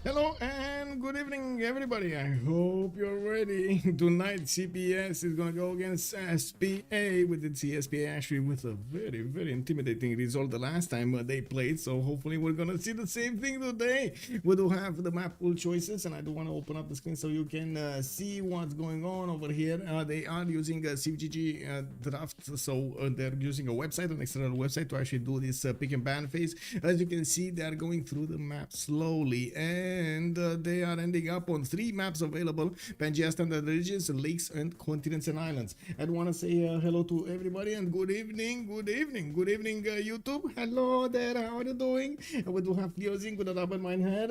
Hello and good evening, everybody. I hope you're ready. Tonight, CPS is gonna go against SPA with the CSPA actually with a very intimidating result the last time they played. So hopefully we're gonna see the same thing today. We do have the map pool choices, and I do want to open up the screen so you can see what's going on over here. They are using a CivGG draft, so they're using a website, an external website, to actually do this pick and ban phase. As you can see, they are going through the map slowly, and they are ending up on 3 maps available: Pangea Standard Regions, Lakes, and Continents and Islands. I want to say hello to everybody and good evening, YouTube. Hello there, how are you doing? We do have Leozing with a rubber mine here.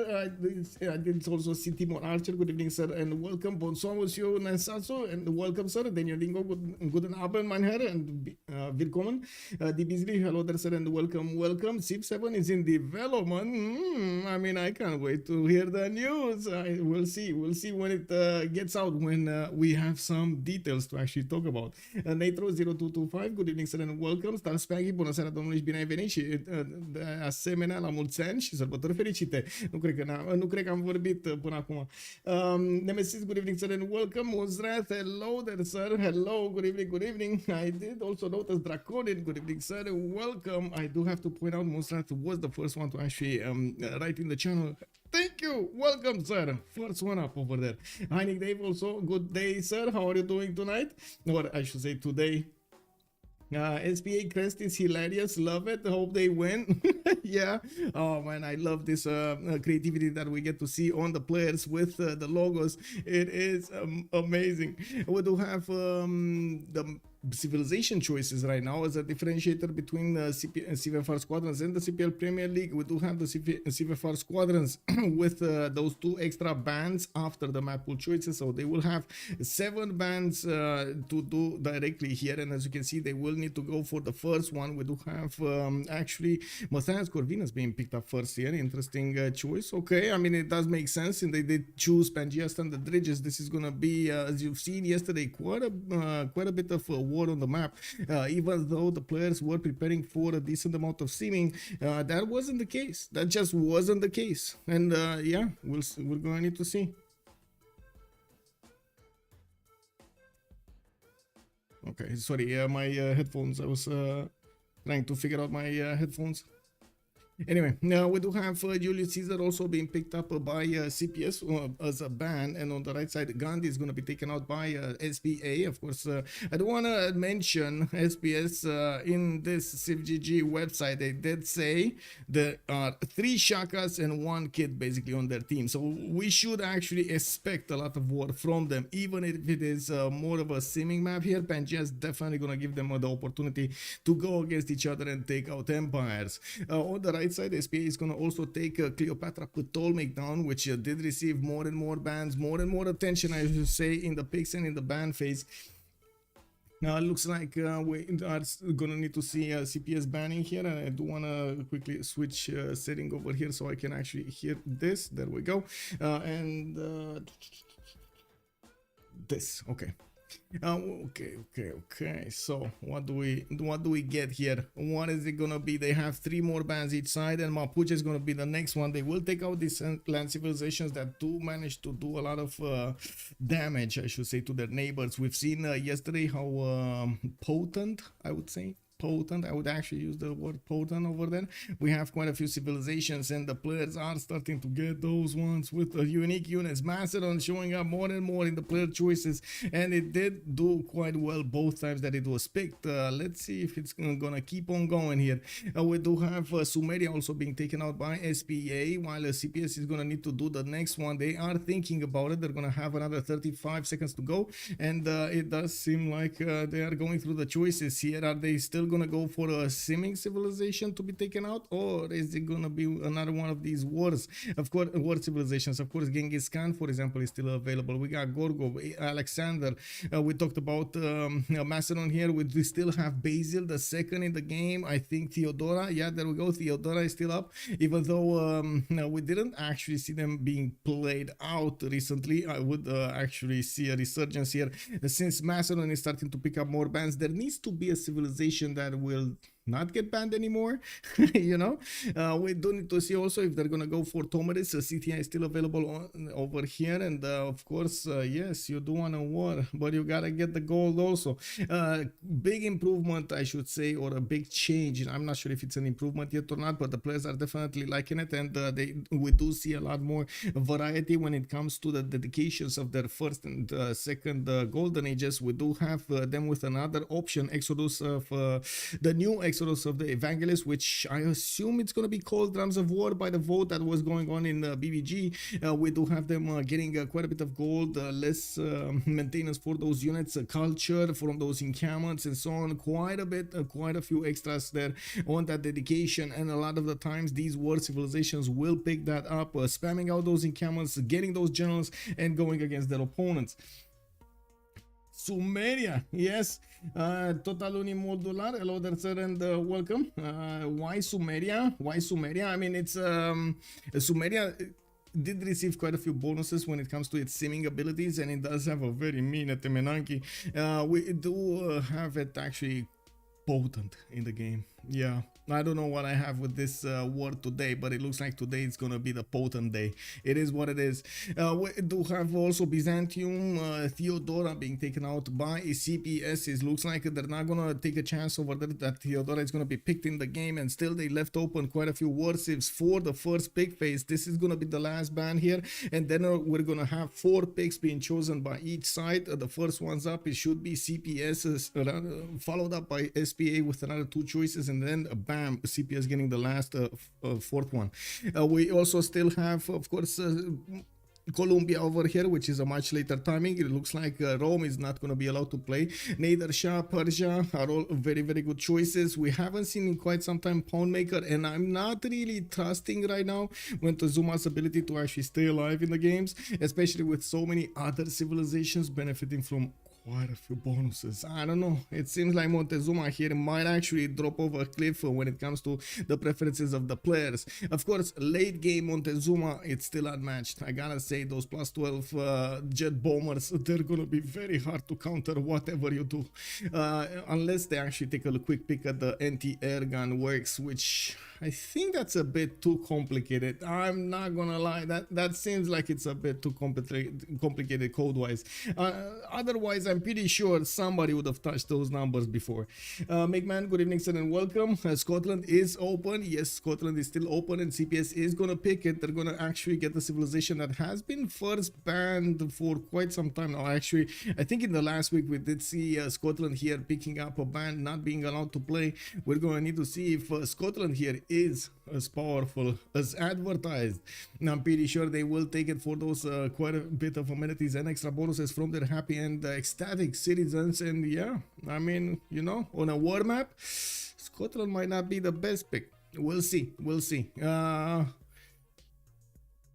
I did also see Timor Archer. Good evening, sir, and welcome. Bonsoir, monsieur Nansaso, and welcome, sir. Daniel Lingo, good rubber mine here, and willkommen. Die Beasley, hello there, sir, and welcome. Civ7 is in development. I mean, I can't wait to hear the news. We'll see when it gets out, when we have some details to actually talk about. Natro0225, good evening, sir, and welcome. Star Spaggy, bună seara, domnule, și bine ai venit, și de asemenea la mulți ani și sărbători fericite. Nu cred că am vorbit până acum. Nemesis, good evening, sir, and welcome. Muzrat, hello there, sir. Hello, good evening. I did also notice Draconian, good evening, sir, welcome. I do have to point out Muzrat was the first one to actually write in the channel. Thank you. Welcome, sir. First one up over there. Hi, Nick Dave, also. Good day, sir. How are you doing tonight? Or I should say today. SPA crest is hilarious. Love it. Hope they win. Yeah. Oh, man. I love this creativity that we get to see on the players with the logos. It is amazing. We do have the civilization choices right now as a differentiator between the CivFR Squadrons and the CPL Premier League. We do have the CivFR Squadrons with those 2 extra bands after the map pool choices, so they will have 7 bands to do directly here, and as you can see, they will need to go for the first one. We do have actually Matthias Corvinus being picked up first here. Interesting choice. Okay, I mean, it does make sense, and they did choose Pangea Standard Ridges. This is gonna be, as you've seen yesterday, quite a bit of war on the map. Even though the players were preparing for a decent amount of simming, that wasn't the case. That just wasn't the case. And yeah, we're going to need to see. Okay, sorry, my headphones. I was trying to figure out my headphones. Anyway, now we do have Julius Caesar also being picked up by CPS as a ban, and on the right side, Gandhi is going to be taken out by SPA. Of course, I do want to mention SPS in this CivGG website. They did say there are 3 Shakas and 1 kid basically on their team, so we should actually expect a lot of war from them, even if it is more of a simming map here. Pangea is definitely going to give them the opportunity to go against each other and take out empires. On the right side, SPA is going to also take Cleopatra Ptolemy down, which did receive more and more bans, more and more attention, I should say, in the picks and in the ban phase. Now it looks like we are gonna need to see CPS banning here, and I do want to quickly switch setting over here so I can actually hear this. There we go. And this, okay. Okay. So what do we get here? What is it gonna be? They have 3 more bans each side, and Mapuche is gonna be the next one. They will take out these land civilizations that do manage to do a lot of damage, I should say, to their neighbors. We've seen yesterday how potent, I would say. Potent, I would actually use the word potent over there. We have quite a few civilizations, and the players are starting to get those ones with the unique units. Macedon showing up more and more in the player choices, and it did do quite well both times that it was picked. Let's see if it's gonna keep on going here. We do have Sumeria also being taken out by SPA, while CPS is gonna need to do the next one. They are thinking about it. They're gonna have another 35 seconds to go, and it does seem like they are going through the choices here. Are they still gonna go for a simming civilization to be taken out, or is it gonna be another one of these wars? Of course, war civilizations. Of course, Genghis Khan, for example, is still available. We got Gorgo, Alexander. We talked about Macedon here. We still have Basil the second in the game. I think Theodora. Yeah, there we go. Theodora is still up, even though we didn't actually see them being played out recently. I would actually see a resurgence here since Macedon is starting to pick up more bans. There needs to be a civilization that will not get banned anymore. You know, we do need to see also if they're gonna go for Tomatis. CTI is still available over here, and of course, yes, you do want a war, but you gotta get the gold also. Big improvement, I should say, or a big change. I'm not sure if it's an improvement yet or not, but the players are definitely liking it, and we do see a lot more variety when it comes to the dedications of their first and second golden ages. We do have them with another option, Exodus of the new Exodus of the Evangelist, which I assume it's going to be called Drums of War by the vote that was going on in BBG. We do have them getting quite a bit of gold, less maintenance for those units, culture from those encampments and so on, quite a bit, quite a few extras there on that dedication, and a lot of the times these war civilizations will pick that up, spamming out those encampments, getting those generals and going against their opponents. Sumeria, yes, total unimodular. Hello there, sir, and welcome. Why Sumeria? Why Sumeria? I mean, it's Sumeria did receive quite a few bonuses when it comes to its simming abilities, and it does have a very mean Temenanki. We do have it actually potent in the game. Yeah, I don't know what I have with this war today, but it looks like today it's gonna be the potent day. It is what it is. We do have also Byzantium, Theodora being taken out by CPS. It looks like they're not gonna take a chance over there that Theodora is gonna be picked in the game, and still they left open quite a few war civs for the first pick phase. This is gonna be the last ban here, and then we're gonna have 4 picks being chosen by each side. The first one's up, it should be CPS, followed up by SPA with another 2 choices, and then bam, CPS getting the last 4th one. We also still have, of course, Colombia over here, which is a much later timing. It looks like Rome is not going to be allowed to play. Nader, Shah, Persia are all very, very good choices. We haven't seen in quite some time Poundmaker, and I'm not really trusting right now Montezuma's ability to actually stay alive in the games, especially with so many other civilizations benefiting from quite a few bonuses. I don't know, it seems like Montezuma here might actually drop over a cliff when it comes to the preferences of the players. Of course, late game Montezuma, it's still unmatched. I gotta say, those plus 12 jet bombers, they're gonna be very hard to counter whatever you do, unless they actually take a quick pick at the anti-air gun works, which I think that's a bit too complicated. I'm not gonna lie, that seems like it's a bit too complicated code-wise. Otherwise, I'm pretty sure somebody would have touched those numbers before. McMahon, good evening, sir, and welcome. Scotland is open. Yes, Scotland is still open, and CPS is gonna pick it. They're gonna actually get the civilization that has been first banned for quite some time now. Actually, I think in the last week we did see Scotland here picking up a ban, not being allowed to play. We're gonna need to see if Scotland here is as powerful as advertised. Now, I'm pretty sure they will take it for those quite a bit of amenities and extra bonuses from their happy and ecstatic citizens. And yeah, I mean, you know, on a war map, Scotland might not be the best pick. We'll see, we'll see.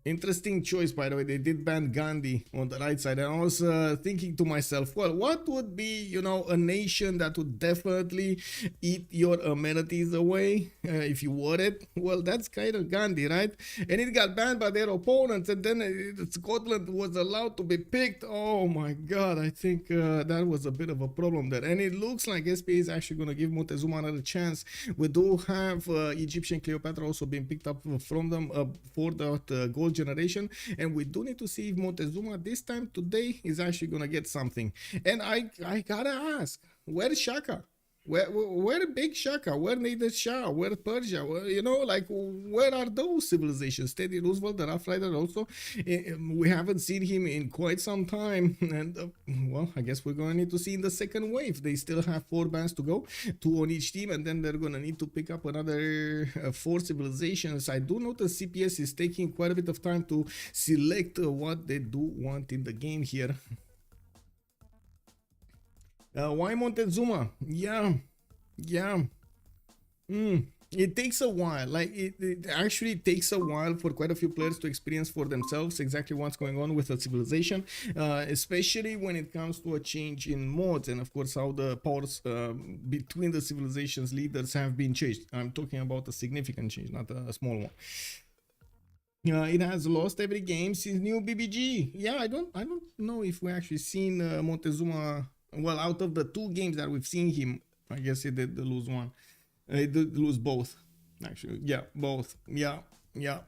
Interesting choice, by the way. They did ban Gandhi on the right side, and I was thinking to myself, well, what would be, you know, a nation that would definitely eat your amenities away if you were it? Well, that's kind of Gandhi, right? And it got banned by their opponents, and then Scotland was allowed to be picked. Oh my god, I think that was a bit of a problem there, and it looks like SPA is actually going to give Montezuma another chance. We do have Egyptian Cleopatra also being picked up from them for that gold generation, and we do need to see if Montezuma this time today is actually gonna get something. And I gotta ask, where's Shaka? Where big Shaka? Where Nader Shah? Where Persia? You know, like, where are those civilizations? Teddy Roosevelt, the Rough Rider also. We haven't seen him in quite some time. And, well, I guess we're going to need to see in the second wave. They still have 4 bans to go, 2 on each team, and then they're going to need to pick up another 4 civilizations. I do notice CPS is taking quite a bit of time to select what they do want in the game here. Why Montezuma? Yeah. It takes a while. Like, it actually takes a while for quite a few players to experience for themselves exactly what's going on with a civilization, especially when it comes to a change in mods, and of course how the powers between the civilizations leaders have been changed. I'm talking about a significant change, not a small one. It has lost every game since new BBG. Yeah, I don't know if we actually seen Montezuma. Well, out of the 2 games that we've seen him, I guess he did lose 1. I did lose both, actually. Yeah, both. Yeah, yeah.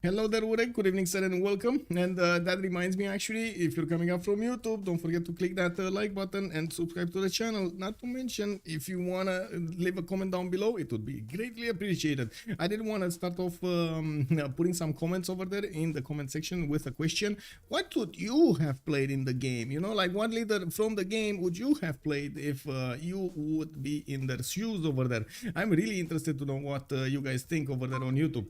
Hello there, Urek. Good evening, sir, and welcome. And that reminds me, actually, if you're coming up from YouTube, don't forget to click that like button and subscribe to the channel. Not to mention, if you want to leave a comment down below, it would be greatly appreciated. I did want to start off putting some comments over there in the comment section with a question. What would you have played in the game? You know, like what leader from the game would you have played if you would be in their shoes over there? I'm really interested to know what you guys think over there on YouTube.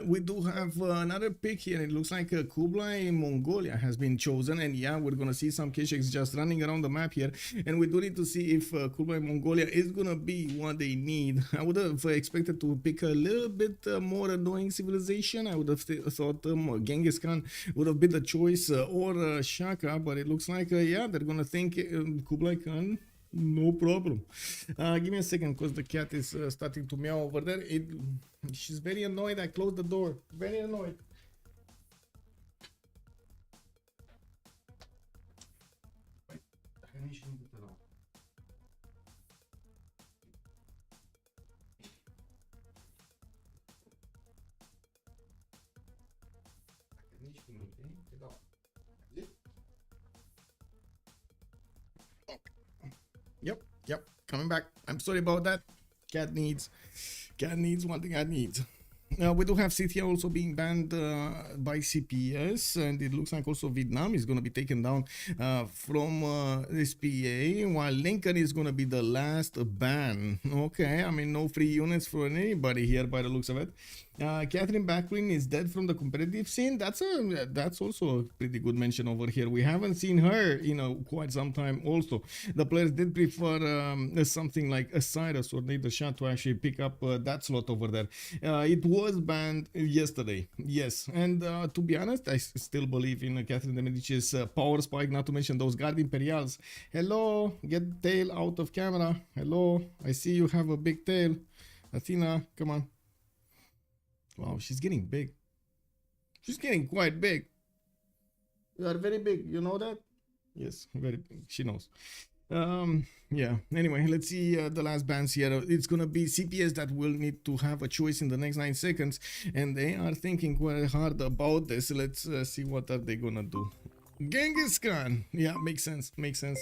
We do have another pick here. It looks like Kublai Mongolia has been chosen, and yeah, we're gonna see some Kesheks just running around the map here, and we do need to see if Kublai Mongolia is gonna be what they need. I would have expected to pick a little bit more annoying civilization. I would have thought Genghis Khan would have been the choice, or Shah, but it looks like yeah, they're gonna think Kublai Khan. No problem. Give me a second, because the cat is starting to meow over there. She's very annoyed. I closed the door. Very annoyed. Yep, coming back. I'm sorry about that. Cat needs what the cat needs. We do have CTL also being banned by CPS, and it looks like also Vietnam is going to be taken down from SPA, while Lincoln is going to be the last ban. Okay, I mean, no free units for anybody here by the looks of it. Catherine Backlin is dead from the competitive scene. That's also a pretty good mention over here. We haven't seen her in quite some time. Also, the players did prefer something like a Cyrus or Nader Shah to actually pick up that slot over there. It was banned yesterday, yes, and to be honest, I still believe in Catherine de Medici's power spike, not to mention those Guard Imperials. Hello, get tail out of camera. Hello, I see you have a big tail. Athena, come on. Wow, she's getting big. She's getting quite big. You are very big, you know that? Yes, very big. She knows. Yeah, anyway, let's see the last bans here. It's gonna be CPS that will need to have a choice in the next 9 seconds, and they are thinking quite hard about this. Let's see what are they gonna do. Genghis Khan, yeah, makes sense.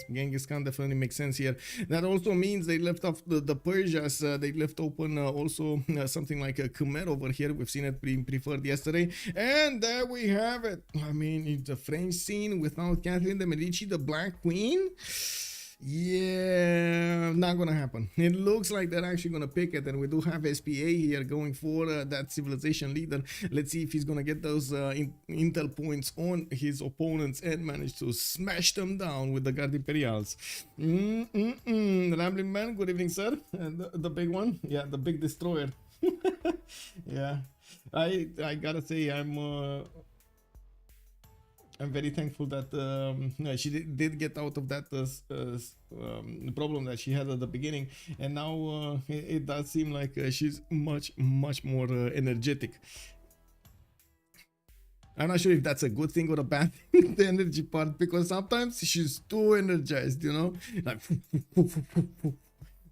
Genghis Khan definitely makes sense here. That also means they left off the Persias. They left open also something like a Khmer over here. We've seen it being preferred yesterday, and there we have it. I mean, it's a French scene without Catherine de Medici, the Black Queen. Yeah, not gonna happen. It looks like they're actually gonna pick it, and we do have SPA here going for that civilization leader. Let's see if he's gonna get those intel points on his opponents and manage to smash them down with the Guard Imperials. Rambling Man, good evening, sir. And the big one, yeah, the big destroyer. Yeah, I gotta say I'm very thankful that she did get out of that problem that she had at the beginning, and now it does seem like she's much more energetic. I'm not sure if that's a good thing or a bad thing, the energy part, because sometimes she's too energized, you know, like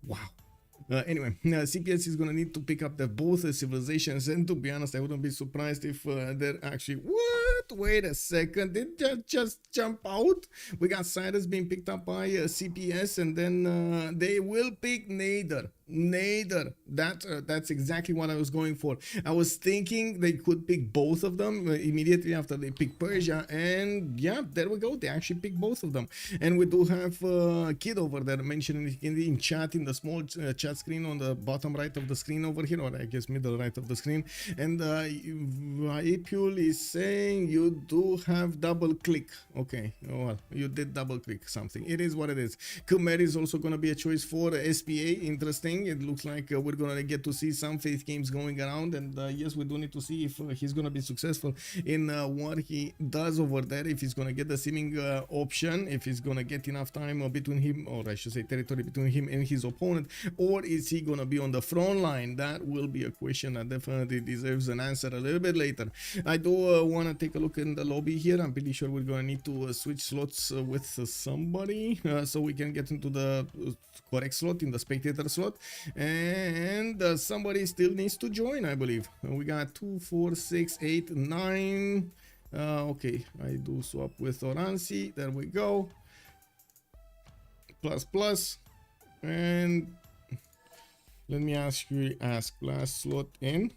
wow. Anyway, CPS is gonna need to pick up both civilizations, and to be honest, I wouldn't be surprised if they're actually what? Wait a second, did that just jump out? We got Cyrus being picked up by CPS, and then they will pick Nader. That's exactly what I was going for. I was thinking they could pick both of them immediately after they pick Persia, and yeah, there we go. They actually pick both of them, and we do have Kid over there mentioning in chat, in the small chat screen on the bottom right of the screen over here, or I guess middle right of the screen, and Ipul is saying you do have double click. Okay, well, you did double click something. It is what it is. Khmer is also going to be a choice for SPA. Interesting. thing. It looks like we're gonna get to see some faith games going around, and yes, we do need to see if he's gonna be successful in what he does over there, if he's gonna get the simming option, if he's gonna get enough time between him, or I should say territory between him and his opponent, or is he gonna be on the front line? That will be a question that definitely deserves an answer a little bit later. I do want to take a look in the lobby here. I'm pretty sure we're gonna need to switch slots with somebody so we can get into the correct slot, in the spectator slot, and somebody still needs to join, I believe. We got 2, 4, 6, 8, 9. Okay, I do swap with Oranssi. There we go. Plus, and let me ask last slot in.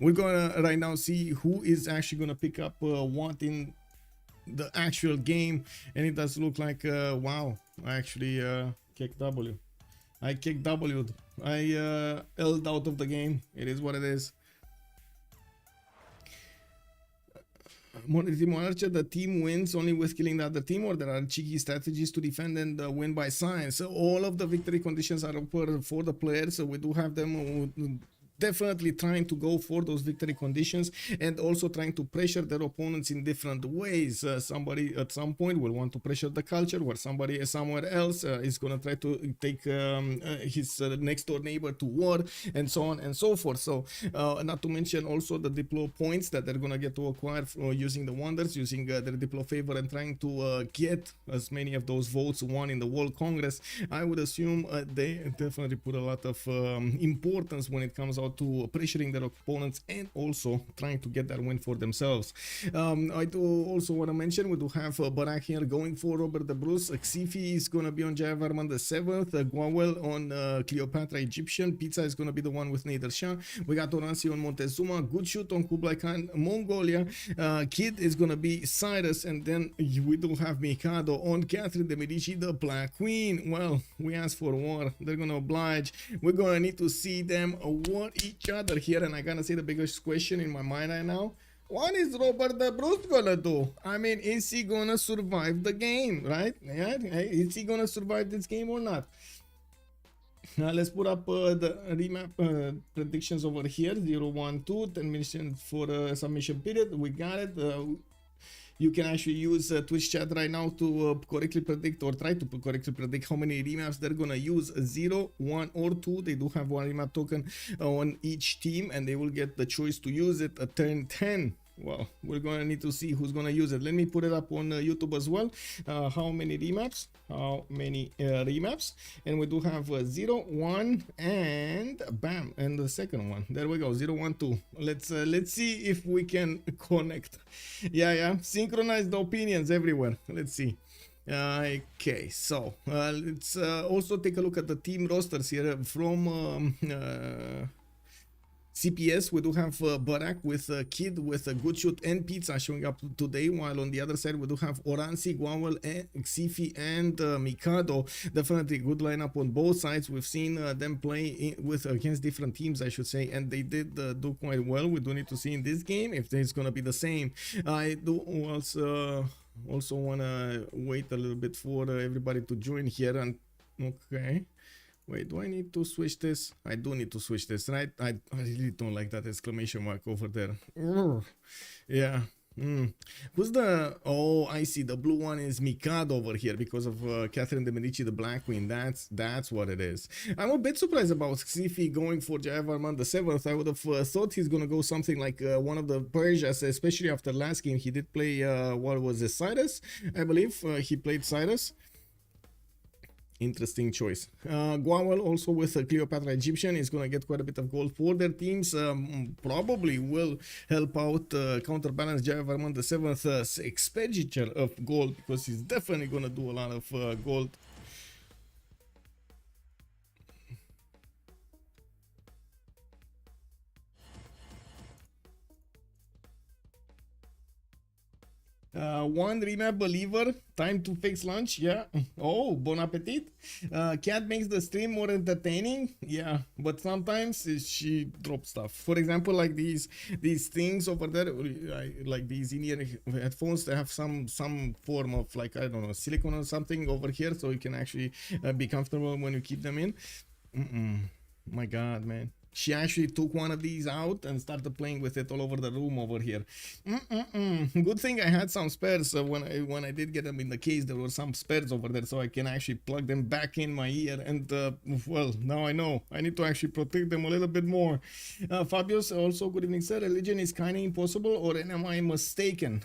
We're gonna right now see who is actually gonna pick up what in the actual game, and it does look like wow, I actually kicked W. I kicked W. I L'd out of the game. It is what it is. Monarcha, the team wins only with killing the other team, or there are cheeky strategies to defend and win by science. So all of the victory conditions are open for the players, so we do have them definitely trying to go for those victory conditions, and also trying to pressure their opponents in different ways. Somebody at some point will want to pressure the culture, where somebody somewhere else is going to try to take his next door neighbor to war, and so on and so forth. So not to mention also the diplo points that they're going to get to acquire using the wonders, using their diplo favor, and trying to get as many of those votes won in the World Congress. I would assume they definitely put a lot of importance when it comes out to pressuring their opponents, and also trying to get that win for themselves. I do also want to mention we do have Barak here going for Robert the Bruce. Xiffy is going to be on Jayavarman the 7th. Gnwawel on Cleopatra Egyptian. Pizza is going to be the one with Nader Shah. We got Oranssi on Montezuma. GoodShoot on Kublai Khan Mongolia. Kid is going to be Cyrus, and then we do have Mikado on Catherine de Medici, the Black Queen. Well, we asked for war. They're going to oblige. We're going to need to see them war each other here, and I gotta say the biggest question in my mind right now: what is Robert the Bruce gonna do? I mean, is he gonna survive the game, right? Yeah, is he gonna survive this game or not? Now let's put up the remap predictions over here. 0, 1, 2, 10 minutes for submission period. We got it. You can actually use Twitch chat right now to correctly predict, or try to correctly predict, how many remaps they're gonna use. 0, 1, or 2. They do have one remap token on each team, and they will get the choice to use it at turn 10. Well, we're gonna need to see who's gonna use it. Let me put it up on YouTube as well. How many remaps? And we do have 0, 1, and bam, and the second one. There we go, 0, 1, 2. Let's see if we can connect. Yeah, synchronize the opinions everywhere. Let's see. Okay, so let's also take a look at the team rosters here from CPS. We do have Barak with Kid, with GoodShoot and Pizza showing up today, while on the other side we do have Oranssi, Gnwawel, Xiffy, and Mikado. Definitely good lineup on both sides. We've seen them play against different teams, I should say, and they did do quite well. We do need to see in this game if it's going to be the same. I do also want to wait a little bit for everybody to join here. And okay, wait, do I need to switch this? I do need to switch this, right? I really don't like that exclamation mark over there. Yeah. Who's the... Oh, I see. The blue one is Mikado over here because of Catherine de Medici, the Black Queen. That's what it is. I'm a bit surprised about Xiffy going for Jayavarman the 7th. I would have thought he's going to go something like one of the Persias, especially after last game. He did play, what was it, Cyrus? I believe he played Cyrus. Interesting choice. Gnwawel also with Cleopatra Egyptian is going to get quite a bit of gold for their teams. Probably will help out counterbalance Jayavarman the 7th expenditure of gold, because he's definitely going to do a lot of gold. One remap believer, time to fix lunch. Yeah. Oh, bon appetit. Cat makes the stream more entertaining. Yeah, but sometimes she drops stuff. For example, like these things over there, like these in-ear headphones, they have some form of, like, I don't know, silicone or something over here, so you can actually be comfortable when you keep them in. My God, man. She actually took one of these out and started playing with it all over the room over here. Good thing I had some spares. So when I did get them in the case, there were some spares over there, so I can actually plug them back in my ear. And well, now I know I need to actually protect them a little bit more. Fabius also, good evening, sir. Religion is kind of impossible, or am I mistaken?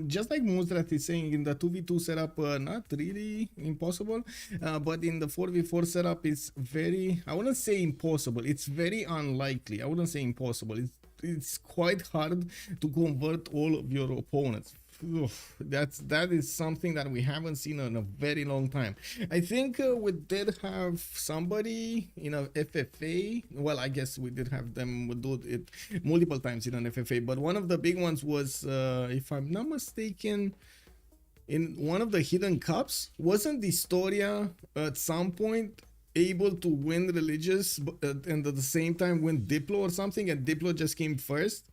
Just like Muzrat is saying, in the 2v2 setup, not really impossible, but in the 4v4 setup, it's very, I wouldn't say impossible. It's very unlikely. I wouldn't say impossible. It's quite hard to convert all of your opponents. That is something that we haven't seen in a very long time. I think we did have somebody in a FFA. Well, I guess we did have them do it multiple times in an FFA, but one of the big ones was, if I'm not mistaken, in one of the hidden cups. Wasn't the Historia at some point able to win religious and at the same time win Diplo or something, and Diplo just came first,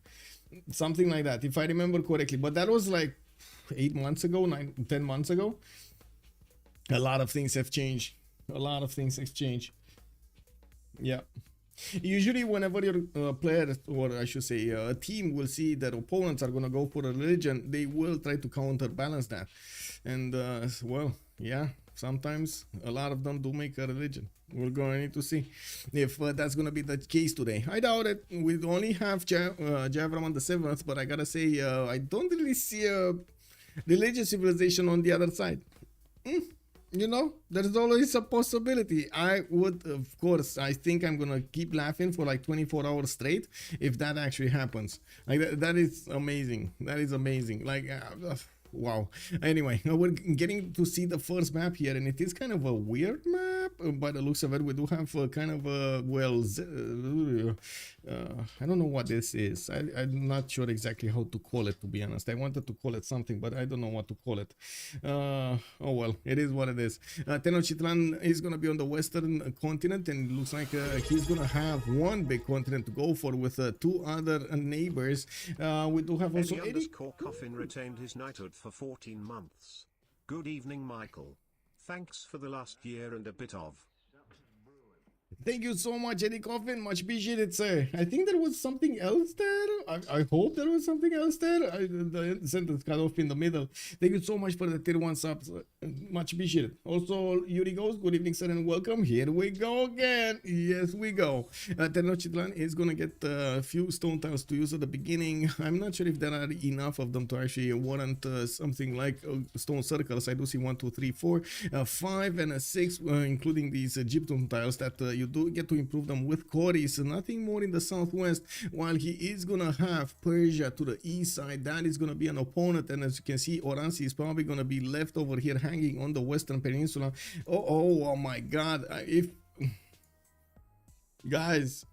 something like that, if I remember correctly? But that was like 8 months ago, 10 months ago. A lot of things have changed. Yeah. Usually whenever your player, or I should say a team, will see that opponents are going to go for a religion, they will try to counterbalance that. And well, yeah, sometimes a lot of them do make a religion. We're going to need to see if that's going to be the case today. I doubt it. We only have Javram on the 7th, but I gotta say, I don't really see a religious civilization on the other side. You know, there's always a possibility. I would, of course, I think I'm gonna keep laughing for like 24 hours straight if that actually happens. Like that is amazing. That is amazing. Like wow. Anyway, we're getting to see the first map here, and it is kind of a weird map. By the looks of it, we do have kind of a, well, I don't know what this is. I'm not sure exactly how to call it, to be honest. I wanted to call it something, but I don't know what to call it. Oh well, it is what it is. Tenochtitlan is going to be on the western continent, and it looks like he's going to have one big continent to go for with 2 other neighbors. We do have also Eddie Coffin retained his knighthood for 14 months. Good evening, Michael. Thanks for the last year and a bit of. Thank you so much, Eddie Coffin. Much appreciated, sir. I think there was something else there. I hope there was something else there. The sentence cut off in the middle. Thank you so much for the tier 1 subs. Much appreciated. Also, Yuri goes, good evening, sir, and welcome. Here we go again. Yes, we go. Tenochtitlan is going to get a few stone tiles to use at the beginning. I'm not sure if there are enough of them to actually warrant something like stone circles. I do see 1, 2, 3, 4, 5, and a 6, including these gypsum tiles that you do get to improve them with Cory. So nothing more in the southwest, while he is gonna have Persia to the east side. That is gonna be an opponent, and as you can see, Oranssi is probably gonna be left over here hanging on the western peninsula. Oh my God. If guys,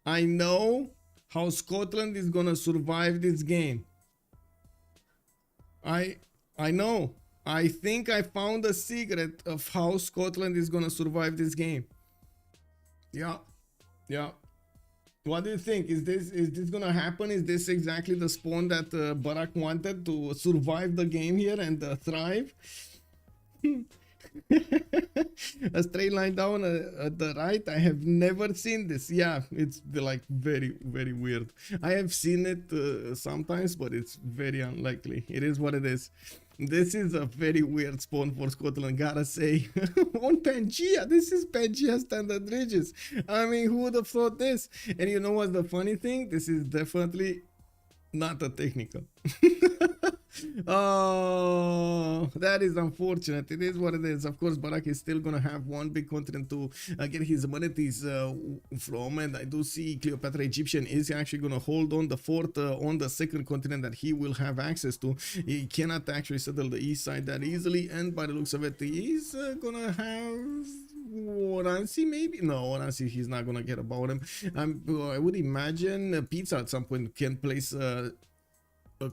I know how Scotland is gonna survive this game. I know. I think I found a secret of how Scotland is gonna survive this game. Yeah. What do you think? Is this gonna happen? Is this exactly the spawn that Barack wanted to survive the game here and thrive? A straight line down at the right. I have never seen this. Yeah, it's like very, very weird. I have seen it sometimes, but it's very unlikely. It is what it is. This is a very weird spawn for Scotland, gotta say. On Pangea, this is Pangea standard ridges. I mean, who would have thought this? And you know what's the funny thing? This is definitely not a technical. Oh, that is unfortunate. It is what it is. Of course, Barack is still gonna have one big continent to get his amenities from, and I do see Cleopatra Egyptian is actually gonna hold on the fort on the second continent that he will have access to. He cannot actually settle the east side that easily, and by the looks of it, he's gonna have Oranssi, maybe? No, Oranssi, he's not gonna get about him. I would imagine Pizza at some point can place a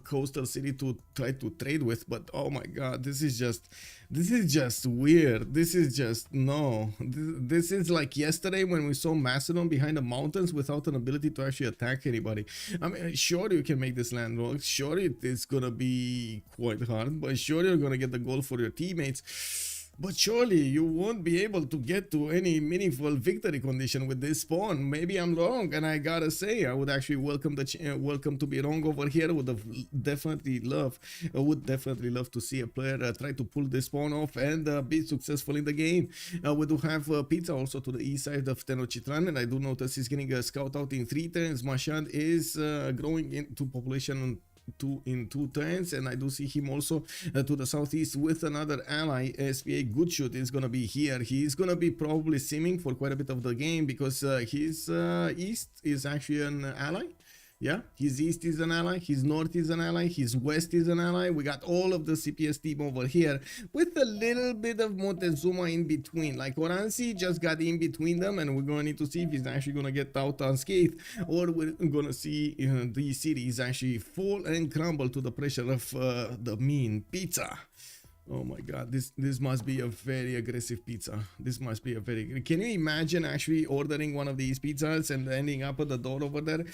coastal city to try to trade with, but oh my God, this is just weird. This is just, no, this is like yesterday when we saw Macedon behind the mountains without an ability to actually attack anybody. I mean, sure, you can make this land work, sure it is gonna be quite hard, but sure you're gonna get the goal for your teammates. But surely you won't be able to get to any meaningful victory condition with this spawn. Maybe I'm wrong, and I gotta say, I would actually welcome to be wrong over here. Would definitely love to see a player try to pull this spawn off and be successful in the game. We do have Pizza also to the east side of Tenochtitlan, and I do notice he's getting a scout out in 3 turns. Mashad is growing into population in 2 turns, and I do see him also to the southeast with another ally. SPA GoodShoot is gonna be here. He's gonna be probably simming for quite a bit of the game because his east is actually an ally. Yeah, his east is an ally, his north is an ally, his west is an ally. We got all of the CPS team over here with a little bit of Montezuma in between. Like Oranssi just got in between them, and we're gonna need to see if he's actually gonna get out unscathed, or we're gonna see these cities actually fall and crumble to the pressure of the mean Pizza. Oh my god, this must be a very aggressive pizza. This must be a very... Can you imagine actually ordering one of these pizzas and ending up at the door over there?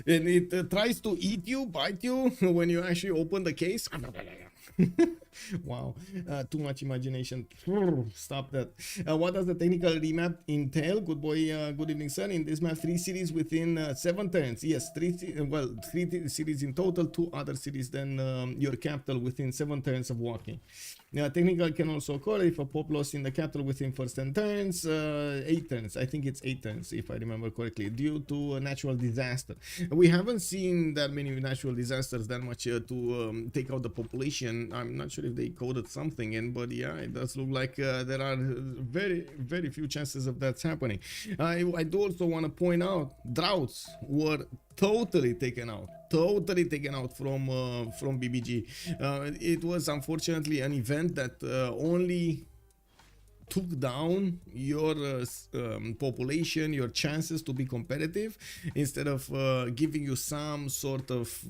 And it tries to eat you, bite you when you actually open the case? Wow, too much imagination. Stop that. What does the technical remap entail? Good boy, good evening, sir. In this map, 3 cities within 7 turns. Yes, 3 cities in total, 2 other cities than your capital within 7 turns of walking. Technical can also occur if a pop loss in the capital within first 10 turns, 8 turns. I think it's 8 turns if I remember correctly, due to a natural disaster. We haven't seen that many natural disasters that much to take out the population. I'm not sure if they coded something in, but yeah, it does look like there are very few chances of that's happening. I do also want to point out droughts were totally taken out from BBG. It was unfortunately an event that only took down your population, your chances to be competitive, instead of giving you some sort of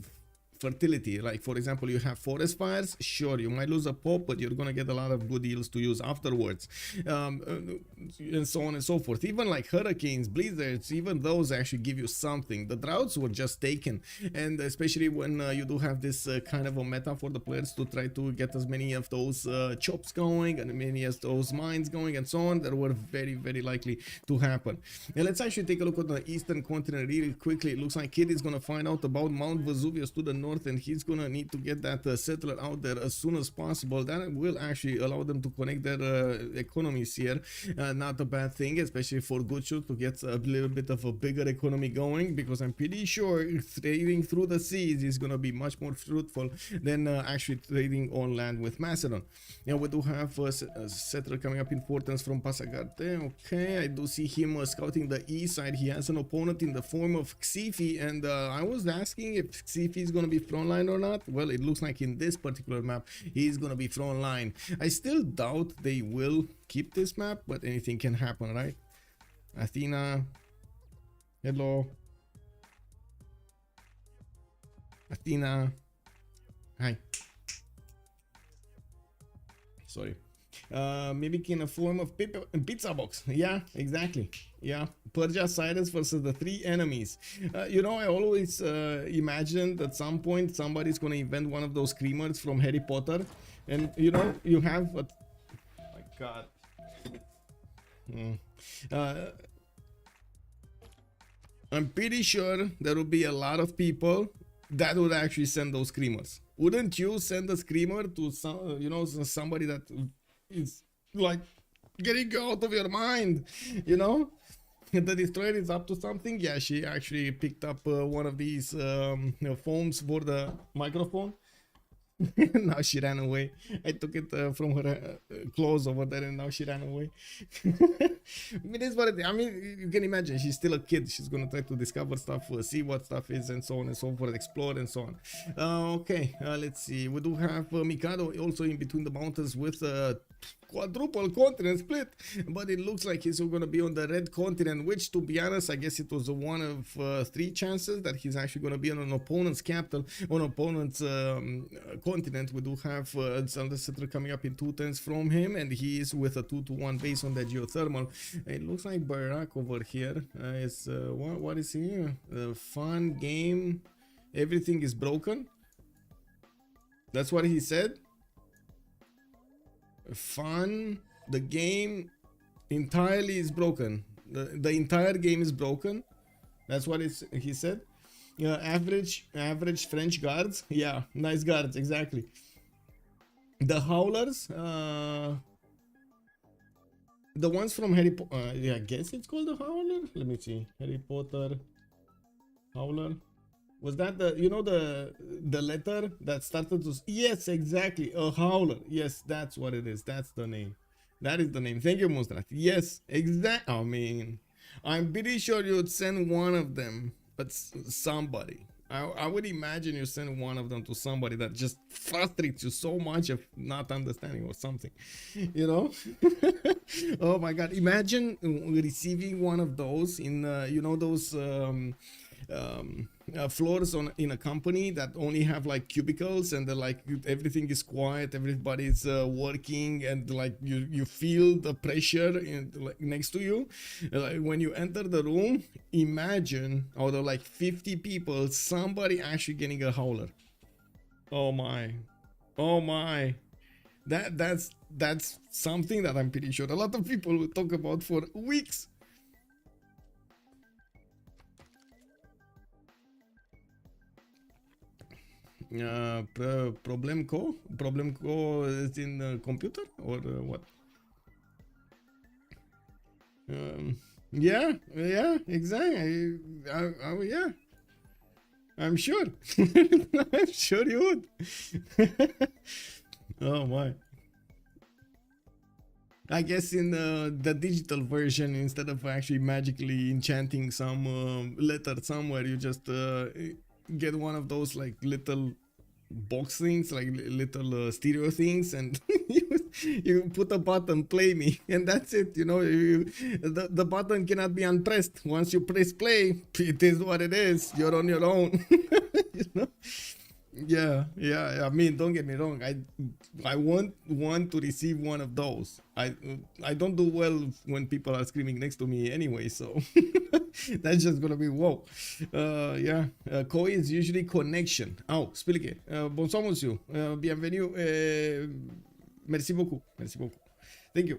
fertility. Like for example, you have forest fires, sure, you might lose a pop, but you're gonna get a lot of good yields to use afterwards, and so on and so forth. Even like hurricanes, blizzards, even those actually give you something. The droughts were just taken, and especially when you do have this kind of a meta for the players to try to get as many of those chops going and many of those mines going and so on, that were very likely to happen. And let's actually take a look at the eastern continent really quickly. It looks like Kid is gonna find out about Mount Vesuvius to the north, and he's gonna need to get that settler out there as soon as possible. That will actually allow them to connect their economies here. Not a bad thing, especially for GoodShoot to get a little bit of a bigger economy going, because I'm pretty sure trading through the seas is gonna be much more fruitful than actually trading on land with Macedon. Now we do have a settler coming up in importance from Pasagarte. Okay, I do see him scouting the east side. He has an opponent in the form of Xiffy, and I was asking if Xiffy is gonna be frontline or not. Well, it looks like in this particular map he's gonna be frontline. I still doubt they will keep this map, but anything can happen, right? Athena, hello. Athena, hi. Sorry. Mimic in a form of pizza box. Yeah, exactly. Yeah, Persia Cyrus versus the 3 enemies. You know, I always imagined at some point somebody's gonna invent one of those screamers from Harry Potter, and you know, you have a... Oh my god. I'm pretty sure there will be a lot of people that would actually send those screamers. Wouldn't you send a screamer to some, you know, somebody that is like getting you out of your mind, you know? The destroyer is up to something. Yeah, she actually picked up one of these phones for the microphone. Now she ran away. I took it from her clothes over there, and now she ran away. It is what it is. I mean, you can imagine, she's still a kid. She's gonna try to discover stuff, see what stuff is, and so on and so forth, explore and so on. Okay, let's see. We do have Mikado also in between the mountains with quadruple continent split, but it looks like he's going to be on the red continent, which, to be honest, I guess it was one of 3 chances that he's actually going to be on an opponent's capital, on opponent's continent. We do have another settler coming up in 2 turns from him, and he is with a 2-1 base on the geothermal. It looks like Barack over here is what is here? Fun game, everything is broken. That's what he said. Fun The game entirely is broken. The entire game is broken. That's what he said. Average French guards. Yeah, nice guards, exactly. The howlers, the ones from Harry Potter. Yeah, I guess it's called the howler. Let me see. Harry Potter howler. Was that the, you know, the letter that started to, yes, exactly, a howler. Yes, that's what it is. That's the name. That is the name. Thank you, Mustrat. Yes, exactly. I mean, I'm pretty sure you'd send one of them, but somebody. I would imagine you send one of them to somebody that just frustrates you so much of not understanding or something, you know. Oh my God! Imagine receiving one of those in, you know, those floors in a company that only have like cubicles, and they're like everything is quiet, everybody's working, and like you feel the pressure like next to you. Like when you enter the room, imagine out of like 50 people, somebody actually getting a howler. Oh my, oh my. That's something that I'm pretty sure a lot of people will talk about for weeks. Problem co is in computer or what? Yeah, exactly. Yeah, I'm sure. I'm sure you would. Oh my. I guess in the digital version, instead of actually magically enchanting some letter somewhere, you just get one of those like little box things, like little stereo things, and you put a button, play me, and that's it. You know, the button cannot be unpressed. Once you press play, it is what it is. You're on your own. You know. Yeah. I mean, don't get me wrong. I want to receive one of those. I don't do well when people are screaming next to me anyway, so that's just gonna be whoa. Yeah. Koi is usually connection. Oh, explique. Bonsoir monsieur. Bienvenue. Merci beaucoup. Thank you.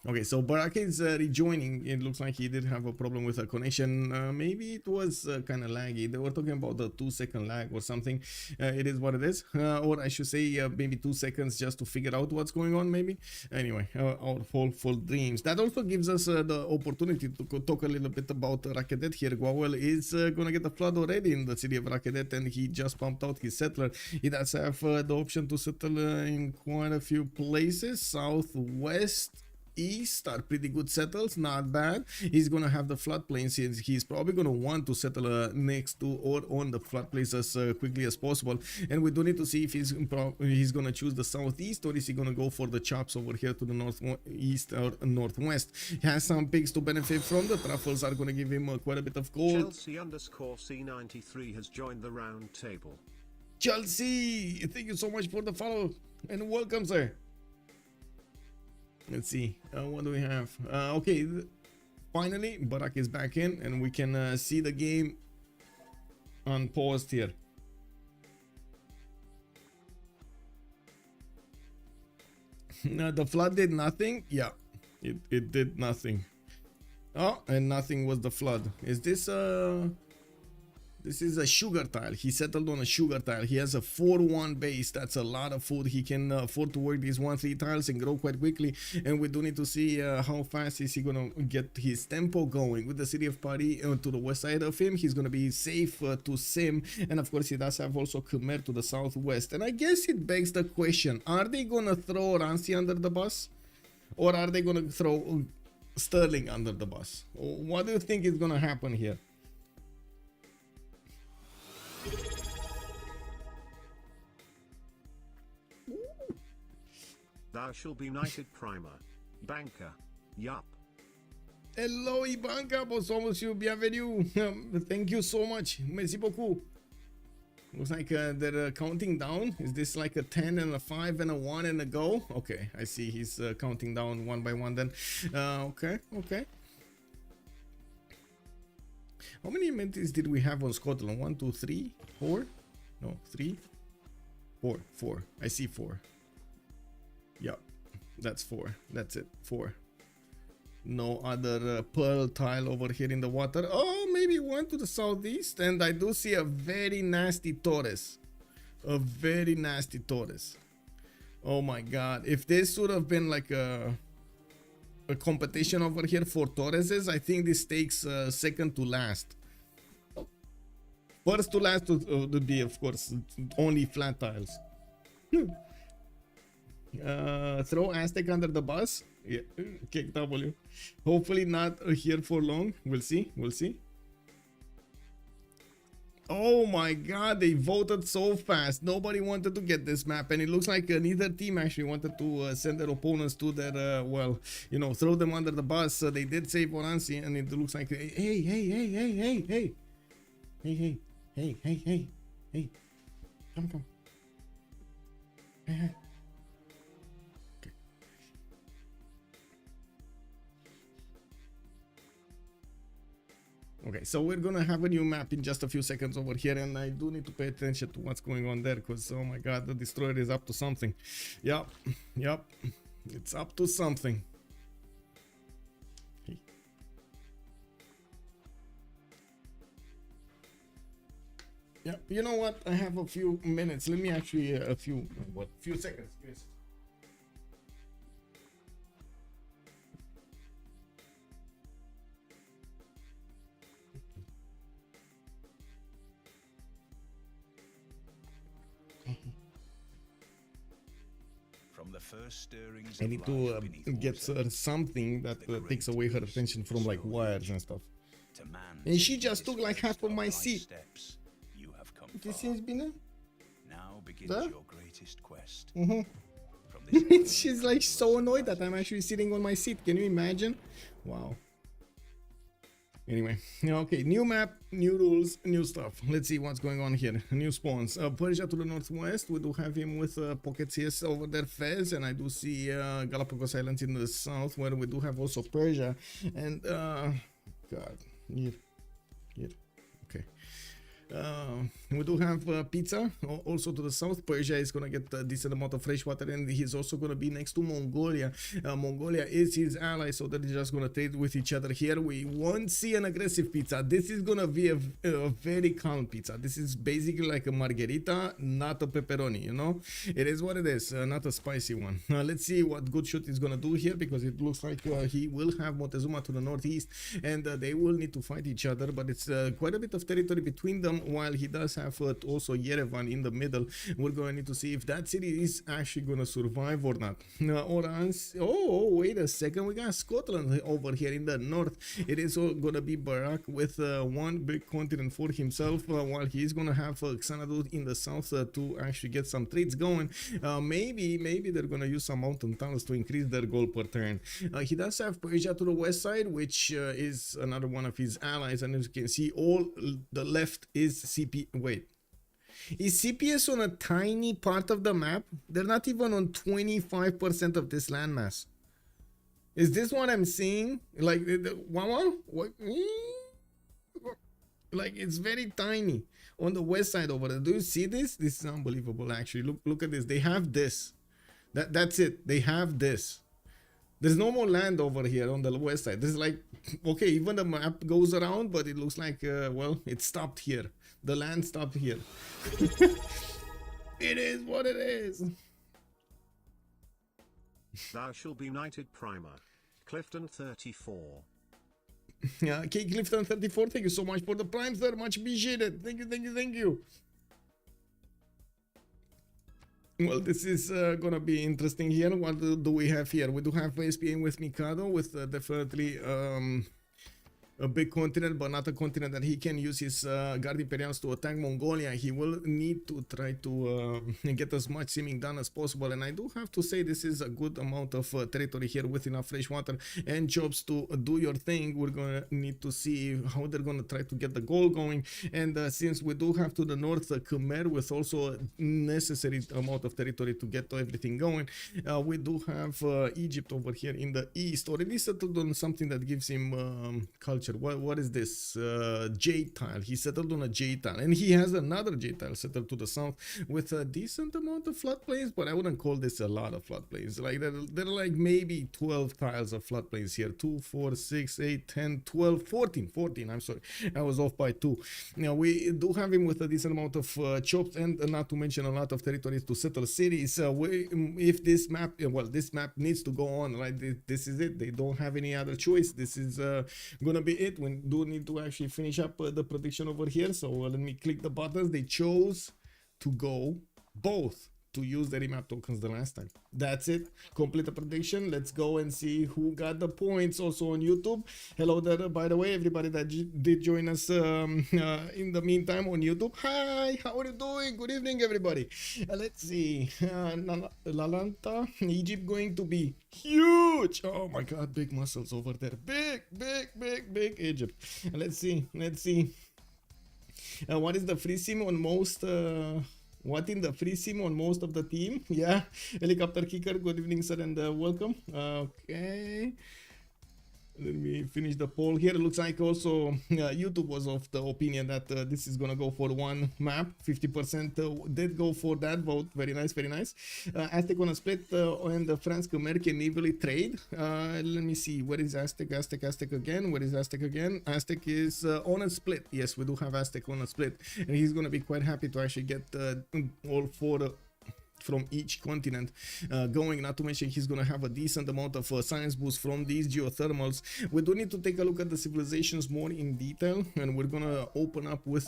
Okay, so Baraka is rejoining. It looks like he did have a problem with a connection. Maybe it was kind of laggy. They were talking about the 2-second lag or something. It is what it is. Or I should say maybe 2 seconds just to figure out what's going on, maybe. Anyway, our hopeful dreams. That also gives us the opportunity to talk a little bit about Rakedet here. Gnwawel is going to get a flood already in the city of Rakedet, and he just pumped out his settler. He does have the option to settle in quite a few places. Southwest, east are pretty good settles, not bad. He's gonna have the floodplains. He's probably gonna want to settle next to or on the floodplains as quickly as possible. And we do need to see if he's gonna choose the southeast, or is he gonna go for the chops over here to the northeast or northwest. He has some pigs to benefit from. The truffles are gonna give him quite a bit of gold. Chelsea_C93 has joined the round table. Chelsea, thank you so much for the follow and welcome, sir. Let's see, what do we have? Okay, finally Barak is back in, and we can see the game unpaused here. The flood did nothing. Yeah, it did nothing. Oh, and nothing was the flood. Is this this is a sugar tile. He settled on a sugar tile. He has a 4-1 base. That's a lot of food. He can afford to work these 1-3 tiles and grow quite quickly. And we do need to see how fast is he gonna get his tempo going. With the city of Paris to the west side of him, he's gonna be safe to sim. And of course, he does have also Khmer to the southwest. And I guess it begs the question: are they gonna throw Oranssi under the bus, or are they gonna throw Sterling under the bus? What do you think is gonna happen here? Thou shall be knighted primer. Banker. Yup. Hello Ibanka, bonsoir monsieur, bienvenue. Thank you so much. Merci beaucoup. Looks like they're counting down. Is this like a 10 and a 5 and a 1 and a go? Okay, I see he's counting down one by one then. Okay. How many amenities did we have on Scotland? 1, 2, 3, 4? No, 3, 4. I see 4. Yeah, That's 4. That's it. 4. No other pearl tile over here in the water. Oh, maybe one to the southeast. And I do see a very nasty tortoise. A very nasty tortoise. Oh my god. If this would have been like a competition over here for tortoises, I think this takes second to last. First to last would be, of course, only flat tiles. Throw Aztec under the bus. Yeah, kick W. Hopefully not here for long. We'll see. We'll see. Oh my god, they voted so fast. Nobody wanted to get this map, and it looks like neither team actually wanted to send their opponents to their, well, you know, throw them under the bus. They did save Oranssi, and it looks like, hey. Come. Hey. Okay, so we're gonna have a new map in just a few seconds over here, and I do need to pay attention to what's going on there, because oh my god, the destroyer is up to something. Yep, it's up to something. Hey. Yeah, you know what? I have a few minutes. Let me actually a few seconds, please. I need to get something that takes away her attention from like wires and stuff. And she just took like half of my seat. This seems bine? Now begins your greatest quest. She's like so annoyed that I'm actually sitting on my seat. Can you imagine? Wow. Anyway, okay, new map, new rules, new stuff. Let's see what's going on here. New spawns. Persia to the northwest. We do have him with Pocket CS over there, Fez, and I do see Galapagos Islands in the south, where we do have also Persia. And God, here. Okay. We do have pizza also to the south. Persia is gonna get a decent amount of fresh water, and he's also gonna be next to Mongolia. Mongolia is his ally, so they're just gonna trade with each other here. We won't see an aggressive pizza. This is gonna be a very calm pizza. This is basically like a margherita, not a pepperoni, you know. It is what it is, not a spicy one. Let's see what GoodShoot is gonna do here, because it looks like he will have Montezuma to the northeast, and they will need to fight each other, but it's quite a bit of territory between them, while he does have also Yerevan in the middle. We're going to need to see if that city is actually going to survive or not. Oranssi, oh, wait a second, we got Scotland over here in the north. It is going to be Barak with one big continent for himself, while he is going to have Xanadu in the south to actually get some trades going. Maybe they're going to use some mountain tunnels to increase their gold per turn. He does have Persia to the west side, which is another one of his allies, and as you can see, all the left is CP. Wait, is CPS on a tiny part of the map? They're not even on 25% of this landmass. Is this what I'm seeing? Like, what? Like, it's very tiny on the west side over there. Do you see this? This is unbelievable. Actually, look at this. They have this. That's it. They have this. There's no more land over here on the west side. This is like, okay, even the map goes around, but it looks like, well, it stopped here. The land stopped here. It is what it is. Thou shall be knighted primer. Clifton 34. Yeah, okay, Clifton 34, thank you so much for the prime, sir. Much appreciated. Thank you. Well, this is gonna be interesting here. What do we have here? We do have SPA with Mikado, with definitely a big continent, but not a continent that he can use his Guard Imperials to attack Mongolia. He will need to try to get as much simming done as possible, and I do have to say this is a good amount of territory here with enough fresh water and jobs to do your thing. We're gonna need to see how they're gonna try to get the goal going, and since we do have to the north Khmer with also a necessary amount of territory to get everything going, we do have Egypt over here in the east, or at least settled on something that gives him culture agriculture. What is this? Jade tile. He settled on a jade tile, and he has another jade tile settled to the south with a decent amount of floodplains, but I wouldn't call this a lot of floodplains. Like there are like maybe 12 tiles of floodplains here. 2, 4, 6, 8, 10, 12, 14. I'm sorry, I was off by 2. Now we do have him with a decent amount of chopped, and not to mention a lot of territories to settle cities. If this map, well, this map needs to go on, right? This is it. They don't have any other choice. This is gonna be it. We do need to actually finish up the prediction over here. So let me click the buttons. They chose to go both to use the remap tokens the last time. That's it. Complete the prediction. Let's go and see who got the points. Also on YouTube. Hello there, by the way, everybody that did join us in the meantime on YouTube. Hi, how are you doing? Good evening, everybody. Let's see. Lalanta, Egypt going to be huge. Oh my God, big muscles over there. Big Egypt. Let's see. What is the free sim on most? What in the free sim on most of the team? Yeah, helicopter kicker. Good evening, sir, and welcome. Okay, let me finish the poll here. It looks like also YouTube was of the opinion that this is gonna go for one map. 50% did go for that vote. Very nice. Aztec on a split and the France Khmer can easily trade. Let me see. Where is Aztec? Aztec again. Where is Aztec again? Aztec is on a split. Yes, we do have Aztec on a split, and he's gonna be quite happy to actually get all 4 from each continent going. Not to mention he's gonna have a decent amount of science boost from these geothermals. We do need to take a look at the civilizations more in detail, and we're gonna open up with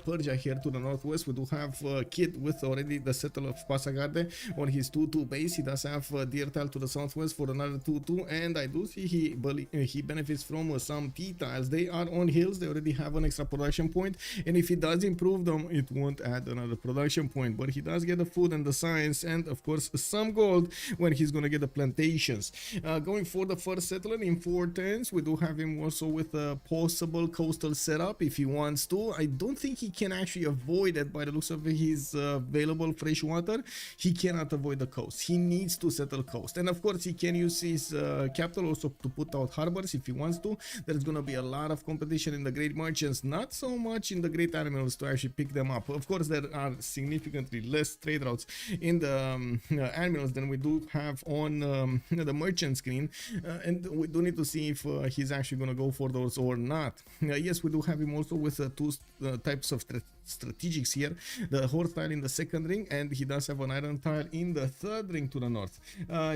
Persia here to the northwest. We do have Kid with already the settle of Pasagarde on his 2-2 base. He does have Deer tile to the southwest for another 2-2, and I do see he benefits from some T tiles. They are on hills. They already have an extra production point, and if he does improve them, it won't add another production point, but he does get the food and the science, and of course some gold when he's gonna get the plantations. Going for the first settler in 4 turns, we do have him also with a possible coastal setup if he wants to. I don't think he can actually avoid it by the looks of his available fresh water. He cannot avoid the coast. He needs to settle coast, and of course he can use his capital also to put out harbors if he wants to. There's gonna be a lot of competition in the great merchants, not so much in the great animals to actually pick them up. Of course there are significantly less trade routes in the animals than we do have on the merchant screen, and we do need to see if he's actually going to go for those or not. Yes, we do have him also with 2 types of strategics here, the horse tile in the 2nd ring, and he does have an iron tile in the 3rd ring to the north.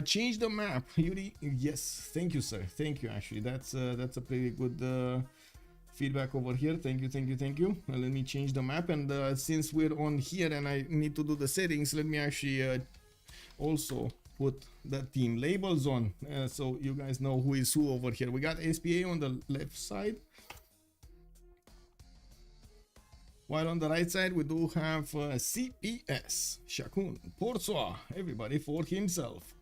Change the map, Yuri. Yes, thank you, sir. Thank you. Actually, that's a pretty good feedback over here. Thank you. Let me change the map, and since we're on here and I need to do the settings, let me actually also put the team labels on so you guys know who is who over here. We got SPA on the left side, while on the right side we do have CPS, Chacun Pour Soi, everybody for himself.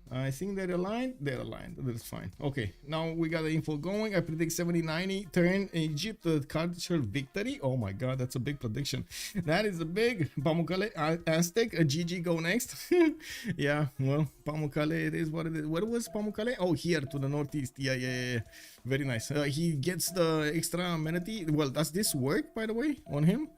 I think they're aligned. That's fine. Okay, now we got the info going. I predict 70-90 turn Egypt cultural victory. Oh my God, that's a big prediction. That is a big. Pamukkale Aztec GG go next. Yeah, well, Pamukkale, it is what it is. Where was Pamukkale? Oh, here to the northeast. Yeah. Very nice. He gets the extra amenity. Well, does this work, by the way, on him?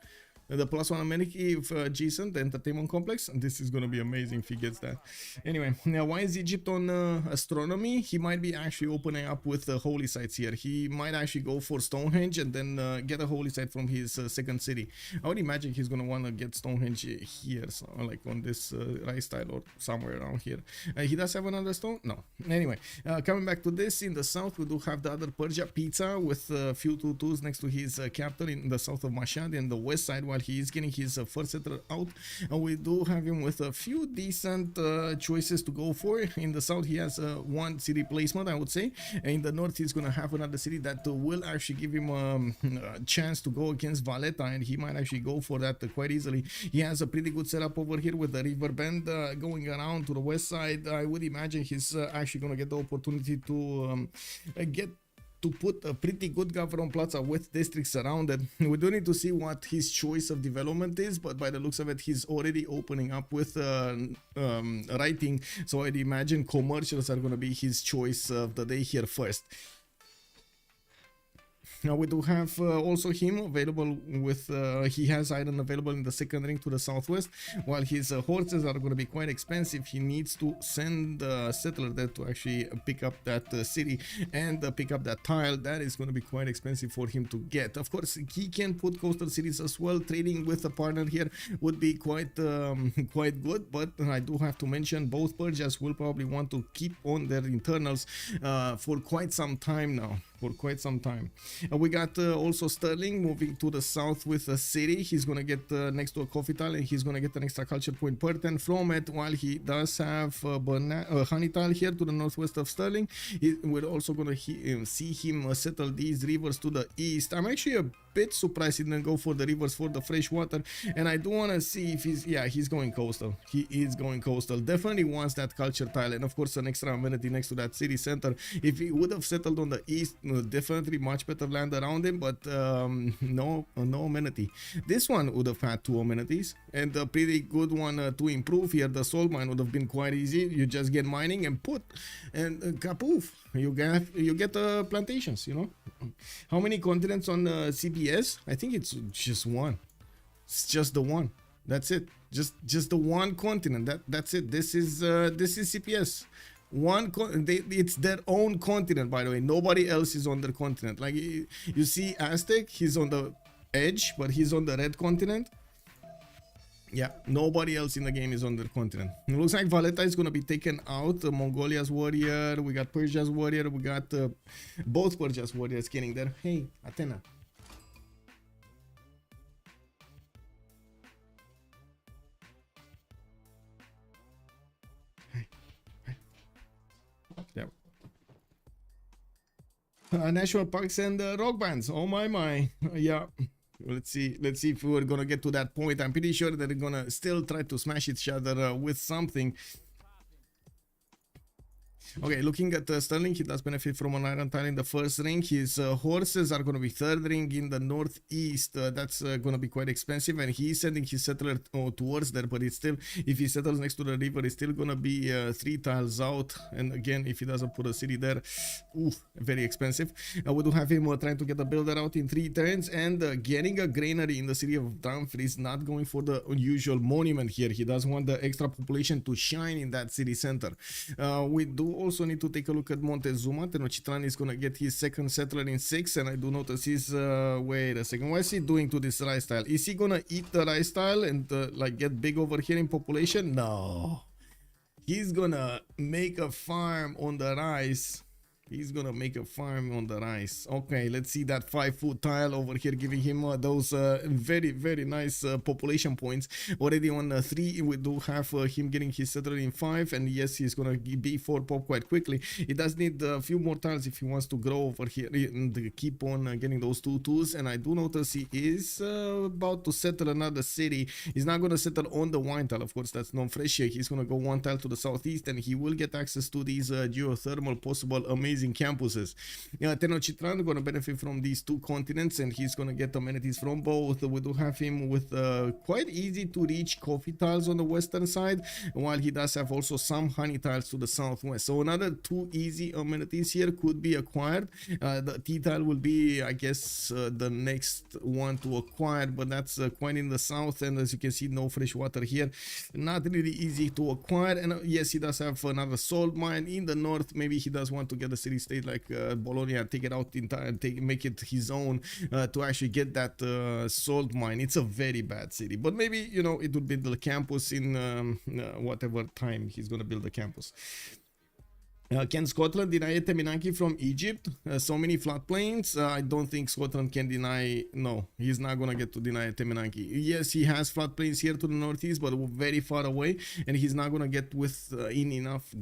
The +1 amenity of Jason, the entertainment complex. This is gonna be amazing if he gets that. Anyway, now why is Egypt on astronomy? He might be actually opening up with the holy sites here. He might actually go for Stonehenge and then get a holy site from his 2nd city. I would imagine he's gonna want to get Stonehenge here, so, like on this rice tile or somewhere around here. He does have another stone? No. Anyway, coming back to this, in the south we do have the other Persia Pizza with a few 2-2s next to his capital in the south of Mashhad. In the west side, while he is getting his first settler out, we do have him with a few decent choices to go for. In the south he has 1 city placement, I would say. In the north he's gonna have another city that will actually give him a chance to go against Valletta, and he might actually go for that quite easily. He has a pretty good setup over here with the river bend going around to the west side. I would imagine he's actually gonna get the opportunity to put a pretty good government plaza with districts surrounded. We do need to see what his choice of development is, but by the looks of it, he's already opening up with writing. So I'd imagine commercials are going to be his choice of the day here first. We do have also him available with, he has iron available in the second ring to the southwest. While his horses are going to be quite expensive, he needs to send a settler there to actually pick up that city and pick up that tile. That is going to be quite expensive for him to get. Of course, he can put coastal cities as well. Trading with a partner here would be quite quite good, but I do have to mention both Persias will probably want to keep on their internals for quite some time now. We got also Sterling moving to the south with a city. He's gonna get next to a coffee tile, and he's gonna get an extra culture point per turn from it, while he does have honey tile here to the northwest of Sterling. We're also gonna see him settle these rivers to the east. I'm actually a bit surprised he didn't go for the rivers for the fresh water, and I do want to see if he's going coastal. He is going coastal. Definitely wants that culture tile, and of course an extra amenity next to that city center. If he would have settled on the east, definitely much better land around him, but no amenity. This one would have had 2 amenities, and a pretty good one to improve here. The salt mine would have been quite easy. You just get mining and put, and kapoof, you get plantations, you know. How many continents on CBS? I think it's just one. It's just the one. That's it. Just the one continent. That's it. This is CPS. It's their own continent, by the way. Nobody else is on their continent. Like you see Aztec, he's on the edge, but he's on the red continent. Yeah, nobody else in the game is on their continent. It looks like Valletta is going to be taken out. Mongolia's warrior, we got Persia's warrior, we got both Persia's warriors getting there. Hey, Athena. National parks and rock bands. Oh my. Yeah. Let's see if we're gonna get to that point. I'm pretty sure that they're gonna still try to smash each other with something. Okay, looking at Sterling, he does benefit from an iron tile in the first ring. His horses are going to be third ring in the northeast. That's going to be quite expensive, and he's sending his settler towards there, but it's still, if he settles next to the river, it's still going to be 3 tiles out. And again, if he doesn't put a city there, very expensive. We do have him trying to get a builder out in 3 turns, and getting a granary in the city of Dumfries, not going for the usual monument here. He does want the extra population to shine in that city center. We do also need to take a look at Montezuma. Tenochtitlan is going to get his second settler in 6, and I do notice he's wait a second, what is he doing to this rice tile? Is he going to eat the rice tile and like get big over here in population? No, he's gonna make a farm on the rice. He's gonna make a farm on the rice. Okay, let's see that 5-foot tile over here, giving him those very nice population points. Already on 3, we do have him getting his settler in 5, and yes, he's gonna be 4 pop quite quickly. He does need a few more tiles if he wants to grow over here and keep on getting those 2-2s. And I do notice he is about to settle another city. He's not gonna settle on the wine tile, of course, that's non-fresh here. He's gonna go 1 tile to the southeast, and he will get access to these geothermal possible amazing campuses. Tenochtitlan going to benefit from these 2 continents, and he's going to get amenities from both. We do have him with quite easy to reach coffee tiles on the western side, while he does have also some honey tiles to the southwest. So another 2 easy amenities here could be acquired. The tea tile will be, I guess, the next one to acquire, but that's quite in the south, and as you can see, no fresh water here. Not really easy to acquire. And yes, he does have another salt mine in the north. Maybe he does want to get a city state like Bologna and take it out in time, make it his own to actually get that salt mine. It's a very bad city, but maybe, you know, it would build the campus in whatever time he's gonna build the campus. Can Scotland deny Teminaki from Egypt? So many floodplains. I don't think Scotland can deny. No, he's not gonna get to deny Teminaki. Yes, he has floodplains here to the northeast, but very far away, and he's not gonna get in enough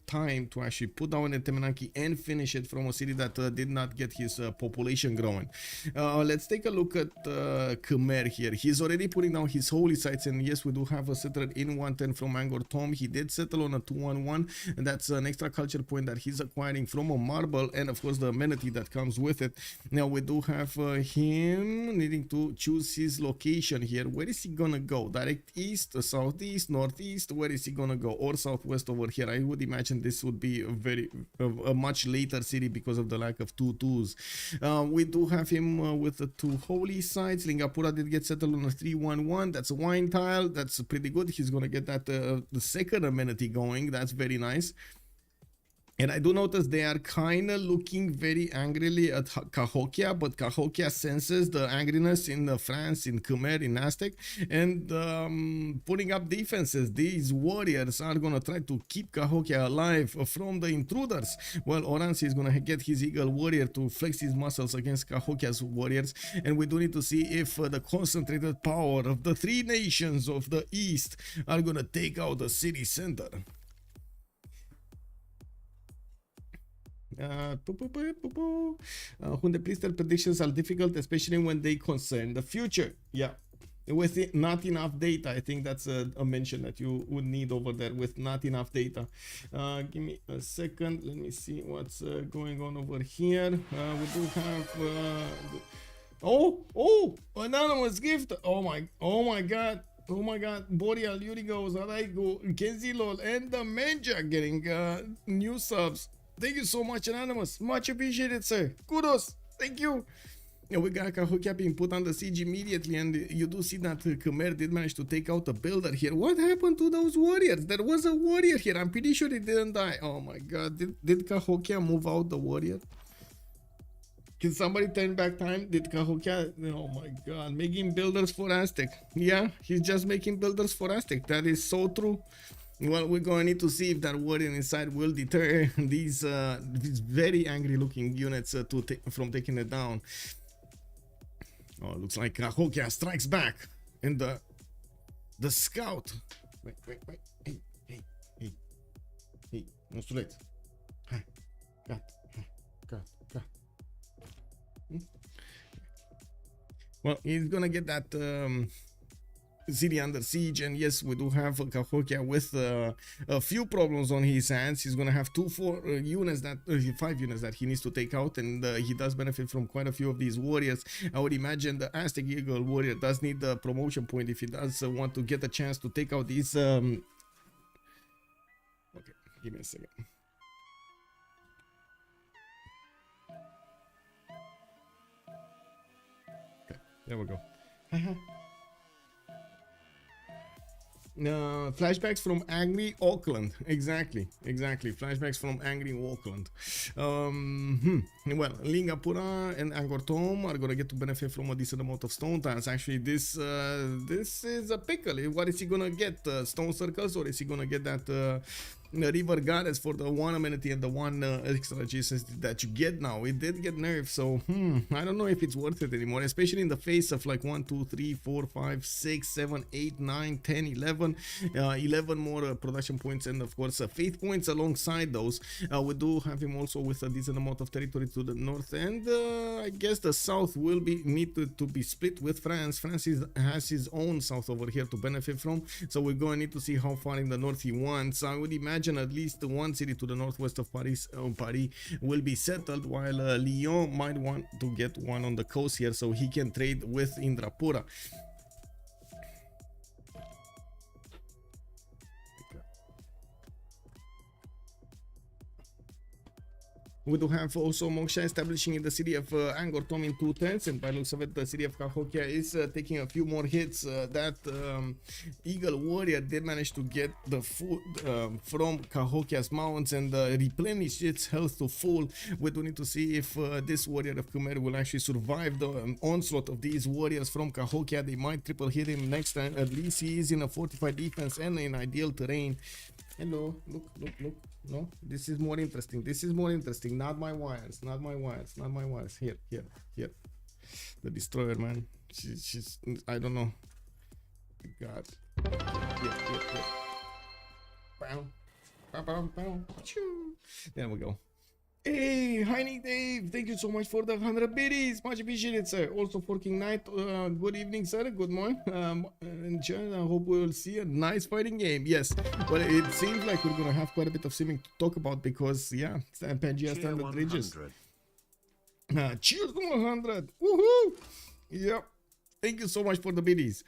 time to actually put down a Teminaki and finish it from a city that did not get his population growing. Let's take a look at Khmer here. He's already putting down his holy sites, and yes, we do have a settler in 110 from Angkor Thom. He did settle on a 211, and that's an extra culture point that he's acquiring from a marble, and of course the amenity that comes with it. Now we do have him needing to choose his location here. Where is he gonna go? Direct east, southeast, northeast? Where is he gonna go? Or southwest over here? I would imagine imagine this would be a much later city because of the lack of 2-2s. We do have him with the 2 holy sites. Lingapura did get settled on a 3-1-1. That's a wine tile. That's pretty good. He's gonna get that the second amenity going. That's very nice. And I do notice they are kind of looking very angrily at Cahokia, but Cahokia senses the angriness in France, in Khmer, in Aztec, and putting up defenses. These warriors are going to try to keep Cahokia alive from the intruders. Well, Oranssi is going to get his Eagle Warrior to flex his muscles against Cahokia's warriors, and we do need to see if the concentrated power of the 3 nations of the East are going to take out the city center. Hunde Priester predictions are difficult, especially when they concern the future. Yeah, with not enough data. I think that's a mention that you would need over there with not enough data. Give me a second. Let me see what's going on over here. We do have anonymous gift. Oh my god. Boreal, Yurigo, Zaraigo, Kenzilol, and the Menja getting new subs. Thank you so much, Anonymous. Much appreciated, sir. Kudos. Thank you. We got Cahokia being put on the siege immediately, and you do see that Khmer did manage to take out a builder here. What happened to those warriors? There was a warrior here. I'm pretty sure he didn't die. Oh my god. Did Cahokia move out the warrior? Can somebody turn back time? Did Cahokia? Oh my god. Making builders for Aztec. Yeah, he's just making builders for Aztec. That is so true. Well, we're going to need to see if that warrior inside will deter these very angry looking units from taking it down. Oh, it looks like Cahokia strikes back. And the scout. Wait. Hey. No too late. Hi. God. Well, he's going to get that city under siege, and yes, we do have Cahokia with a few problems on his hands. He's gonna have 5 units that he needs to take out, and he does benefit from quite a few of these warriors. I would imagine the Aztec Eagle warrior does need the promotion point if he does want to get a chance to take out these okay, give me a second. Okay, there we go. Flashbacks from angry Auckland. Exactly. Flashbacks from angry Auckland. Well, Lingapura and Angkor Thom are gonna get to benefit from a decent amount of stone tiles. Actually, this is a pickle. What is he gonna get? Stone circles, or is he gonna get that river goddess for the 1 amenity and the 1 extra adjacent that you get now? It did get nerfed, so I don't know if it's worth it anymore, especially in the face of like 1, 2, 3, 4, 5, 6, 7, 8, 9, 10, 11 more production points, and of course faith points alongside those. We do have him also with a decent amount of territory to the north, and I guess the south will be needed to be split with France. France has his own south over here to benefit from, so we're going to need to see how far in the north he wants. I would imagine at least 1 city to the northwest of Paris will be settled, while Lyon might want to get 1 on the coast here so he can trade with Indrapura. We do have also Moksha establishing in the city of Angkor Thom in 2 turns, and by looks of it, the city of Cahokia is taking a few more hits. That Eagle Warrior did manage to get the food from Cahokia's mounts and replenish its health to full. We do need to see if this warrior of Khmer will actually survive the onslaught of these warriors from Cahokia. They might triple hit him next time. At least he is in a fortified defense and in ideal terrain. Hello, look. No, this is more interesting. Not my wires. Here. The destroyer, man. She's I don't know. God. There we go. Hey, Heine Dave, thank you so much for the 100 biddies. Much appreciated, sir. Also for King Knight, good evening, sir. Good morning. And Jen, I hope we will see a nice fighting game. Yes, well, it seems like we're gonna have quite a bit of simming to talk about because, yeah, Pangea standard bridges. Cheers to 100. Woohoo! Yep. Thank you so much for the biddies.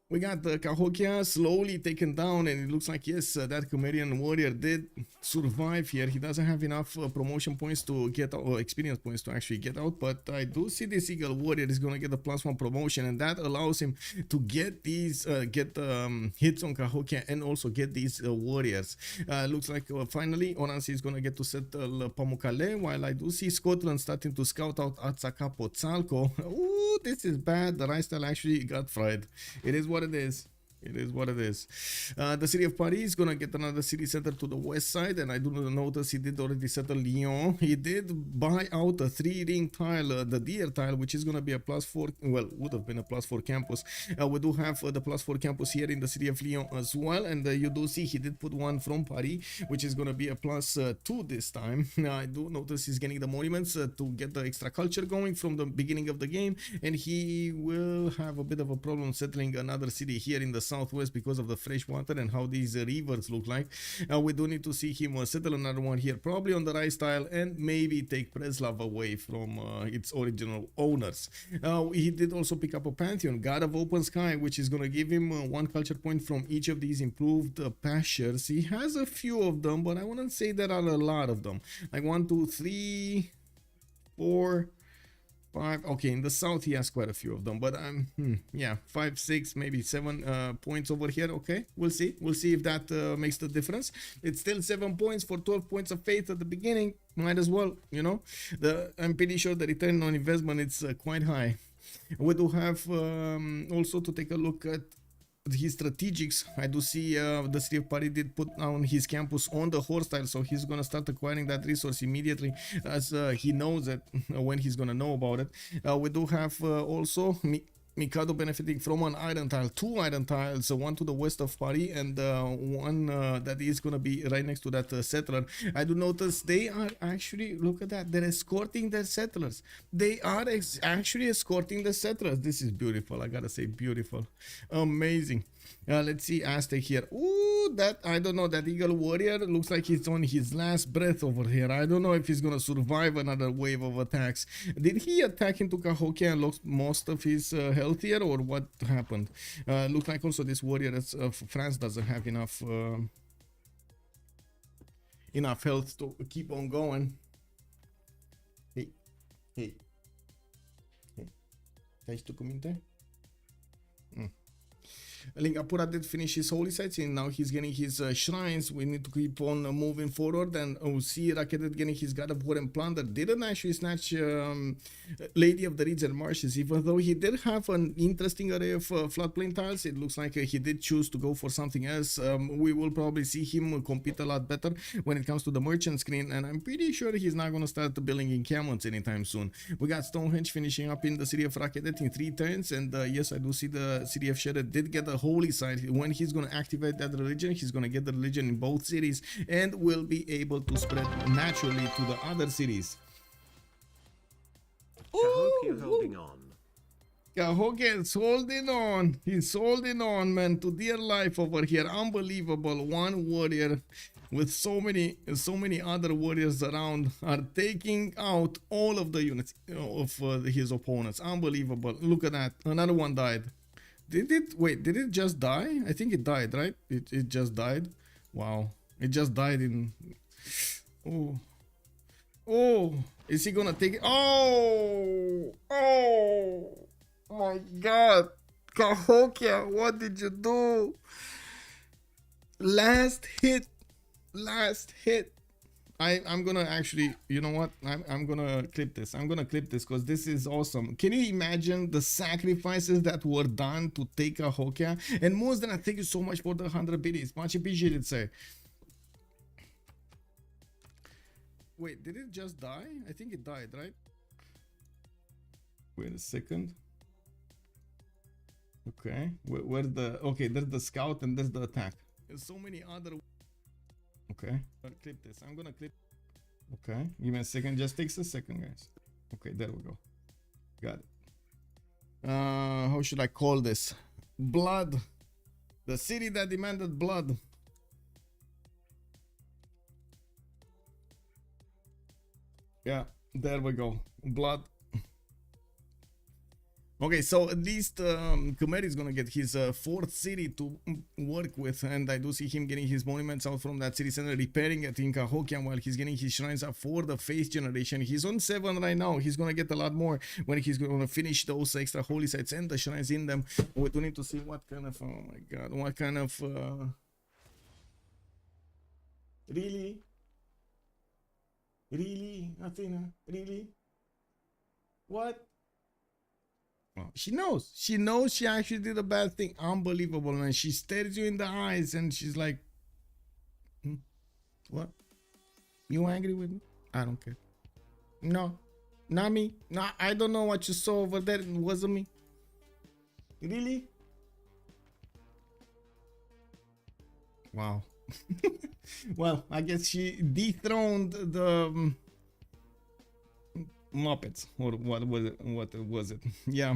We got the Cahokia slowly taken down, and it looks like, yes, that Khmerian warrior did survive here. He doesn't have enough promotion points to get out, or experience points to actually get out, but I do see this Eagle warrior is going to get a +1 promotion, and that allows him to get these, hits on Cahokia and also get these warriors. Looks like finally Oranssi is going to get to settle Pamukkale, while I do see Scotland starting to scout out Atsaka Podzalco. Ooh, this is bad. The rice style actually got fried. It is what it is. It is what it is. The city of Paris is gonna get another city center to the west side, and I do notice he did already settle Lyon. He did buy out a 3-ring tile, the deer tile, which is gonna be a +4. Well, would have been a +4 campus. We do have the +4 campus here in the city of Lyon as well, and you do see he did put one from Paris, which is gonna be a +2 this time. I do notice he's getting the monuments to get the extra culture going from the beginning of the game, and he will have a bit of a problem settling another city here in the southwest because of the fresh water and how these rivers look like. We do need to see him settle another one here, probably on the rice tile, and maybe take Preslav away from its original owners. He did also pick up a pantheon, God of Open Sky, which is going to give him 1 culture point from each of these improved pastures. He has a few of them, but I wouldn't say there are a lot of them. Like 1, 2, 3, 4, 5. Okay, in the south he has quite a few of them, but yeah, 5, 6, maybe 7 points over here. Okay, we'll see if that makes the difference. It's still 7 points for 12 points of faith at the beginning. Might as well, you know. I'm pretty sure the return on investment is quite high. We do have also to take a look at his strategics. I do see the city of Paris did put down his campus on the horse tile, so he's gonna start acquiring that resource immediately, as he knows it when he's gonna know about it. We do have also Mikado benefiting from an iron tile, 2 iron tiles, one to the west of Paris and one that is going to be right next to that settler. I do notice they are actually, look at that, they're escorting their settlers. They are actually escorting the settlers. This is beautiful, I gotta say, beautiful. Amazing. Let's see Aztec here. Ooh, that, I don't know, that Eagle Warrior looks like he's on his last breath over here. I don't know if he's gonna survive another wave of attacks. Did he attack into Cahokia and lost most of his health here, or what happened? Looks like also this warrior of France doesn't have enough health to keep on going. Hey, hey, hey. Stai tu cu minte? Lingapura did finish his holy sites, and now he's getting his shrines. We need to keep on moving forward. And see Raketet getting his God of War and Plunder. Didn't actually snatch Lady of the Reeds and Marshes, even though he did have an interesting array of floodplain tiles. It looks like he did choose to go for something else. We will probably see him compete a lot better when it comes to the merchant screen, and I'm pretty sure he's not going to start building encampments anytime soon. We got Stonehenge finishing up in the city of Raketet in 3 turns, and yes, I do see the city of Sheret did get a holy site. When he's going to activate that religion, he's going to get the religion in both cities and will be able to spread naturally to the other cities. Cahokia holding on. Cahokia is holding on. He's holding on, man, to dear life over here. Unbelievable. One warrior with so many other warriors around are taking out all of the units of his opponents. Unbelievable. Look at that. Another one died. Did it just die? I think it died, right? It just died. Wow. It just died in... Oh, is he gonna take it? Oh my god. Cahokia, what did you do? Last hit. I'm gonna actually, you know what, I'm gonna clip this. I'm gonna clip this because this is awesome. Can you imagine the sacrifices that were done to take Cahokia? And Mozdana, thank you so much for the 100 biddies. Much appreciated, sir. Wait, did it just die? I think it died, right? Wait a second. Okay, where's the... Okay, there's the scout and there's the attack. There's so many other... Okay, I'll clip this. I'm gonna clip... Okay, give me a second. Just takes a second, guys. Okay, there we go. Got it. How should I call this? Blood. The city that demanded blood. Yeah, there we go. Blood. Okay, so at least Khmer is gonna get his fourth city to work with, and I do see him getting his monuments out from that city center, repairing it in Cahokia while he's getting his shrines up for the faith generation. He's on 7 right now. He's gonna get a lot more when he's gonna finish those extra holy sites and the shrines in them. We do need to see what kind of, oh my god, what kind of really, Athena, really, what? Well, she knows. She knows she actually did a bad thing. Unbelievable, man. She stares you in the eyes and she's like, what? You angry with me? I don't care. No, not me. No, I don't know what you saw over there. It wasn't me. Really? Wow. Well, I guess she dethroned the Muppets, or what was it? Yeah,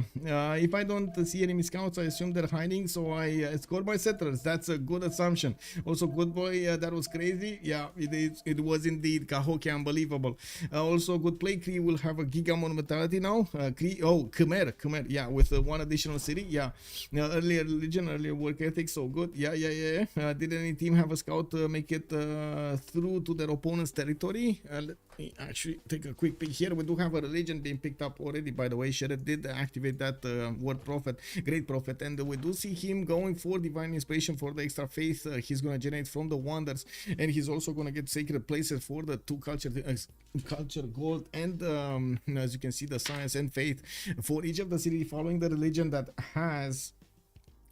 if I don't see enemy scouts, I assume they're hiding, so I score my settlers. That's a good assumption. Also, good boy, that was crazy. Yeah, it was indeed. Cahokia, unbelievable. Also, good play. Cree will have a giga monumentality now. Khmer, yeah, with one additional city. Yeah, earlier religion, earlier work ethic, so good. Yeah. Did any team have a scout make it through to their opponent's territory? Let me actually take a quick peek here. We do have a religion being picked up already, by the way. Sheret did activate that word prophet, great prophet, and we do see him going for divine inspiration for the extra faith he's gonna generate from the wonders, and he's also gonna get sacred places for the 2 culture gold, and as you can see, the science and faith for each of the cities following the religion that has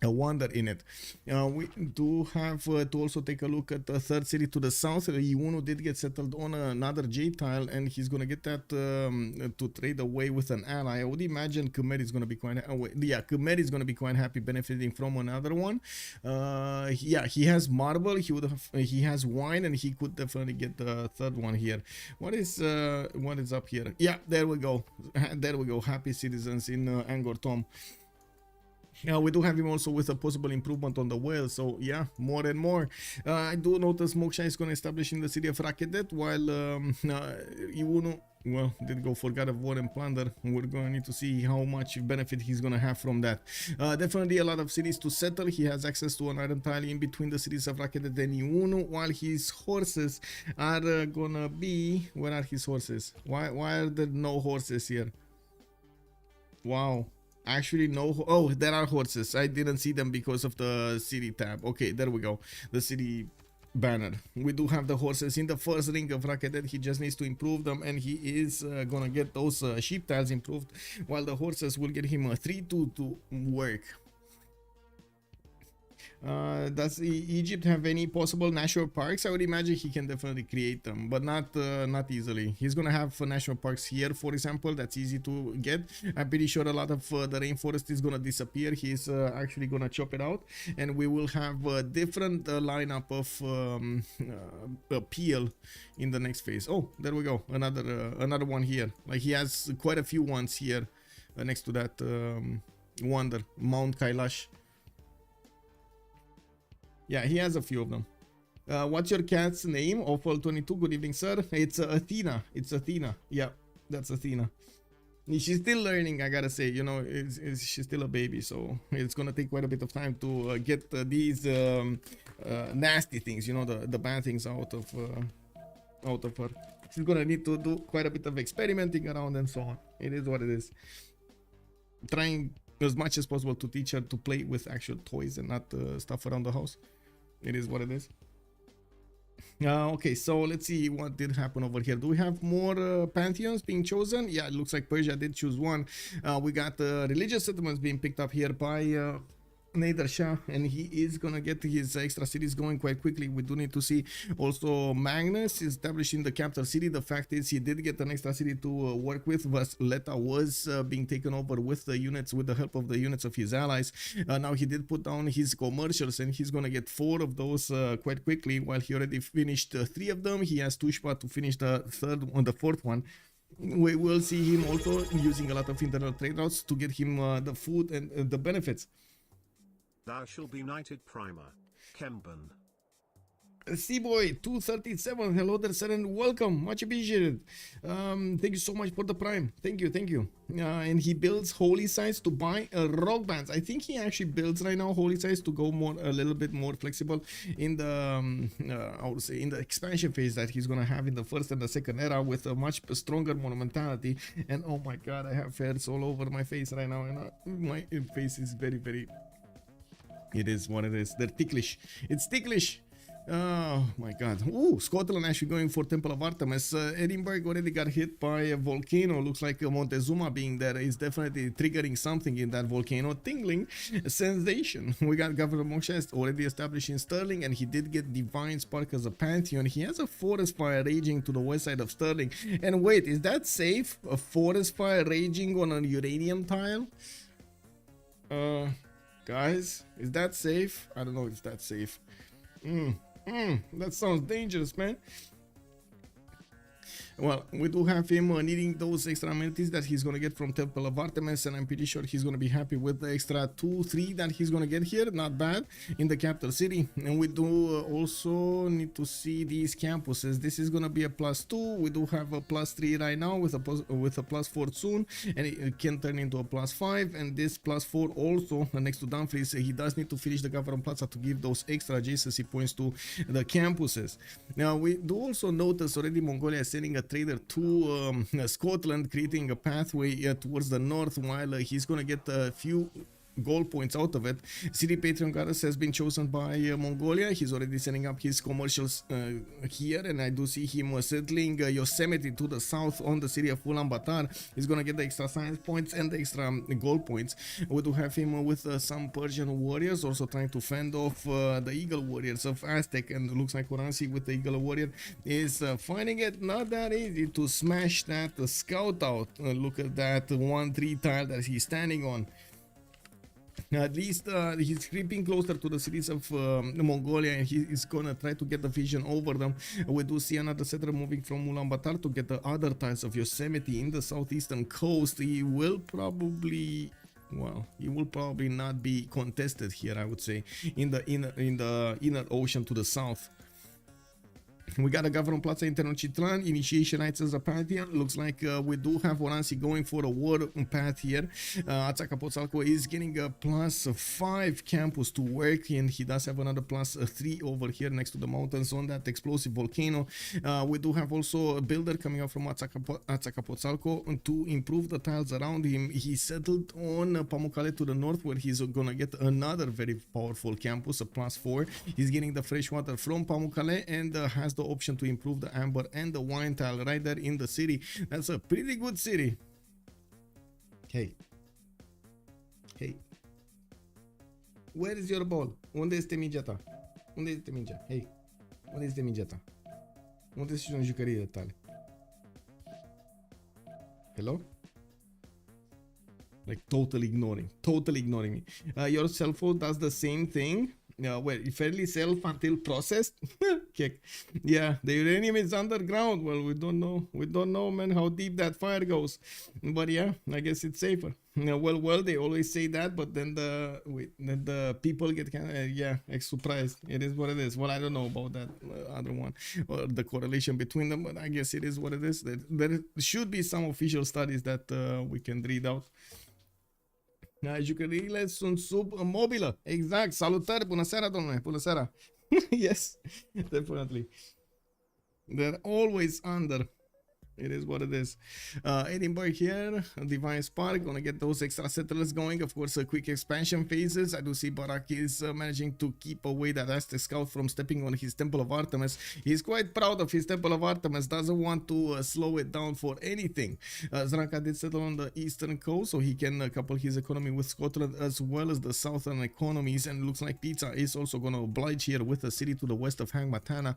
a wonder in it. We do have to also take a look at the 3rd city to the south. Iunu did get settled on another J tile, and he's gonna get that to trade away with an ally. I would imagine Khmer is gonna be quite Khmer is gonna be quite happy benefiting from another one. Yeah, he has marble, he has wine, and he could definitely get the 3rd one here. What is up here? Yeah, there we go. Happy citizens in Angkor Thom. We do have him also with a possible improvement on the whale, so yeah, more and more. I do notice Moksha is going to establish in the city of Rakedet, while Iwunu, well, did go for God of War and Plunder. We're going to need to see how much benefit he's going to have from that. Definitely a lot of cities to settle. He has access to an iron tile in between the cities of Rakedet and Iwunu, while his horses are going to be... Where are his horses? Why are there no horses here? Wow. Actually, no. Oh, there are horses. I didn't see them because of the city tab. Okay, there we go. The city banner. We do have the horses in the first ring of Rakedet. He just needs to improve them, and he is gonna get those sheep tiles improved, while the horses will get him a 3-2 to work. Does Egypt have any possible national parks? I would imagine he can definitely create them, but not easily. He's gonna have national parks here, for example. That's easy to get. I'm pretty sure a lot of the rainforest is gonna disappear. He's actually gonna chop it out, and we will have a different lineup of appeal in the next phase. Oh, there we go. Another one here. Like, he has quite a few ones here next to that wonder, Mount Kailash. Yeah, he has a few of them. What's your cat's name? Awful22, good evening, sir. It's Athena. It's Athena. Yeah, that's Athena. She's still learning, I gotta say. You know, she's still a baby, so it's gonna take quite a bit of time to get these nasty things, you know, the bad things out of her. She's gonna need to do quite a bit of experimenting around and so on. It is what it is. Trying as much as possible to teach her to play with actual toys and not stuff around the house. It is what it is. Okay, so let's see what did happen over here. Do we have more pantheons being chosen? Yeah, it looks like Persia did choose one. We got religious settlements being picked up here by Nader Shah, and he is gonna get his extra cities going quite quickly. We do need to see also Magnus establishing the capital city. The fact is, he did get an extra city to work with. Vasleta was being taken over with the units, with the help of the units of his allies. Now he did put down his commercials, and he's gonna get 4 of those quite quickly. While he already finished 3 of them, he has Tushpa to finish the 4th one. We will see him also using a lot of internal trade routes to get him the food and the benefits. Thou shall be knighted primer, Kemban. C-Boy 237, hello there, sir, and welcome. Much appreciated. Thank you so much for the prime. Thank you. And he builds holy sites to buy rock bands. I think he actually builds right now holy sites to go a little bit more flexible in the I would say in the expansion phase that he's gonna have in the first and the second era with a much stronger monumentality. And oh my god, I have hairs all over my face right now, and my face is very. It is what it is. They're ticklish. It's ticklish. Oh my god. Ooh, Scotland actually going for Temple of Artemis. Edinburgh already got hit by a volcano. Looks like Montezuma being there is definitely triggering something in that volcano. Tingling sensation. We got Governor Moshe already established in Stirling, and he did get Divine Spark as a pantheon. He has a forest fire raging to the west side of Stirling. And wait, is that safe? A forest fire raging on a uranium tile? Guys, is that safe? I don't know if that's safe. That sounds dangerous, man. Well, we do have him needing those extra amenities that he's gonna get from Temple of Artemis, and I'm pretty sure he's gonna be happy with the extra 2-3 that he's gonna get here. Not bad in the capital city. And we do also need to see these campuses. This is gonna be a +2. We do have a +3 right now with a +4 soon, and it can turn into a +5. And this +4 also next to Dumfries, he does need to finish the Government Plaza to give those extra adjacency points to the campuses. Now we do also notice already Mongolia is sending a trader to Scotland, creating a pathway towards the north, while he's gonna get a few gold points out of it. City Patron Goddess has been chosen by Mongolia. He's already setting up his commercials here, and I do see him settling Yosemite to the south on the city of Ulaanbaatar. He's gonna get the extra science points and the extra gold points. We do have him with some Persian warriors also trying to fend off the Eagle warriors of Aztec, and it looks like Oranssi with the Eagle warrior is finding it not that easy to smash that scout out. Look at that 1-3 tile that he's standing on. At least he's creeping closer to the cities of Mongolia, and he is gonna try to get the vision over them. We do see another settler moving from Ulaanbaatar to get the other tiles of Yosemite in the southeastern coast. He will probably not be contested here, I would say, in the inner ocean to the south. We got a Government Plaza in Tenochtitlan, initiation rights as a pantheon. Looks like we do have Oranssi going for a war path here. Atsakapotzalco is getting a +5 campus to work in. He does have another +3 over here next to the mountains on that explosive volcano. We do have also a builder coming up from Atsakapotzalco to improve the tiles around him. He settled on Pamukkale to the north, where he's gonna get another very powerful campus, a +4. He's getting the fresh water from Pamukkale, and has the option to improve the amber and the wine tile right there in the city. That's a pretty good city. Hey, where is your ball? Unde este mingea ta? Unde este mingea? Hey, unde este mingea ta? Unde sunt jucăriile tale? Hello? Like totally ignoring me. Your cell phone does the same thing. Well, fairly self until processed. Yeah, the uranium is underground. Well, we don't know, man, how deep that fire goes. But yeah, I guess it's safer. Well, they always say that, but then the people get kind of surprised. It is what it is. Well, I don't know about that other one, or the correlation between them, but I guess it is what it is. There should be some official studies that we can read out. Jucăriile sunt sub mobilă. Exact. Salutări. Bună seara, domnule. Bună seara. Yes, definitely. They're always under. It is what it is. Edinburgh here, Divine Spark, gonna get those extra settlers going. Of course, quick expansion phases. I do see Barak is managing to keep away that Aztec scout from stepping on his Temple of Artemis. He's quite proud of his Temple of Artemis, doesn't want to slow it down for anything. Zranka did settle on the eastern coast, so he can couple his economy with Scotland as well as the southern economies. And it looks like Pizza is also gonna oblige here with a city to the west of Hangmatana.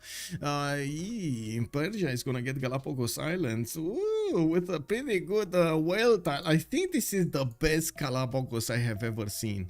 Persia is gonna get Galapagos Island. Ooh, with a pretty good whale tile. I think this is the best Galapagos I have ever seen.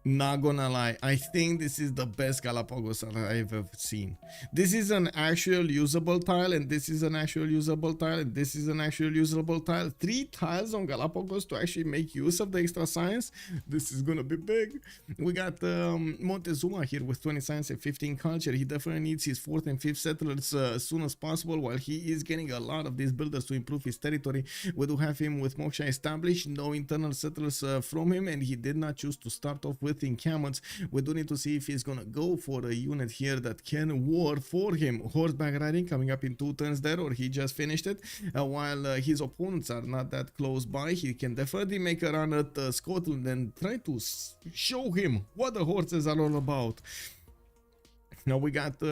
Not gonna lie, I think this is the best Galapagos that I've ever seen. This is an actual usable tile, and this is an actual usable tile, and this is an actual usable tile. 3 tiles on Galapagos to actually make use of the extra science. This is gonna be big. We got Montezuma here with 20 science and 15 culture. He definitely needs his 4th and 5th settlers as soon as possible, while he is getting a lot of these builders to improve his territory. We do have him with Moksha established, no internal settlers from him, and he did not choose to start off with encampments. We do need to see if he's gonna go for a unit here that can war for him. Horseback riding coming up in 2 turns there, or he just finished it. While his opponents are not that close by, he can definitely make a run at Scotland and try to show him what the horses are all about. Now we got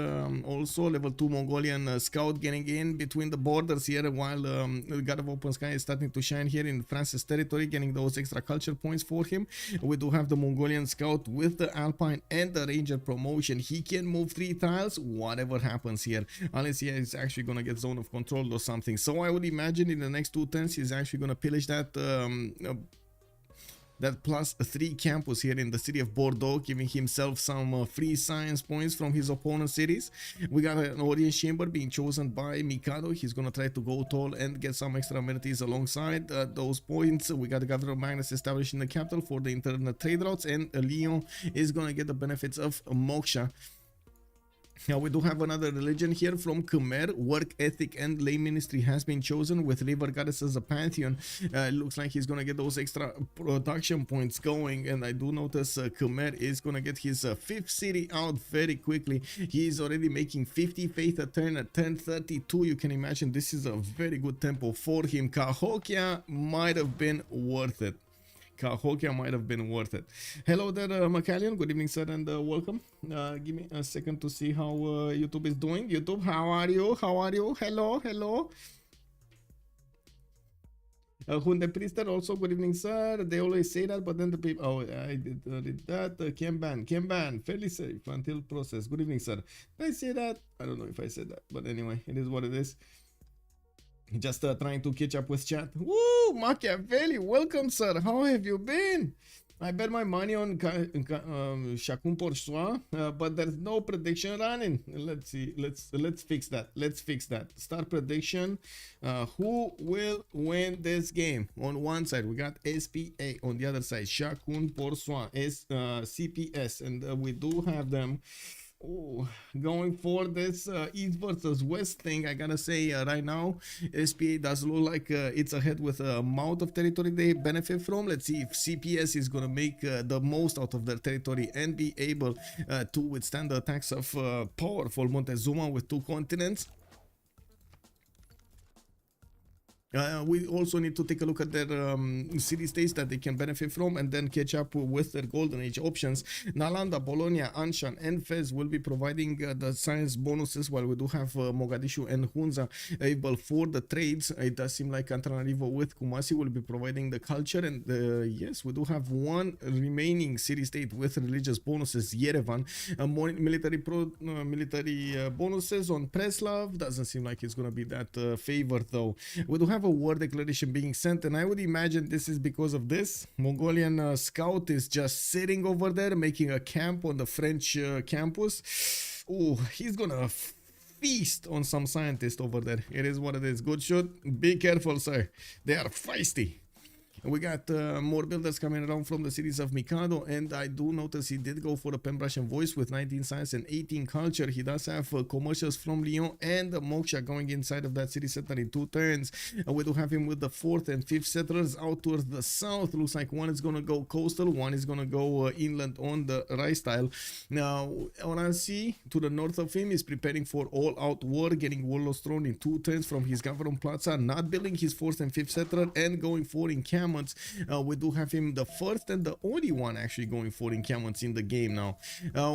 also level 2 Mongolian scout getting in between the borders here, while the God of Open Sky is starting to shine here in France's territory, getting those extra culture points for him. We do have the Mongolian scout with the Alpine and the Ranger promotion. He can move 3 tiles, whatever happens here, unless he is actually going to get zone of control or something. So I would imagine in the next 2 turns he's actually going to pillage that +3 campus here in the city of Bordeaux, giving himself some free science points from his opponent's cities. We got an audience chamber being chosen by Mikado. He's gonna try to go tall and get some extra amenities alongside those points. We got the Governor of Magnus established in the capital for the internal trade routes, and Lyon is gonna get the benefits of Moksha. Now we do have another religion here from Khmer. Work ethic and lay ministry has been chosen with river goddess as a pantheon. Looks like he's gonna get those extra production points going, and I do notice Khmer is gonna get his 5th city out very quickly. He is already making 50 faith a turn at 1032. You can imagine this is a very good tempo for him. Cahokia might have been worth it. Cahokia might have been worth it. Hello there, Macallion. Good evening, sir, and welcome. Give me a second to see how YouTube is doing. YouTube, how are you? How are you? Hello, hello. Hunde Priester, also good evening, sir. They always say that, but then the people. Oh, I did read that. Can ban. Fairly safe until process. Good evening, sir. Did I say that? I don't know if I said that, but anyway, it is what it is. Just trying to catch up with chat. Woo! Machiavelli, welcome, sir. How have you been? I bet my money on Chacun Pour Soi, but there's no prediction running. Let's see. Let's fix that. Let's fix that. Start prediction. Who will win this game? On one side, we got SPA. On the other side, Chacun Pour Soi, CPS, and we do have them. Oh, going for this East versus West thing, I gotta say right now, SPA does look like it's ahead with a amount of territory they benefit from. Let's see if CPS is gonna make the most out of their territory and be able to withstand the attacks of powerful Montezuma with 2 continents. We also need to take a look at their city-states that they can benefit from, and then catch up with their golden age options. Nalanda, Bologna, Anshan, and Fez will be providing the science bonuses, while we do have Mogadishu and Hunza able for the trades. It does seem like Antananarivo with Kumasi will be providing the culture, and yes, we do have 1 remaining city-state with religious bonuses, Yerevan. Military bonuses on Preslav. Doesn't seem like it's going to be that favored, though. We do have a war declaration being sent, and I would imagine this is because of this. Mongolian scout is just sitting over there making a camp on the French campus. Oh, he's gonna feast on some scientist over there. It is what it is. GoodShoot, be careful, sir. They are feisty. We got more builders coming around from the cities of Mikado, and I do notice he did go for a Pembrasian voice with 19 science and 18 culture. He does have commercials from Lyon and Moksha going inside of that city center in 2 turns. We do have him with the 4th and 5th settlers out towards the south. Looks like 1 is going to go coastal, 1 is going to go inland on the rice tile. Now, Oranssi to the north of him is preparing for all-out war, getting warlords thrown in 2 turns from his Gavaron Plaza, not building his 4th and 5th settler, and going for encampments. We do have him the first and the only one actually going for encampments in the game now.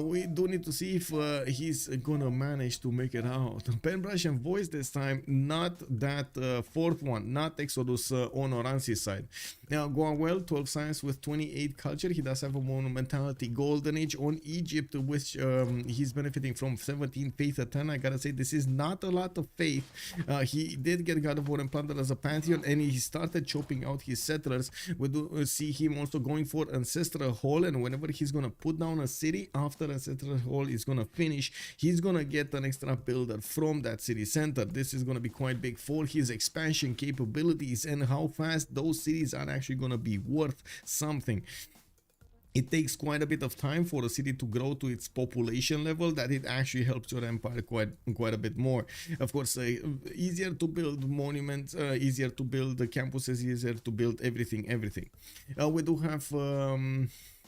We do need to see if he's gonna manage to make it out. Pembrasian voice this time, not that 4th one, not Exodus on Oranssi's side. Now, Gnwawel, 12 science with 28 culture. He does have a monumentality golden age on Egypt, which he's benefiting from 17 faith at 10. I gotta say, this is not a lot of faith. He did get God of War and Plunder as a pantheon, and he started chopping out his settlers settlers. We do see him also going for Ancestral Hall, and whenever he's gonna put down a city after Ancestral Hall is gonna finish, he's gonna get an extra builder from that city center. This is gonna be quite big for his expansion capabilities and how fast those cities are actually gonna be worth something. It takes quite a bit of time for a city to grow to its population level that it actually helps your empire quite a bit more. Of course, easier to build monuments, easier to build the campuses, easier to build everything. We do have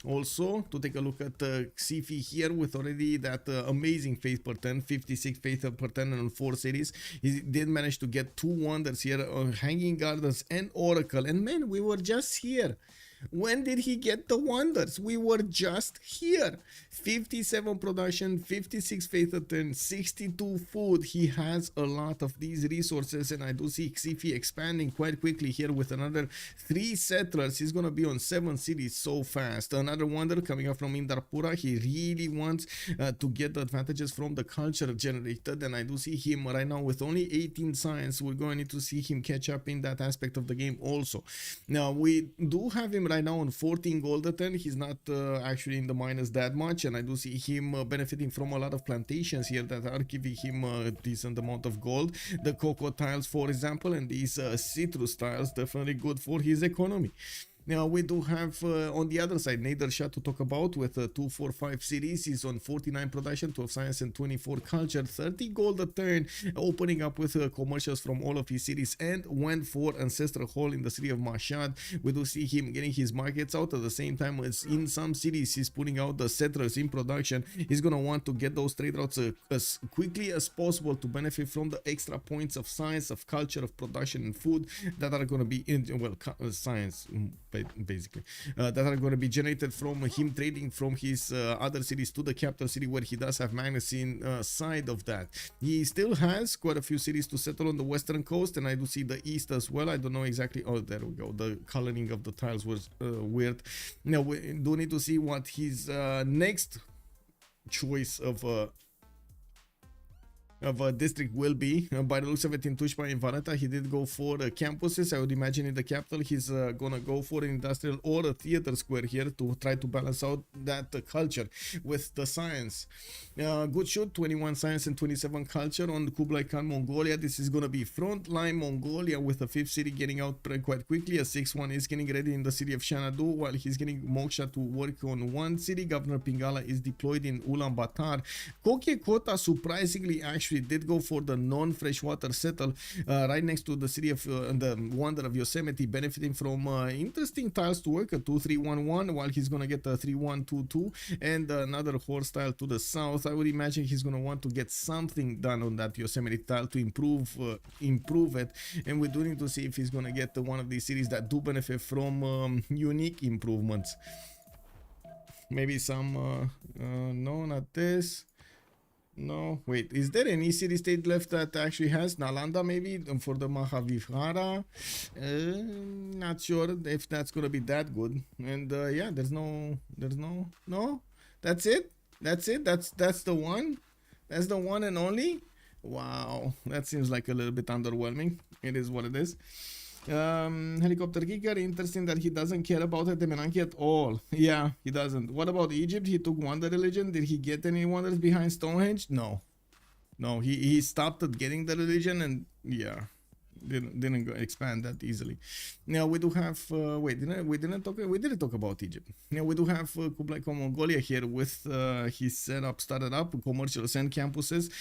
also to take a look at Xiffy here with already that amazing faith per turn, 56 faith per turn on 4 cities. He did manage to get 2 wonders here, Hanging Gardens and Oracle, and man, we were just here. When did he get the wonders? We were just here. 57 production, 56 faith turn, 62 food. He has a lot of these resources, and I do see Xiffy expanding quite quickly here with another 3 settlers. He's gonna be on 7 cities so fast. Another wonder coming up from Indarpura. He really wants to get the advantages from the culture generated, and I do see him right now with only 18 science. We're going to need to see him catch up in that aspect of the game also. Now we do have him right now on 14 gold a turn. He's not actually in the minus that much, and I do see him benefiting from a lot of plantations here that are giving him a decent amount of gold. The cocoa tiles, for example, and these citrus tiles, definitely good for his economy. Now we do have on the other side Nader Shah to talk about with 245 cities. He's on 49 production, 12 science and 24 culture, 30 gold a turn, opening up with commercials from all of his cities, and went for Ancestral Hall in the city of Mashhad. We do see him getting his markets out at the same time as in some cities he's putting out the settlers in production. He's gonna want to get those trade routes as quickly as possible to benefit from the extra points of science, of culture, of production and food that are gonna be in, well, science basically, that are going to be generated from him trading from his other cities to the capital city, where he does have magnets inside of that. He still has quite a few cities to settle on the western coast, and I do see the east as well. I don't know exactly. Oh, there we go. The coloring of the tiles was weird. Now we do need to see what his next choice of a district will be. By the looks of it, in Tushpa in Varata, he did go for campuses. I would imagine in the capital he's gonna go for an industrial or a theater square here to try to balance out that culture with the science. GoodShoot, 21 science and 27 culture on Kublai Khan, Mongolia. This is gonna be frontline Mongolia with a 5th city getting out quite quickly. A 6th one is getting ready in the city of Xanadu, while he's getting Moksha to work on 1 city. Governor Pingala is deployed in Ulaanbaatar. Kokye Kota surprisingly actually did go for the non-freshwater settle right next to the city of the wonder of Yosemite, benefiting from interesting tiles to work, a 2-3-1-1, while he's gonna get a 3-1-2-2 and another horse tile to the south. I would imagine he's gonna want to get something done on that Yosemite tile to improve it, and we do need to see if he's gonna get one of these cities that do benefit from unique improvements. Maybe some no, not this. No, wait, is there any city state left that actually has Nalanda maybe for the Mahavihara? Not sure if that's gonna be that good. And yeah, there's no, that's it, that's the one, that's the one and only. Wow, that seems like a little bit underwhelming. It is what it is. Helicopter kicker, interesting that he doesn't care about Etemenanki at all. Yeah, he doesn't. What about Egypt? He took Wonder Religion. Did he get any wonders behind Stonehenge? No, he stopped at getting the religion, and yeah, didn't expand that easily. Now we do have we didn't talk about Egypt. Now we do have Kublai Khan, Mongolia here with his setup started up, commercials and campuses.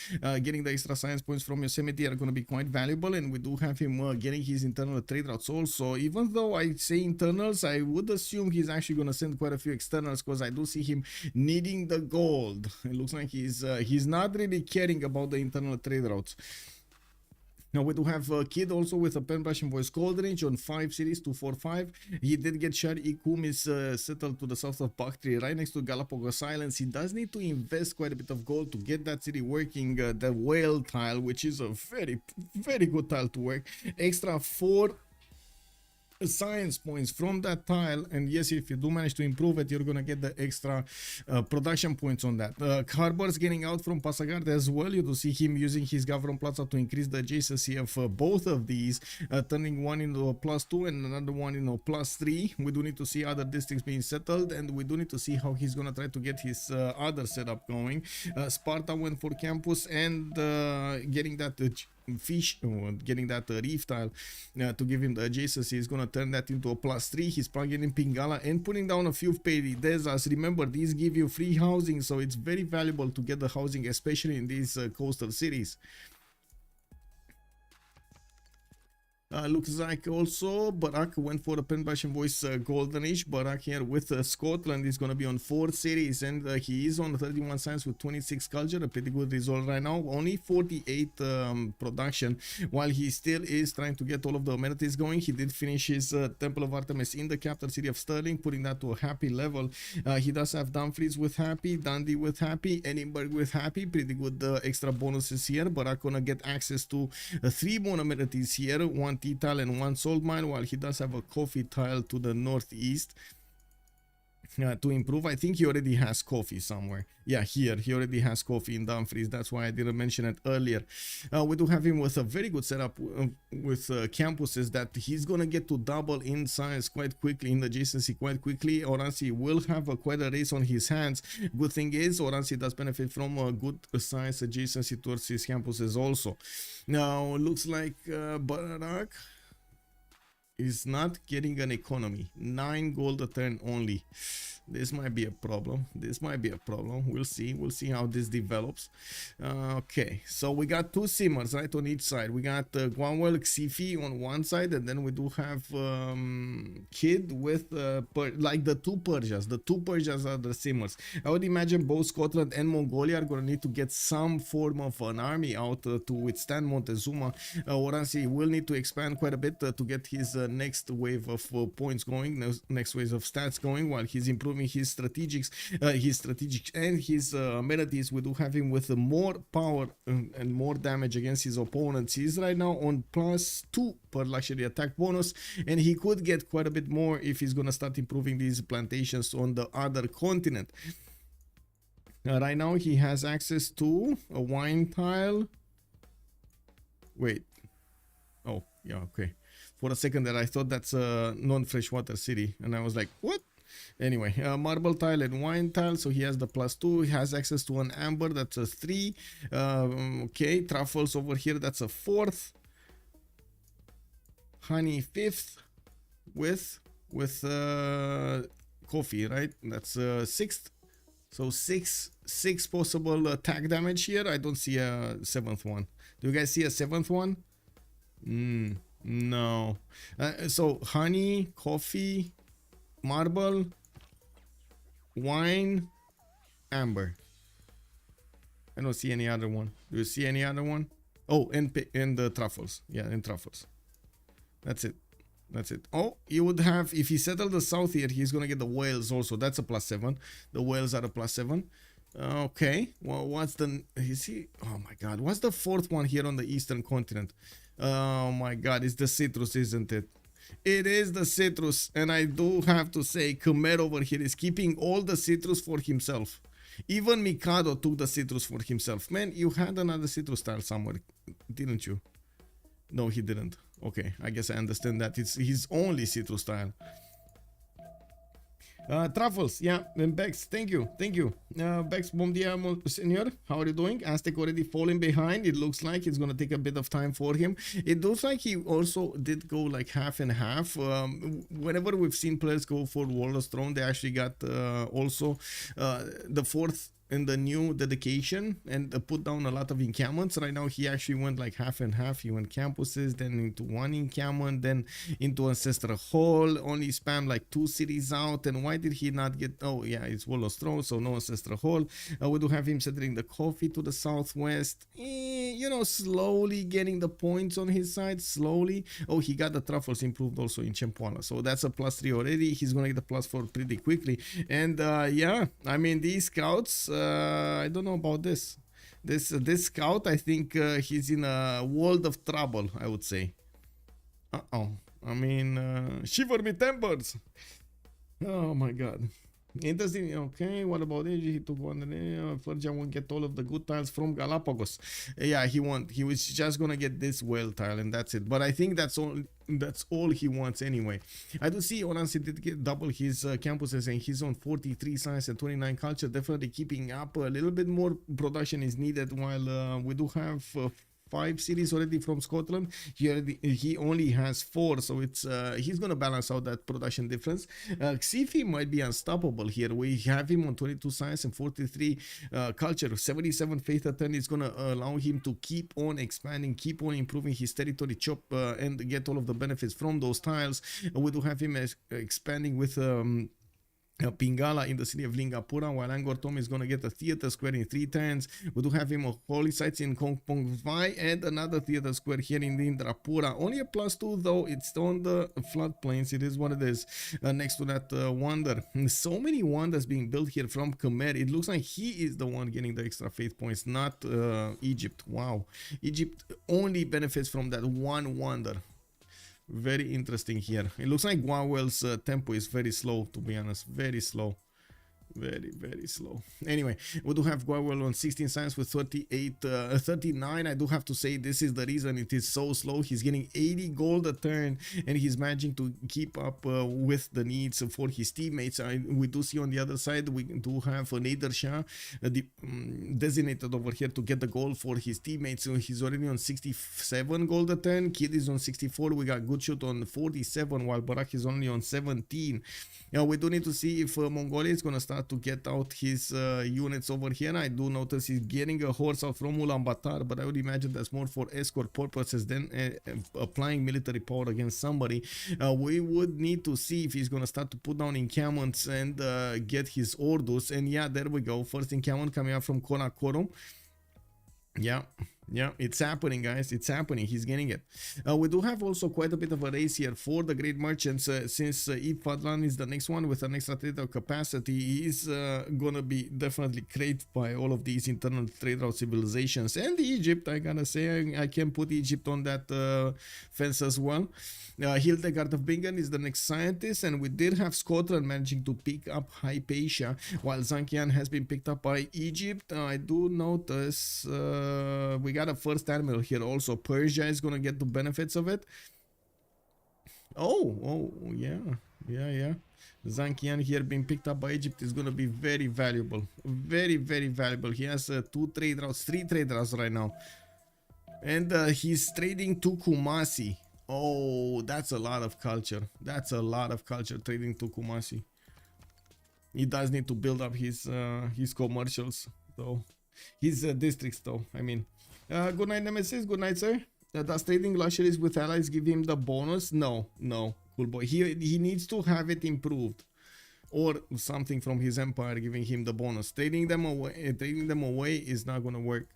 Getting the extra science points from Yosemite are going to be quite valuable, and we do have him getting his internal trade routes also. Even though I say internals, I would assume he's actually going to send quite a few externals, because I do see him needing the gold. It looks like he's not really caring about the internal trade routes. Now we do have a kid also with a pen brush and voice cold range on 5 cities, 245. He did get Shah Ikum is settled to the south of Bactri, right next to Galapagos Islands. He does need to invest quite a bit of gold to get that city working. The whale tile, which is a very, very good tile to work. Extra 4 science points from that tile, and yes, if you do manage to improve it, you're gonna get the extra production points on that. Harbor's getting out from Pasagard as well. You do see him using his Gavron Plaza to increase the adjacency of both of these, turning one into a +2 and another one into a +3. We do need to see other districts being settled, and we do need to see how he's gonna try to get his other setup going. Sparta went for campus and getting that getting that reef tile to give him the adjacency. He's gonna turn that into a +3. He's plugging in Pingala and putting down a few Pedidezas. Remember, these give you free housing, so it's very valuable to get the housing, especially in these coastal cities. Looks like also Barak went for the Penbash and Voice Golden Age. Barak here with Scotland is going to be on 4 cities, and he is on 31 science with 26 culture, a pretty good result right now. Only 48 production, while he still is trying to get all of the amenities going. He did finish his Temple of Artemis in the capital city of Stirling, putting that to a happy level. He does have Dumfries with happy, Dundee with happy, Edinburgh with happy. Pretty good extra bonuses here. Barak gonna get access to 3 more amenities here, 1 tea tile and 1 salt mine, while he does have a coffee tile to the northeast to improve. I think he already has coffee somewhere. Yeah, here he already has coffee in Dumfries. That's why I didn't mention it earlier. We do have him with a very good setup with campuses that he's gonna get to double in size quite quickly, in adjacency quite quickly. Oranssi will have quite a race on his hands. Good thing is Oranssi does benefit from a good size adjacency towards his campuses also. Now looks like Barak is not getting an economy. 9 gold a turn only. This might be a problem. This might be a problem. We'll see. We'll see how this develops. Okay, so we got 2 simmers right on each side. We got Gnwawel, Xiffy on one side, and then we do have Kid with like the 2 Persias. The 2 Persias are the simmers. I would imagine both Scotland and Mongolia are going to need to get some form of an army out to withstand Montezuma. Oranssi will need to expand quite a bit to get his next wave of points going, next wave of stats going, while he's improving his strategics and his amenities. We do have him with more power and more damage against his opponents. He's right now on +2 per luxury attack bonus, and he could get quite a bit more if he's gonna start improving these plantations on the other continent. Right now he has access to a wine tile. Wait, oh yeah, okay. For a second there I thought that's a non-freshwater city, and I was like, what? Anyway, marble tile and wine tile, so he has the +2. He has access to an amber, that's a 3. Okay, truffles over here, that's a 4th. Honey 5th with coffee, right? That's 6th. So 6 possible attack damage here. I don't see a 7th one. Do you guys see a 7th one? No. So honey, coffee, marble, wine, amber. I don't see any other one. Do you see any other one? Oh, and the truffles. Yeah, and truffles. That's it. That's it. Oh, you would have, if he settled the south here, he's gonna get the whales also. That's a +7. The whales are a +7. Okay. Well, what's the? Is he? Oh my God. What's the 4th one here on the eastern continent? Oh my God. It's the citrus, isn't it? It is the citrus, and I do have to say Khmer over here is keeping all the citrus for himself. Even Mikado took the citrus for himself. Man, you had another citrus tile somewhere, didn't you? No, he didn't. Okay, I guess I understand that. It's his only citrus tile. Truffles, yeah, and Bex, thank you. Bex, bom dia, senor. How are you doing? Aztec already falling behind. It looks like it's gonna take a bit of time for him. It looks like he also did go like half and half. Whenever we've seen players go for Warlord's Throne, they actually got also the 4th in the new dedication and put down a lot of encampments. Right now he actually went like half and half. He went campuses, then into 1 encampment, then into Ancestral Hall, only spam like 2 cities out. And why did he not get? Oh yeah, it's Warlord's Throne, so no Ancestral Hall. We do have him settling the coffee to the southwest, you know, slowly getting the points on his side, slowly. Oh, he got the truffles improved also in Chempuala, so that's a +3 already. He's gonna get the +4 pretty quickly. And yeah, I mean, these scouts, I don't know about this. This scout, I think he's in a world of trouble, I would say. Uh-oh. I mean, shiver me timbers. Oh my god. Interesting. Okay, what about Egypt? He took one. Persia won't get all of the good tiles from Galapagos. Yeah, he won't. He was just gonna get this whale tile, and that's it. But I think that's all. That's all he wants anyway. I do see Oranssi did get double his campuses, and he's on 43 science and 29 culture. Definitely keeping up. A little bit more production is needed. While we do have 5 cities already from Scotland. He only has 4, so it's he's gonna balance out that production difference. Xiffy might be unstoppable here. We have him on 22 science and 43 culture. 77 faith attempt is gonna allow him to keep on expanding, keep on improving his territory chop, and get all of the benefits from those tiles. We do have him expanding with Pingala in the city of Lingapura, while Angkor Thom is going to get a theater square in 3 turns. We do have him a holy sites in Kongpong Vai and another theater square here in Indrapura. Only a +2 though, it's on the floodplains, it is what it is. Next to that wonder. So many wonders being built here from Khmer. It looks like he is the one getting the extra faith points, not Egypt. Wow. Egypt only benefits from that one wonder. Very interesting here. It looks like Gnwawel's tempo is very slow, to be honest. Very slow. Very slow. Anyway, we do have Gnwawel on 16 science with 39. I do have to say this is the reason it is so slow. He's getting 80 gold a turn, and he's managing to keep up with the needs for his teammates. We do see on the other side, we do have Nader Shah designated over here to get the gold for his teammates. So he's already on 67 gold a turn. Kid is on 64. We got GoodShoot on 47, while Barak is only on 17. Now we do need to see if Mongolia is going to start to get out his units over here. I do notice he's getting a horse out from Ulaanbaatar, but I would imagine that's more for escort purposes than applying military power against somebody. We would need to see if he's going to start to put down encampments and get his orders. And yeah, there we go. First encampment coming out from Karakorum. Yeah, it's happening, guys. It's happening. He's getting it. We do have also quite a bit of a race here for the great merchants. Since Ibn Fadlan is the next one with an extra trader capacity, he is gonna be definitely craved by all of these internal trade route civilizations. And Egypt, I gotta say, I can put Egypt on that fence as well. Hildegard of Bingen is the next scientist, and we did have Scotland managing to pick up Hypatia, while Zankian has been picked up by Egypt. I do notice we got a first admiral here also. Persia is gonna get the benefits of it. Oh yeah. Zankian here being picked up by Egypt is gonna be very valuable, very valuable. He has 2 trade routes, 3 trade routes right now, and he's trading to Kumasi. Oh, that's a lot of culture. That's a lot of culture trading to Kumasi. He does need to build up his commercials though, his districts though. I mean, good night, Nemesis. Good night, sir. Does trading luxuries with allies give him the bonus? No, cool boy. He needs to have it improved, or something from his empire giving him the bonus. Trading them away is not gonna work.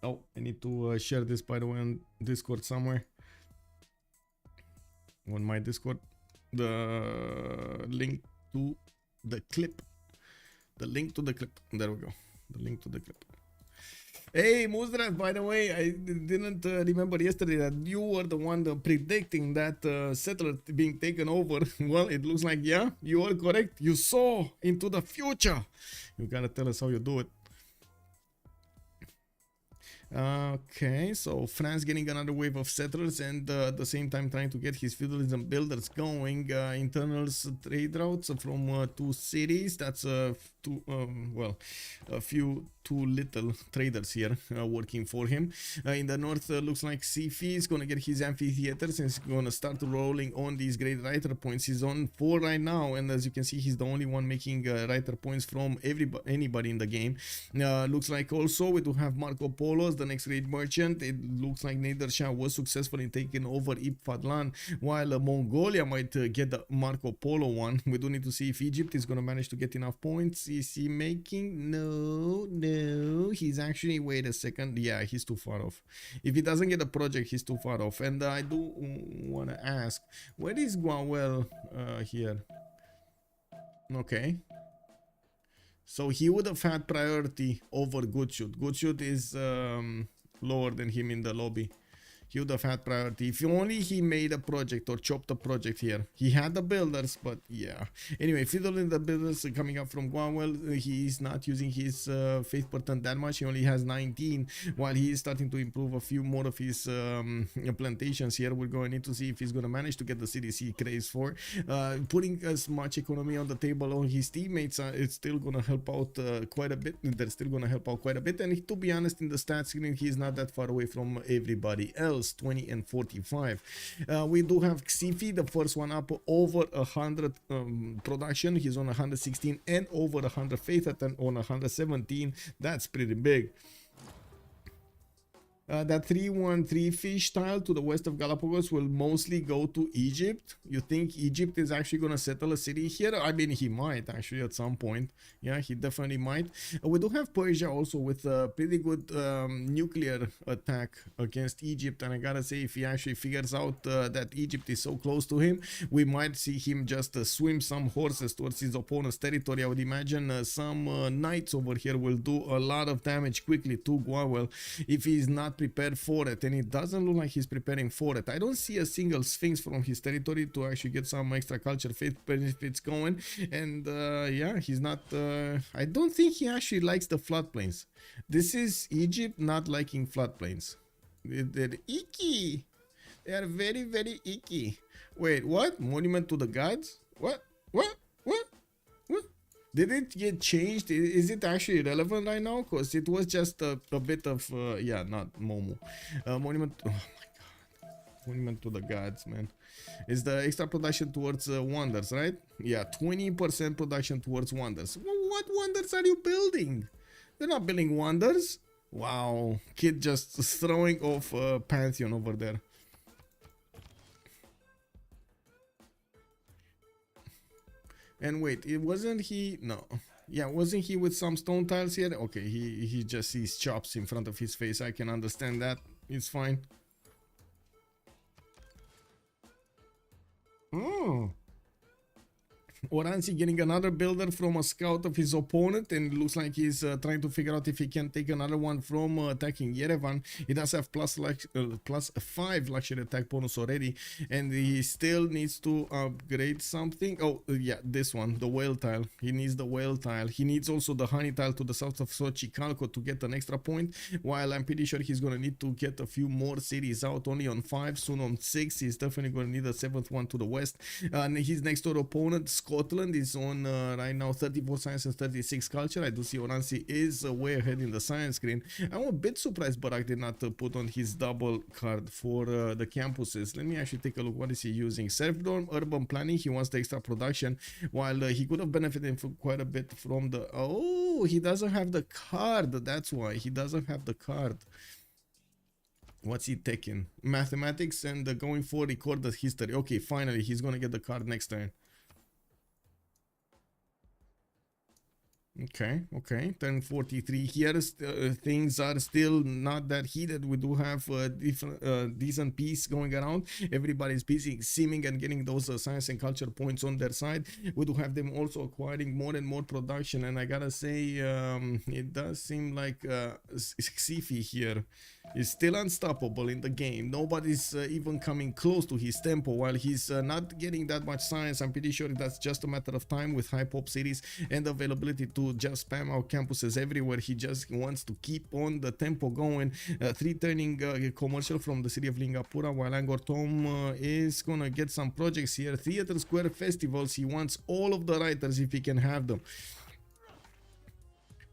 Oh, I need to share this, by the way, on Discord somewhere. On my Discord, the link to the clip. The link to the clip. There we go. The link to the clip. Hey, Muzdrat, by the way, I didn't remember yesterday that you were the one predicting that settler being taken over. Well, it looks like, yeah, you are correct. You saw into the future. You gotta tell us how you do it. Okay, so France getting another wave of settlers, and at the same time trying to get his feudalism builders going. Internals trade routes from 2 cities. That's a few too little traders here working for him. In the north, looks like Xiffy is gonna get his amphitheaters and he's gonna start rolling on these great writer points. He's on 4 right now, and as you can see, he's the only one making writer points from anybody in the game. Looks like also we do have Marco Polo's the next great merchant. It looks like Nader Shah was successful in taking over Ibn Fadlan, while Mongolia might get the Marco Polo one. We do need to see if Egypt is gonna manage to get enough points. Is he making? No. He's actually, wait a second. Yeah, he's too far off. If he doesn't get a project, he's too far off. And I do want to ask, where is Gnwawel here? Okay. So he would have had priority over GoodShoot. GoodShoot is lower than him in the lobby. He would have had priority if only he made a project or chopped a project here. He had the builders, but yeah. Anyway, fiddle in the builders coming up from Gnwawel. He is not using his faith per turn that much. He only has 19, while he is starting to improve a few more of his plantations here. We're going to need to see if he's going to manage to get the cities he craves for. Putting as much economy on the table on his teammates, it's still going to help out quite a bit. They're still going to help out quite a bit. And to be honest, in the stats screen, he's not that far away from everybody else. 20 and 45. We do have Xiffy, the first one up over 100 production. He's on 116 and over 100 faith at on 117. That's pretty big. That 313 fish tile to the west of Galapagos will mostly go to Egypt. You think Egypt is actually going to settle a city here? I mean, he might actually at some point. Yeah, he definitely might. We do have Persia also with a pretty good nuclear attack against Egypt. And I gotta say, if he actually figures out that Egypt is so close to him, we might see him just swim some horses towards his opponent's territory. I would imagine some knights over here will do a lot of damage quickly to Gnwawel if he's not prepared for it, and it doesn't look like he's preparing for it. I don't see a single sphinx from his territory to actually get some extra culture faith benefits going, and yeah, he's not I don't think he actually likes the floodplains. This is Egypt not liking floodplains. They're icky. They are very, very icky. Wait, what? Monument to the gods? What? Did it get changed? Is it actually relevant right now? Because it was just a bit of, yeah, not Momo. Monument, oh my god. Monument to the gods, man. Is the extra production towards wonders, right? Yeah, 20% production towards wonders. What wonders are you building? They're not building wonders. Wow, kid just throwing off Pantheon over there. And wait, it wasn't he? No. Yeah, wasn't he with some stone tiles here? Okay, he just sees chops in front of his face. I can understand that. It's fine. Oh. Oranssi getting another builder from a scout of his opponent, and it looks like he's trying to figure out if he can take another one from attacking Yerevan. He does have plus 5 luxury attack bonus already, and he still needs to upgrade something. Oh yeah, this one, the whale tile. He needs the whale tile. He needs also the honey tile to the south of Xochicalco to get an extra point, while I'm pretty sure he's gonna need to get a few more cities out. Only on 5, soon on 6. He's definitely gonna need a 7th one to the west. And his next door opponent, Scotland, is on right now 34 science and 36 culture. I do see Oranssi is way ahead in the science screen. I'm a bit surprised Barak did not put on his double card for the campuses. Let me actually take a look. What is he using? Self-dorm, urban planning. He wants the extra production, while he could have benefited quite a bit from the... Oh, he doesn't have the card. That's why he doesn't have the card. What's he taking? Mathematics and going for recorded history. Okay, finally he's gonna get the card next turn. Okay, turn 43 here. Things are still not that heated. We do have decent peace going around. Everybody's busy seeming and getting those science and culture points on their side. We do have them also acquiring more and more production, and I gotta say, it does seem like Xiffy here is still unstoppable in the game. Nobody's even coming close to his tempo, while he's not getting that much science. I'm pretty sure that's just a matter of time with high pop cities and availability to just spam out campuses everywhere. He just wants to keep on the tempo going. 3 turning commercial from the city of Lingapura, while Angkor Thom is gonna get some projects here. Theater Square festivals. He wants all of the writers if he can have them.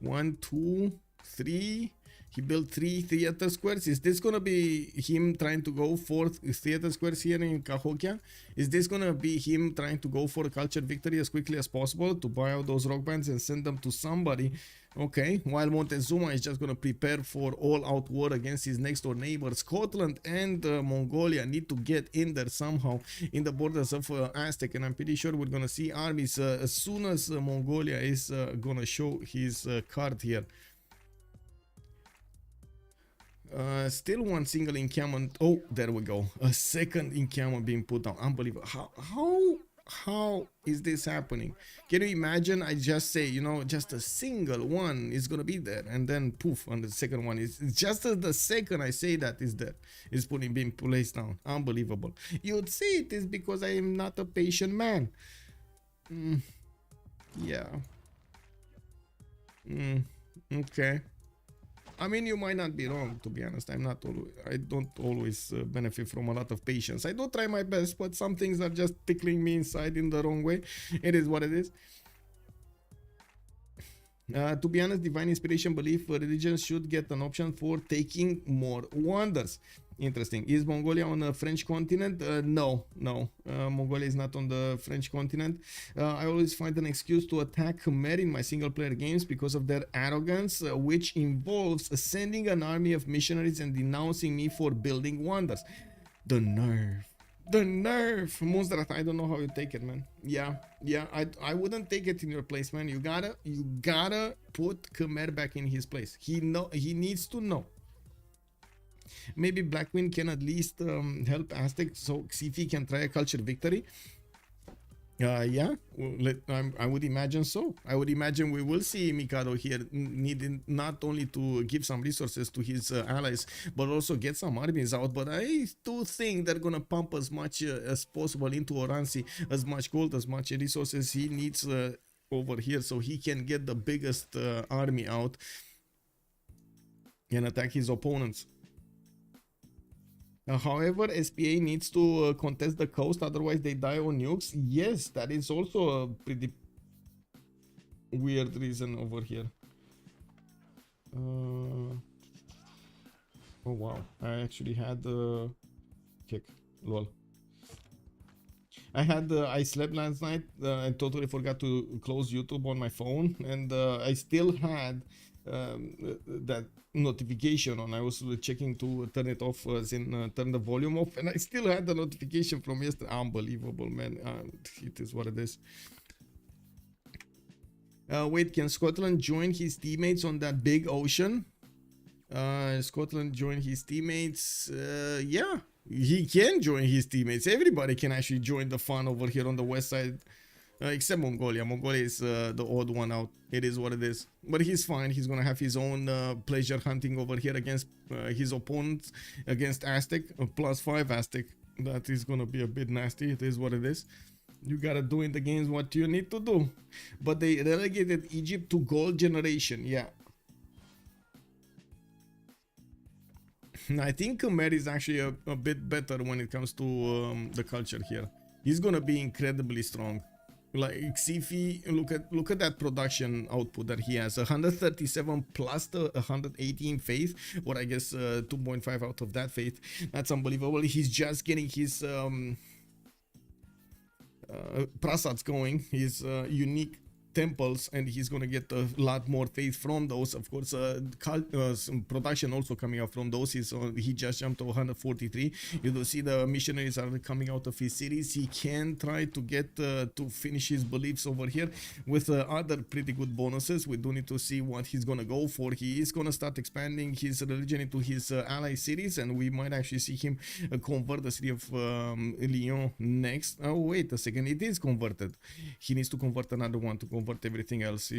1, 2, 3. He built 3 theater squares. Is this gonna be him trying to go for theater squares here in Cahokia? Is this gonna be him trying to go for a culture victory as quickly as possible to buy out those rock bands and send them to somebody? Okay, while Montezuma is just gonna prepare for all-out war against his next-door neighbor. Scotland and Mongolia need to get in there somehow in the borders of Aztec, and I'm pretty sure we're gonna see armies as soon as Mongolia is gonna show his card here. Still one single encampment. Oh, there we go. A second encampment being put down. Unbelievable. How How is this happening? Can you imagine? I just say, you know, just a single one is gonna be there, and then poof, on the second one is just as the second I say that is there, is being placed down. Unbelievable. You'd say it is because I am not a patient man. Yeah. Okay. I mean, you might not be wrong, to be honest. I don't always benefit from a lot of patience. I do try my best, but some things are just tickling me inside in the wrong way. It is what it is. To be honest, divine inspiration belief religions should get an option for taking more wonders. Interesting. Is Mongolia on the French continent? No. Mongolia is not on the French continent. I always find an excuse to attack Khmer in my single player games because of their arrogance, which involves sending an army of missionaries and denouncing me for building wonders. The nerve. The nerve. Monstrat, I don't know how you take it, man. Yeah, I wouldn't take it in your place, man. You gotta put Khmer back in his place. He needs to know. Maybe Blackwing can at least help Aztec so Xiffy can try a culture victory. Yeah, I would imagine so. I would imagine we will see Mikado here needing not only to give some resources to his allies, but also get some armies out. But I do think they're gonna pump as much as possible into Oranssi, as much gold, as much resources he needs over here, so he can get the biggest army out and attack his opponents. However, SPA needs to contest the coast, otherwise they die on nukes. Yes, that is also a pretty weird reason over here. Oh wow, I actually had the kick. Lol. I slept last night. I totally forgot to close YouTube on my phone, and I still had that notification on. I was checking to turn it off, turn the volume off, and I still had the notification from yesterday. Unbelievable, man. It is what it is. Wait, can Scotland join his teammates on that big ocean? Scotland join his teammates? Yeah, he can join his teammates. Everybody can actually join the fun over here on the west side. Except Mongolia. Mongolia is the odd one out. It is what it is. But he's fine. He's gonna have his own pleasure hunting over here against his opponents, against Aztec, +5 Aztec. That is gonna be a bit nasty. It is what it is. You gotta do in the games what you need to do. But they relegated Egypt to gold generation. Yeah. I think Khmer is actually a bit better when it comes to the culture here. He's gonna be incredibly strong. Like Xiffy, look at that production output that he has. 137 plus the 118 faith, or I guess 2.5 out of that faith. That's unbelievable. He's just getting his prasads going, his unique temples, and he's gonna get a lot more faith from those. Of course, some production also coming out from those. He just jumped to 143. You do see the missionaries are coming out of his cities. He can try to get to finish his beliefs over here with other pretty good bonuses. We do need to see what he's gonna go for. He is gonna start expanding his religion into his ally cities, and we might actually see him convert the city of Lyon next. Oh wait a second, it is converted. He needs to convert another one to convert everything else,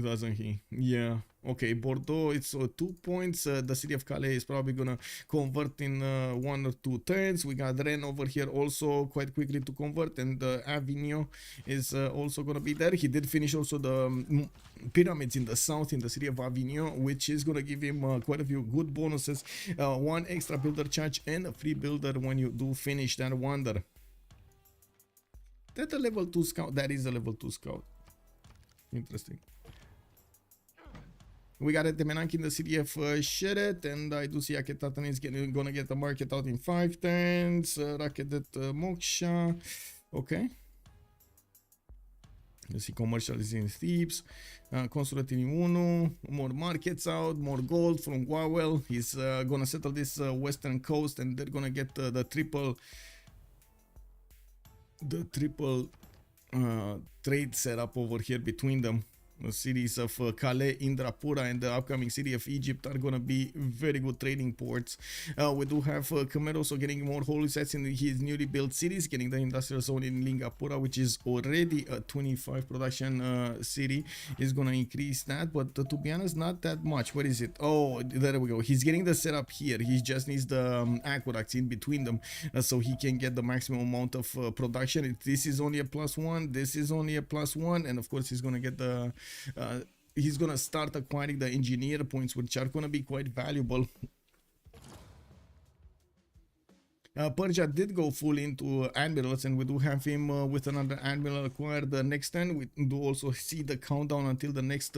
doesn't he? Yeah. Okay, Bordeaux, it's 2 points. The city of Calais is probably gonna convert in 1 or 2 turns. We got Rennes over here also quite quickly to convert, and Avignon is also gonna be there. He did finish also the pyramids in the south in the city of Avignon, which is gonna give him quite a few good bonuses. 1 extra builder charge and a free builder when you do finish that wonder. That's a level 2 scout. That is a level 2 scout. Interesting. We got a Temenank in the city of Sheret, and I do see Aketatan is gonna get the market out in 5 turns. Rakedet Moksha. Okay. Let's see, commercial is in Thebes. Consulate in 1. More markets out, more gold from Gnwawel. He's gonna settle this western coast, and they're gonna get the triple trade setup over here between them. The cities of Calais, Indrapura, and the upcoming city of Egypt are gonna be very good trading ports. We do have Khmer also getting more holy sites in his newly built cities, getting the industrial zone in Lingapura, which is already a 25 production city. Is gonna increase that, but to be honest, not that much. Where is it? Oh, there we go. He's getting the setup here. He just needs the aqueducts in between them, so he can get the maximum amount of production. This is only a +1. This is only a +1, and of course he's gonna get the he's gonna start acquiring the engineer points, which are gonna be quite valuable. Persia did go full into admirals, and we do have him with another admiral acquired the next turn. We do also see the countdown until the next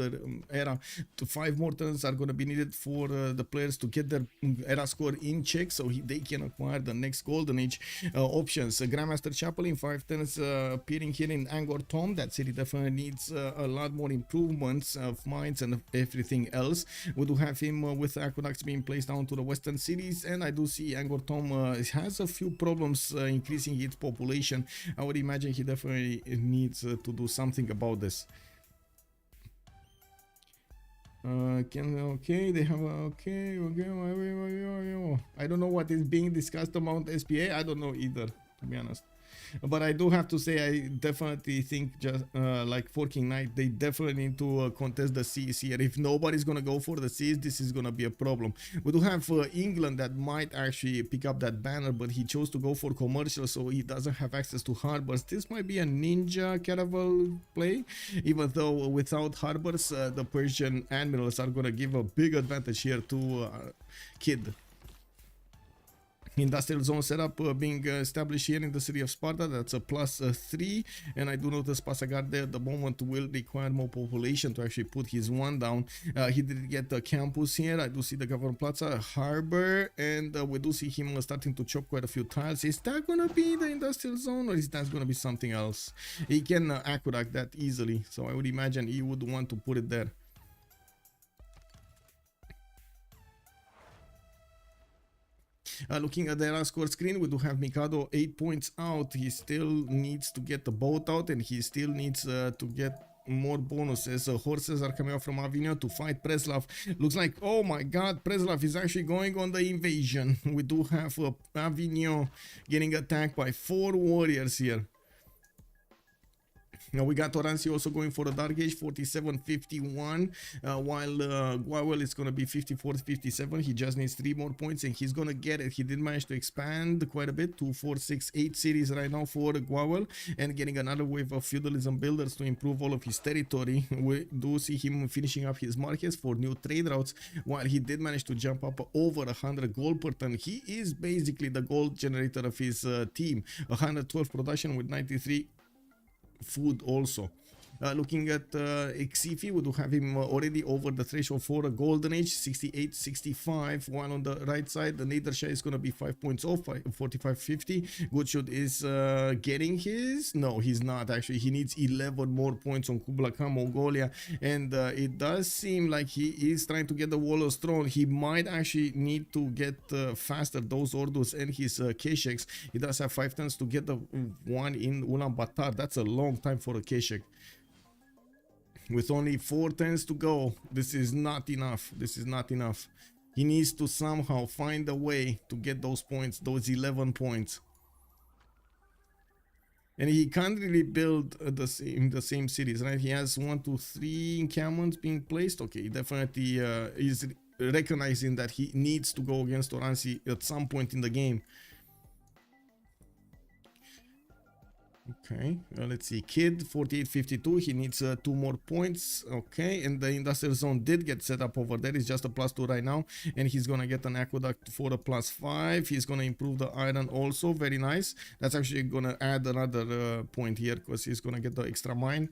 era. 5 more turns are going to be needed for the players to get their era score in check, so they can acquire the next golden age options. Grandmaster Chapel in 5 turns appearing here in Angkor Thom. That city definitely needs a lot more improvements of mines and everything else. We do have him with aqueducts being placed down to the western cities, and I do see Angkor Thom has a few problems increasing its population. I would imagine he definitely needs to do something about this. Okay, they have okay. I don't know what is being discussed about SPA. I don't know either, to be honest. But I do have to say, I definitely think just like for King Knight, they definitely need to contest the seas here. If nobody's gonna go for the seas, this is gonna be a problem. We do have England that might actually pick up that banner, but he chose to go for commercial, so he doesn't have access to harbors. This might be a ninja caravel play, even though without harbors, the Persian admirals are gonna give a big advantage here to Kid. Industrial zone setup being established here in the city of Sparta. That's a +3, and I do notice Pasagard there at the moment will require more population to actually put his one down. He did get the campus here. I do see the Government Plaza harbor, and we do see him starting to chop quite a few tiles. Is that gonna be the industrial zone, or is that gonna be something else? He can aqueduct that easily, so I would imagine he would want to put it there. Looking at the era score screen, we do have Mikado 8 points out. He still needs to get the boat out, and he still needs to get more bonuses. Horses are coming out from Avignon to fight Preslav. Looks like, oh my god, Preslav is actually going on the invasion. We do have Avignon getting attacked by 4 warriors here. Now we got Oranssi also going for a Dark Age, 47-51, while Gnwawel is going to be 54-57. He just needs 3 more points, and he's going to get it. He did manage to expand quite a bit to 4, 6, 8 cities right now for Gnwawel, and getting another wave of feudalism builders to improve all of his territory. We do see him finishing up his markets for new trade routes, while he did manage to jump up over 100 gold per ton. He is basically the gold generator of his team. 112 production with 93 food also. Looking at Xiffy, we do have him already over the threshold for a golden age, 68-65, while on the right side the Nader Shah is going to be 5 points off, 45-50. GoodShoot is getting his, no, he's not actually. He needs 11 more points on Kublai Khan, Mongolia, and it does seem like he is trying to get the wall of throne. He might actually need to get faster those orders and his Kesheks. He does have 5 turns to get the one in Ulaanbaatar. That's a long time for a Keshek. With only 4 turns to go, this is not enough. This is not enough. He needs to somehow find a way to get those points, those 11 points. And he can't really build the same cities, right? He has 1, 2, 3 encampments being placed. Okay, definitely is recognizing that he needs to go against Oranssi at some point in the game. Okay, let's see. Kid 48-52. He needs 2 more points. Okay, and the industrial zone did get set up over there. It's just a +2 right now, and he's gonna get an aqueduct for a +5. He's gonna improve the iron also. Very nice. That's actually gonna add another point here because he's gonna get the extra mine.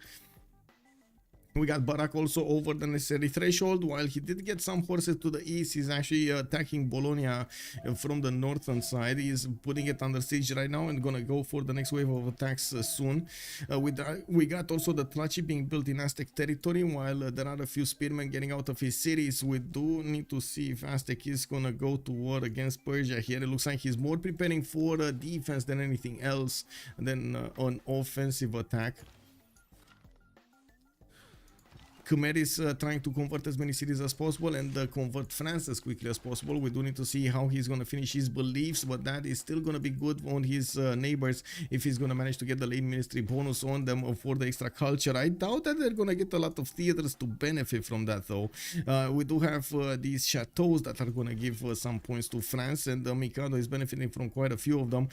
We got Barak also over the necessary threshold. While he did get some horses to the east, he's actually attacking Bologna from the northern side. He's putting it under siege right now and gonna go for the next wave of attacks soon. We got also the Tlachi being built in Aztec territory, while there are a few spearmen getting out of his cities. We do need to see if Aztec is gonna go to war against Persia here. It looks like he's more preparing for defense than anything else, than an offensive attack. Khmer is trying to convert as many cities as possible and convert France as quickly as possible. We do need to see how he's going to finish his beliefs, but that is still going to be good on his neighbors if he's going to manage to get the late ministry bonus on them for the extra culture. I doubt that they're going to get a lot of theaters to benefit from that, though. We do have these chateaus that are going to give some points to France, and Mikado is benefiting from quite a few of them.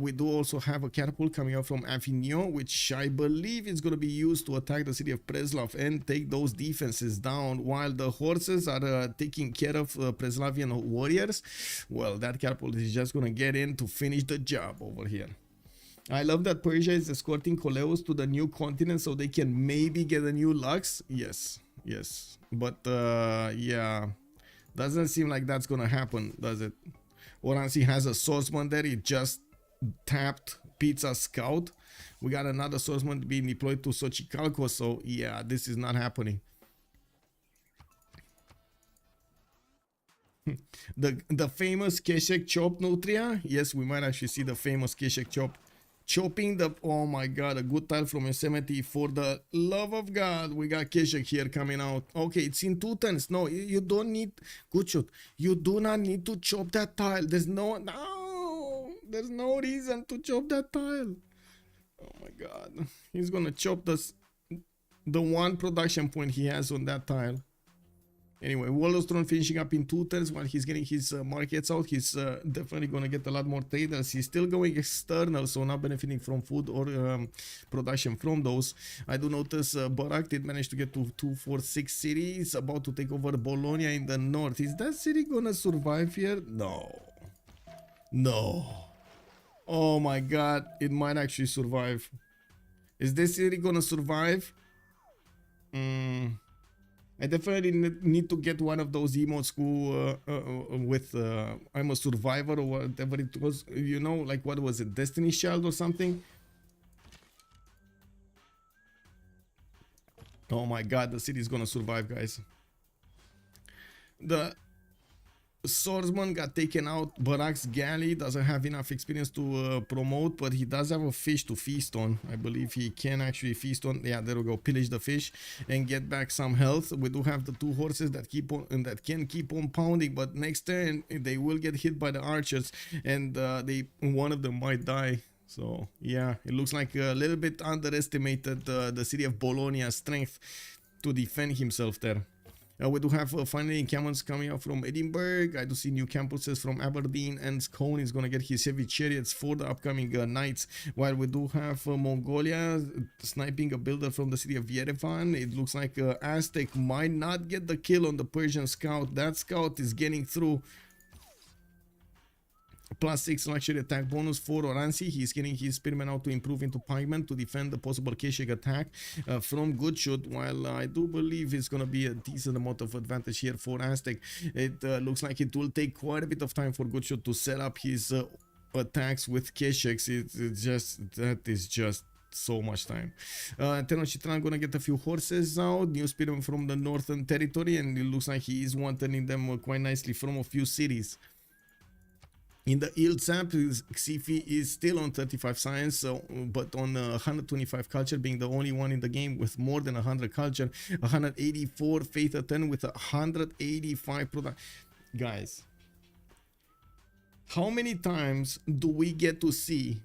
We do also have a catapult coming out from Avignon, which I believe is going to be used to attack the city of Preslav and take those defenses down, while the horses are taking care of Preslavian warriors. Well, that catapult is just going to get in to finish the job over here. I love that Persia is escorting Coleus to the new continent so they can maybe get a new Lux. Yes, but yeah, doesn't seem like that's gonna happen, does it? Oranssi has a swordsman there. He just tapped Pizza Scout. We got another swordsman being deployed to Xochicalco, so yeah, this is not happening. The famous Keshek chop, Nutria. Yes, we might actually see the famous Keshek chop. Chopping the, oh my god, a good tile from Yosemite. For the love of God, we got Keshek here coming out. Okay, it's in 2 turns. No, you don't need, GoodShoot, you do not need to chop that tile. There's no reason to chop that tile. Oh my god, he's gonna chop the 1 production point he has on that tile. Anyway, Wallostron finishing up in 2 turns while he's getting his markets out. He's definitely going to get a lot more traders. He's still going external, so not benefiting from food or production from those. I do notice Barak did manage to get to 246 cities, about to take over Bologna in the north. Is that city going to survive here? No. Oh my god, it might actually survive. Is this city going to survive? I definitely need to get one of those emotes with I'm a survivor or whatever it was. You know, like what was it? Destiny's Child or something? Oh my god, the city is gonna survive, guys. The swordsman got taken out. Barak's galley doesn't have enough experience to promote, but he does have a fish to feast on. I believe he can actually feast on. Yeah, there we go. Pillage the fish and get back some health. We do have the 2 horses that can keep on pounding, but next turn they will get hit by the archers, and one of them might die. So yeah, it looks like a little bit underestimated the city of Bologna's strength to defend himself there. We do have finally encampments coming out from Edinburgh. I do see new campuses from Aberdeen, and Scone is going to get his heavy chariots for the upcoming nights. While we do have Mongolia sniping a builder from the city of Yerevan. It looks like Aztec might not get the kill on the Persian scout. That scout is getting through. +6 luxury attack bonus for Oranssi. He's getting his spearmen out to improve into pikemen to defend the possible Keshek attack from GoodShoot, while I do believe it's going to be a decent amount of advantage here for Aztec. It looks like it will take quite a bit of time for GoodShoot to set up his attacks with Kesheks. That is just so much time. Tenochtitlan gonna get a few horses out, new spearmen from the northern territory, and it looks like he is one-turning them quite nicely from a few cities. In the yield sample, Xiffy is still on 35 science, but on 125 culture, being the only one in the game with more than 100 culture, 184 faith a turn with 185 product. Guys, how many times do we get to see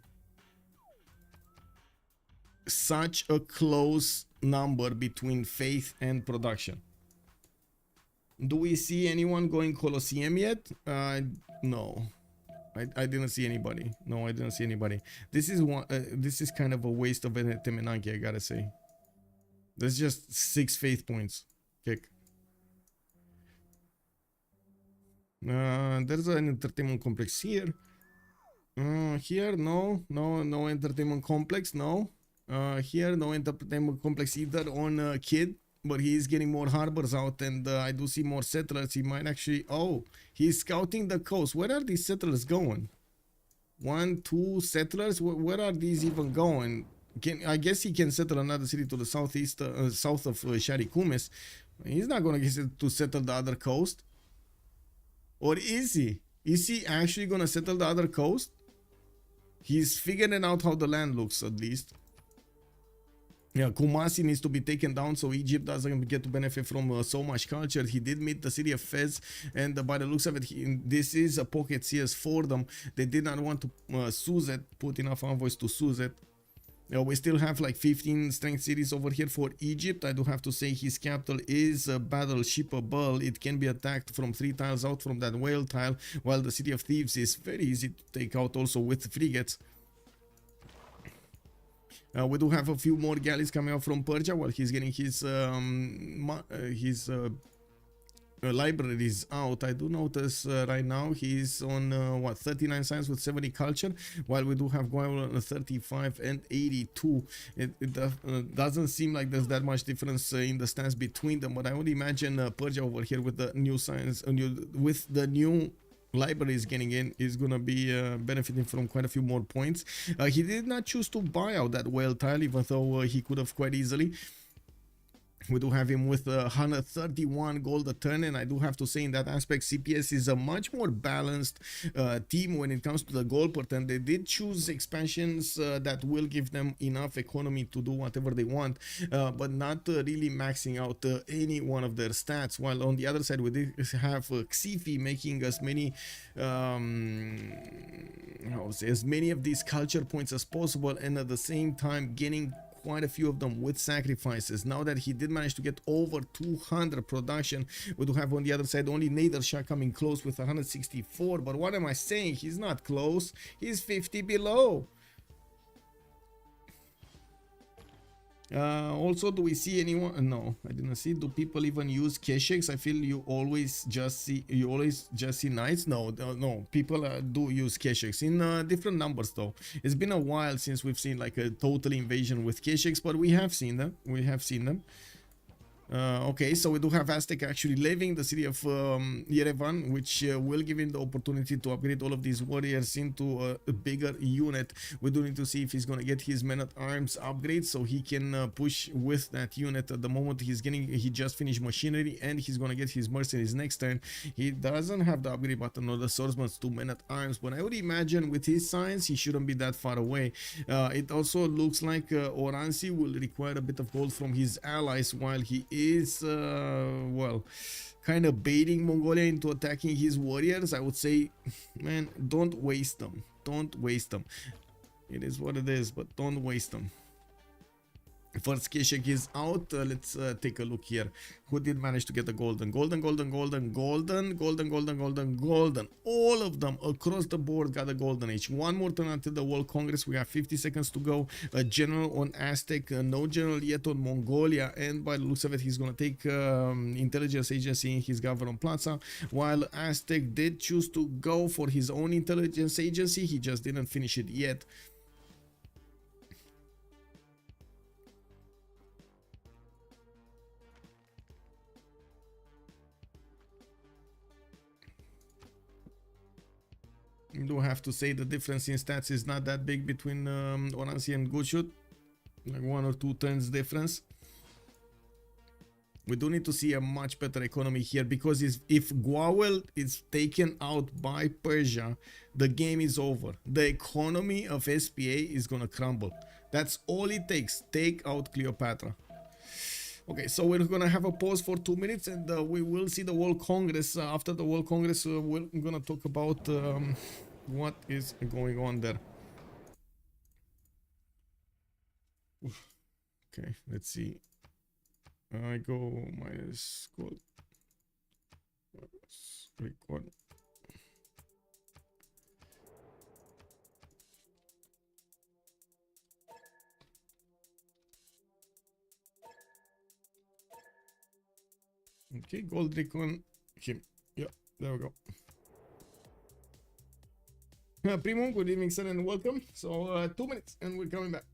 such a close number between faith and production? Do we see anyone going Colosseum yet? No. I didn't see anybody. No, I didn't see anybody. This is kind of a waste of an Temenanki, I gotta say. There's just 6 faith points. Kick. There's an entertainment complex here. Here, no entertainment complex. No. Here, no entertainment complex either on Kid. But he's getting more harbors out, and I do see more settlers. He might actually... Oh, he's scouting the coast. Where are these settlers going? 1, 2 settlers? Where are these even going? I guess he can settle another city to the southeast, south of Sharikumes. He's not going to settle the other coast. Or is he? Is he actually going to settle the other coast? He's figuring out how the land looks, at least. Yeah, Kumasi needs to be taken down so Egypt doesn't get to benefit from so much culture. He did meet the city of Fez, and by the looks of it, this is a pocket CS for them. They did not want to put enough envoys to Suzette. We still have like 15 strength cities over here for Egypt. I do have to say his capital is battleshipable. It can be attacked from 3 tiles out from that whale tile, while the city of Thieves is very easy to take out also with frigates. We do have a few more galleys coming out from Persia while he's getting his libraries out. I do notice right now he's on 39 science with 70 culture, while we do have Gnwawel on 35 and 82. It doesn't seem like there's that much difference in the stance between them, but I would imagine Persia over here with the new science, with the new libraries getting in, is gonna be benefiting from quite a few more points. He did not choose to buy out that whale tile, even though he could have quite easily. We do have him with 131 gold a turn, and I do have to say in that aspect CPS is a much more balanced team when it comes to the gold per turn. They did choose expansions that will give them enough economy to do whatever they want, but not really maxing out any one of their stats. While on the other side we did have Xiffy making as many as many of these culture points as possible, and at the same time getting quite a few of them with sacrifices. Now that he did manage to get over 200 production, we do have on the other side only Nader Shah coming close with 164. But what am I saying? He's not close. He's 50 below. Also, do we see anyone? No, I didn't see. Do people even use Keshex? I feel you always just see knights. No, people do use Keshex in different numbers though. It's been a while since we've seen like a total invasion with Keshex, but we have seen them. Okay, so we do have Aztec actually leaving the city of Yerevan, which will give him the opportunity to upgrade all of these warriors into a bigger unit. We do need to see if he's going to get his men-at-arms upgrade so he can push with that unit. At the moment he just finished machinery, and he's going to get his mercenaries next turn. He doesn't have the upgrade button or the swordsman to men-at-arms, but I would imagine with his science he shouldn't be that far away. It also looks like Oranssi will require a bit of gold from his allies, while he is well, kind of baiting Mongolia into attacking his warriors. I would say, man, don't waste them. It is what it is, but don't waste them. First Keshek is out. Let's take a look here. Who did manage to get the golden? All of them across the board got a golden age. One more turn until the World Congress. We have 50 seconds to go. A general on Aztec, no general yet on Mongolia, and by the looks of it he's gonna take intelligence agency in his government plaza, while Aztec did choose to go for his own intelligence agency. He just didn't finish it yet. You do have to say the difference in stats is not that big between Oranssi and GoodShoot, like 1 or 2 turns difference. We do need to see a much better economy here, because if Gnwawel is taken out by Persia, the game is over. The economy of SPA is gonna crumble. That's all it takes. Take out Cleopatra. Okay, so we're gonna have a pause for 2 minutes, and we will see the World Congress. After the World Congress, we're gonna talk about what is going on there. Oof. Okay, let's see. I go minus gold. Record. Okay, gold recon him. Yeah, there we go. Primo, good evening, sir, and welcome. So 2 minutes and we're coming back.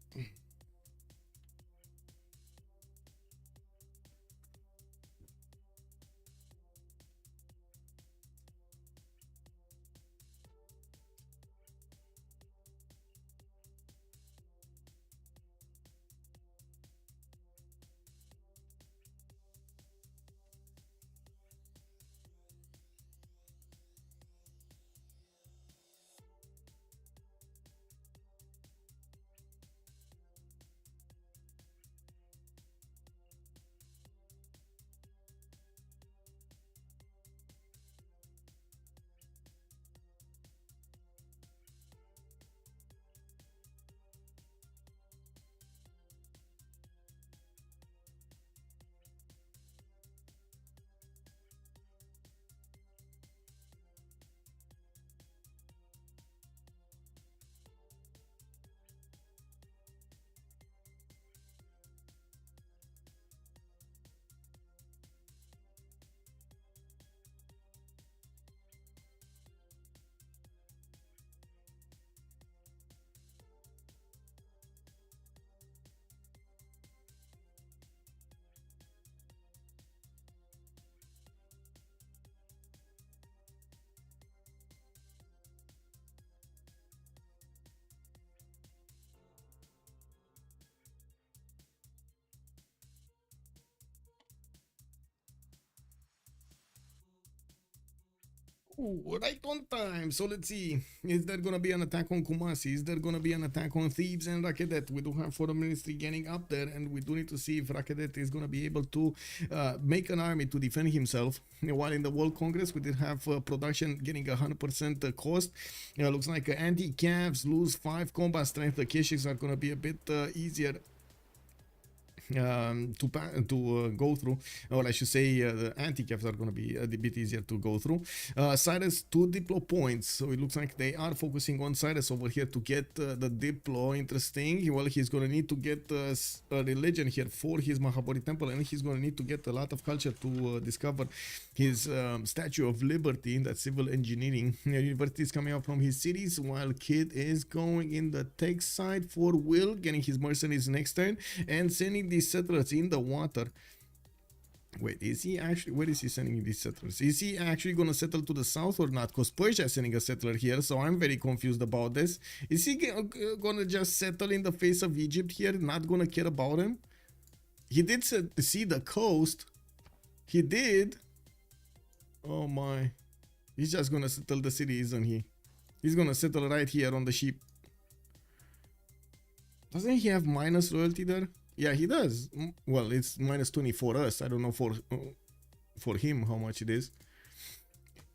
Ooh, right on time. So let's see. Is there gonna be an attack on Kumasi? Is there gonna be an attack on Thebes and Rakedet? We do have foreign ministry getting up there, and we do need to see if Rakedet is gonna be able to make an army to defend himself. While in the World Congress, we did have production getting 100% cost. Looks like anti-Cavs lose 5 combat strength. The Keshiks are gonna be a bit easier to go through, or I should say the anti-caps are going to be a bit easier to go through. Cyrus 2 diplo points, so it looks like they are focusing on Cyrus over here to get the diplo. Interesting. Well, he's going to need to get a religion here for his Mahabodhi temple, and he's going to need to get a lot of culture to discover his Statue of Liberty, that civil engineering. University is coming out from his cities, while Kid is going in the tech side for Will, getting his mercenaries next turn and sending these settlers in the water. Wait, is he actually, where is he sending these settlers? Is he actually going to settle to the south or not? Because Persia is sending a settler here, so I'm very confused about this. Is he going to just settle in the face of Egypt here, not going to care about him? He did see the coast. He did. Oh my. He's just going to settle the city, isn't he? He's going to settle right here on the ship. Doesn't he have minus royalty there? Yeah, he does. Well, it's minus 20 for us. I don't know for him how much it is.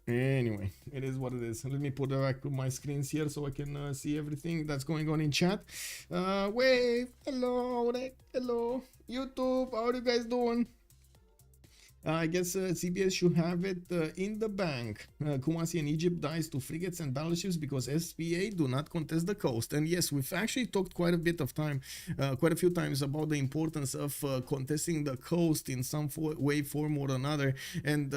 Anyway, it is what it is. Let me put back my screens here so I can see everything that's going on in chat. Wave, hello, hello, YouTube, how are you guys doing? I guess CBS should have it in the bank. Kumasi and Egypt dies to frigates and battleships because SPA do not contest the coast. And yes, we've actually talked quite a bit of time, quite a few times about the importance of contesting the coast in some way, form or another. And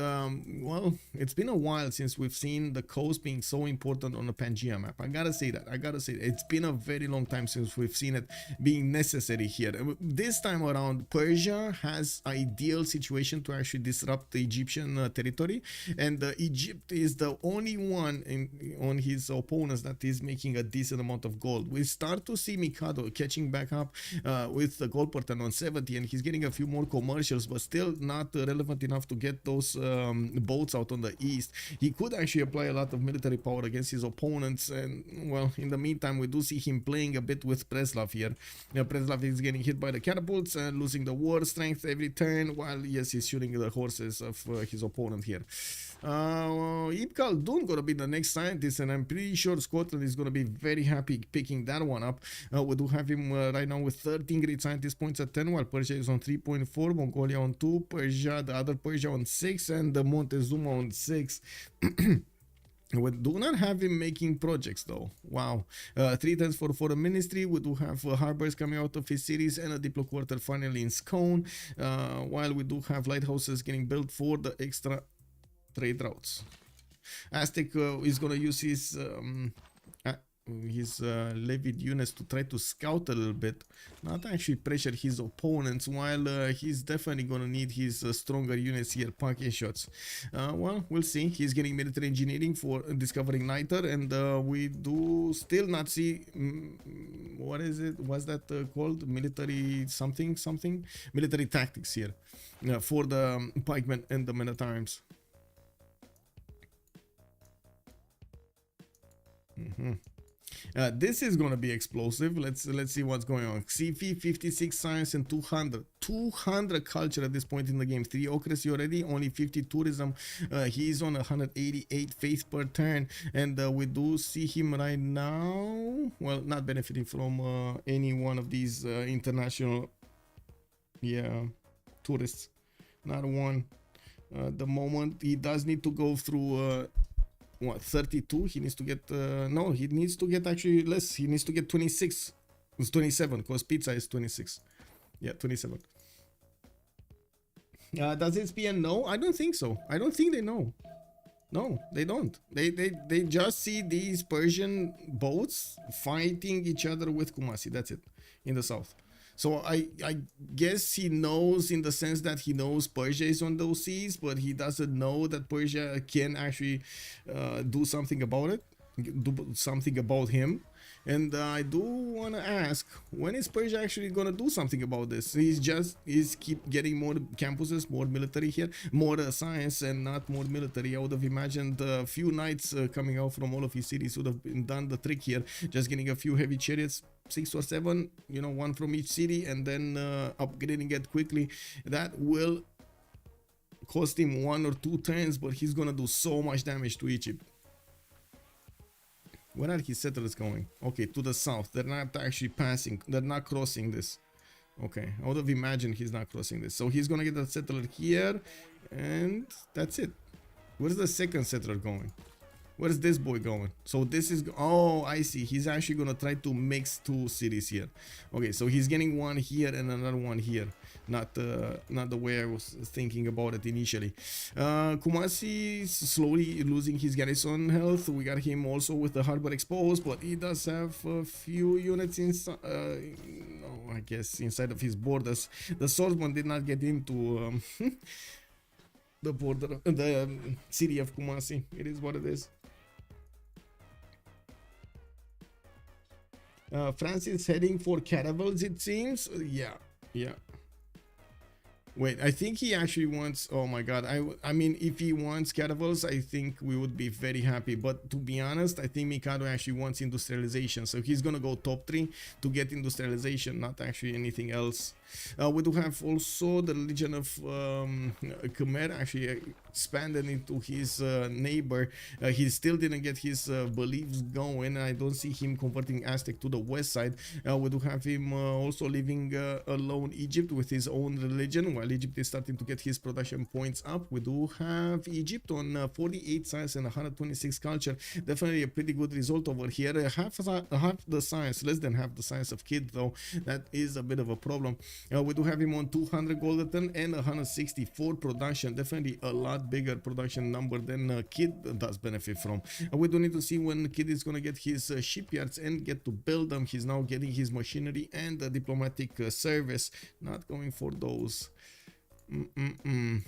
well, it's been a while since we've seen the coast being so important on the Pangea map. I gotta say that. It's been a very long time since we've seen it being necessary here. This time around, Persia has ideal situation to actually disrupt the Egyptian territory, and Egypt is the only one on his opponents that is making a decent amount of gold. We start to see Mikado catching back up with the gold pattern on 70, and he's getting a few more commercials, but still not relevant enough to get those boats out on the east. He could actually apply a lot of military power against his opponents, and well, in the meantime, we do see him playing a bit with Preslav here. Preslav is getting hit by the catapults and losing the war strength every turn, while yes, he's shooting the horses of his opponent here. Ibn Khaldun gonna be the next scientist, and I'm pretty sure Scotland is gonna be very happy picking that one up. We do have him right now with 13 great scientist points at 10, while Persia is on 3.4, Mongolia on 2, Persia, the other Persia on 6, and the Montezuma on 6. We do not have him making projects though. Wow. 3 turns for foreign ministry. We do have harbors coming out of his cities and a diplo quarter finally in Scone, while we do have lighthouses getting built for the extra trade routes. Aztec is going to use his levied units to try to scout a little bit, not actually pressure his opponents, while he's definitely gonna need his stronger units here, pocket shots. Well, we'll see. He's getting military engineering for discovering Nader, and we do still not see what is it, what's that called, military something military tactics here for the pikemen and the men at arms. This is gonna be explosive. Let's see what's going on. Xiffy 56 science and 200 culture at this point in the game. 3 ocracy already, only 50 tourism. He's on 188 faith per turn, and we do see him right now, well, not benefiting from any one of these international tourists, not one. The moment he does need to go through what, 32? He needs to get no, he needs to get actually less. He needs to get 26. It's 27 because pizza is 26. Yeah, 27. Does SPN know? I don't think so. I don't think they know. No, they don't. They just see these Persian boats fighting each other with Kumasi. That's it, in the south. So I guess he knows in the sense that he knows Persia is on those seas, but he doesn't know that Persia can actually do something about it, do something about him. And I do want to ask, when is Persia actually going to do something about this? He's keep getting more campuses, more military here, more science and not more military. I would have imagined a few knights coming out from all of his cities would have done the trick here. Just getting a few heavy chariots, 6 or 7, you know, one from each city, and then upgrading it quickly. That will cost him 1 or 2 turns, but he's going to do so much damage to Egypt. Where are his settlers going? Okay, to the south. They're not actually passing. They're not crossing this. Okay, I would have imagined he's not crossing this. So he's gonna get a settler here, and that's it. Where's the second settler going? Where's this boy going? So this is... Oh, I see. He's actually gonna try to mix 2 cities here. Okay, so he's getting one here and another one here. Not the way I was thinking about it initially. Kumasi is slowly losing his garrison health. We got him also with the harbor exposed, but he does have a few units inside. No, I guess inside of his borders. The swordsman did not get into the border, the city of Kumasi. It is what it is. France is heading for caravels, it seems. Yeah. Wait, I think he actually wants... Oh my god, I mean, if he wants caravels, I think we would be very happy. But to be honest, I think Mikado actually wants industrialization. So he's gonna go top 3 to get industrialization, not actually anything else. We do have also the religion of Khmer actually expanded into his neighbor. He still didn't get his beliefs going. I don't see him converting Aztec to the west side. We do have him also living alone Egypt with his own religion, while Egypt is starting to get his production points up. We do have Egypt on 48 science and 126 culture. Definitely a pretty good result over here. Half the science, less than half the science of Kid, though. That is a bit of a problem. We do have him on 200 gold a ton and 164 production. Definitely a lot bigger production number than Kid does benefit from. We do need to see when Kid is going to get his shipyards and get to build them. He's now getting his machinery and diplomatic service. Not going for those.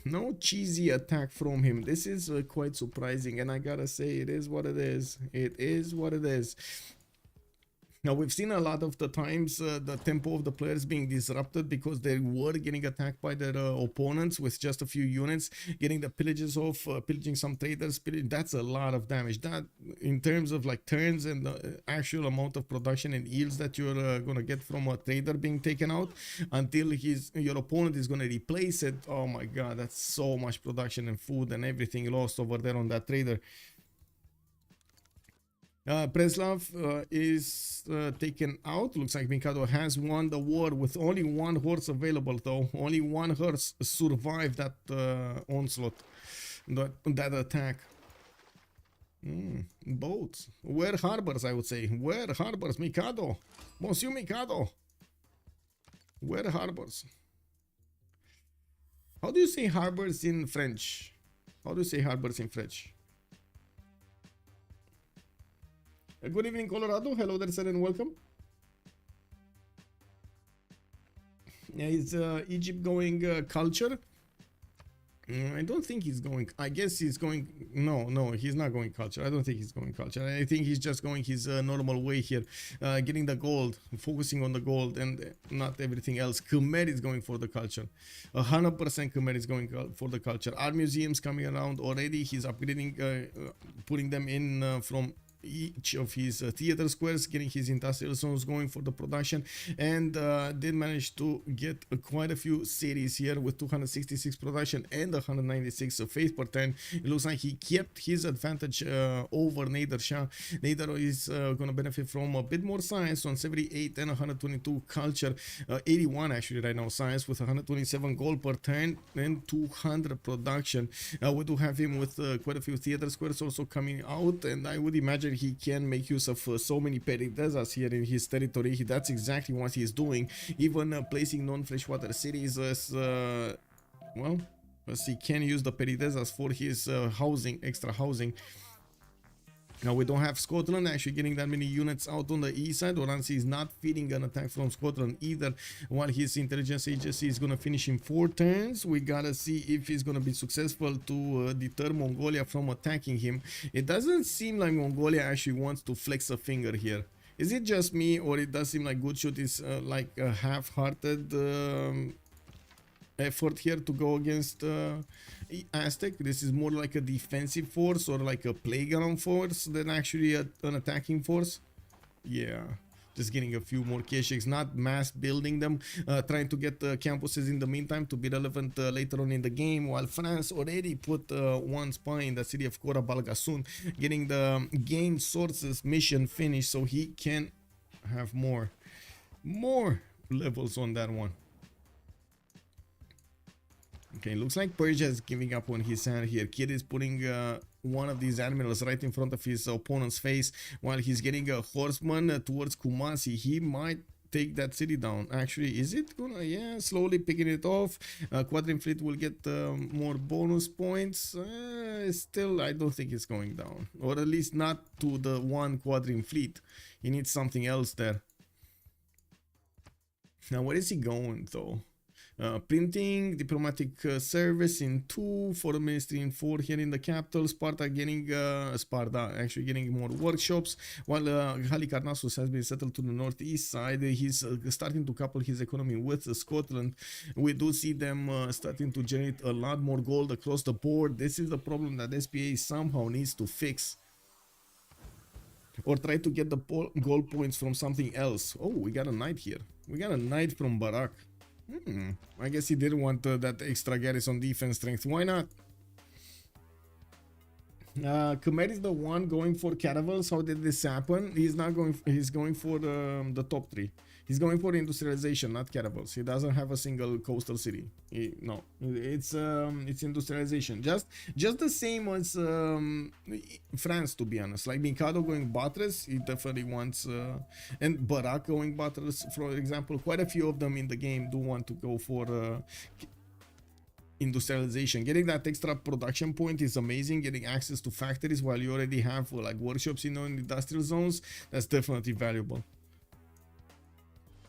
No cheesy attack from him. This is quite surprising, and I gotta say, it is what it is. It is what it is. Now, we've seen a lot of the times the tempo of the players being disrupted because they were getting attacked by their opponents with just a few units, getting the pillages off, pillaging some traders. That's a lot of damage. That, in terms of like turns and the actual amount of production and yields that you're going to get from a trader being taken out until your opponent is going to replace it. Oh my god, that's so much production and food and everything lost over there on that trader. Preslav is taken out. Looks like Mikado has won the war with only 1 horse available, though. Only 1 horse survived that onslaught, that attack. Boats. Where harbors, I would say. Where harbors, Mikado? Monsieur Mikado. Where harbors? How do you say harbors in French? How do you say harbors in French? Good evening, Colorado. Hello there, sir, and welcome. Yeah, is Egypt going culture? I don't think he's going. I guess he's going. No, he's not going culture. I don't think he's going culture. I think he's just going his normal way here, getting the gold, focusing on the gold and not everything else. Khmer is going for the culture. 100% Khmer is going for the culture. Art museums coming around already. He's upgrading, putting them in from each of his theater squares, getting his industrial zones going for the production, and did manage to get quite a few cities here with 266 production and 196 faith per turn. It looks like he kept his advantage over Nader Shah. Nader is going to benefit from a bit more science on 78 and 122 culture, 81 actually right now science with 127 gold per turn and 200 production. We do have him with quite a few theater squares also coming out, and I would imagine he can make use of so many peridesas here in his territory. That's exactly what he's doing, even placing non-freshwater cities as well, as he can use the peridesas for his housing, extra housing. Now, we don't have Scotland actually getting that many units out on the east side. Oranssi is not feeding an attack from Scotland either, while his intelligence agency is going to finish in 4 turns. We gotta see if he's going to be successful to deter Mongolia from attacking him. It doesn't seem like Mongolia actually wants to flex a finger here. Is it just me, or it does seem like GoodShoot is like a half-hearted effort here to go against Aztec? This is more like a defensive force or like a playground force than actually an attacking force. Yeah, just getting a few more caches, not mass building them, trying to get campuses in the meantime to be relevant later on in the game, while France already put one spy in the city of Kora Balgasun, getting the gain sources mission finished so he can have more levels on that one. Okay, looks like Persia is giving up on his hand here. Kid is putting one of these admirals right in front of his opponent's face while he's getting a horseman towards Kumasi. He might take that city down. Actually, is it gonna? Yeah, slowly picking it off. Quadrim fleet will get more bonus points. Still, I don't think it's going down, or at least not to the one Quadrim fleet. He needs something else there. Now, where is he going though? Printing, diplomatic service in 2, foreign ministry in 4 here in the capital. Sparta actually getting more workshops, while Halikarnassus has been settled to the northeast side. He's starting to couple his economy with Scotland. We do see them starting to generate a lot more gold across the board. This is the problem that SPA somehow needs to fix, or try to get the gold points from something else. Oh, we got a knight here. We got a knight from Barak. I guess he didn't want that extra garrison defense strength. Why not? Khmer is the one going for caravels. How did this happen? He's not going. He's going for the top 3. He's going for industrialization, not caravels. He doesn't have a single coastal city. No, it's industrialization. Just the same as France, to be honest. Like Mikado going buttress, he definitely wants, and Barak going buttress, for example. Quite a few of them in the game do want to go for industrialization. Getting that extra production point is amazing. Getting access to factories while you already have like workshops in industrial zones, that's definitely valuable.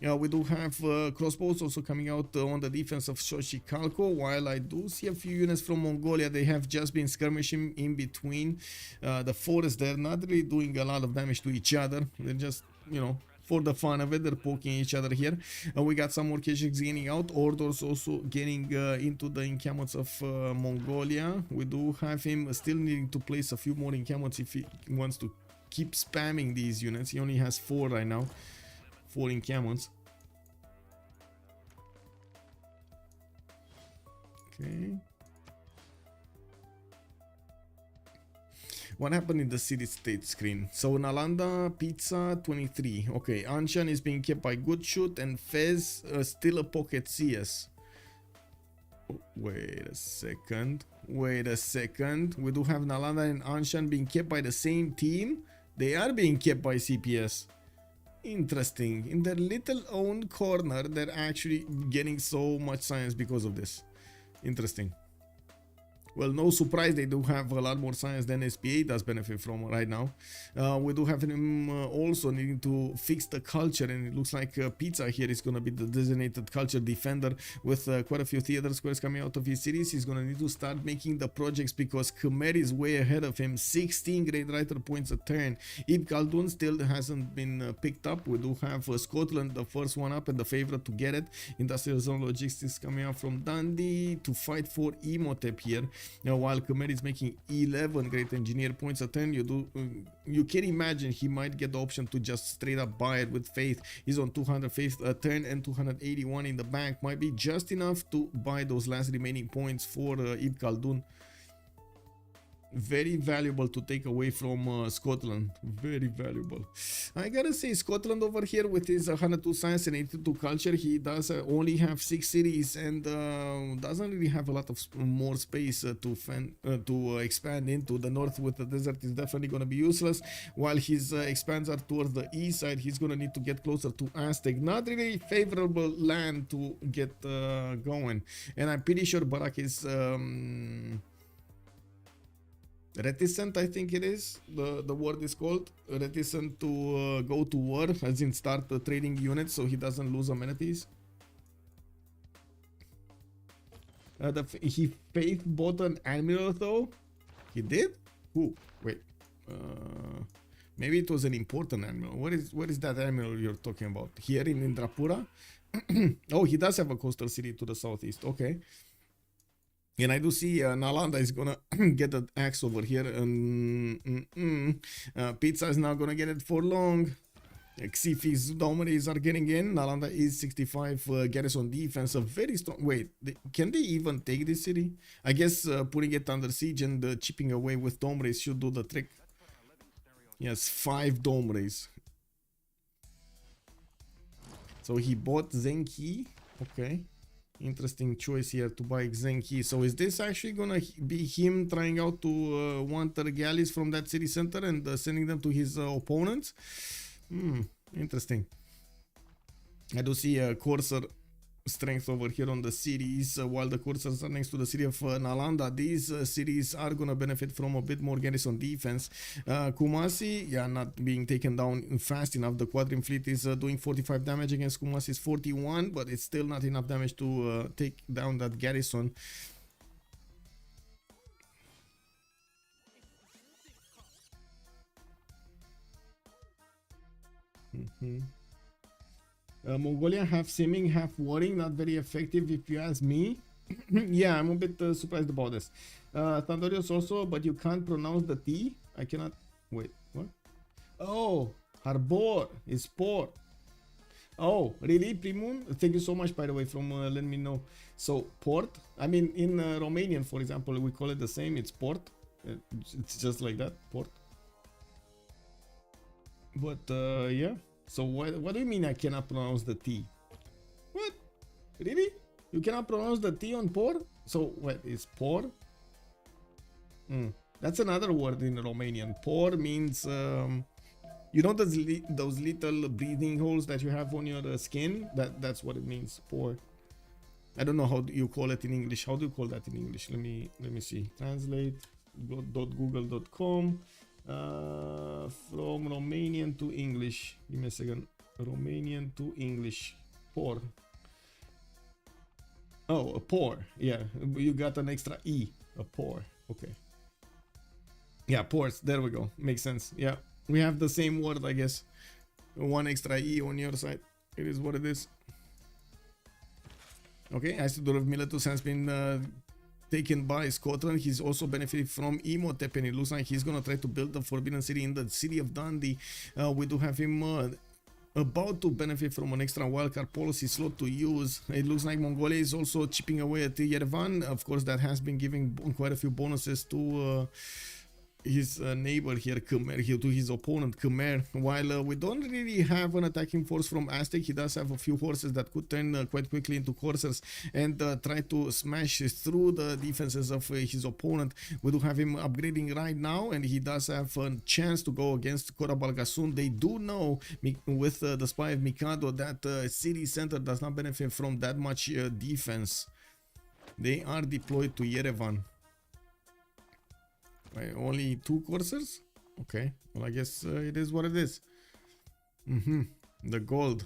Yeah, we do have crossbows also coming out on the defense of Xochicalco, while I do see a few units from Mongolia. They have just been skirmishing in between the forest. They're not really doing a lot of damage to each other. They're just, you know, for the fun of it, they're poking each other here. We got some more caches getting out. Orders also getting into the encampments of Mongolia. We do have him still needing to place a few more encampments if he wants to keep spamming these units. He only has 4 right now. 4 encampments. Okay. What happened in the city-state screen? So Nalanda, Pizza, 23. Okay, Anshan is being kept by GoodShoot, and Fez still a pocket CS. Oh, wait a second. Wait a second. We do have Nalanda and Anshan being kept by the same team. They are being kept by CPS. Interesting. In their little own corner, they're actually getting so much science because of this. Interesting. Well, no surprise, they do have a lot more science than SPA does benefit from right now. We do have him also needing to fix the culture, and it looks like Pizza here is going to be the designated culture defender with quite a few theater squares coming out of his cities. He's going to need to start making the projects because Khmer is way ahead of him, 16 grade writer points a turn. Ibn Khaldun still hasn't been picked up. We do have Scotland, the first one up and the favorite to get it. Industrial zone logistics coming out from Dundee to fight for Imhotep here. Now, while Khmer is making 11 great engineer points a turn, you can imagine he might get the option to just straight up buy it with faith. He's on 200 faith a turn and 281 in the bank. Might be just enough to buy those last remaining points for Ibn Khaldun. Very valuable to take away from Scotland. Very valuable. I gotta say, Scotland over here with his 102 science and 82 culture, he does only have 6 cities and doesn't really have a lot of more space to expand into. The north with the desert is definitely gonna be useless, while his expands are towards the east side. He's gonna need to get closer to Aztec. Not really favorable land to get going, and I'm pretty sure Barak is reticent, I think it is, the word is called, reticent to go to war, as in start trading units so he doesn't lose amenities. He faith bought an admiral though? He did? Who? Wait. Maybe it was an important admiral. What is that admiral you're talking about? Here in Indrapura? Oh, he does have a coastal city to the southeast. Okay. And I do see Nalanda is gonna get an axe over here, and Pizza is not gonna get it for long. Xiffy's dominaries are getting in. Nalanda is 65 garrison defense, a very strong. Wait, can they even take this city? I guess putting it under siege and chipping away with dominaries should do the trick. Yes, 5 dominaries. So he bought Zenki. Okay. Interesting choice here to buy Zenki. So is this actually gonna be him trying out to want the galleys from that city center and sending them to his opponents? Interesting. I do see a Corsair strength over here on the cities, while the Corsairs are next to the city of Nalanda. These cities are gonna benefit from a bit more garrison defense. Kumasi, yeah, not being taken down fast enough. The Quadrim fleet is doing 45 damage against Kumasi's 41, but it's still not enough damage to take down that garrison. Mongolia half simming, half warring, not very effective if you ask me. Yeah, I'm a bit surprised about this. Thunderius also, but you can't pronounce the T. I cannot. Wait, what? Oh, Harbor is port. Oh, really, Primun? Thank you so much, by the way, from letting me know. So, port, I mean, in Romanian, for example, we call it the same. It's port. It's just like that, port. But, yeah. So what do you mean I cannot pronounce the T? What? Really? You cannot pronounce the T on por? So what is por? That's another word in Romanian. Por means, you know those little breathing holes that you have on your skin? That's what it means, por. I don't know how you call it in English. How do you call that in English? Let me see. Translate .google.com. From Romanian to English. Give me a second. Romanian to English. Por. Oh, a por. Yeah, you got an extra E. A por. Okay. Yeah, ports. There we go. Makes sense. Yeah, we have the same word, I guess. One extra E on your side. It is what it is. Okay, Isidore of Miletus has been taken by Scotland. He's also benefited from Imhotep, and it looks like he's gonna try to build the Forbidden City in the city of Dundee. We do have him about to benefit from an extra wildcard policy slot to use. It looks like Mongolia is also chipping away at Yerevan. Of course, that has been giving quite a few bonuses to his neighbor here, Khmer, to his opponent, Khmer. While we don't really have an attacking force from Aztec, he does have a few horses that could turn quite quickly into coursers and try to smash through the defenses of his opponent. We do have him upgrading right now, and he does have a chance to go against Korabalgasun. They do know, with the spy of Mikado, that city center does not benefit from that much defense. They are deployed to Yerevan. Right, only 2 coursers? Okay, well, I guess it is what it is. The gold.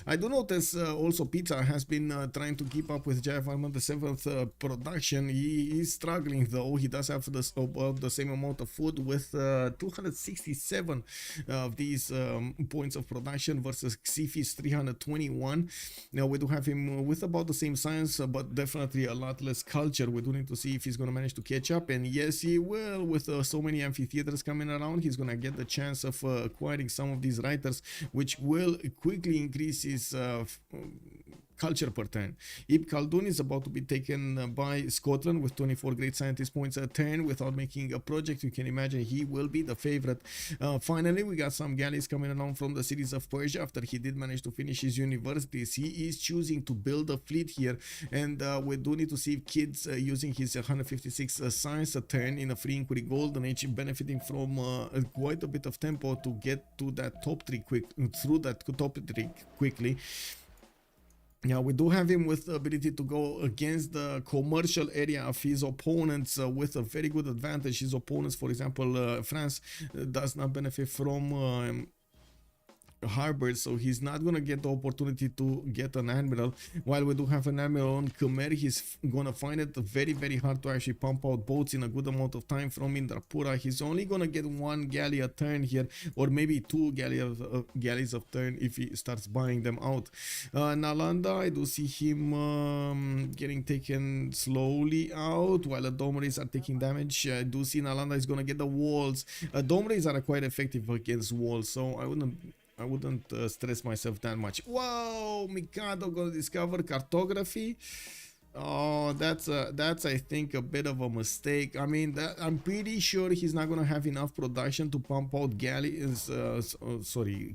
I do notice also Pizza has been trying to keep up with Jayavarman the 7th production. He is struggling though. He does have the same amount of food with 267 of these points of production versus Xiffy's 321. Now we do have him with about the same science, but definitely a lot less culture. We do need to see if he's going to manage to catch up, and yes, he will. With so many amphitheaters coming around, he's going to get the chance of acquiring some of these writers, which will quickly increase his culture per turn. Ibn Khaldun is about to be taken by Scotland with 24 great scientist points a turn without making a project. You can imagine he will be the favorite. Finally, we got some galleys coming along from the cities of Persia after he did manage to finish his universities. He is choosing to build a fleet here, and we do need to see if kids using his 156 science a turn in a free inquiry golden age, benefiting from quite a bit of tempo to get to that top 3 quickly. Now we do have him with the ability to go against the commercial area of his opponents with a very good advantage. His opponents, for example, France, does not benefit from harbors, so he's not gonna get the opportunity to get an admiral. While we do have an admiral on Khmer, he's gonna find it very, very hard to actually pump out boats in a good amount of time from Indrapura. He's only gonna get one galley a turn here, or maybe two galleys of turn if he starts buying them out. Nalanda, I do see him getting taken slowly out, while the Domrays are taking damage. I do see Nalanda is gonna get the walls. Domrays are quite effective against walls, so I wouldn't stress myself that much. Whoa, Mikado gonna discover cartography. Oh, that's I think a bit of a mistake. I mean, I'm pretty sure he's not gonna have enough production to pump out galleys,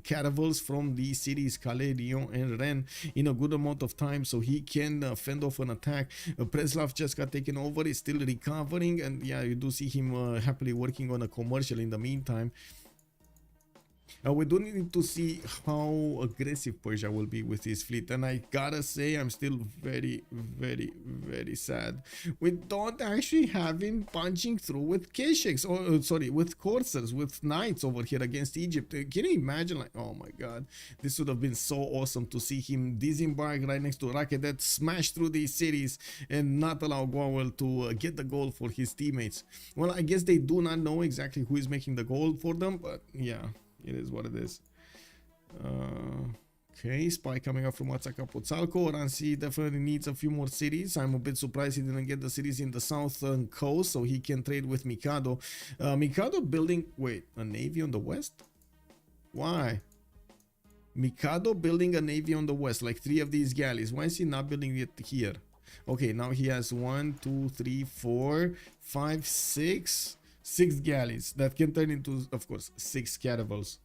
caravels from the cities Calais, Lyon, and Rennes in a good amount of time, so he can fend off an attack. Preslav just got taken over, is still recovering, and yeah, you do see him happily working on a commercial in the meantime. We do need to see how aggressive Persia will be with his fleet, and I gotta say I'm still very, very, very sad we don't actually have him punching through with Kesheks, or with coursers, with knights over here against Egypt. Can you imagine? Like, oh my god, this would have been so awesome to see him disembark right next to Rakedet, smash through these cities, and not allow Gnwawel to get the goal for his teammates. Well, I guess they do not know exactly who is making the goal for them, but yeah, it is what it is. Okay, spy coming up from Capozzalco. Oranssi definitely needs a few more cities. I'm a bit surprised he didn't get the cities in the southern coast so he can trade with Mikado. Mikado building, wait, a navy on the west? Why? Mikado building a navy on the west, like 3 of these galleys. Why is he not building it here? Okay, now he has 1, 2, 3, 4, 5, 6 galleys that can turn into, of course, 6 caravels.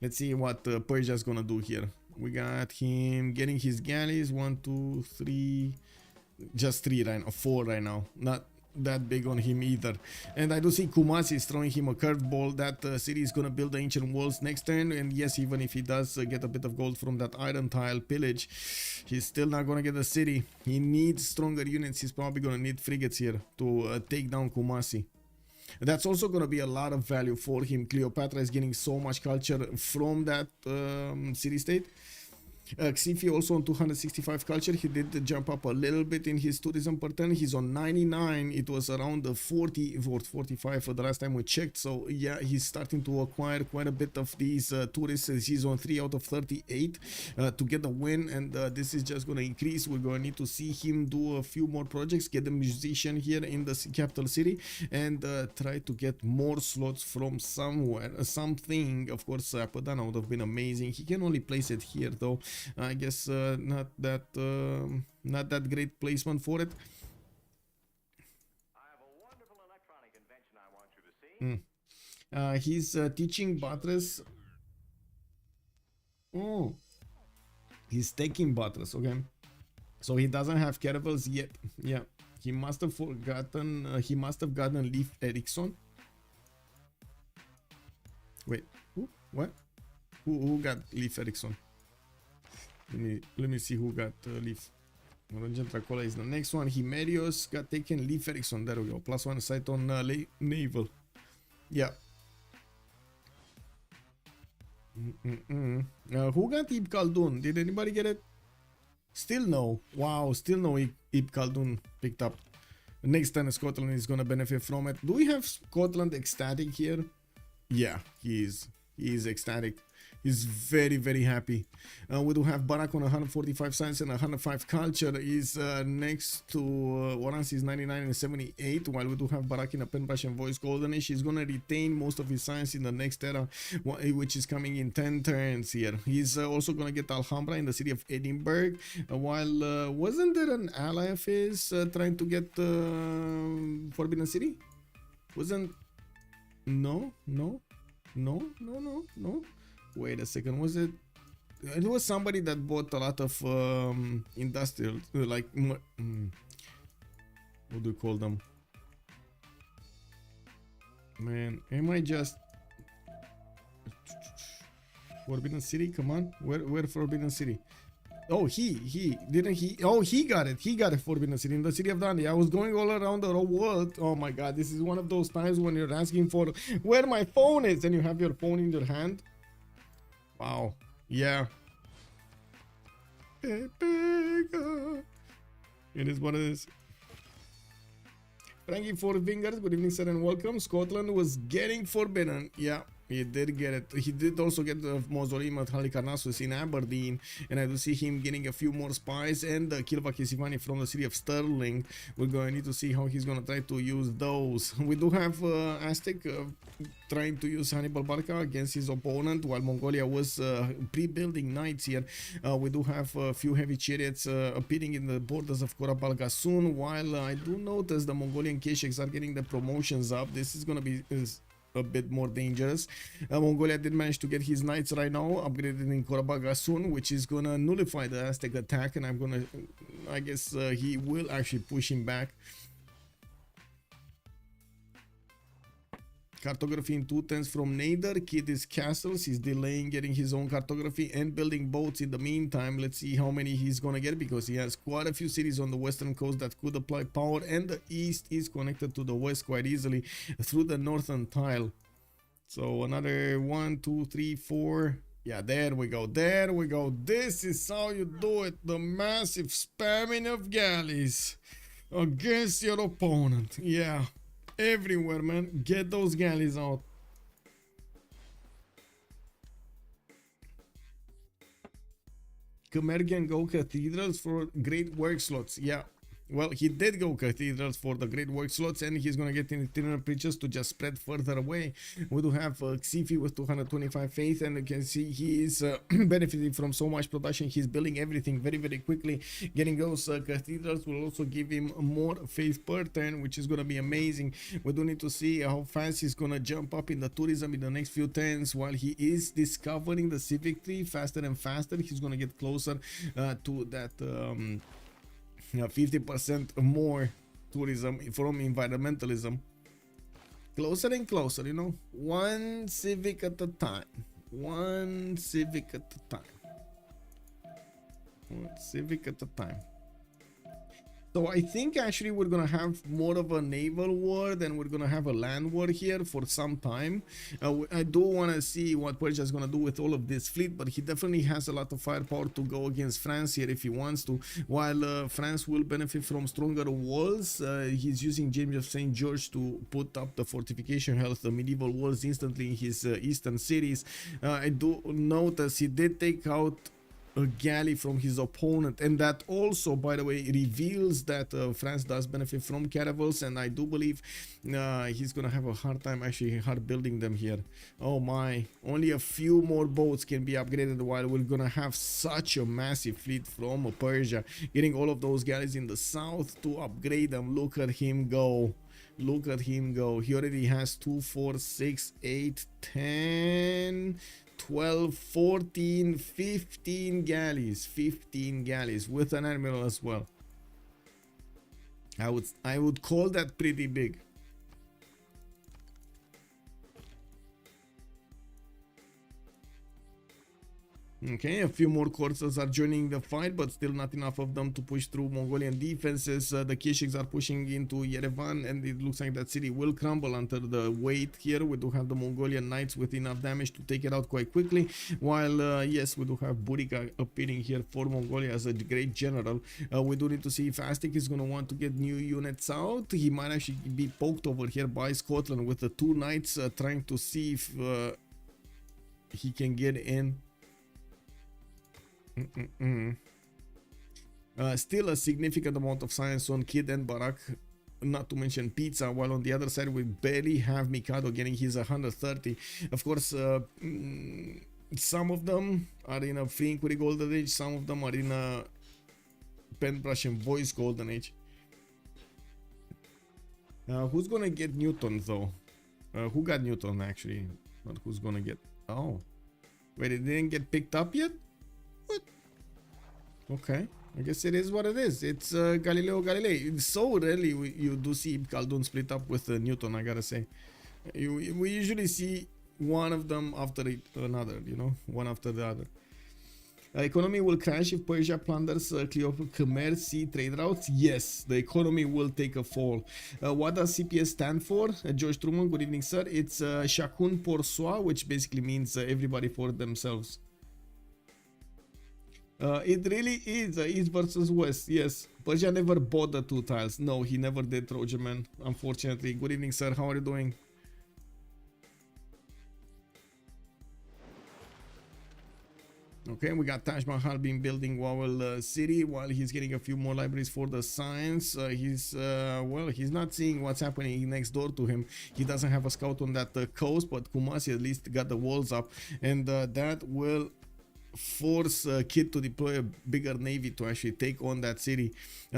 Let's see what Persia is gonna do here. We got him getting his galleys. 1, 2, 3, just 3 right now, 4 right now. Not that big on him either. And I do see Kumasi is throwing him a curveball. That city is gonna build the ancient walls next turn, and yes, even if he does get a bit of gold from that iron tile pillage, he's still not gonna get the city. He needs stronger units. He's probably gonna need frigates here to take down Kumasi. That's also going to be a lot of value for him. Cleopatra is getting so much culture from that city-state. Xiffy also on 265 culture. He did jump up a little bit in his tourism per turn. He's on 99. It was around 40 or 45 for the last time we checked. So yeah, he's starting to acquire quite a bit of these tourists. He's on 3 out of 38 to get the win, and this is just going to increase. We're going to need to see him do a few more projects, get a musician here in the capital city, and try to get more slots from somewhere. Something, of course, Padana would have been amazing. He can only place it here though. I guess not that great placement for it. I have a wonderful electronic invention I want you to see. He's teaching Buttress. Oh, he's taking Buttress. Okay, so he doesn't have caravels yet. Yeah, he must have forgotten. He must have gotten Leif Erikson. Wait, who? What? Who got Leif Erikson? Let me see who got Leif. Ranjan Tracola is the next one. Himerios got taken. Leif Erikson. There we go. +1 sight on naval. Yeah. Who got Ibn Khaldun? Did anybody get it? Still no. Wow. Still no Ibn Khaldun picked up. Next time Scotland is gonna benefit from it. Do we have Scotland ecstatic here? Yeah, he is. He is ecstatic. He's very, very happy. We do have Barak on 145 science and 105 culture. He's next to Oranssi is 99 and 78, while we do have Barak in a pen brush and voice golden age. He's gonna retain most of his science in the next era, which is coming in 10 turns here. He's also gonna get Alhambra in the city of Edinburgh, while wasn't there an ally of his trying to get Forbidden City? Wasn't... No. Wait a second, was it? It was somebody that bought a lot of industrial, like, what do you call them? Man, am I just... Forbidden City, come on, where Forbidden City? Oh, he didn't he? Oh, he got it. He got a forbidden city in the city of Dandi. I was going all around the world. Oh my god, this is one of those times when you're asking for where my phone is, and you have your phone in your hand. Wow. Yeah. It is what it is. Frankie Four Fingers, good evening, sir, and welcome. Scotland was getting forbidden. Yeah, he did get it. He did also get the mausoleum at Halicarnassus in Aberdeen, and I do see him getting a few more spies and the Kilva Kisivani from the city of Stirling. We're going to need to see how he's going to try to use those. We do have Aztec trying to use Hannibal Barca against his opponent, while Mongolia was pre-building knights here. We do have a few heavy chariots appearing in the borders of Korabal soon, while I do notice the Mongolian Kesheks are getting the promotions up. This is going to be a bit more dangerous. Mongolia did manage to get his knights right now upgraded in Korabal soon, which is going to nullify the Aztec attack, and I guess he will actually push him back. Cartography in 2 turns from Nader. Kid is castles. He's delaying getting his own cartography and building boats in the meantime. Let's see how many he's gonna get, because he has quite a few cities on the western coast that could apply power, and the east is connected to the west quite easily through the northern tile. So another 1, 2, 3, 4. Yeah, there we go. There we go. This is how you do it. The massive spamming of galleys against your opponent. Yeah. Everywhere, man. Get those galleys out. Khmer can go cathedrals for great work slots. Yeah. Well, he did go cathedrals for the great work slots, and he's gonna get itinerant preachers to just spread further away. We do have Xiffy with 225 faith, and you can see he is benefiting from so much production. He's building everything very, very quickly. Getting those cathedrals will also give him more faith per turn, which is gonna be amazing. We do need to see how fast he's gonna jump up in the tourism in the next few turns. While he is discovering the civic tree faster and faster, he's gonna get closer to that 50% more tourism from environmentalism. Closer and closer, you know, one civic at a time. One civic at a time. One civic at a time. So I think actually we're gonna have more of a naval war than we're gonna have a land war here for some time. I do want to see what Persia is gonna do with all of this fleet, but he definitely has a lot of firepower to go against France here if he wants to. While France will benefit from stronger walls, he's using James of St. George to put up the fortification health, the medieval walls instantly in his eastern cities. I do notice he did take out a galley from his opponent, and that also, by the way, reveals that France does benefit from caravels, and I do believe he's gonna have a hard time actually hard building them here. Oh my, only a few more boats can be upgraded, while we're gonna have such a massive fleet from Persia, getting all of those galleys in the south to upgrade them. Look at him go. Look at him go. He already has 2, 4, 6, 8, 10, 12, 14, 15 galleys. 15 galleys with an admiral as well. I would call that pretty big. Okay, a few more corsairs are joining the fight, but still not enough of them to push through Mongolian defenses. The Kesheks are pushing into Yerevan, and it looks like that city will crumble under the weight here. We do have the Mongolian knights with enough damage to take it out quite quickly, while yes, we do have Burika appearing here for Mongolia as a great general. We do need to see if Aztec is going to want to get new units out. He might actually be poked over here by Scotland with the 2 knights trying to see if he can get in. Still a significant amount of science on Kid and Barak, not to mention Pizza, while on the other side we barely have Mikado getting his 130. Of course, some of them are in a free inquiry golden age, some of them are in a Penbrush and Voice golden age. Who's gonna get Newton though? Who got Newton actually? Not who's gonna get. Oh, wait, it didn't get picked up yet? What? Okay, I guess it is what it is. It's Galileo Galilei. It's so rarely you do see Khaldun split up with Newton, I gotta say. We usually see one of them after another, you know, one after the other. Economy will crash if Persia plunders Khmer sea trade routes. Yes, the economy will take a fall. What does CPS stand for? George Truman, good evening, sir. It's Chacun Pour Soi, which basically means everybody for themselves. It really is East versus West. Yes, Persia never bought the 2 tiles. No, he never did, Trojan man, unfortunately. Good evening, sir. How are you doing? Okay, we got Taj Mahal being building Gnwawel city while he's getting a few more libraries for the science. Well, he's not seeing what's happening next door to him. He doesn't have a scout on that coast, but Kumasi at least got the walls up, and that will force Kid to deploy a bigger navy to actually take on that city.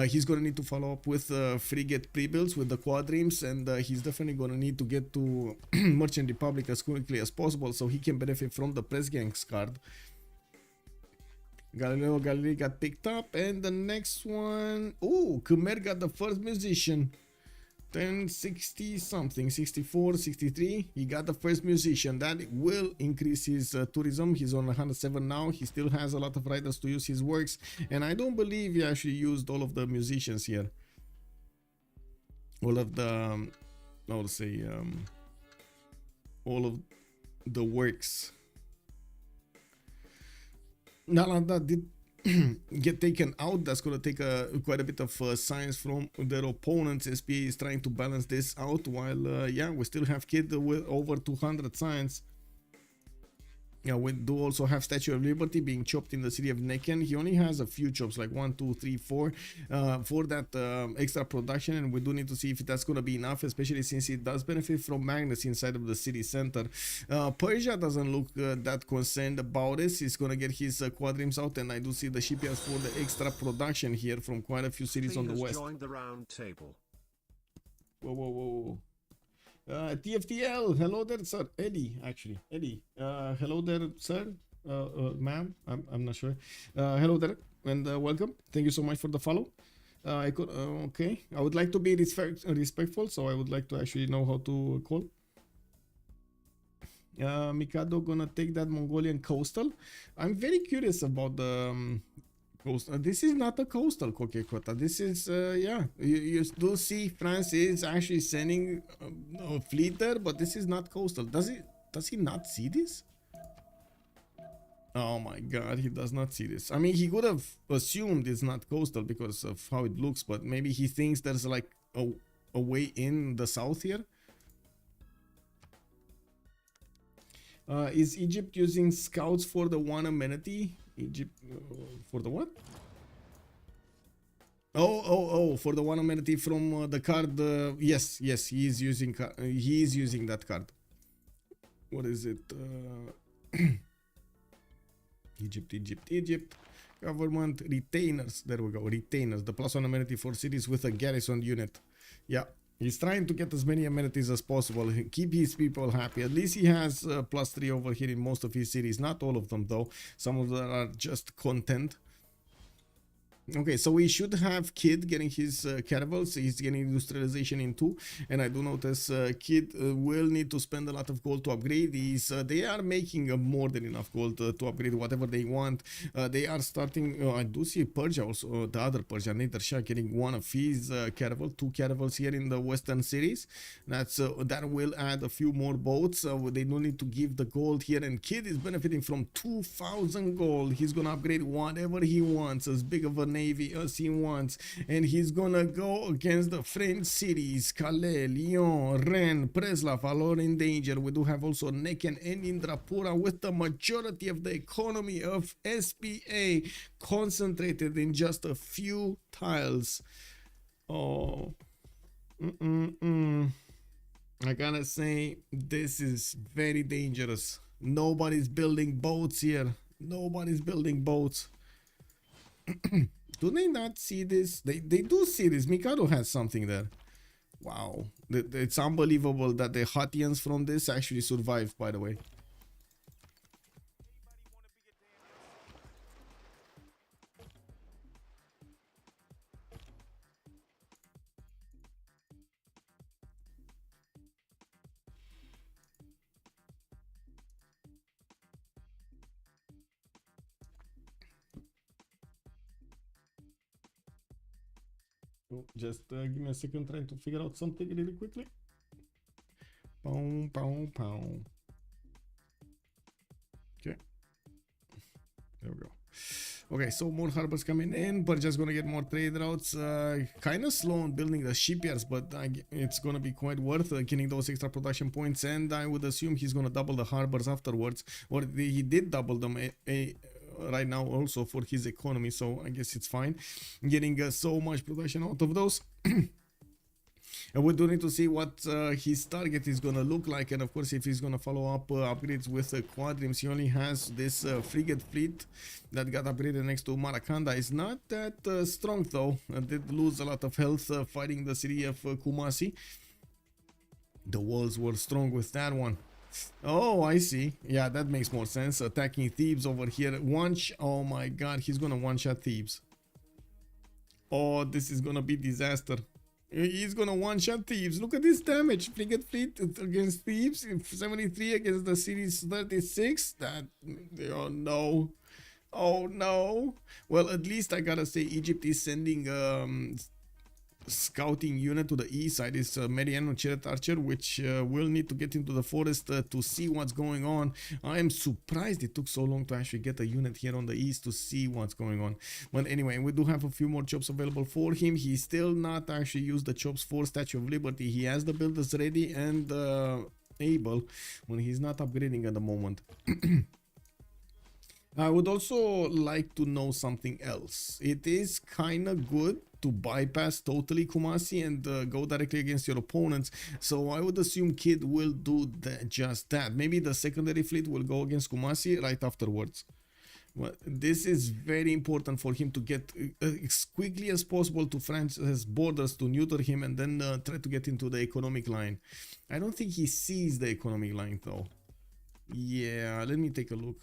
He's going to need to follow up with frigate pre-builds with the Quadrons, and he's definitely going to need to get to Merchant Republic as quickly as possible so he can benefit from the press gangs card. Galileo Galilei got picked up, and the next one, oh, Khmer got the first musician. 1060 something, 64, 63. He got the first musician. That will increase his tourism. He's on 107 now. He still has a lot of writers to use his works, and I don't believe he actually used all of the musicians here. All of the, I would say, all of the works. Now that did get taken out. That's going to take quite a bit of science from their opponents. SPA is trying to balance this out while yeah, we still have Kid with over 200 science. Yeah, we do also have Statue of Liberty being chopped in the city of Necken. He only has a few chops, like 1, 2, 3, 4 for that extra production, and we do need to see if that's going to be enough, especially since it does benefit from magnets inside of the city center. Persia doesn't look that concerned about this. He's going to get his quadrims out, and I do see the shipyards for the extra production here from quite a few cities on the west. Joined the round table. Whoa, whoa, whoa. TFTL, hello there, sir. Eddie, actually. Eddie, hello there, sir. Ma'am, I'm not sure. Hello there, and welcome. Thank you so much for the follow. I could, okay. I would like to be respectful, so I would like to actually know how to call. Mikado gonna take that Mongolian coastal. I'm very curious about the coastal. This is not a coastal Kokekota. This is yeah, you do see France is actually sending a fleet there, but this is not coastal. Does he not see this? Oh my god, he does not see this. I mean, he could have assumed it's not coastal because of how it looks, but maybe he thinks there's like a way in the south here. Is Egypt using scouts for the one amenity? Egypt for the what? Oh, for the one amenity from the card. Yes, he is using that card. What is it? Egypt. Government retainers. There we go. Retainers. The +1 amenity for cities with a garrison unit. Yeah. He's trying to get as many amenities as possible, keep his people happy. At least he has +3 over here in most of his cities. Not all of them though. Some of them are just content. Okay, so we should have Kid getting his caravels. He's getting industrialization in 2, and I do notice Kid will need to spend a lot of gold to upgrade these. They are making more than enough gold to upgrade whatever they want. They are starting. I do see Persia also, the other Persia, Nader Shah, getting one of his caravels, 2 caravels here in the western cities. That's that will add a few more boats. They don't need to give the gold here, and Kid is benefiting from 2,000 gold. He's gonna upgrade whatever he wants, as big of a navy as he wants, and he's gonna go against the French cities Calais, Lyon, Rennes, Preslav are all in danger. We do have also Necken and Indrapura, with the majority of the economy of SPA concentrated in just a few tiles. Oh, I gotta say, this is very dangerous. Nobody's building boats here. Nobody's building boats. Do they not see this? They do see this. Mikado has something there. Wow. It's unbelievable that the Hatians from this actually survived, by the way. Oh, just give me a second trying to figure out something really quickly. Pow, pow, pow. Okay. There we go. Okay, so more harbors coming in, but just gonna get more trade routes. Kind of slow on building the shipyards, but it's gonna be quite worth getting those extra production points. And I would assume he's gonna double the harbors afterwards, or he did double them right now also for his economy. So I guess it's fine. Getting so much production out of those. And we do need to see what his target is gonna look like, and of course if he's gonna follow up upgrades with Quadrims. He only has this frigate fleet that got upgraded next to Maracanda. It's not that strong though. Did lose a lot of health fighting the city of Kumasi. The walls were strong with that one. Oh, I see. Yeah, that makes more sense. Attacking Thebes over here. Oh my god, he's gonna one-shot Thebes. Oh, this is gonna be disaster. He's gonna one-shot Thebes. Look at this damage. Frigate fleet against Thebes. 73 against the series 36. That... oh no. Oh no. Well, at least I gotta say Egypt is sending scouting unit to the east side. Is Mediano Chariot Archer, which will need to get into the forest to see what's going on. I am surprised it took so long to actually get a unit here on the east to see what's going on. But anyway, we do have a few more chops available for him. He's still not actually used the chops for Statue of Liberty. He has the builders ready and able when he's not upgrading at the moment. I would also like to know something else. It is kind of good to bypass totally Kumasi and go directly against your opponents. So I would assume Kid will do just that. Maybe the secondary fleet will go against Kumasi right afterwards. Well, this is very important for him to get as quickly as possible to France's borders to neuter him and then try to get into the economic line. I don't think he sees the economic line though. Yeah, let me take a look.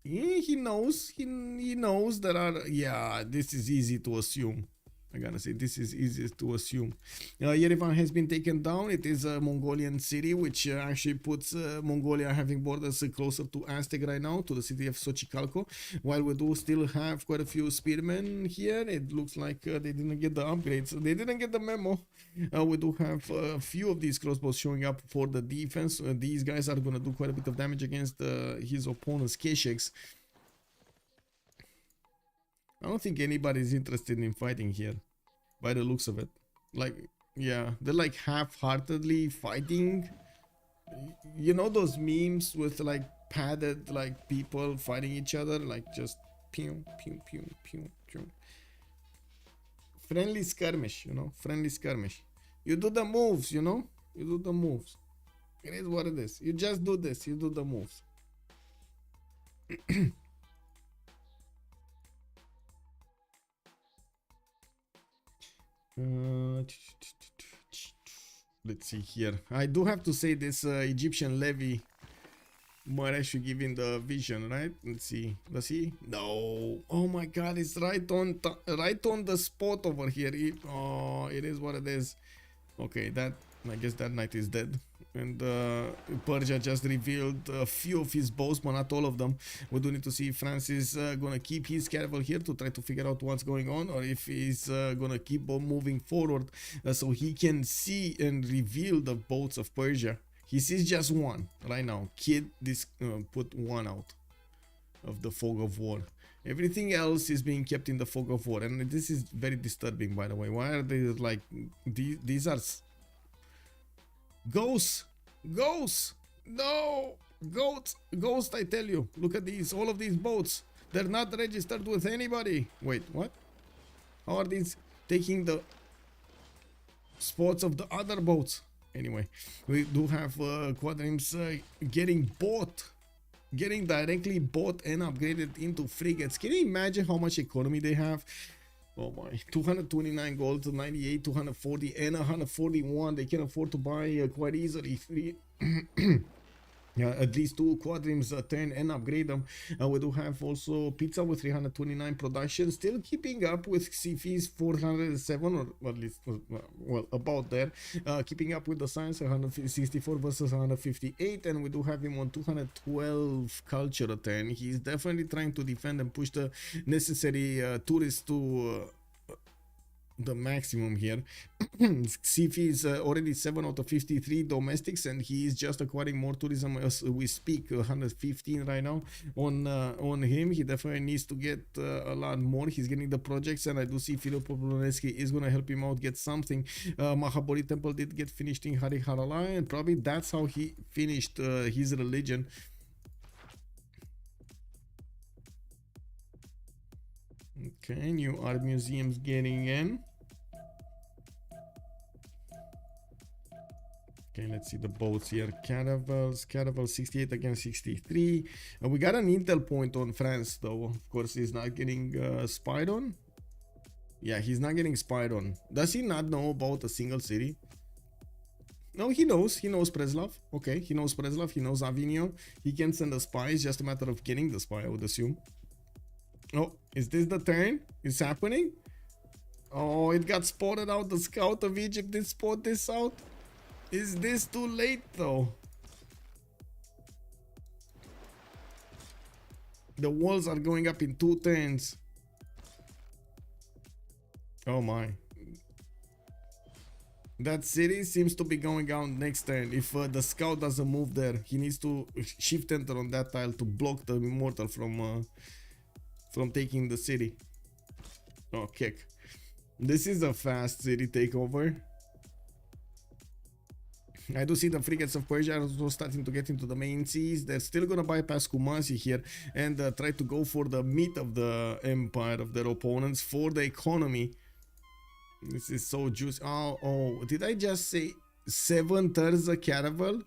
Yeah, he knows. He knows there are... yeah, this is easy to assume. I gotta say, this is easy to assume. Yerevan has been taken down. It is a Mongolian city, which actually puts Mongolia having borders closer to Aztec right now, to the city of Xochicalco. While we do still have quite a few spearmen here, it looks like they didn't get the upgrades. They didn't get the memo. We do have a few of these crossbows showing up for the defense. These guys are gonna do quite a bit of damage against his opponent's Kesheks. I don't think anybody's interested in fighting here, by the looks of it. Like, yeah, they're like half-heartedly fighting. You know those memes with like padded like people fighting each other, like just pew pew pew pew pew. Friendly skirmish, you know, friendly skirmish. You do the moves, you know, you do the moves. It is what it is. You just do this, you do the moves. Let's see here. I do have to say this Egyptian levy might actually give him the vision, right? Let's see. Does he? No. Oh my god, it's right on the spot over here. Oh, it is what it is. Okay, that... I guess that knight is dead. And Persia just revealed a few of his bows, but not all of them. We do need to see if France is gonna keep his caravel here to try to figure out what's going on, or if he's gonna keep on moving forward so he can see and reveal the boats of Persia. He sees just one right now. Kid put one out of the fog of war. Everything else is being kept in the fog of war, and this is very disturbing, by the way. Why are they like these are ghosts? No, ghosts, I tell you. Look at these, all of these boats. They're not registered with anybody. Wait, what? How are these taking the spots of the other boats? Anyway, we do have Quadrims getting directly bought and upgraded into frigates. Can you imagine how much economy they have? Oh my, 229 gold to 98, 240 and 141. They can afford to buy quite easily yeah, at least 2 Quadrims turn and upgrade them. We do have also Pizza with 329 production, still keeping up with Xiffy's 407, or at least, well, about there. Keeping up with the Science, 164 versus 158, and we do have him on 212 culture turn. He's definitely trying to defend and push the necessary tourists to the maximum here. Xiffy is already 7 out of 53 domestics, and he is just acquiring more tourism as we speak. 115 right now on him. He definitely needs to get a lot more. He's getting the projects, and I do see Filip Popolonescu is going to help him out get something. Mahabodhi temple did get finished in Hariharala, and probably that's how he finished his religion. Okay, new art museums getting in. Okay, let's see the boats here. Caravel 68 against 63. We got an intel point on France, though. Of course, he's not getting spied on. Yeah, he's not getting spied on. Does he not know about a single city? No, he knows. He knows Preslav. Okay, he knows Preslav. He knows Avignon. He can send a spy. It's just a matter of getting the spy, I would assume. Oh, is this the turn? It's happening? Oh, it got spotted out. The scout of Egypt did spot this out. Is this too late though? The walls are going up in 2 turns. Oh my. That city seems to be going down next turn. If the scout doesn't move there, he needs to shift enter on that tile to block the immortal from taking the city. Oh, kick. This is a fast city takeover. I do see the frigates of Persia also starting to get into the main seas. They're still gonna bypass Kumasi here and try to go for the meat of the empire of their opponents for the economy. This is so juicy. Oh, did I just say 7 turns a caravel?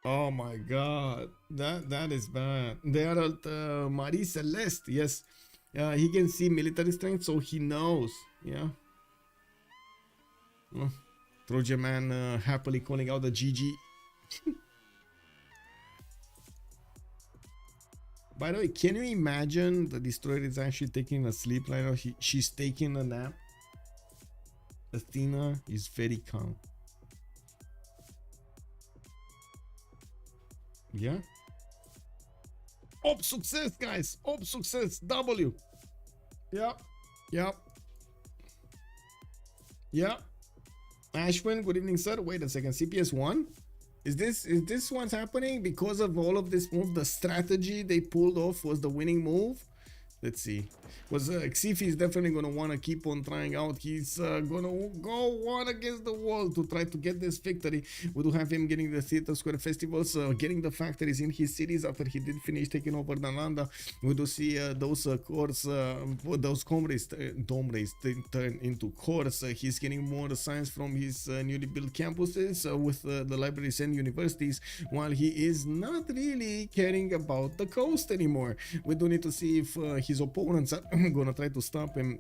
Oh my god, that is bad. They are at Marie Celeste. Yes, he can see military strength, so he knows. Yeah. Trojan man happily calling out the GG. By the way, can you imagine the destroyer is actually taking a sleep right now? She's taking a nap. Athena is very calm. Yeah. Op success, guys. Op success. W. Yep. Yep. Yep. Ashwin, good evening, sir. Wait a second. CPS 1? Is this what's happening? Because of all of this move, the strategy they pulled off was the winning move? Let's see. Was Xiffy is definitely going to want to keep on trying out. He's going to go one against the wall to try to get this victory. We do have him getting the Theater Square festivals, getting the factories in his cities after he did finish taking over Nalanda. We do see those cores, those comrades, domrays turn into cores. He's getting more science from his newly built campuses with the libraries and universities, while he is not really caring about the coast anymore. We do need to see if his opponents are gonna try to stop him.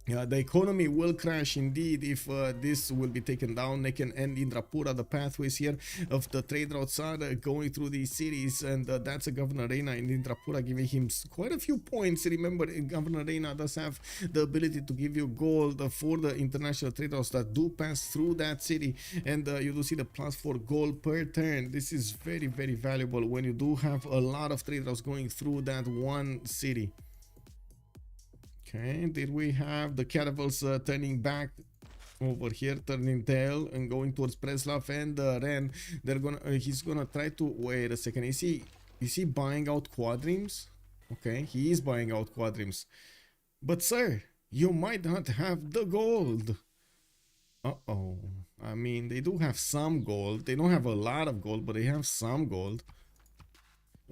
The economy will crash indeed if this will be taken down. They can end Indrapura. The pathways here of the trade routes are going through these cities, and that's a Governor Reina in Indrapura giving him quite a few points. Remember, Governor Reina does have the ability to give you gold for the international trade routes that do pass through that city, and you do see the +4 gold per turn. This is very, very valuable when you do have a lot of trade routes going through that one city. Okay, did we have the caravels turning back over here, turning tail and going towards Preslav and Ren? They're gonna he's gonna try to wait a second. Is he buying out quadrims? Okay, he is buying out quadrims. But sir, you might not have the gold. Uh-oh. I mean, they do have some gold. They don't have a lot of gold, but they have some gold.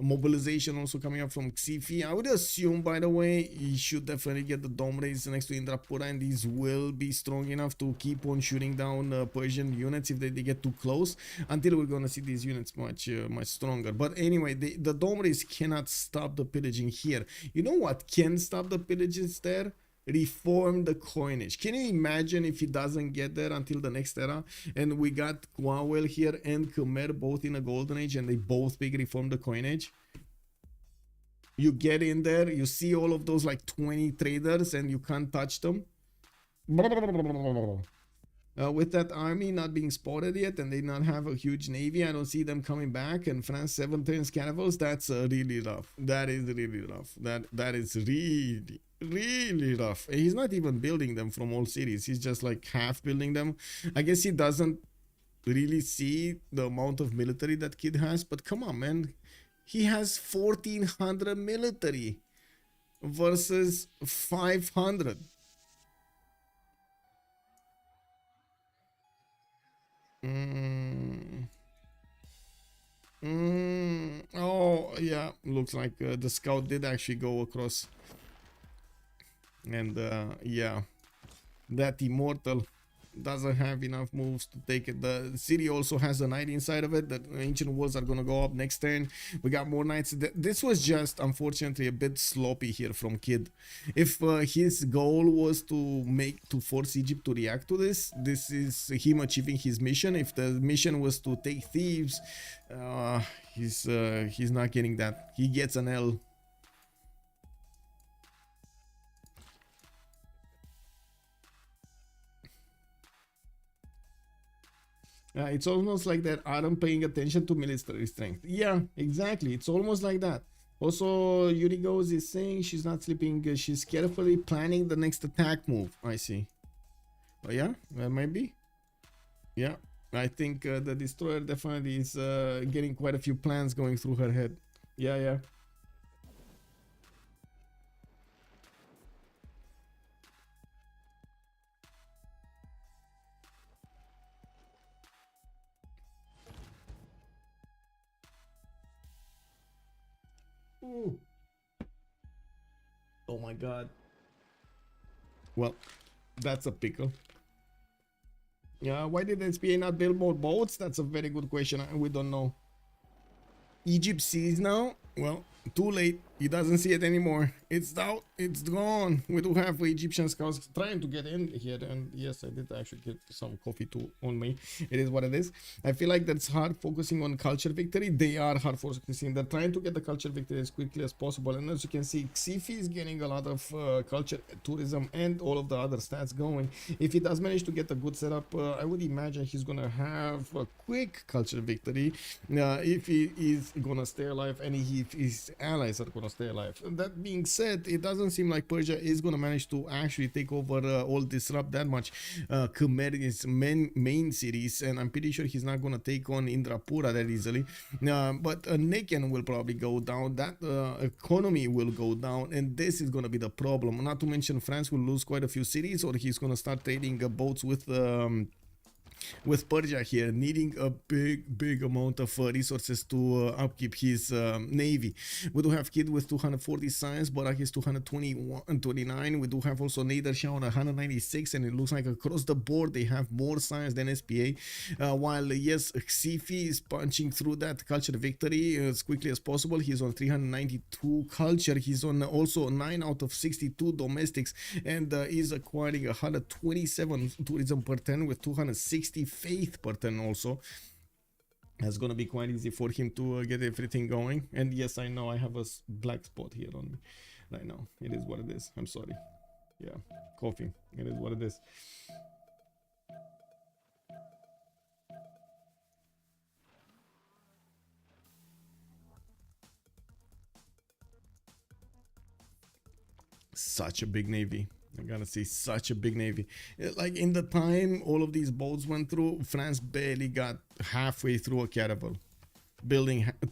Mobilization also coming up from Xiffy. I would assume, by the way, he should definitely get the dome rays next to Indrapura, and these will be strong enough to keep on shooting down Persian units if they get too close, until we're gonna see these units much stronger. But anyway, the dome rays cannot stop the pillaging here. You know what can stop the pillages there? Reform the coinage. Can you imagine if he doesn't get there until the next era, and we got Gnwawel here and Khmer both in a golden age, and they both big reform the coinage? You get in there, you see all of those like 20 traders, and you can't touch them. with that army not being spotted yet, and they not have a huge navy, I don't see them coming back. And France 7 turns caravels. That's really rough. That is really rough. That is really rough. And he's not even building them from all cities. He's just like half building them. I guess he doesn't really see the amount of military that kid has. But come on, man, he has 1400 military versus 500. Oh yeah, looks like the scout did actually go across, and yeah, that immortal doesn't have enough moves to take it. The city also has a knight inside of it. The ancient walls are gonna go up next turn. We got more knights. This was just unfortunately a bit sloppy here from Kid. If his goal was to force Egypt to react to this is him achieving his mission. If the mission was to take Thieves, he's not getting that. He gets an L. It's almost like that Adam paying attention to military strength. Yeah, exactly. It's almost like that. Also, Yuri Goes is saying she's not sleeping. She's carefully planning the next attack move. I see. Oh yeah, maybe. Yeah, I think the destroyer definitely is getting quite a few plans going through her head. Yeah. Ooh. Oh my god. Well, that's a pickle. Yeah, why did SPA not build more boats? That's a very good question. We don't know. Egypt sees now. Well, too late. He doesn't see it anymore. It's out. It's gone. We do have Egyptian scouts trying to get in here. And yes, I did actually get some coffee too on me. It is what it is. I feel like that's hard focusing on culture victory. They are hard focusing. They're trying to get the culture victory as quickly as possible. And as you can see, Xiffy is getting a lot of culture, tourism, and all of the other stats going. If he does manage to get a good setup, I would imagine he's going to have a quick culture victory if he is going to stay alive and if his allies are going to stay alive. That being said, it doesn't seem like Persia is going to manage to actually take over or disrupt that much Khmer's main cities, and I'm pretty sure he's not going to take on Indrapura that easily. But Neken will probably go down, that economy will go down, and this is going to be the problem. Not to mention France will lose quite a few cities, or he's going to start trading boats with Persia here, needing a big amount of resources to upkeep his navy. We do have Kid with 240 science, Barak is 229. We do have also Nader, Shah on 196, and it looks like across the board they have more science than SPA. While yes, Xiffy is punching through that culture victory as quickly as possible. He's on 392 culture. He's on also 9 out of 62 domestics, and is acquiring 127 tourism per turn with 260 faith per turn also. That's gonna be quite easy for him to get everything going. And yes, I know I have a black spot here on me right now. It is what it is. I'm sorry. Yeah, coffee. It is what it is. Such a big navy. I gotta say, such a big navy. Like in the time all of these boats went through, France barely got halfway through a caravel.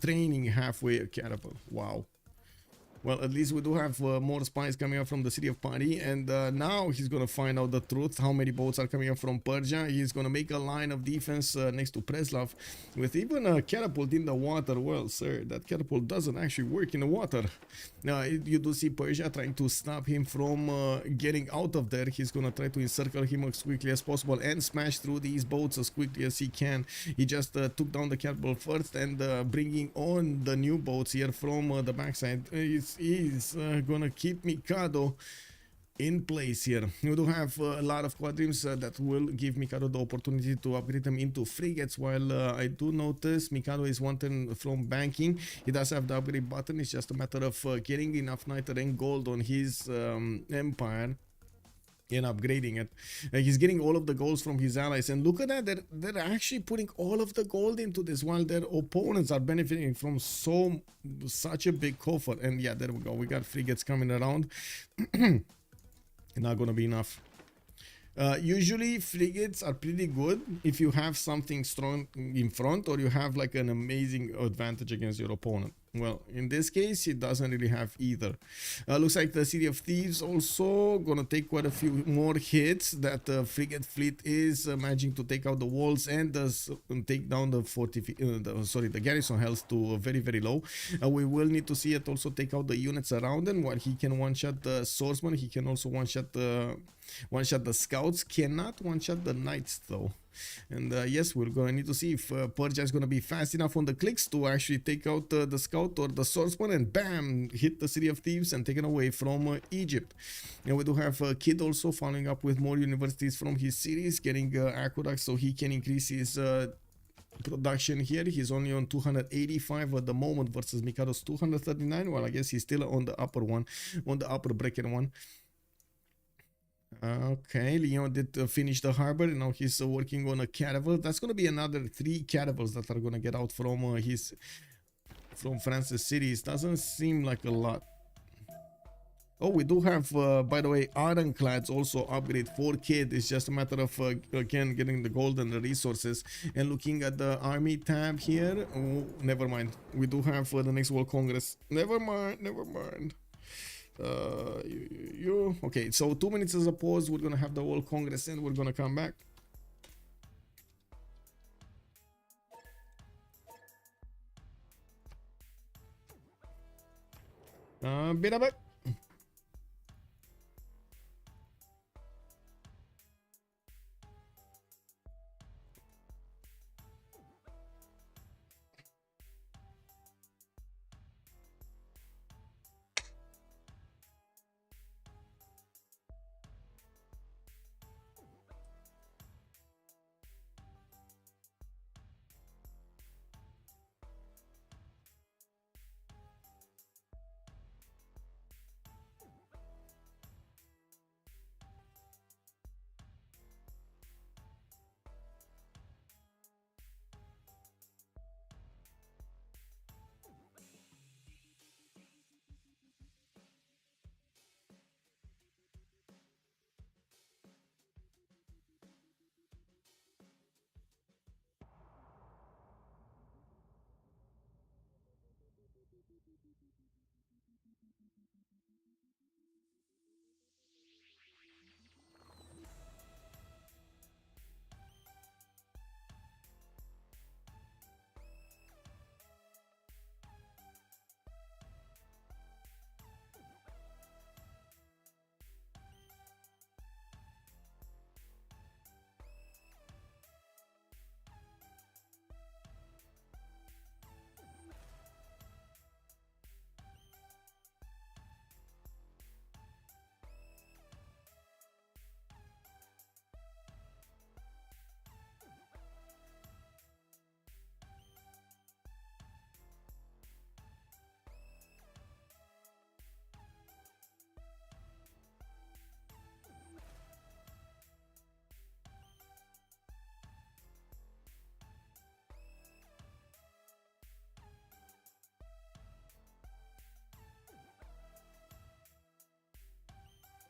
Training halfway a caravel. Wow. Well, at least we do have more spies coming up from the city of Paris, and now he's gonna find out the truth, how many boats are coming up from Persia. He's gonna make a line of defense next to Preslav with even a catapult in the water. Well, sir, that catapult doesn't actually work in the water. Now, you do see Persia trying to stop him from getting out of there. He's gonna try to encircle him as quickly as possible and smash through these boats as quickly as he can. He just took down the catapult first, and bringing on the new boats here from the backside is gonna keep Mikado in place here. We do have a lot of squadrons that will give Mikado the opportunity to upgrade them into frigates, while I do notice Mikado is one turn from banking. He does have the upgrade button. It's just a matter of getting enough nitre and gold on his empire and upgrading it. He's getting all of the golds from his allies, and look at that, they're actually putting all of the gold into this while their opponents are benefiting from such a big coffer. And yeah, there we go, we got frigates coming around. Not gonna be enough. Usually frigates are pretty good if you have something strong in front, or you have like an amazing advantage against your opponent. Well, in this case, it doesn't really have either. Looks like the City of Thieves also gonna take quite a few more hits. That frigate fleet is managing to take out the walls and does take down the garrison health to very, very low. We will need to see it also take out the units around him. While he can one-shot the swordsman, he can also one-shot the scouts. Cannot one-shot the knights though. And yes, we're gonna need to see if Persia is gonna be fast enough on the clicks to actually take out the scout or the swordsman, and bam, hit the City of Thieves and taken away from Egypt. And we do have Kid also following up with more universities from his cities, getting aqueducts so he can increase his production here. He's only on 285 at the moment versus Mikado's 239. Well, I guess he's still on the upper one, on the upper bracket one. Okay, Leon did finish the harbor, and now he's working on a caravel. That's going to be another 3 caravels that are going to get out from from France's cities. Doesn't seem like a lot. Oh, we do have, by the way, ironclads also upgrade 4K. It's just a matter of, again, getting the gold and the resources. And looking at the army tab here, oh, never mind. We do have the next World Congress. Never mind, never mind. Okay, so 2 minutes as a pause. We're gonna have the World Congress and we're gonna come back. Bit of it.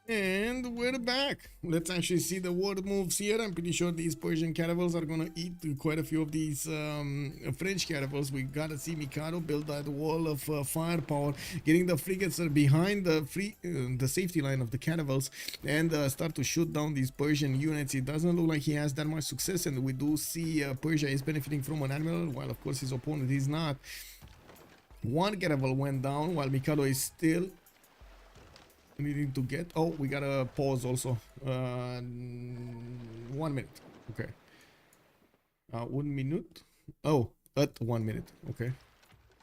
And we're back. Let's actually see the war moves here. I'm pretty sure these Persian caravels are gonna eat quite a few of these French caravels. We gotta see Mikado build that wall of firepower, getting the frigates behind the safety line of the caravels, and start to shoot down these Persian units. It doesn't look like he has that much success, and we do see Persia is benefiting from an admiral, while of course his opponent is not. One caravel went down, while Mikado is still needing to get. Oh, we gotta pause also. 1 minute. Okay. 1 minute. Oh, at 1 minute. Okay.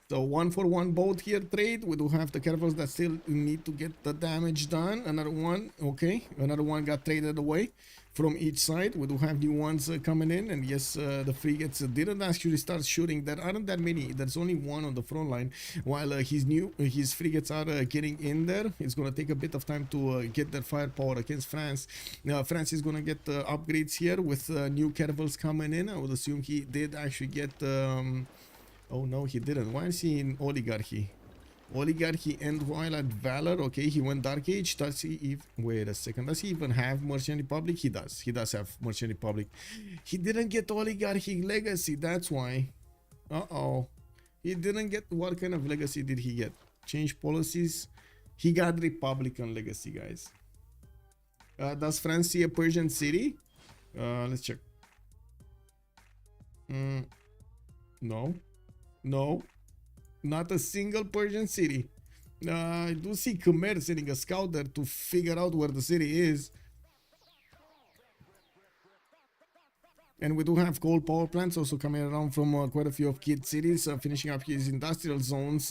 So 1-for-1 boat here trade. We do have the caravels that still need to get the damage done. Another one, okay. Another one got traded away from each side. We do have new ones coming in. And yes, the frigates didn't actually start shooting. There aren't that many. There's only one on the front line. While his frigates are getting in there. It's going to take a bit of time to get their firepower against France. France is going to get upgrades here with new caravels coming in. I would assume he did actually get... oh no, he didn't. Why is he in Oligarchy? Oligarchy and Twilight Valor. Okay, he went Dark Age. Does he even... Wait a second. Does he even have Merchant Republic? He does. He does have Merchant Republic. He didn't get Oligarchy Legacy. That's why. Uh-oh. He didn't get... What kind of legacy did he get? Change policies. He got Republican Legacy, guys. Does France see a Persian city? Let's check. No. No, not a single Persian city. I do see Khmer sending a scout there to figure out where the city is. And we do have coal power plants also coming around from quite a few of kid cities, finishing up his industrial zones.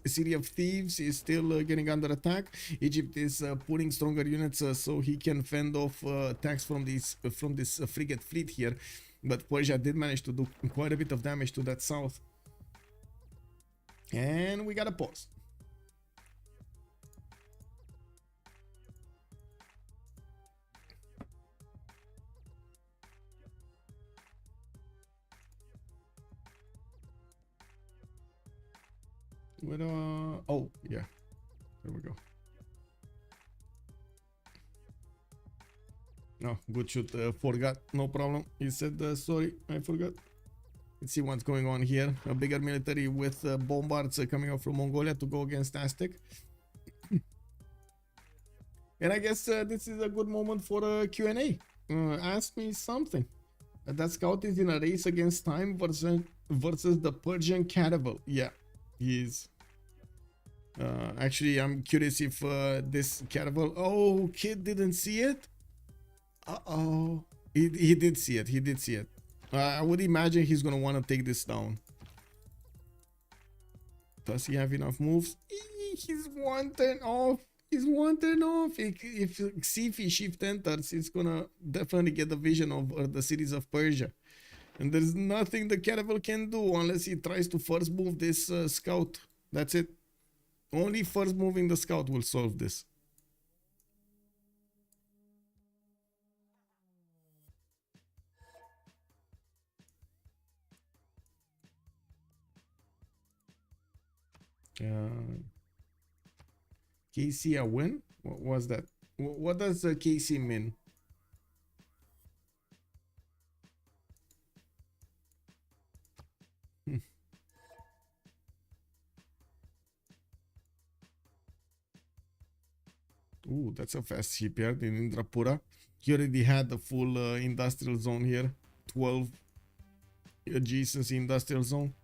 City of Thieves is still getting under attack. Egypt is putting stronger units so he can fend off attacks from this frigate fleet here. But Persia did manage to do quite a bit of damage to that south. And we got a pause. What, oh, yeah. There we go. No, GoodShoot forgot. No problem. He said, sorry, I forgot. Let's see what's going on here. A bigger military with bombards coming out from Mongolia to go against Aztec. And I guess this is a good moment for a Q&A. Ask me something. That scout is in a race against time versus the Persian caravel. Yeah, he is. Actually, I'm curious if this caravel... Oh, kid didn't see it? Uh-oh. He did see it. He did see it. I would imagine he's going to want to take this down. Does he have enough moves? He's 1 turn off. He's 1 turn off. If Xiffy shift enters, it's going to definitely get the vision of the cities of Persia. And there's nothing the caravel can do unless he tries to first move this scout. That's it. Only first moving the scout will solve this. KC a win? What was that? What does KC mean? Ooh, that's a fast shipyard in Indrapura. He already had the full industrial zone here. 12 adjacency industrial zone.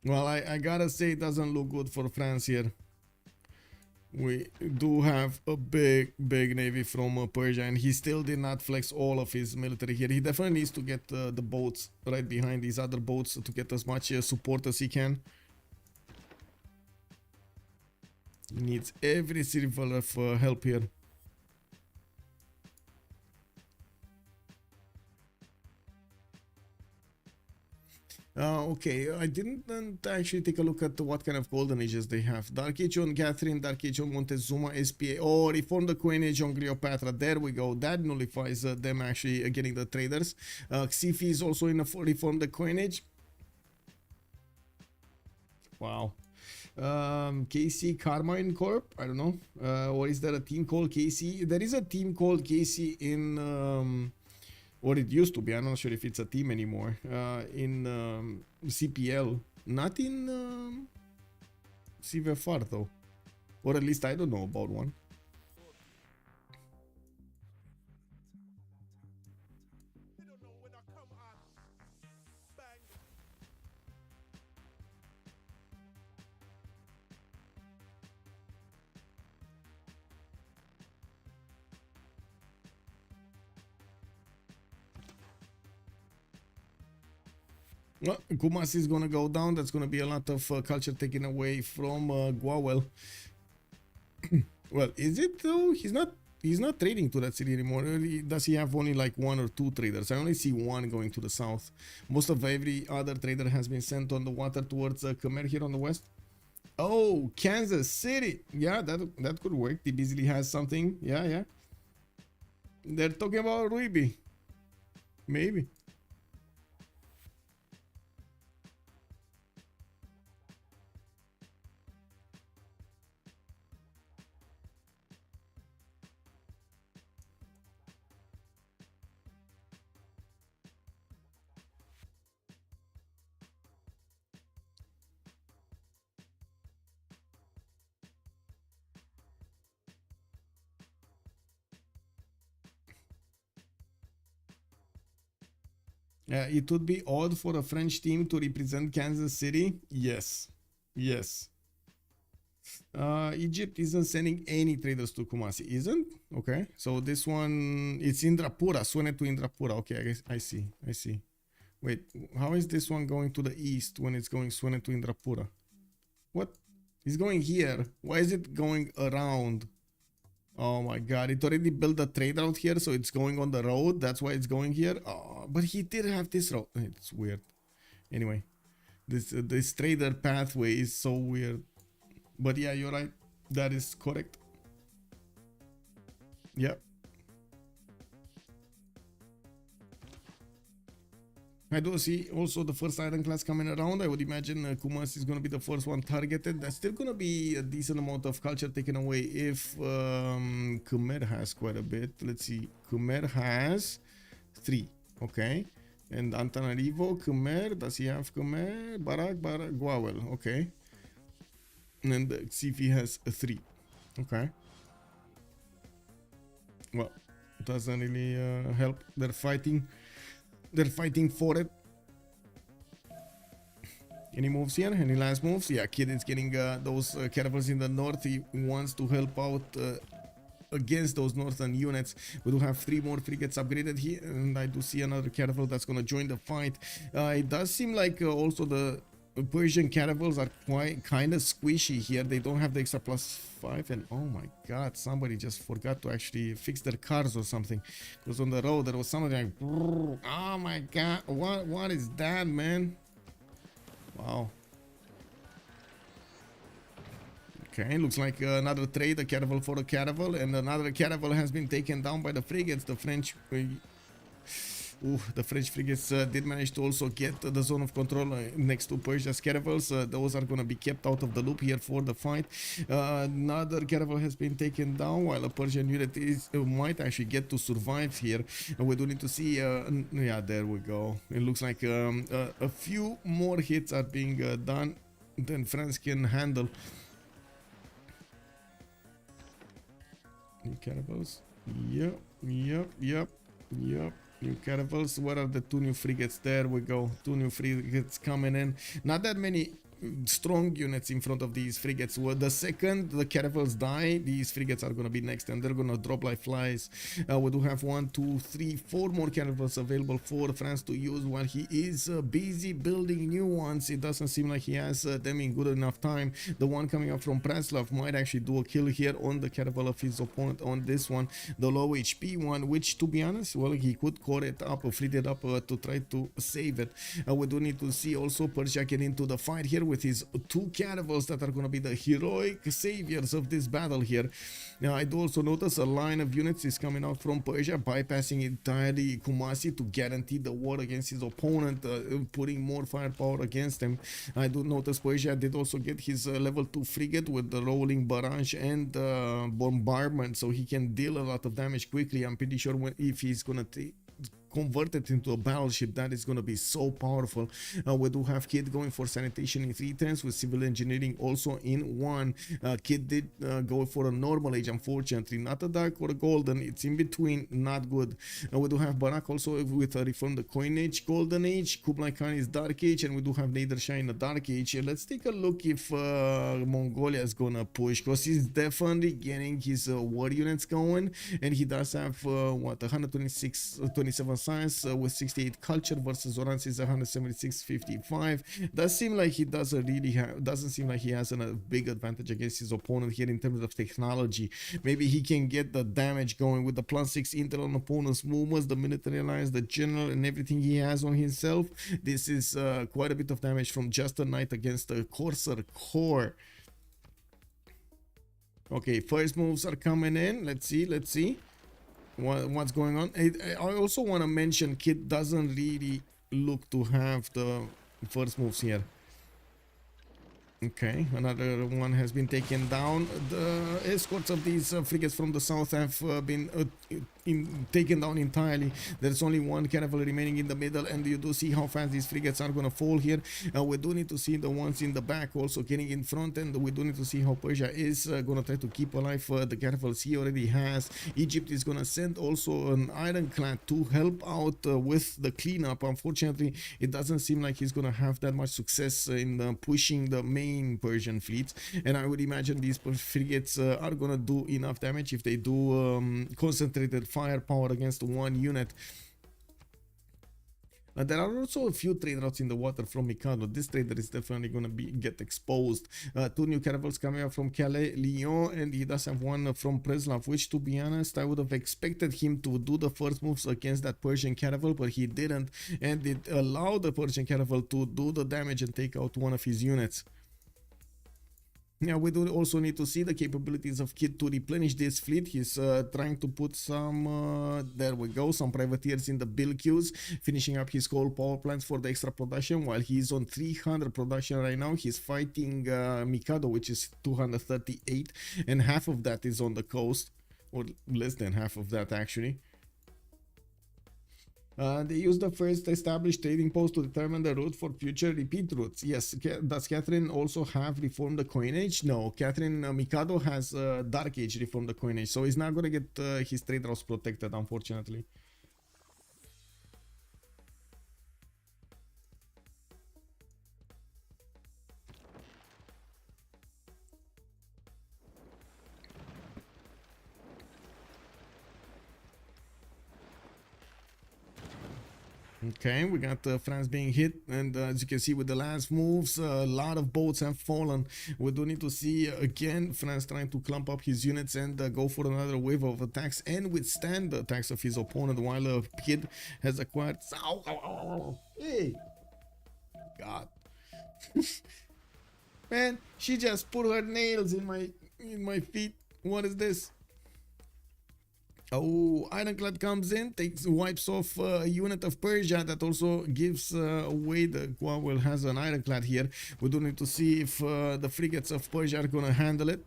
Well, I gotta say it doesn't look good for France here. We do have a big navy from Persia, and he still did not flex all of his military here. He definitely needs to get the boats right behind these other boats to get as much support as he can. He needs every civil of help here. Okay, I didn't actually take a look at what kind of golden ages they have. Dark Age on Catherine, Dark Age on Montezuma, SPA. Oh, Reform the Coinage on Cleopatra. There we go. That nullifies them actually getting the traders. Xiffy is also in a Reform the Coinage. Wow. KC Carmine Corp. I don't know. Or is there a team called KC? There is a team called KC in... or it used to be, I'm not sure if it's a team anymore, in CPL, not in CivFR though, or at least I don't know about one. Well, Kumasi is gonna go down. That's gonna be a lot of culture taken away from Gnwawel. Well, is it though? He's not trading to that city anymore. Does he have only like 1 or 2 traders? I only see 1 going to the south. Most of every other trader has been sent on the water towards Khmer here on the west. Oh, Kansas City. Yeah, that could work. He easily has something. Yeah. They're talking about Ruibi. Maybe. It would be odd for a French team to represent Kansas City. Yes. Egypt isn't sending any traders to Kumasi, isn't? Okay, so this one, it's Indrapura, Swene to Indrapura. Okay, I see. Wait, how is this one going to the east when it's going Swene to Indrapura? What? It's going here. Why is it going around? Oh my god, it already built a trade route here, so it's going on the road. That's why it's going here. Oh, but he did have this route. It's weird. Anyway, this trader pathway is so weird. But yeah, you're right. That is correct. Yep. I do see also the first iron class coming around. I would imagine Kumas is going to be the first one targeted. That's still going to be a decent amount of culture taken away if Khmer has quite a bit. Let's see. Khmer has 3. Okay. And Antananarivo, Khmer. Does he have Khmer? Barak, Gnwawel. Okay. And Xiffy has 3. Okay. Well, doesn't really help. They're fighting for it. Any moves here? Any last moves? Yeah, Kid is getting those caravels in the north. He wants to help out against those northern units. We do have 3 more frigates upgraded here, and I do see another caravel that's going to join the fight. It does seem like also the Persian caravels are kind of squishy here. They don't have the extra +5, and oh my god, somebody just forgot to actually fix their cars or something, because on the road there was something like, oh my god, what is that, man? Wow. Okay, looks like another trade, a caravel for a caravel, and another caravel has been taken down by the frigates. The French the French frigates did manage to also get the zone of control next to Persia's caravels. Those are going to be kept out of the loop here for the fight. Another caravel has been taken down, while a Persian unit might actually get to survive here. We do need to see, yeah, there we go. It looks like a few more hits are being done than France can handle. New caravels. Yep. New caravels. Where are the 2 new frigates? There we go. 2 new frigates coming in. Not that many strong units in front of these frigates. Well, the second the caravels die, these frigates are going to be next, and they're going to drop like flies. We do have 1, 2, 3, 4 more caravels available for France to use while he is busy building new ones. It doesn't seem like he has them in good enough time. The one coming up from Preslav might actually do a kill here on the caravel of his opponent on this one, the low HP one, which, to be honest, well, he could core it up or fleet it up to try to save it. We do need to see also Persia get into the fight here with his 2 caravels that are going to be the heroic saviors of this battle here. Now, I do also notice a line of units is coming out from Persia, bypassing entirely Kumasi to guarantee the war against his opponent, putting more firepower against him. I do notice Persia did also get his level 2 frigate with the rolling barrage and bombardment, so he can deal a lot of damage quickly. I'm pretty sure if he's going to convert it into a battleship, that is going to be so powerful. We do have Kid going for sanitation in 3 turns, with civil engineering also in 1. Kid did go for a normal age, unfortunately, not a dark or a golden. It's in between, not good. We do have Barak also with a reform the coin age, golden age. Kublai Khan is dark age, and we do have Nader Shah in a dark age. Let's take a look if Mongolia is gonna push, because he's definitely getting his war units going, and he does have what, 126 27 science with 68 culture versus Oranssi's 176.55. Does seem like he doesn't really doesn't seem like he has a big advantage against his opponent here in terms of technology. Maybe he can get the damage going with the +6 intel on opponent's movements, the military alliance, the general, and everything he has on himself. This is quite a bit of damage from just a knight against a Corsair core. Okay, first moves are coming in. Let's see what's going on. I also want to mention Kid doesn't really look to have the first moves here. Okay, another one has been taken down. The escorts of these frigates from the south have been taken down entirely. There's only one caravel remaining in the middle, and you do see how fast these frigates are going to fall here. We do need to see the ones in the back also getting in front, and we do need to see how Persia is going to try to keep alive the caravels he already has. Egypt is going to send also an ironclad to help out with the cleanup. Unfortunately, it doesn't seem like he's going to have that much success in pushing the main Persian fleets, and I would imagine these frigates are going to do enough damage if they do concentrated firepower against one unit. There are also a few trade routes in the water from Mikado. This trader is definitely going to get exposed. Two new caravels coming up from Calais, Lyon, and he does have one from Preslav, which, to be honest, I would have expected him to do the first moves against that Persian caravel, but he didn't, and it allowed the Persian caravel to do the damage and take out one of his units. Yeah, we do also need to see the capabilities of Kid to replenish this fleet. He's trying to put some, there we go, some privateers in the bill queues, finishing up his coal power plants for the extra production. While he's on 300 production right now, he's fighting Mikado, which is 238, and half of that is on the coast, or less than half of that actually. They use the first established trading post to determine the route for future repeat routes. Yes, does Catherine also have reformed the coinage? No, Catherine Mikado has Dark Age reformed the coinage, so he's not going to get his trade routes protected, unfortunately. Okay, we got France being hit, and as you can see with the last moves, a lot of boats have fallen. We do need to see again France trying to clump up his units and go for another wave of attacks and withstand the attacks of his opponent, while Kid has acquired. Ow, ow, ow, ow. Hey, God, man, she just put her nails in my feet. What is this? Oh, Ironclad comes in, wipes off a unit of Persia. That also gives away the Gnwawel has an Ironclad here. We do need to see if the frigates of Persia are gonna handle it.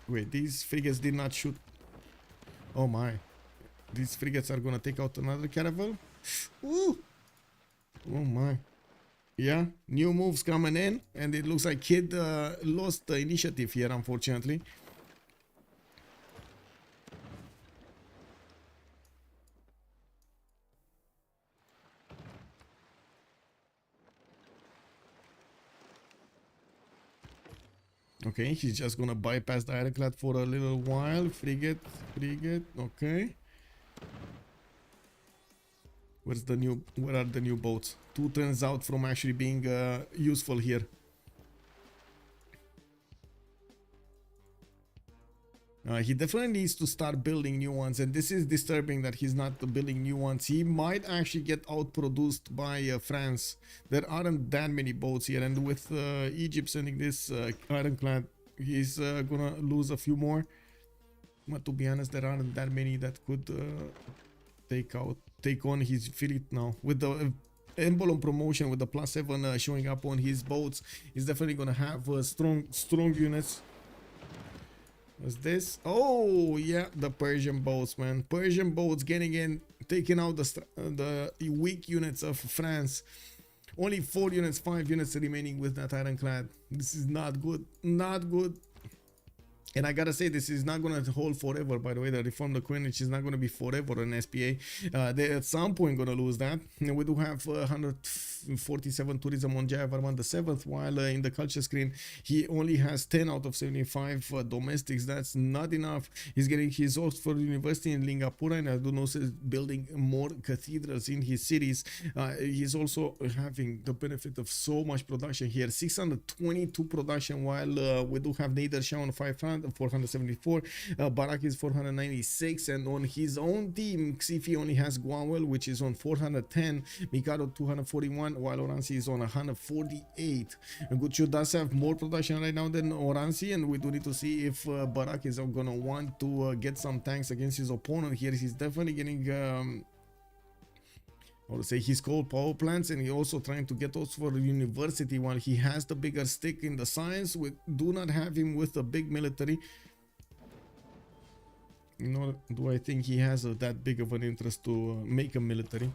Wait, these frigates did not shoot. Oh my. These frigates are gonna take out another caravel. Ooh. Oh my. Yeah, new moves coming in, and it looks like Kid lost the initiative here, unfortunately. Okay, he's just gonna bypass the Ironclad for a little while. Frigate, okay. Where are the new boats? Two turns out from actually being useful here. He definitely needs to start building new ones, and this is disturbing that he's not building new ones. He might actually get outproduced by France. There aren't that many boats here, and with Egypt sending this Ironclad, he's gonna lose a few more. But to be honest, there aren't that many that could take on his fleet now. With the emblem promotion, with the +7 showing up on his boats, he's definitely gonna have strong units. What's this? Oh yeah, the Persian boats, man. Persian boats getting in, taking out the weak units of France. Only 4 units, 5 units remaining with that Ironclad. This is not good, not good. And I gotta say, this is not gonna hold forever. By the way, the reform the coinage is not gonna be forever in SPA. They're at some point gonna lose that. And we do have 100 47 tourism on Jayavarman the 7th, while in the culture screen he only has 10 out of 75 domestics. That's not enough. He's getting his Oxford University in Lingapura, and I do know he's building more cathedrals in his cities. He's also having the benefit of so much production here, 622 production, while we do have Nader, Shah on 474, Barak is 496, and on his own team Xiffy only has Gnwawel, which is on 410, Mikado 241, while Oranssi is on 148. GoodShoot does have more production right now than Oranssi, and we do need to see if Barak is gonna want to get some tanks against his opponent here. He's definitely getting I would say his coal power plants, and he also trying to get those for the university, while he has the bigger stick in the science. We do not have him with a big military. Nor do I think he has that big of an interest to make a military.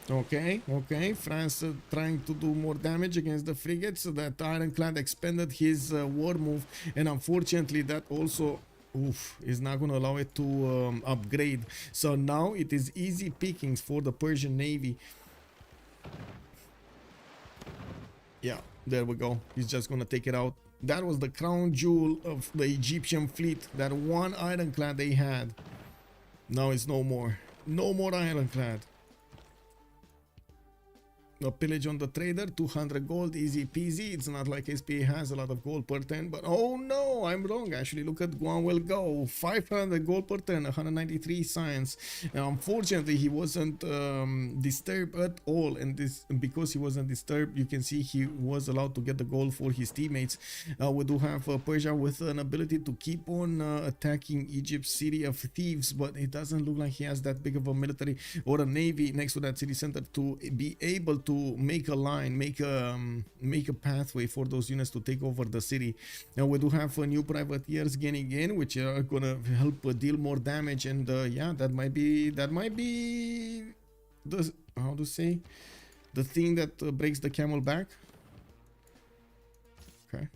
Okay, France trying to do more damage against the frigates. So that ironclad expanded his war move, and unfortunately that also is not going to allow it to upgrade. So now it is easy pickings for the Persian Navy. Yeah, there we go. He's just going to take it out. That was the crown jewel of the Egyptian fleet, that one ironclad they had. Now it's no more. No more ironclad. A pillage on the trader, 200 gold, easy peasy. It's not like SPA has a lot of gold per turn, but oh no, I'm wrong. Actually, look at Gnwawel go, 500 gold per turn, 193 science. Now, unfortunately, he wasn't disturbed at all, and this because he wasn't disturbed, you can see he was allowed to get the gold for his teammates. We do have Persia with an ability to keep on attacking Egypt's city of thieves, but it doesn't look like he has that big of a military or a navy next to that city center to be able to make a line, make a pathway for those units to take over the city. Now we do have new privateers getting in, which are gonna help deal more damage, and yeah, that might be the, how to say, the thing that breaks the camel back. Okay,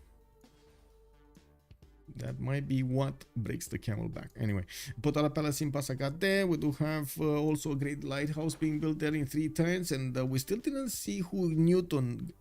that might be what breaks the camel back. Anyway, Potala Palace in Pasagate. We do have also a great lighthouse being built there in 3 turns, and we still didn't see who Newton.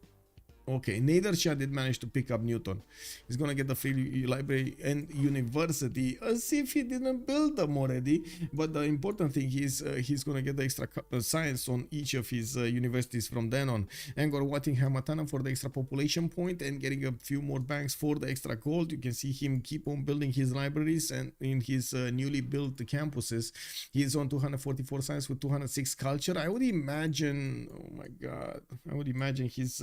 Okay, Nader Shah did manage to pick up Newton. He's gonna get the free library and university, as if he didn't build them already. But the important thing is he's gonna get the extra science on each of his universities from then on. Angkor Wat in Hamatana for the extra population point, and getting a few more banks for the extra gold. You can see him keep on building his libraries and in his newly built campuses. He is on 244 science with 206 culture. I would imagine, oh my god, I would imagine he's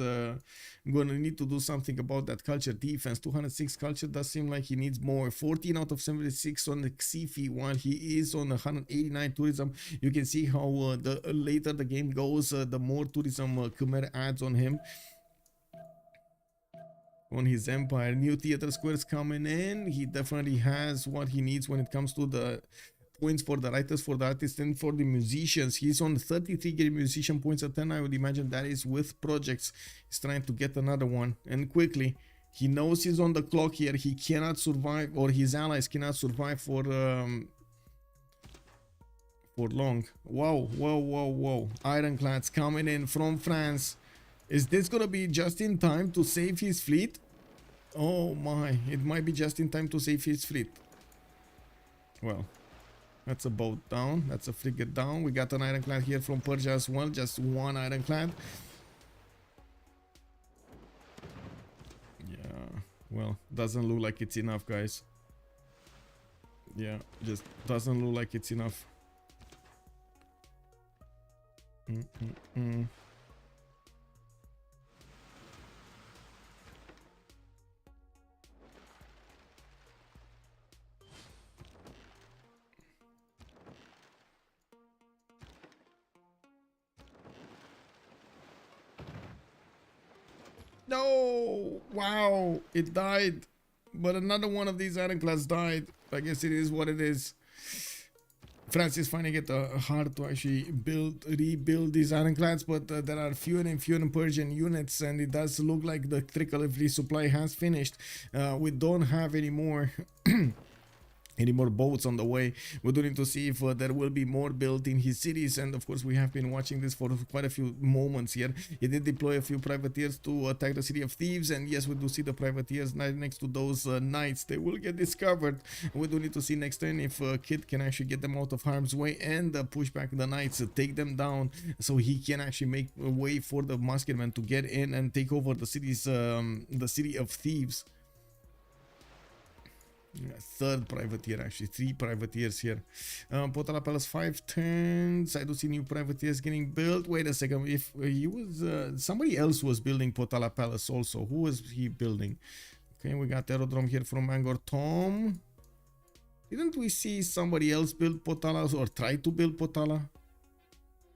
gonna need to do something about that culture defense. 206 culture does seem like he needs more. 14 out of 76 on the Xiffy, while he is on 189 tourism. You can see how the later the game goes, the more tourism Khmer adds on him, on his empire. New theater squares coming in. He definitely has what he needs when it comes to the points for the writers, for the artists, and for the musicians. He's on 33 getting musician points a turn. I would imagine that is with projects. He's trying to get another one, and quickly. He knows he's on the clock here. He cannot survive, or his allies cannot survive for long. Whoa. Ironclads coming in from France. Is this gonna be just in time to save his fleet? Oh my, it might be just in time to save his fleet. Well, that's a boat down. That's a frigate down. We got an ironclad here from Persia as well. Just one ironclad. Yeah, well, doesn't look like it's enough, guys. Yeah, just doesn't look like it's enough. No! Wow! It died. But another one of these ironclads died. I guess it is what it is. France is finding it hard to actually rebuild these ironclads, but there are fewer and fewer Persian units, and it does look like the trickle of resupply has finished. We don't have any more any more boats on the way. We do need to see if there will be more built in his cities, and of course we have been watching this for quite a few moments here. He did deploy a few privateers to attack the city of thieves, and yes, we do see the privateers next to those knights. They will get discovered. We do need to see next turn if Kid can actually get them out of harm's way and push back the knights, take them down, so he can actually make a way for the musketmen to get in and take over the cities, the city of thieves. Yeah, third privateer, actually 3 privateers here. Potala Palace 5 turns. I do see new privateers getting built. Wait a second, if he was somebody else was building Potala Palace also. Who was he building? Okay, we got aerodrome here from Angkor Thom. Didn't we see somebody else build Potala or try to build Potala?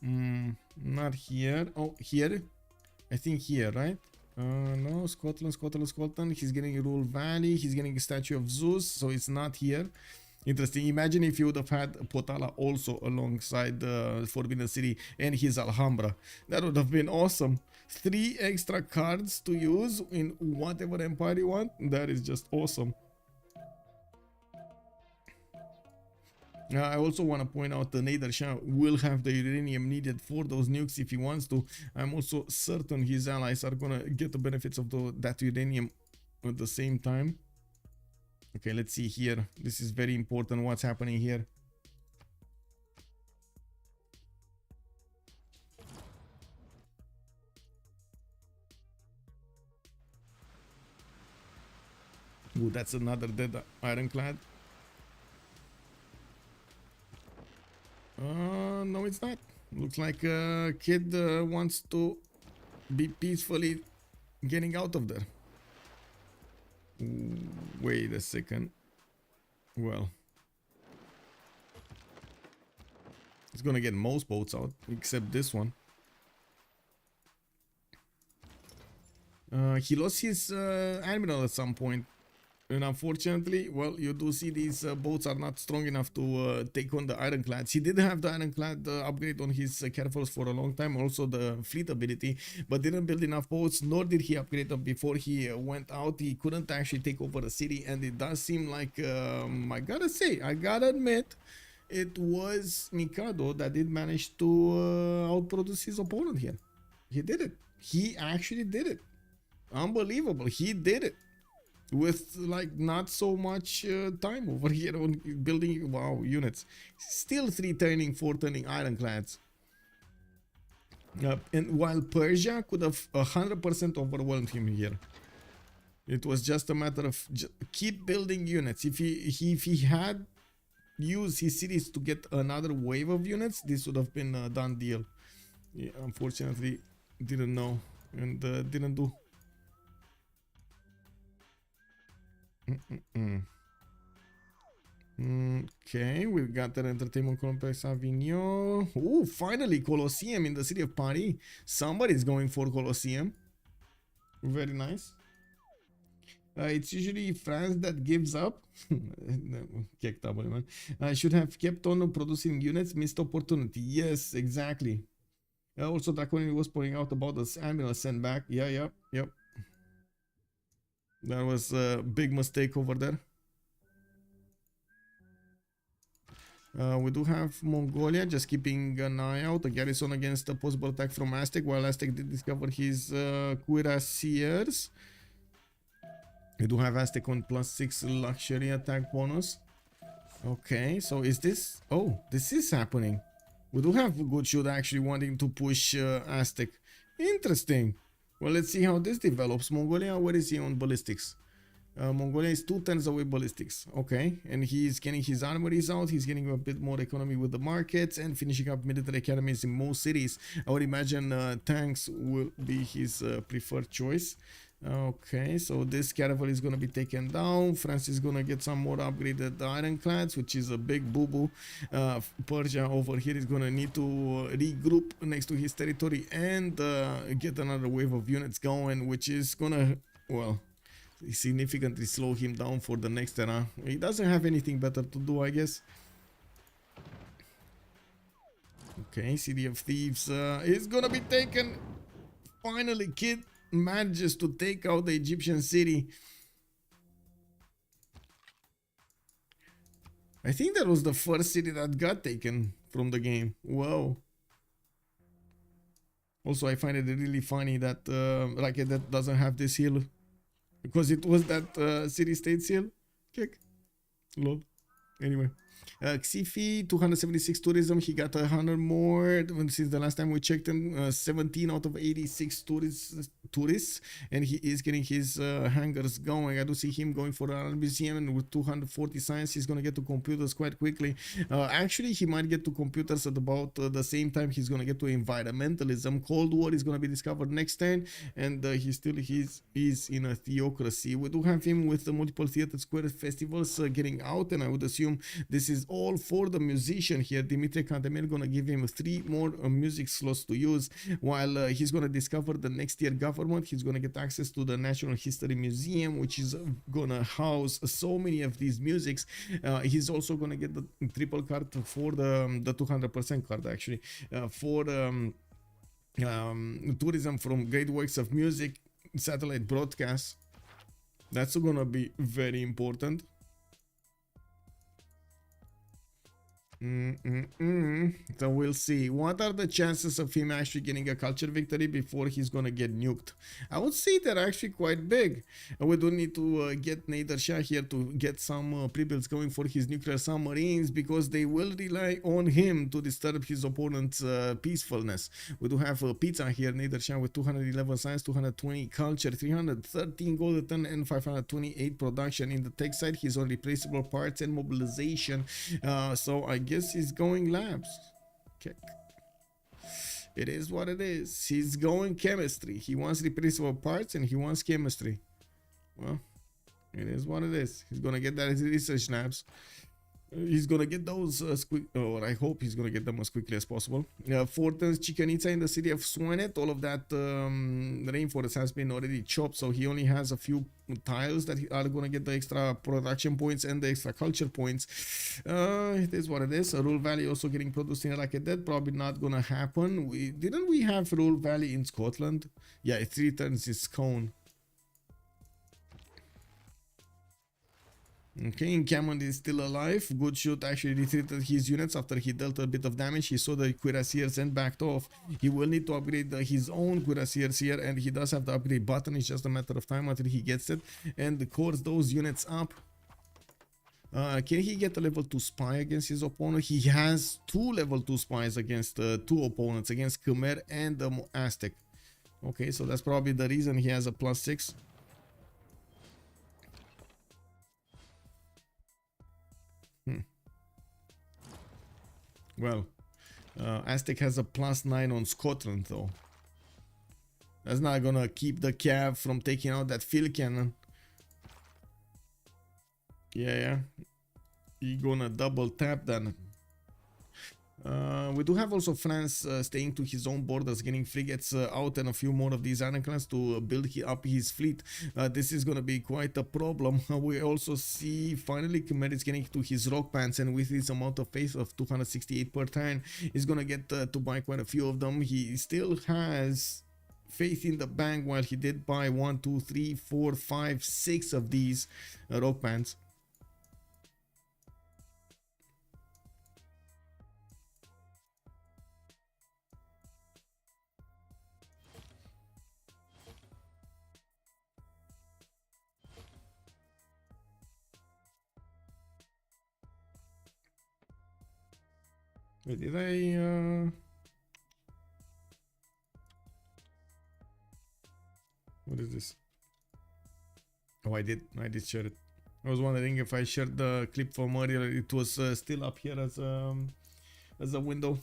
Not here. Oh, here, I think here, right? No, Scotland. He's getting Rule Valley. He's getting a statue of Zeus, so it's not here. Interesting. Imagine if you would have had Potala also alongside the Forbidden City and his Alhambra. That would have been awesome. 3 extra cards to use in whatever empire you want. That is just awesome. I also want to point out the Nader Shah will have the uranium needed for those nukes if he wants to. I'm also certain his allies are going to get the benefits of that uranium at the same time. Okay, let's see here. This is very important what's happening here. Ooh, that's another dead ironclad. No, it's not. Looks like a kid wants to be peacefully getting out of there. Wait a second. Well, it's gonna get most boats out except this one. He lost his admiral at some point. And unfortunately, well, you do see these boats are not strong enough to take on the ironclads. He did have the ironclad upgrade on his carefulness for a long time, also the fleet ability, but didn't build enough boats, nor did he upgrade them before he went out. He couldn't actually take over the city, and it does seem like, I gotta admit, it was Mikado that did manage to outproduce his opponent here. He did it. He actually did it. Unbelievable. He did it. With like not so much time over here on building units. Still 3 turning, 4 turning ironclads. And while Persia could have 100% overwhelmed him here. It was just a matter of keep building units. If he had used his cities to get another wave of units, this would have been a done deal. Yeah, unfortunately, didn't know and didn't do. Okay, we've got that entertainment complex Avignon. Oh, finally Colosseum in the city of Paris. Somebody's going for Colosseum. Very nice. It's usually France that gives up. Should have kept on producing units. Missed opportunity. Yes, exactly. Also, Draconian was pointing out about the admiral sent back. Yep. That was a big mistake over there. We do have Mongolia just keeping an eye out, a garrison against a possible attack from Aztec, while Aztec did discover his cuirassiers. We do have Aztec on +6 luxury attack bonus. Okay, so is this... Oh, this is happening. We do have GoodShoot actually wanting to push Aztec. Interesting. Well, let's see how this develops. Mongolia, where is he on ballistics? Mongolia is 2 turns away ballistics. Okay, and he's getting his armories out. He's getting a bit more economy with the markets and finishing up military academies in most cities. I would imagine tanks will be his preferred choice. Okay, so this caravel is going to be taken down. France is going to get some more upgraded ironclads, which is a big boo-boo. Persia over here is going to need to regroup next to his territory and get another wave of units going, which is going to, well, significantly slow him down for the next era. He doesn't have anything better to do, I guess. Okay, City of Thieves is going to be taken. Finally, kid manages to take out the Egyptian city. I think that was the first city that got taken from the game. Whoa. Also, I find it really funny that Racket that doesn't have this hill, because it was that city-state seal. Check. Lol. Anyway. Xiffy, 276 tourism. He got 100 more since the last time we checked him. 17 out of 86 tourists, and he is getting his hangars going. I do see him going for an museum, and with 240 science, he's gonna get to computers quite quickly. Actually, he might get to computers at about the same time he's gonna get to environmentalism. Cold War is gonna be discovered next turn, and he still is in a theocracy. We do have him with the multiple theater square festivals getting out, and I would assume this is all for the musician here. Dimitri Cantemir gonna give him 3 more music slots to use, while he's gonna discover the next year government. He's gonna get access to the National History Museum, which is gonna house so many of these musics. He's also gonna get the triple card for the 200% card, actually, for tourism from great works of music, satellite broadcasts. That's gonna be very important. So we'll see. What are the chances of him actually getting a culture victory before he's gonna get nuked? I would say they're actually quite big. We do need to get Nader Shah here to get some pre-builds going for his nuclear submarines, because they will rely on him to disturb his opponent's peacefulness. We do have Pizza here, Nader Shah with 211 science, 220 culture, 313 gold return, and 528 production. In the tech side, he's on replaceable parts and mobilization. So I guess he's going labs. Okay. It is what it is. He's going chemistry. He wants replaceable parts and he wants chemistry. Well, it is what it is. He's gonna get that research labs. He's gonna get those or I hope he's gonna get them as quickly as possible. Fortens Chicanitza in the city of Swanet. All of that rainforest has been already chopped, so he only has a few tiles that are gonna get the extra production points and the extra culture points. It is what it is. Rule Valley also getting produced in Racket Dead. Probably not gonna happen. Didn't we have Rule Valley in Scotland? Yeah, it returns its cone. Okay, Incammon is still alive. GoodShoot actually retreated his units after he dealt a bit of damage. He saw the cuirassiers and backed off. He will need to upgrade his own cuirassiers here, and he does have the upgrade button. It's just a matter of time until he gets it and cores those units up. Can he get a level 2 spy against his opponent? He has 2 level 2 spies against 2 opponents, against Khmer and Aztec. Okay, so that's probably the reason he has a +6. Well, Aztec has a +9 on Scotland, though. That's not gonna keep the Cav from taking out that field cannon. Yeah. He gonna double tap that. We do have also France staying to his own borders, getting frigates out and a few more of these ironclads to build up his fleet. This is going to be quite a problem. We also see finally Khmer is getting to his rock pants, and with his amount of faith of 268 per turn, he's going to get to buy quite a few of them. He still has faith in the bank, while he did buy 1, 2, 3, 4, 5, 6 of these rock pants. Wait, did I what is this? Oh, I did share it. I was wondering if I shared the clip from earlier. It was still up here as a window.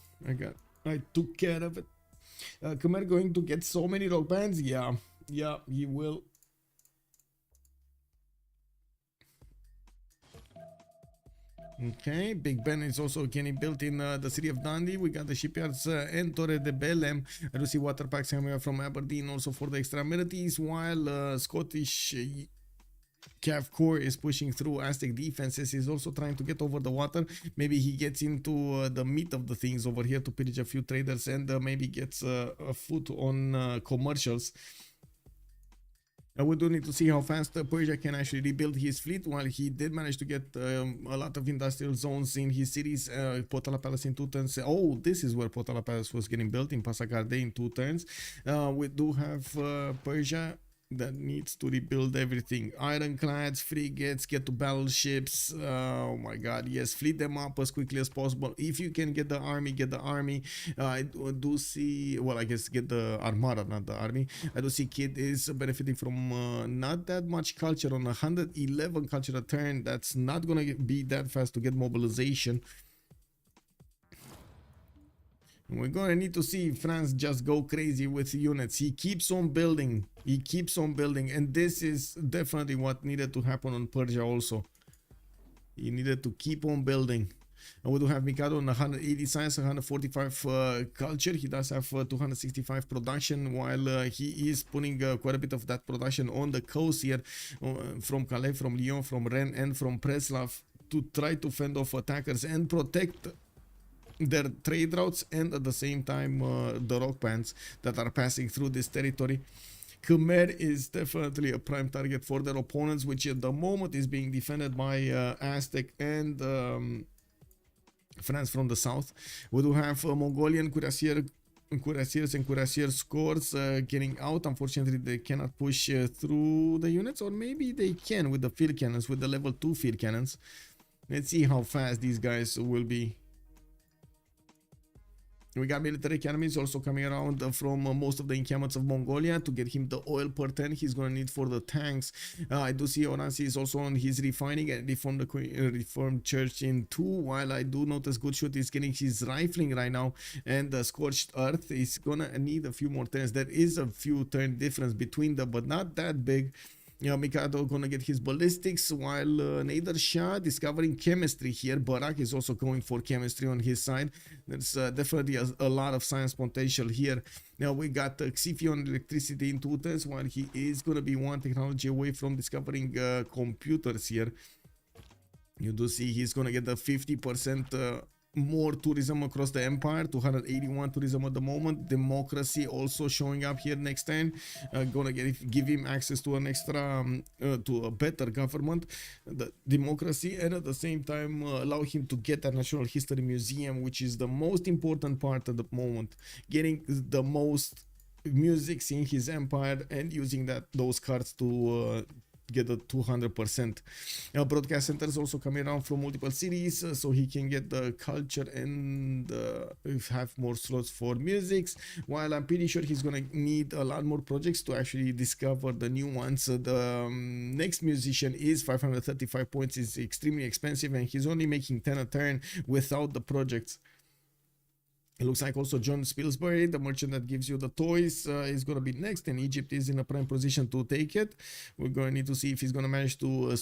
I took care of it. Khmer going to get so many rock bands? Yeah, he will. Okay, Big Ben is also getting built in the city of Dundee. We got the shipyards and Torre de Belém. I do see water packs coming from Aberdeen also for the extra amenities, while Scottish Cav Corps is pushing through Aztec defenses. He's also trying to get over the water. Maybe he gets into the meat of the things over here to pillage a few traders, and maybe gets a foot on commercials. We do need to see how fast Persia can actually rebuild his fleet. While he did manage to get a lot of industrial zones in his cities, Potala Palace in 2 turns. Oh, this is where Potala Palace was getting built, in Pasakarde, in 2 turns. We do have Persia that needs to rebuild everything. Ironclads, frigates, get to battleships. Oh my god, yes, fleet them up as quickly as possible. If you can get the army, get the army. I do see, well, I guess get the armada, not the army. I do see Kid is benefiting from not that much culture on 111 culture a turn. That's not gonna be that fast to get mobilization. We're gonna need to see France just go crazy with units. He keeps on building. He keeps on building. And this is definitely what needed to happen on Persia also. He needed to keep on building. And we do have Mikado on 180 science, 145 culture. He does have 265 production, while he is putting quite a bit of that production on the coast here, from Calais, from Lyon, from Rennes, and from Preslav, to try to fend off attackers and protect their trade routes, and at the same time the rock bands that are passing through this territory. Khmer is definitely a prime target for their opponents, which at the moment is being defended by Aztec and France from the south. We do have Mongolian cuirassiers and cuirassier scores getting out. Unfortunately, they cannot push through the units, or maybe they can with the field cannons, with the level 2 field cannons. Let's see how fast these guys will be. We got military academies also coming around from most of the encampments of Mongolia to get him the oil per 10 he's going to need for the tanks. I do see Oranssi is also on his refining and reformed church in 2, while I do notice GoodShoot is getting his rifling right now, and the scorched earth is going to need a few more turns. There is a few turn difference between them, but not that big. Mikado gonna get his ballistics, while Nader Shah discovering chemistry here. Barak is also going for chemistry on his side. There's definitely a lot of science potential here. Now we got Xiffy on electricity in 2 turns, while he is gonna be 1 technology away from discovering computers here. You do see he's gonna get the 50% more tourism across the empire, 281 tourism at the moment. Democracy also showing up here next turn, gonna give him access to an extra to a better government, the democracy, and at the same time allow him to get a National History Museum, which is the most important part at the moment, getting the most musics in his empire and using those cards to get the 200%. Broadcast centers also coming around from multiple cities, so he can get the culture and have more slots for musics, while I'm pretty sure he's gonna need a lot more projects to actually discover the new ones. The next musician is 535 points, is extremely expensive, and he's only making 10 a turn without the projects. It looks like also John Spilsbury, the merchant that gives you the toys, is going to be next, and Egypt is in a prime position to take it. We're going to need to see if he's going to manage to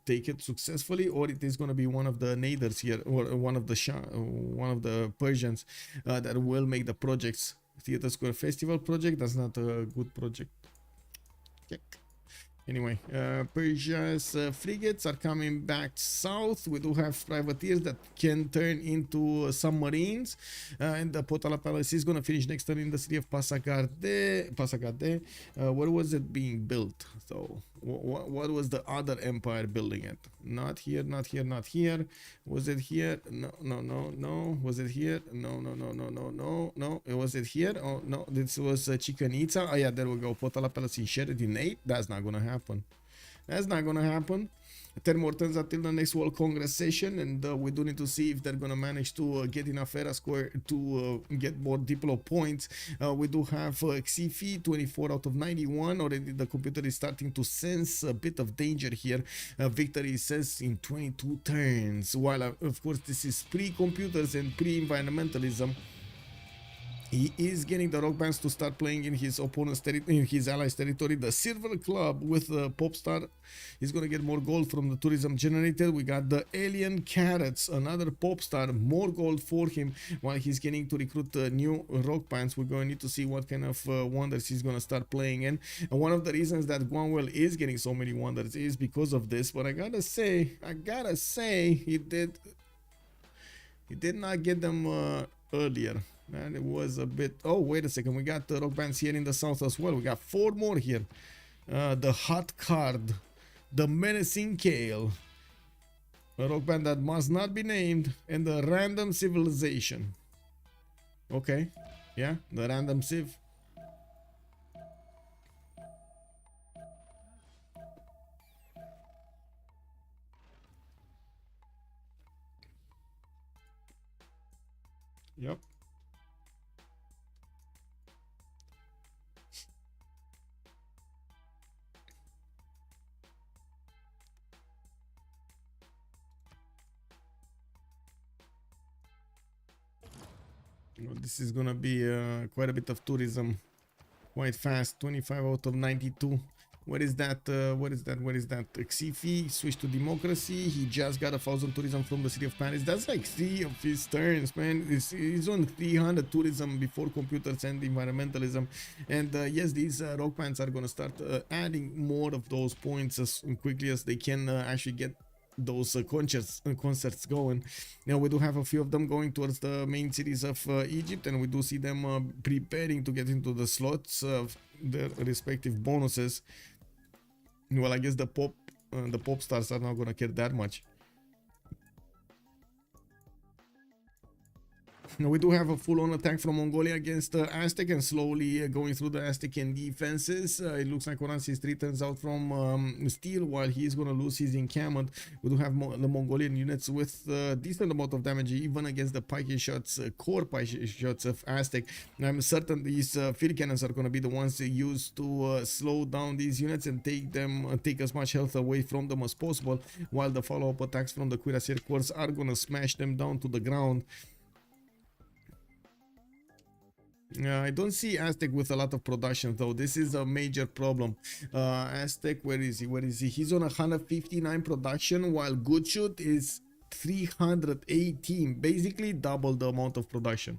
take it successfully, or it is going to be one of the Naders here, or one of the Shah, one of the Persians that will make the projects. Theater Square Festival project, that's not a good project. Okay. Anyway, Persia's frigates are coming back south. We do have privateers that can turn into submarines, and the Potala Palace is going to finish next turn in the city of Pasakarde. Where was it being built? So what was the other empire building it? Not here, not here, not here. Was it here? No. Was it here? No. Was it here? Oh no, this was Chichen Itza. Oh yeah, there we go. Potala Palace in Sheridan 8. That's not gonna happen. That's not gonna happen. 10 more turns until the next World Congress session, and we do need to see if they're gonna manage to get enough era score to get more Diplo points. We do have Xiffy, 24 out of 91. Already the computer is starting to sense a bit of danger here. Victory says in 22 turns, while of course this is pre-computers and pre-environmentalism. He is getting the rock bands to start playing in his opponent's territory, in his allies' territory. The Silver Club with the Pop Star is going to get more gold from the tourism generated. We got the Alien Carrots, another Pop Star, more gold for him while he's getting to recruit new rock bands. We're going to need to see what kind of wonders he's going to start playing in. And one of the reasons that Gnwawel is getting so many wonders is because of this. But I gotta say, he did not get them earlier. And it was a bit. Oh, wait a second. We got the rock bands here in the south as well. We got 4 more here. the Hot Card, the Menacing Kale, a rock band that must not be named, and the Random Civilization. Okay, yeah, the Random Civ. Yep. Well, this is gonna be quite a bit of tourism, quite fast. 25 out of 92. What is that? What is that? What is that? Xiffy switched to democracy. He just got 1,000 tourism from the city of Paris. That's like 3 of his turns, man. He's on 300 tourism before computers and environmentalism. And yes, these rock bands are gonna start adding more of those points as quickly as they can actually get those concerts going. Now we do have a few of them going towards the main cities of Egypt, and we do see them preparing to get into the slots of their respective bonuses. Well, I guess the pop stars are not gonna care that much. Now we do have a full-on attack from Mongolia against Aztec, and slowly going through the Aztecian defenses. It looks like Oranssi 3 turns out from steel, while he is going to lose his encampment. We do have the Mongolian units with a decent amount of damage, even against the pike shots, core pike shots of Aztec. I'm certain these field cannons are going to be the ones used to slow down these units and take as much health away from them as possible, while the follow-up attacks from the cuirassier corps are going to smash them down to the ground. I don't see Aztec with a lot of production though. This is a major problem. Aztec, where is he? Where is he? He's on 159 production, while GoodShoot is 318. Basically double the amount of production.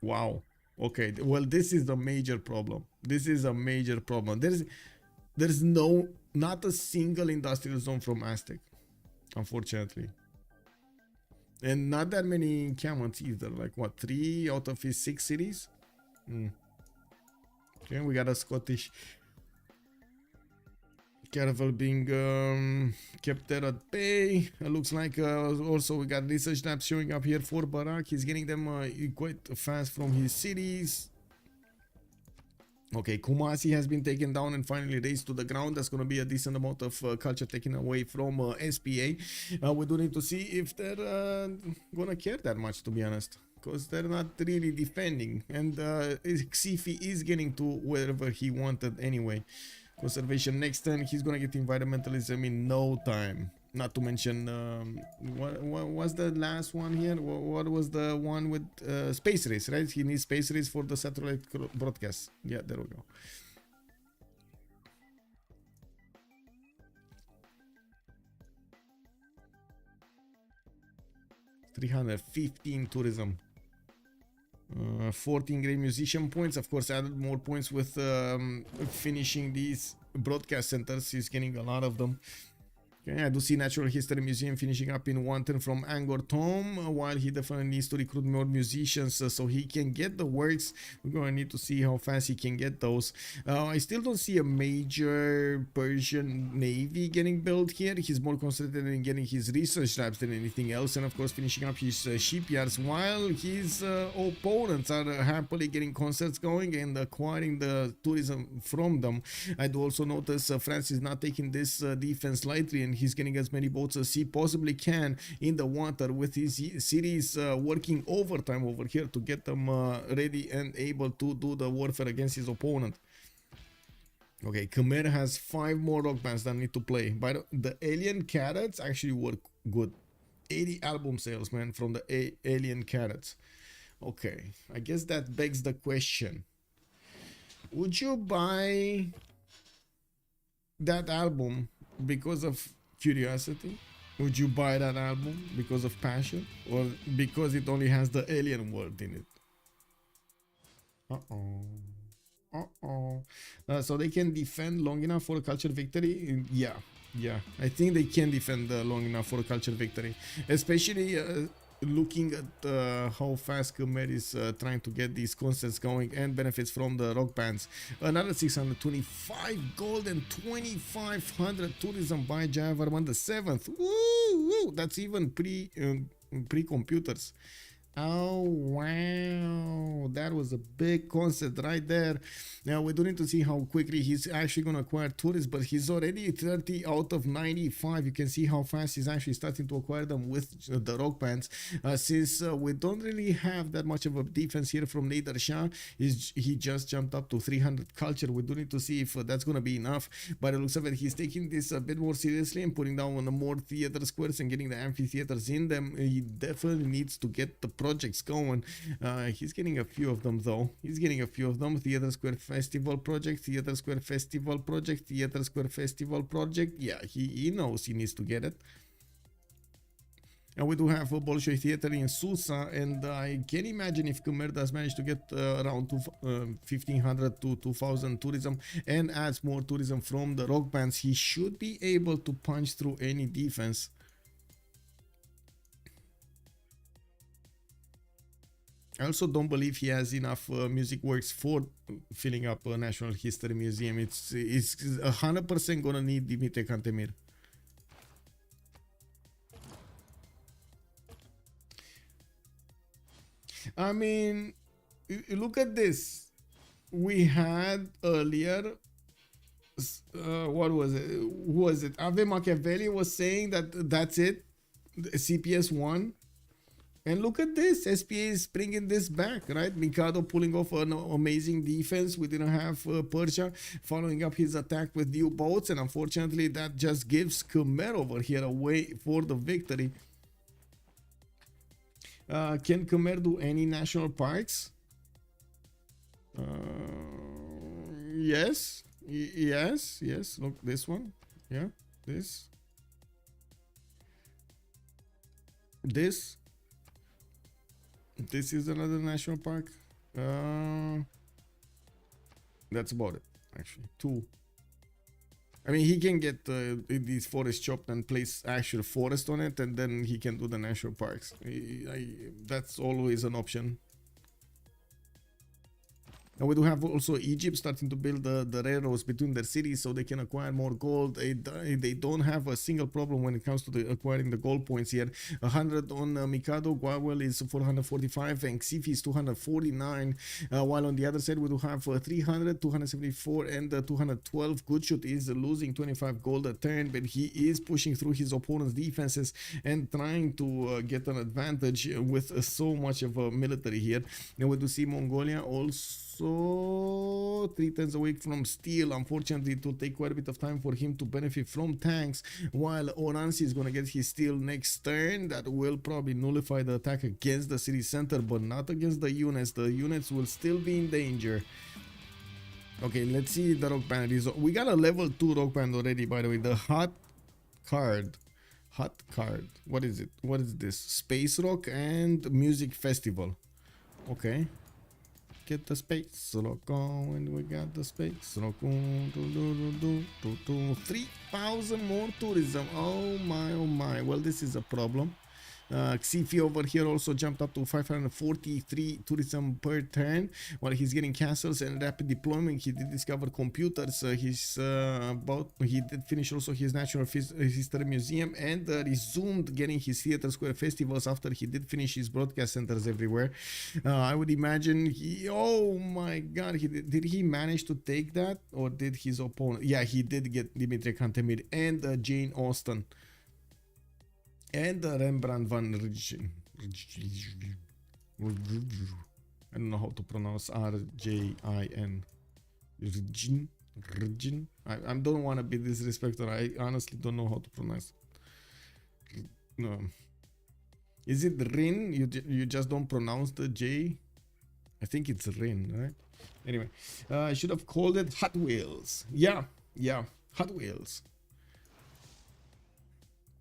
Wow. Okay. Well, this is a major problem. This is a major problem. There's not a single industrial zone from Aztec, unfortunately. And not that many encampments either, like what, 3 out of his 6 cities? Okay, we got a Scottish caravel being kept there at bay. Looks like also we got research labs showing up here for Barak. He's getting them quite fast from his cities. Okay, Kumasi has been taken down and finally raised to the ground. That's going to be a decent amount of culture taken away from SPA. We do need to see if they're going to care that much, to be honest, because they're not really defending. And Xiffy is getting to wherever he wanted anyway. Conservation next turn, he's going to get environmentalism in no time. Not to mention, what was the last one here? What was the one with space race, right? He needs space race for the satellite broadcast. Yeah, there we go. $315 tourism. 14 great musician points. Of course, added more points with finishing these broadcast centers. He's getting a lot of them. Okay, I do see Natural History Museum finishing up in 1 turn from Angkor Thom, while he definitely needs to recruit more musicians so he can get the works. We're going to need to see how fast he can get those. I still don't see a major Persian navy getting built here. He's more concentrated in getting his research labs than anything else, and of course finishing up his shipyards, while his opponents are happily getting concerts going and acquiring the tourism from them. I do also notice France is not taking this defense lightly, and he's getting as many boats as he possibly can in the water, with his cities working overtime over here to get them ready and able to do the warfare against his opponent. Okay, Khmer has 5 more rock bands that need to play, but the Alien Carrots actually work good. 80 album sales, man, from the Alien Carrots. Okay, I guess that begs the question. Would you buy that album because of curiosity? Would you buy that album because of passion, or because it only has the alien word in it? So they can defend long enough for a culture victory? Yeah, I think they can defend long enough for a culture victory, especially looking at how fast Khmer is trying to get these concerts going and benefits from the rock bands. Another 625 gold and 2500 tourism by Jayavarman the 7th. Woo! That's even pre-computers. Oh wow, that was a big concert right there. Now we do need to see how quickly he's actually going to acquire tourists, but he's already 30 out of 95. You can see how fast he's actually starting to acquire them with the rock bands. Since we don't really have that much of a defense here from Nader Shah, he just jumped up to 300 culture. We do need to see if that's going to be enough, but it looks like he's taking this a bit more seriously and putting down more theater squares and getting the amphitheaters in them. He definitely needs to get the projects going. He's getting a few of them though. He's getting a few of them. Theater Square Festival project, Theater Square Festival project, Theater Square Festival project. Yeah, he knows he needs to get it. And we do have a Bolshoi Theater in Susa, and I can imagine if Khmer does manage to get around 1500 to 2000 tourism and adds more tourism from the rock bands, he should be able to punch through any defense. I also don't believe he has enough music works for filling up a National History Museum. It's 100% gonna need Dimitri Cantemir. I mean, look at this. We had earlier, what was it? Who was it? Ave Machiavelli was saying that that's it, CPS won. And look at this, SPA is bringing this back, right? Mikado pulling off an amazing defense. We didn't have Persia following up his attack with new boats, and unfortunately that just gives Khmer over here a way for the victory. Can Khmer do any national parks? Yes, yes. Look, this one, yeah, this. This is another national park. That's about it, actually. 2. I mean, he can get these forests chopped and place actual forest on it, and then he can do the national parks. That's always an option. And we do have also Egypt starting to build the railroads between their cities so they can acquire more gold. They don't have a single problem when it comes to acquiring the gold points here. 100 on Mikado, Gnwawel is 445 and Xiffy is 249. While on the other side we do have 300, 274 and 212. GoodShoot is losing 25 gold a turn, but he is pushing through his opponent's defenses and trying to get an advantage with so much of a military here. Now we do see Mongolia also 3 turns away from steel. Unfortunately, it will take quite a bit of time for him to benefit from tanks, while Oranssi is going to get his steel next turn. That will probably nullify the attack against the city center, but not against the units. The units will still be in danger. Okay, let's see the rock band. We got a level 2 rock band already, by the way. The hot card. What is it? What is this? Space rock and music festival. Okay. Get the space rock going. We got the space rock on. 3,000 more tourism. Oh my. Well, this is a problem. Xiffy over here also jumped up to 543 tourism per turn while he's getting castles and rapid deployment. He did discover computers. He did finish also his National History Museum and resumed getting his Theater Square festivals after he did finish his broadcast centers everywhere. I would imagine oh my god, did he manage to take that, or did his opponent? Yeah, he did get Dimitri Cantemir and Jane Austen. And Rembrandt van Rijn. I don't know how to pronounce R-J-I-N. Rijn. I don't want to be disrespectful. I honestly don't know how to pronounce it. No. Is it Rin? You just don't pronounce the J? I think it's Rin, right? Anyway, I should have called it Hot Wheels. Yeah, Hot Wheels.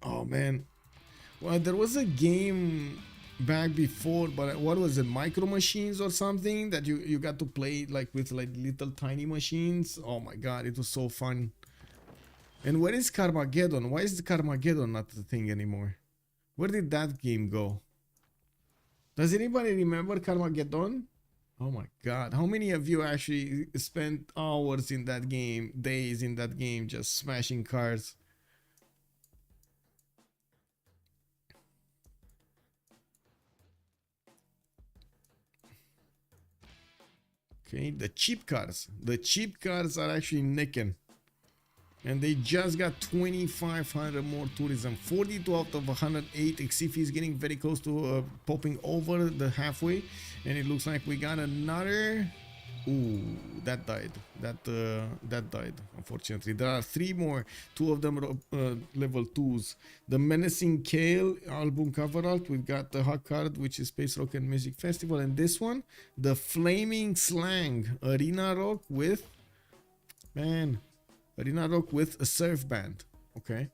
Oh man. Well, there was a game back before, but what was it, Micro Machines or something, that you got to play like with like little tiny machines? Oh my god, it was so fun. And where is Carmageddon? Why is the Carmageddon not the thing anymore? Where did that game go? Does anybody remember Carmageddon? Oh my god, how many of you actually spent hours in that game, days in that game, just smashing cars? Okay, the cheap cars are actually nicking. And they just got 2,500 more tourism. 42 out of 108. Xiffy is getting very close to popping over the halfway. And it looks like we got another. Ooh, that died. That died, unfortunately. There are 3 more. 2 of them level 2s. The Menacing Kale album cover art. We've got the hot card, which is Space Rock and Music Festival. And this one, the Flaming Slang Arena Rock with... Man... Arena Rock with a surf band. Okay.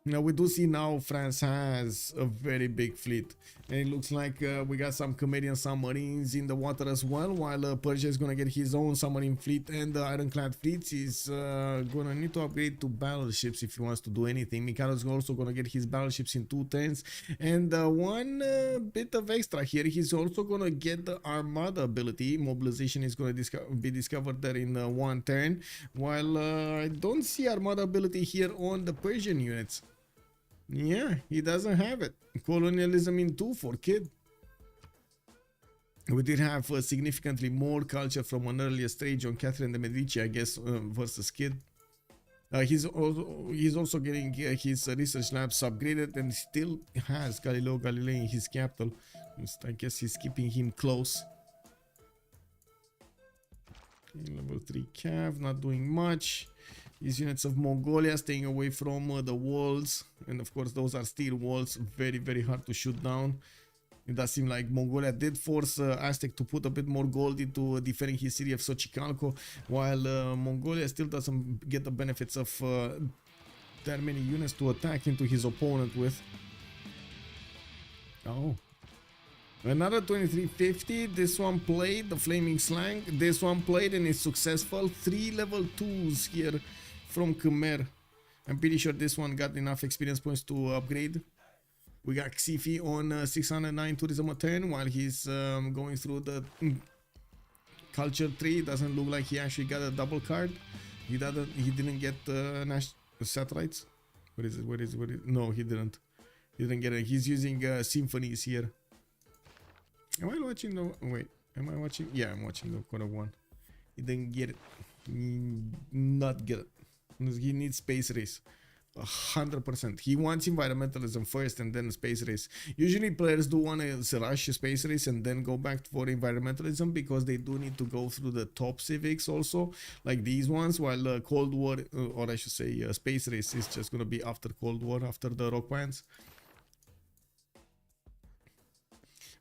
Now we do see now France has a very big fleet, and it looks like we got some Khmerian submarines in the water as well, while Persia is gonna get his own submarine fleet, and the ironclad fleets is gonna need to upgrade to battleships if he wants to do anything. Mikado is also gonna get his battleships in 2 turns, and one bit of extra here, he's also gonna get the armada ability. Mobilization is gonna be discovered there in 1 turn, while I don't see armada ability here on the Persian units. Yeah, he doesn't have it. Colonialism in 2 for Kid. We did have significantly more culture from an earlier stage on Catherine de Medici, I guess, versus Kid. He's also getting his research labs upgraded, and still has Galileo Galilei in his capital. I guess he's keeping him close. Okay, level 3 Cav, not doing much. These units of Mongolia staying away from the walls, and of course those are steel walls, very, very hard to shoot down. It does seem like Mongolia did force Aztec to put a bit more gold into defending his city of Xochicalco, while Mongolia still doesn't get the benefits of that many units to attack into his opponent with. Oh. Another 2350, this one played, the Flaming Slang, this one played and is successful. 3 level 2s here from Khmer. I'm pretty sure this one got enough experience points to upgrade. We got Xiffy on 609 tourism a turn, while he's going through the culture tree. Doesn't look like he actually got a double card. He didn't get satellites. What is it? No, he didn't. He didn't get it. He's using symphonies here. Am I watching the... Wait, am I watching? Yeah, I'm watching the Code of 1. He didn't get it. Not get it. He needs space race. 100%. He wants environmentalism first and then space race. Usually players do want to rush space race and then go back for environmentalism, because they do need to go through the top civics also, like these ones, while Cold War, or I should say space race, is just going to be after Cold War, after the rock bands.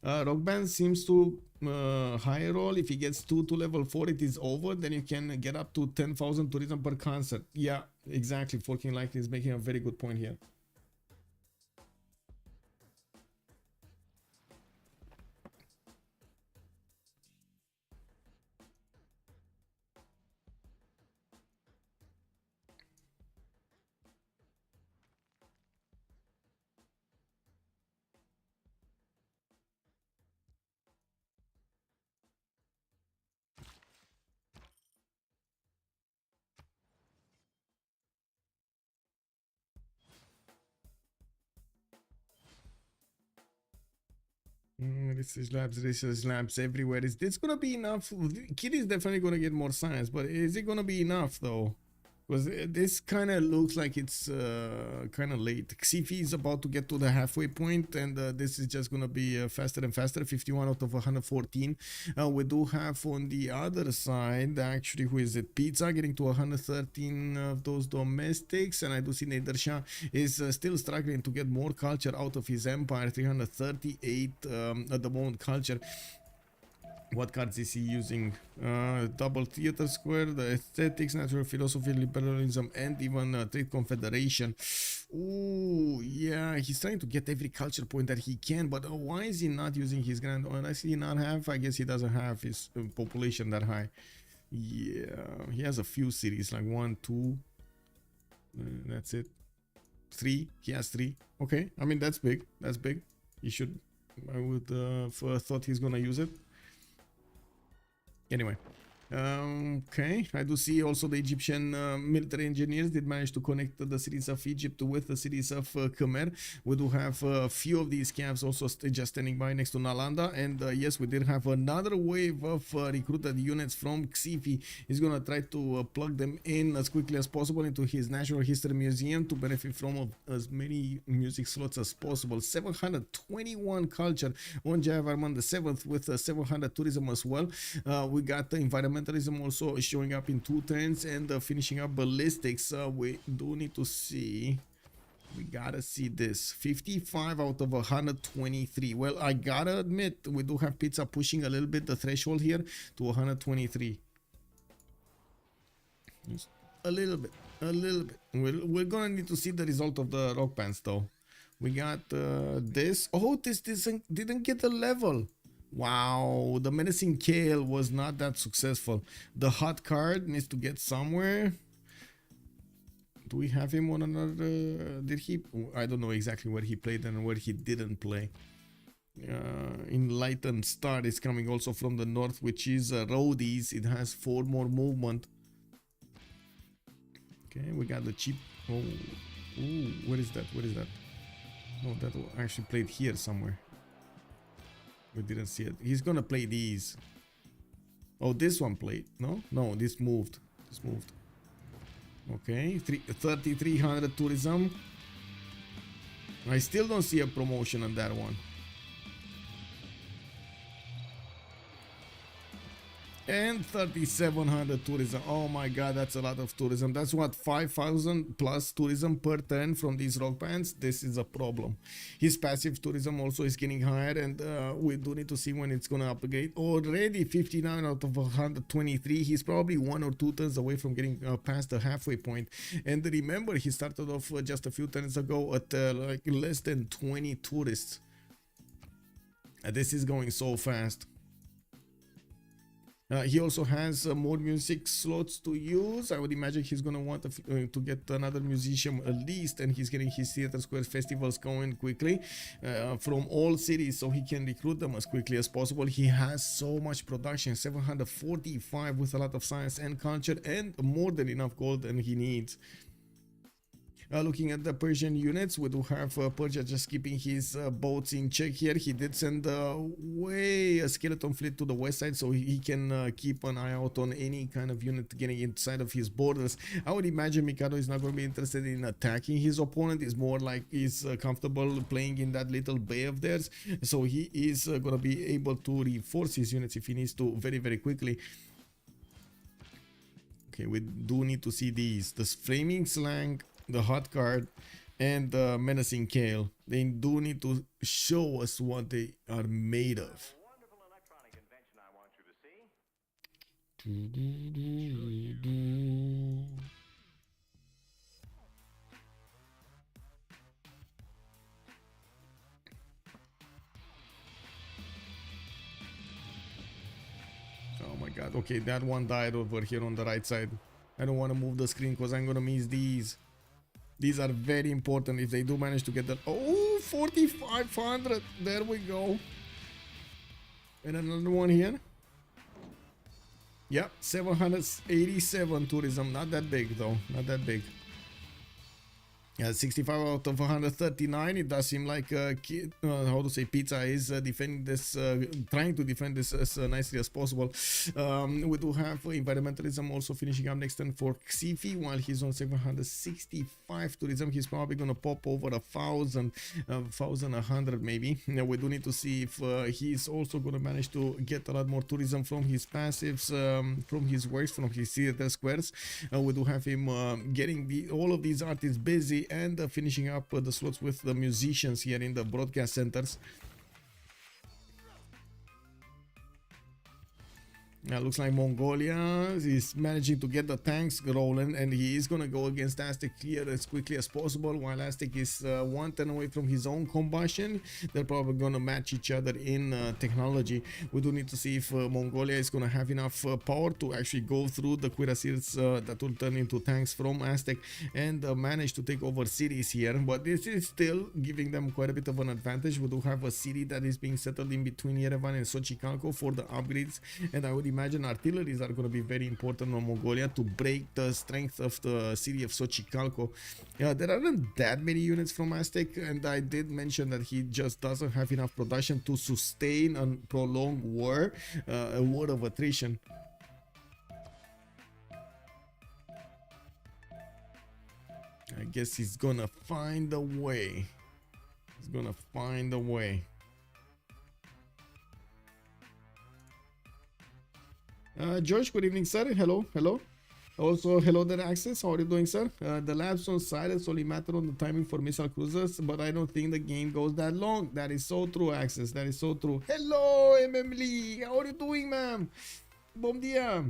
Rock band seems to high roll. If he gets to level 4, it is over. Then you can get up to 10,000 tourism per concert. Yeah, exactly. Forking Likely is making a very good point here. Research labs everywhere. Is this gonna be enough? Kid is definitely gonna get more science, but is it gonna be enough though? Because this kind of looks like it's kind of late. Xiffy is about to get to the halfway point, and this is just going to be faster and faster. 51 out of 114. We do have on the other side, actually, who is it? Pizza getting to 113 of those domestics, and I do see Nader Shah is still struggling to get more culture out of his empire. 338 at the moment culture. What cards is he using? Double Theater Square, the Aesthetics, Natural Philosophy, Liberalism, and even Trade Confederation. Ooh, yeah, he's trying to get every culture point that he can, but why is he not using his grand? Does he not have? I guess he doesn't have his population that high. Yeah, he has a few cities, like 1, 2. That's it. 3. He has 3. Okay, I mean that's big. That's big. He should. I would thought he's gonna use it. Anyway. Okay, I do see also the Egyptian military engineers did manage to connect the cities of Egypt with the cities of Khmer. We do have a few of these camps also just standing by next to Nalanda, and yes, we did have another wave of recruited units from Xiffy. He's gonna try to plug them in as quickly as possible into his Natural History Museum to benefit from as many music slots as possible. 721 culture on Javarman the 7th with 700 tourism as well. We got the environmentalism also showing up in 2 turns, and finishing up ballistics. We do need to see. We gotta see this 55 out of 123. Well, I gotta admit, we do have pizza pushing a little bit the threshold here to 123. Just a little bit. We're gonna need to see the result of the rock bands though. We got this. Oh, this didn't get a level. Wow, the menacing Kale was not that successful. The hot card needs to get somewhere. Do we have him on another? Did he? I don't know exactly where he played and where he didn't play. Enlightened Star is coming also from the north, which is Roadies. It has 4 more movement. Okay, we got the cheap. Oh, ooh, where is that? Where is that? No, that actually played here somewhere. We didn't see it. He's gonna play these. Oh, this one played. No, this moved. Okay, 3,300 tourism. I still don't see a promotion on that one. And 3,700 tourism. Oh my god, that's a lot of tourism. That's what, 5,000 plus tourism per turn from these rock bands. This is a problem. His passive tourism also is getting higher, and we do need to see when it's gonna upgrade. Already 59 out of 123. He's probably 1 or 2 turns away from getting past the halfway point. And remember, he started off just a few turns ago at like less than 20 tourists. This is going so fast. He also has more music slots to use. I would imagine he's gonna want to get another musician at least, and he's getting his Theater Square festivals going quickly from all cities, so he can recruit them as quickly as possible. He has so much production, 745 with a lot of science and culture, and more than enough gold than he needs. Looking at the Persian units, we do have Persia just keeping his boats in check here. He did send a skeleton fleet to the west side, so he can keep an eye out on any kind of unit getting inside of his borders. I would imagine Mikado is not going to be interested in attacking his opponent. He's more like he's comfortable playing in that little bay of theirs, so he is going to be able to reinforce his units if he needs to very, very quickly. Okay, we do need to see these. The Flaming Slang, the hot card, and the menacing Kale. They do need to show us what they are made of. Wonderful electronic invention I want you to see. Oh my god. Okay, that one died over here on the right side. I don't want to move the screen because I'm gonna miss these. These are very important if they do manage to get that. Oh, 4,500. There we go. And another one here. Yep, 787 tourism. Not that big though. Not that big. Yeah, 65 out of 139. It does seem like how to say, Pizza is defending this, trying to defend this as nicely as possible. We do have environmentalism also finishing up next turn for Xiffy, while he's on 765 tourism. He's probably gonna pop over 1,000, 1,100 maybe. Now we do need to see if he's also gonna manage to get a lot more tourism from his passives, from his works, from his theater squares. We do have him getting all of these artists busy, and finishing up the slots with the musicians here in the broadcast centers. Looks like Mongolia is managing to get the tanks rolling, and he is going to go against Aztec here as quickly as possible. While Aztec is 1 turn away from his own combustion, they're probably going to match each other in technology. We do need to see if Mongolia is going to have enough power to actually go through the cuirassiers that will turn into tanks from Aztec and manage to take over cities here. But this is still giving them quite a bit of an advantage. We do have a city that is being settled in between Yerevan and Xochicalco for the upgrades, and I would imagine artilleries are going to be very important on Mongolia to break the strength of the city of Xochicalco. Yeah, there aren't that many units from Aztec, and I did mention that he just doesn't have enough production to sustain a prolonged war, a war of attrition. I guess he's gonna find a way. He's gonna find a way. George, good evening, sir. Hello, hello. Also, hello there, Access. How are you doing, sir? The labs on Cyrus only matter on the timing for missile cruisers, but I don't think the game goes that long. That is so true, Access. That is so true. Hello, Emily. How are you doing, ma'am? Bom dia.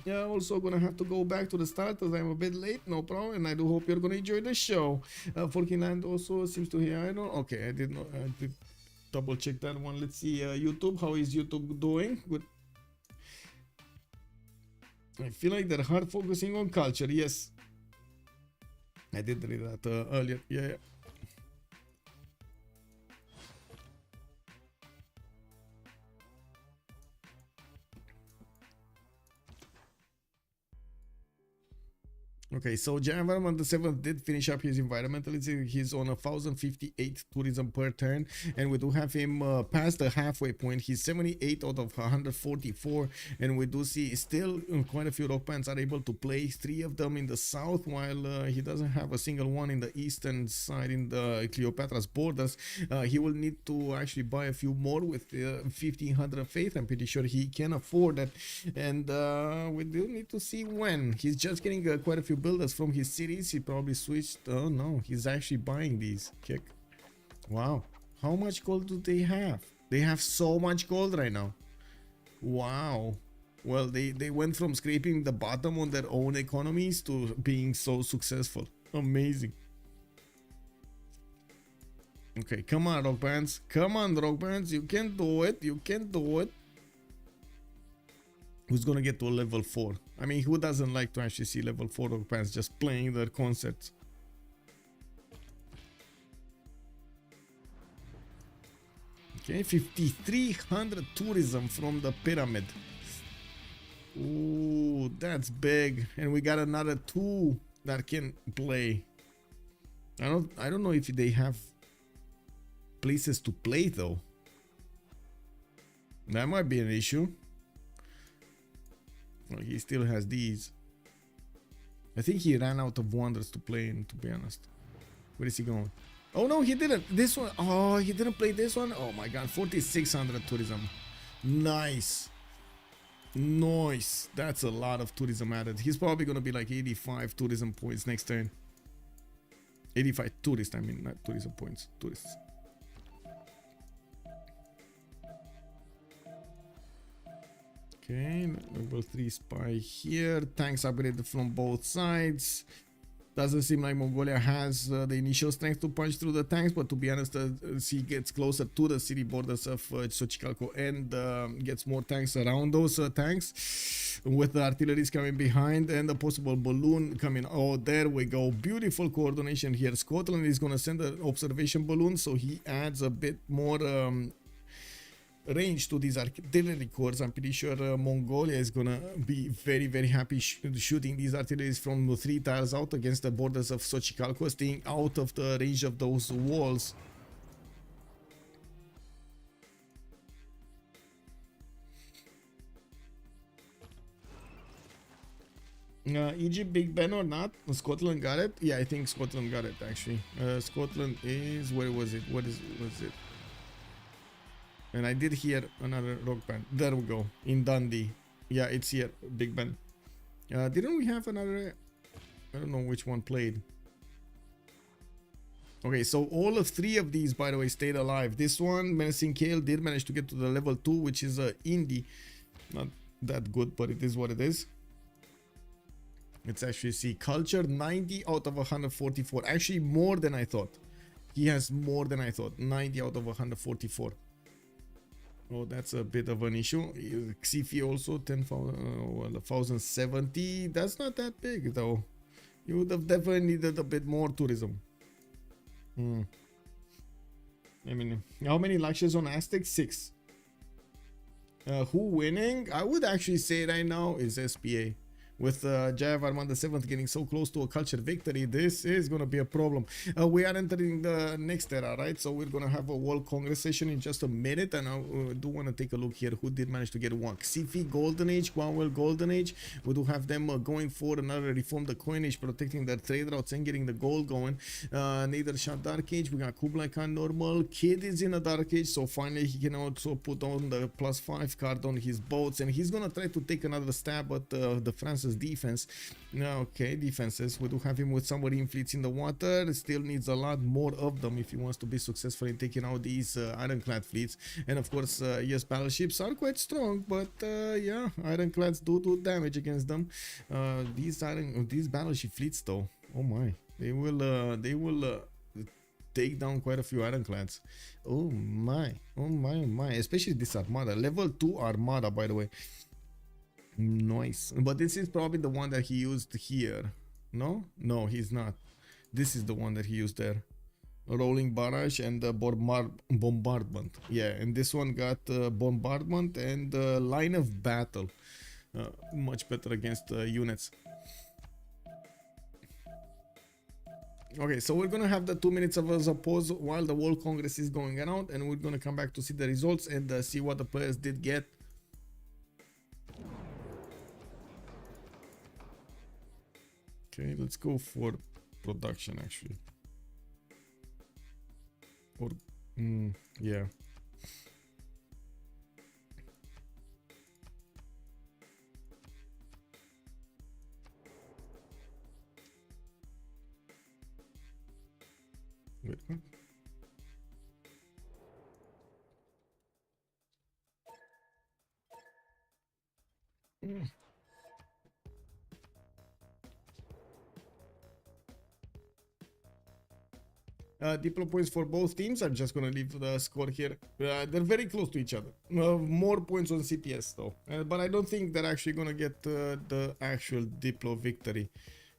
Yeah, also gonna have to go back to the start as I'm a bit late. No problem, and I do hope you're gonna enjoy the show. Forkinland also seems to hear idol. Okay, I did not did double check that one. Let's see, YouTube. How is YouTube doing? Good. I feel like they're hard focusing on culture. Yes, I did read that earlier. Yeah. Okay, so Gnwawel the 7th did finish up his environmentalism. He's on 1,058 tourism per turn, and we do have him past the halfway point. He's 78 out of 144, and we do see still quite a few rock bands are able to play, 3 of them in the south, while he doesn't have a single one in the eastern side in the Cleopatra's borders. He will need to actually buy a few more with 1,500 faith. I'm pretty sure he can afford that, and we do need to see when. He's just getting quite a few builders from his cities. He probably switched. Oh no, he's actually buying these. Kick. Wow, how much gold do they have? They have so much gold right now. Wow. Well, they went from scraping the bottom on their own economies to being so successful. Amazing. Okay, come on, rock bands. Come on, rock bands. You can do it. You can do it. Who's gonna get to a level 4? I mean, who doesn't like to actually see level 4 rock bands just playing their concerts? Okay, 5,300 tourism from the pyramid. Ooh, that's big. And we got another 2 that can play. I don't know if they have places to play though. That might be an issue. Well, he still has these. I think he ran out of wonders to play in, to be honest. Where is he going? Oh no, he didn't. This one. Oh, he didn't play this one. Oh my god, 4,600 tourism. Nice. Nice. That's a lot of tourism added. He's probably gonna be like 85 tourism points next turn. 85 tourists, I mean, not tourism points. Tourists. Okay, level 3 spy here. Tanks upgraded from both sides. Doesn't seem like Mongolia has the initial strength to punch through the tanks, but to be honest, as he gets closer to the city borders of Xochicalco and gets more tanks around those tanks, with the artilleries coming behind and the possible balloon coming. Oh, there we go. Beautiful coordination here. Scotland is going to send an observation balloon, so he adds a bit more range to these artillery cores. I'm pretty sure Mongolia is gonna be very, very happy shooting these artilleries from 3 tiles out against the borders of Xochicalco, staying out of the range of those walls. Egypt, Big Ben or not? Scotland got it? Yeah, I think Scotland got it actually. Scotland is, where was it? What was it? And I did hear another rock band. There we go. In Dundee. Yeah, it's here. Big Ben. Didn't we have another? I don't know which one played. Okay, so all of 3 of these, by the way, stayed alive. This one, Menacing Kale, did manage to get to the level 2, which is indie. Not that good, but it is what it is. Let's actually see. Culture 90 out of 144. Actually, more than I thought. He has more than I thought. 90 out of 144. Oh, that's a bit of an issue. Xiffy also 10,070. That's not that big though. You would have definitely needed a bit more tourism. I mean, how many lectures on Aztec? 6. Who winning? I would actually say right now is SPA. With Jayavarman VII getting so close to a culture victory, this is going to be a problem. We are entering the next era, right? So we're going to have a World Congress session in just a minute. And I do want to take a look here who did manage to get one. Xiffy Golden Age, Gnwawel Golden Age. We do have them going for another reform, the coinage, protecting their trade routes and getting the gold going. Nader Shah Dark Age. We got Kublai Khan normal. Kid is in a Dark Age. So finally he can also put on the +5 card on his boats. And he's going to try to take another stab at the France's defense. Okay, defenses. We do have him with submarine fleets in the water. Still needs a lot more of them if he wants to be successful in taking out these ironclad fleets. And of course, yes, battleships are quite strong, but yeah, ironclads do damage against them. These battleship fleets, though, oh my, they will take down quite a few ironclads. Oh my, especially this armada, level 2 armada, by the way. Nice. But this is probably the one that he used here. No, he's not. This is the one that he used there. Rolling barrage and bombardment. Yeah, and this one got bombardment and line of battle. Much better against units. Okay, so we're gonna have the 2 minutes of a pause while the World Congress is going around, and we're gonna come back to see the results and see what the players did get. Okay, let's go for production actually. Or yeah. Wait, what? Diplo points for both teams. I'm just gonna leave the score here. They're very close to each other. More points on CPS though, but I don't think they're actually gonna get the actual Diplo victory.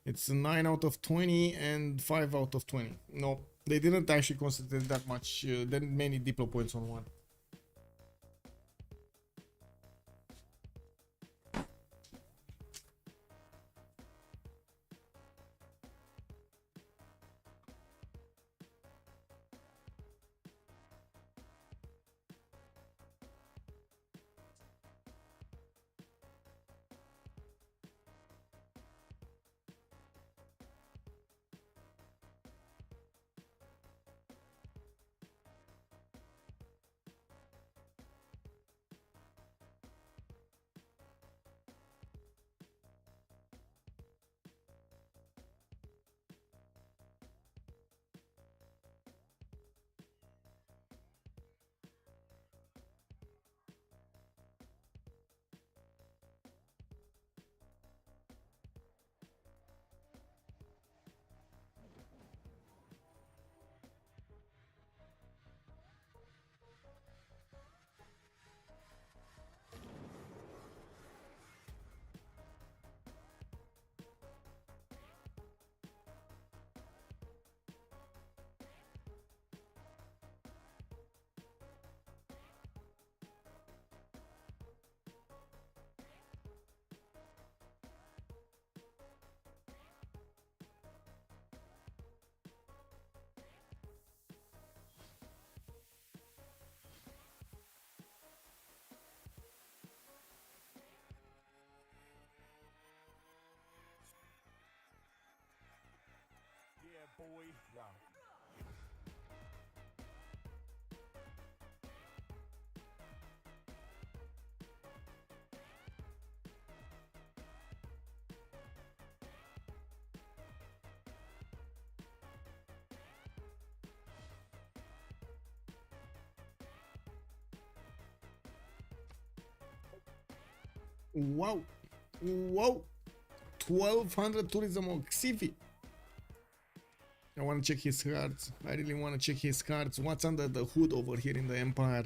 It's 9 out of 20 and 5 out of 20. No, they didn't actually concentrate that many Diplo points on one. boy. Yeah. Wow. Whoa. 1200 tourism on Xiffy. I want to check his cards. I really want to check his cards. What's under the hood over here in the Empire?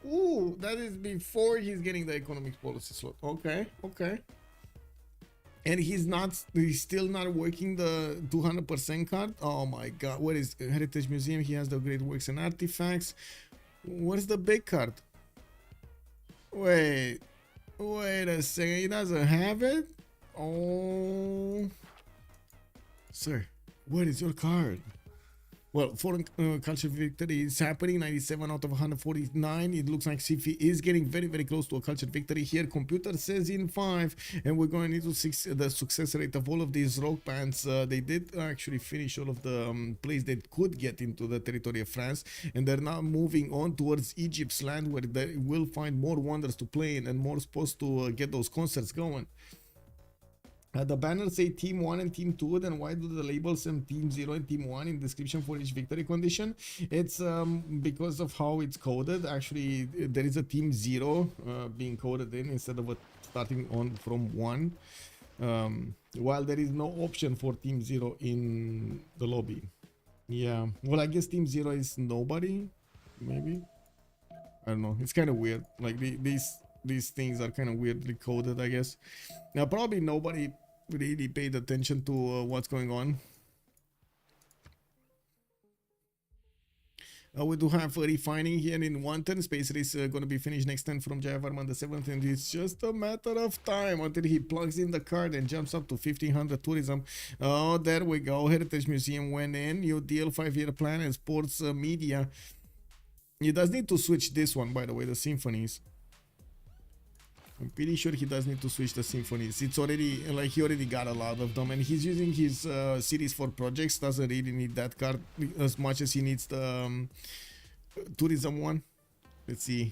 Ooh, that is before he's getting the economic policy slot. Okay, okay. And he's still not working the 200% card. Oh my god, what is Heritage Museum? He has the great works and artifacts. Where's the big card? Wait a second, he doesn't have it? Oh, sir, where is your card? Well, foreign culture victory is happening, 97 out of 149. It looks like Civ is getting very, very close to a culture victory here. Computer says in 5, and we're going into 6. The success rate of all of these rock bands, they did actually finish all of the plays that could get into the territory of France, and they're now moving on towards Egypt's land, where they will find more wonders to play in and more spots to get those concerts going. The banners say Team 1 and Team 2, then why do the labels say Team 0 and Team 1 in description for each victory condition? It's because of how it's coded. Actually, there is a Team 0 being coded in instead of starting on from 1. While there is no option for Team 0 in the lobby. Yeah, well, I guess Team 0 is nobody, maybe? I don't know, it's kind of weird. Like, these things are kind of weirdly coded, I guess. Now, probably nobody really paid attention to what's going on. We do have refining here in 110. Space race going to be finished next turn from Jayavarman on the 7th, and it's just a matter of time until he plugs in the card and jumps up to 1500 tourism. Oh, there we go. Heritage Museum went in. New deal, 5-year plan, and sports media. He does need to switch this one, by the way, the symphonies. I'm pretty sure he does need to switch the symphonies. It's already, like, he already got a lot of them, and he's using his series for projects. Doesn't really need that card as much as he needs the tourism one. Let's see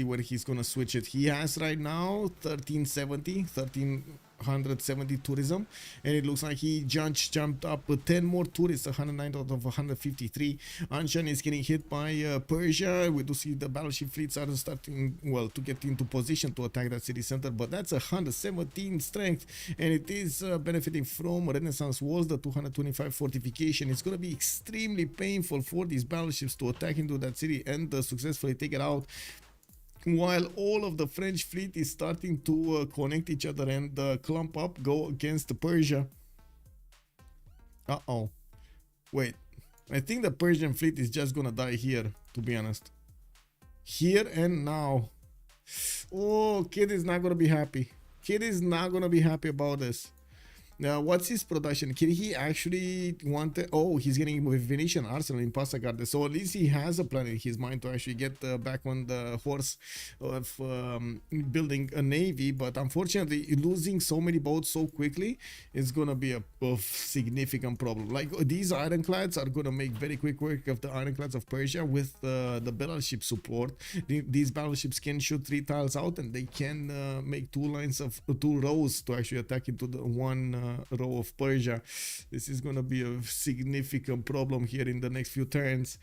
where he's gonna switch it. He has right now 1370 tourism, and it looks like he jumped up 10 more tourists, 109 out of 153. Anshan is getting hit by Persia. We do see the battleship fleets are starting, well, to get into position to attack that city center, but that's 117 strength, and it is benefiting from Renaissance walls, the 225 fortification. It's going to be extremely painful for these battleships to attack into that city and successfully take it out, while all of the French fleet is starting to connect each other and clump up, go against Persia. Uh-oh. Wait. I think the Persian fleet is just gonna die here, to be honest. Here and now. Oh, Kid is not gonna be happy. Kid is not gonna be happy about this. Now, what's his production? Can he actually want it? Oh, he's getting with Venetian Arsenal in Passagarde. So at least he has a plan in his mind to actually get back on the horse of building a navy. But unfortunately, losing so many boats so quickly is going to be a significant problem. Like, these ironclads are going to make very quick work of the ironclads of Persia with the battleship support. These battleships can shoot 3 tiles out, and they can make 2 rows to actually attack into the one row of Persia. This is going to be a significant problem here in the next few turns.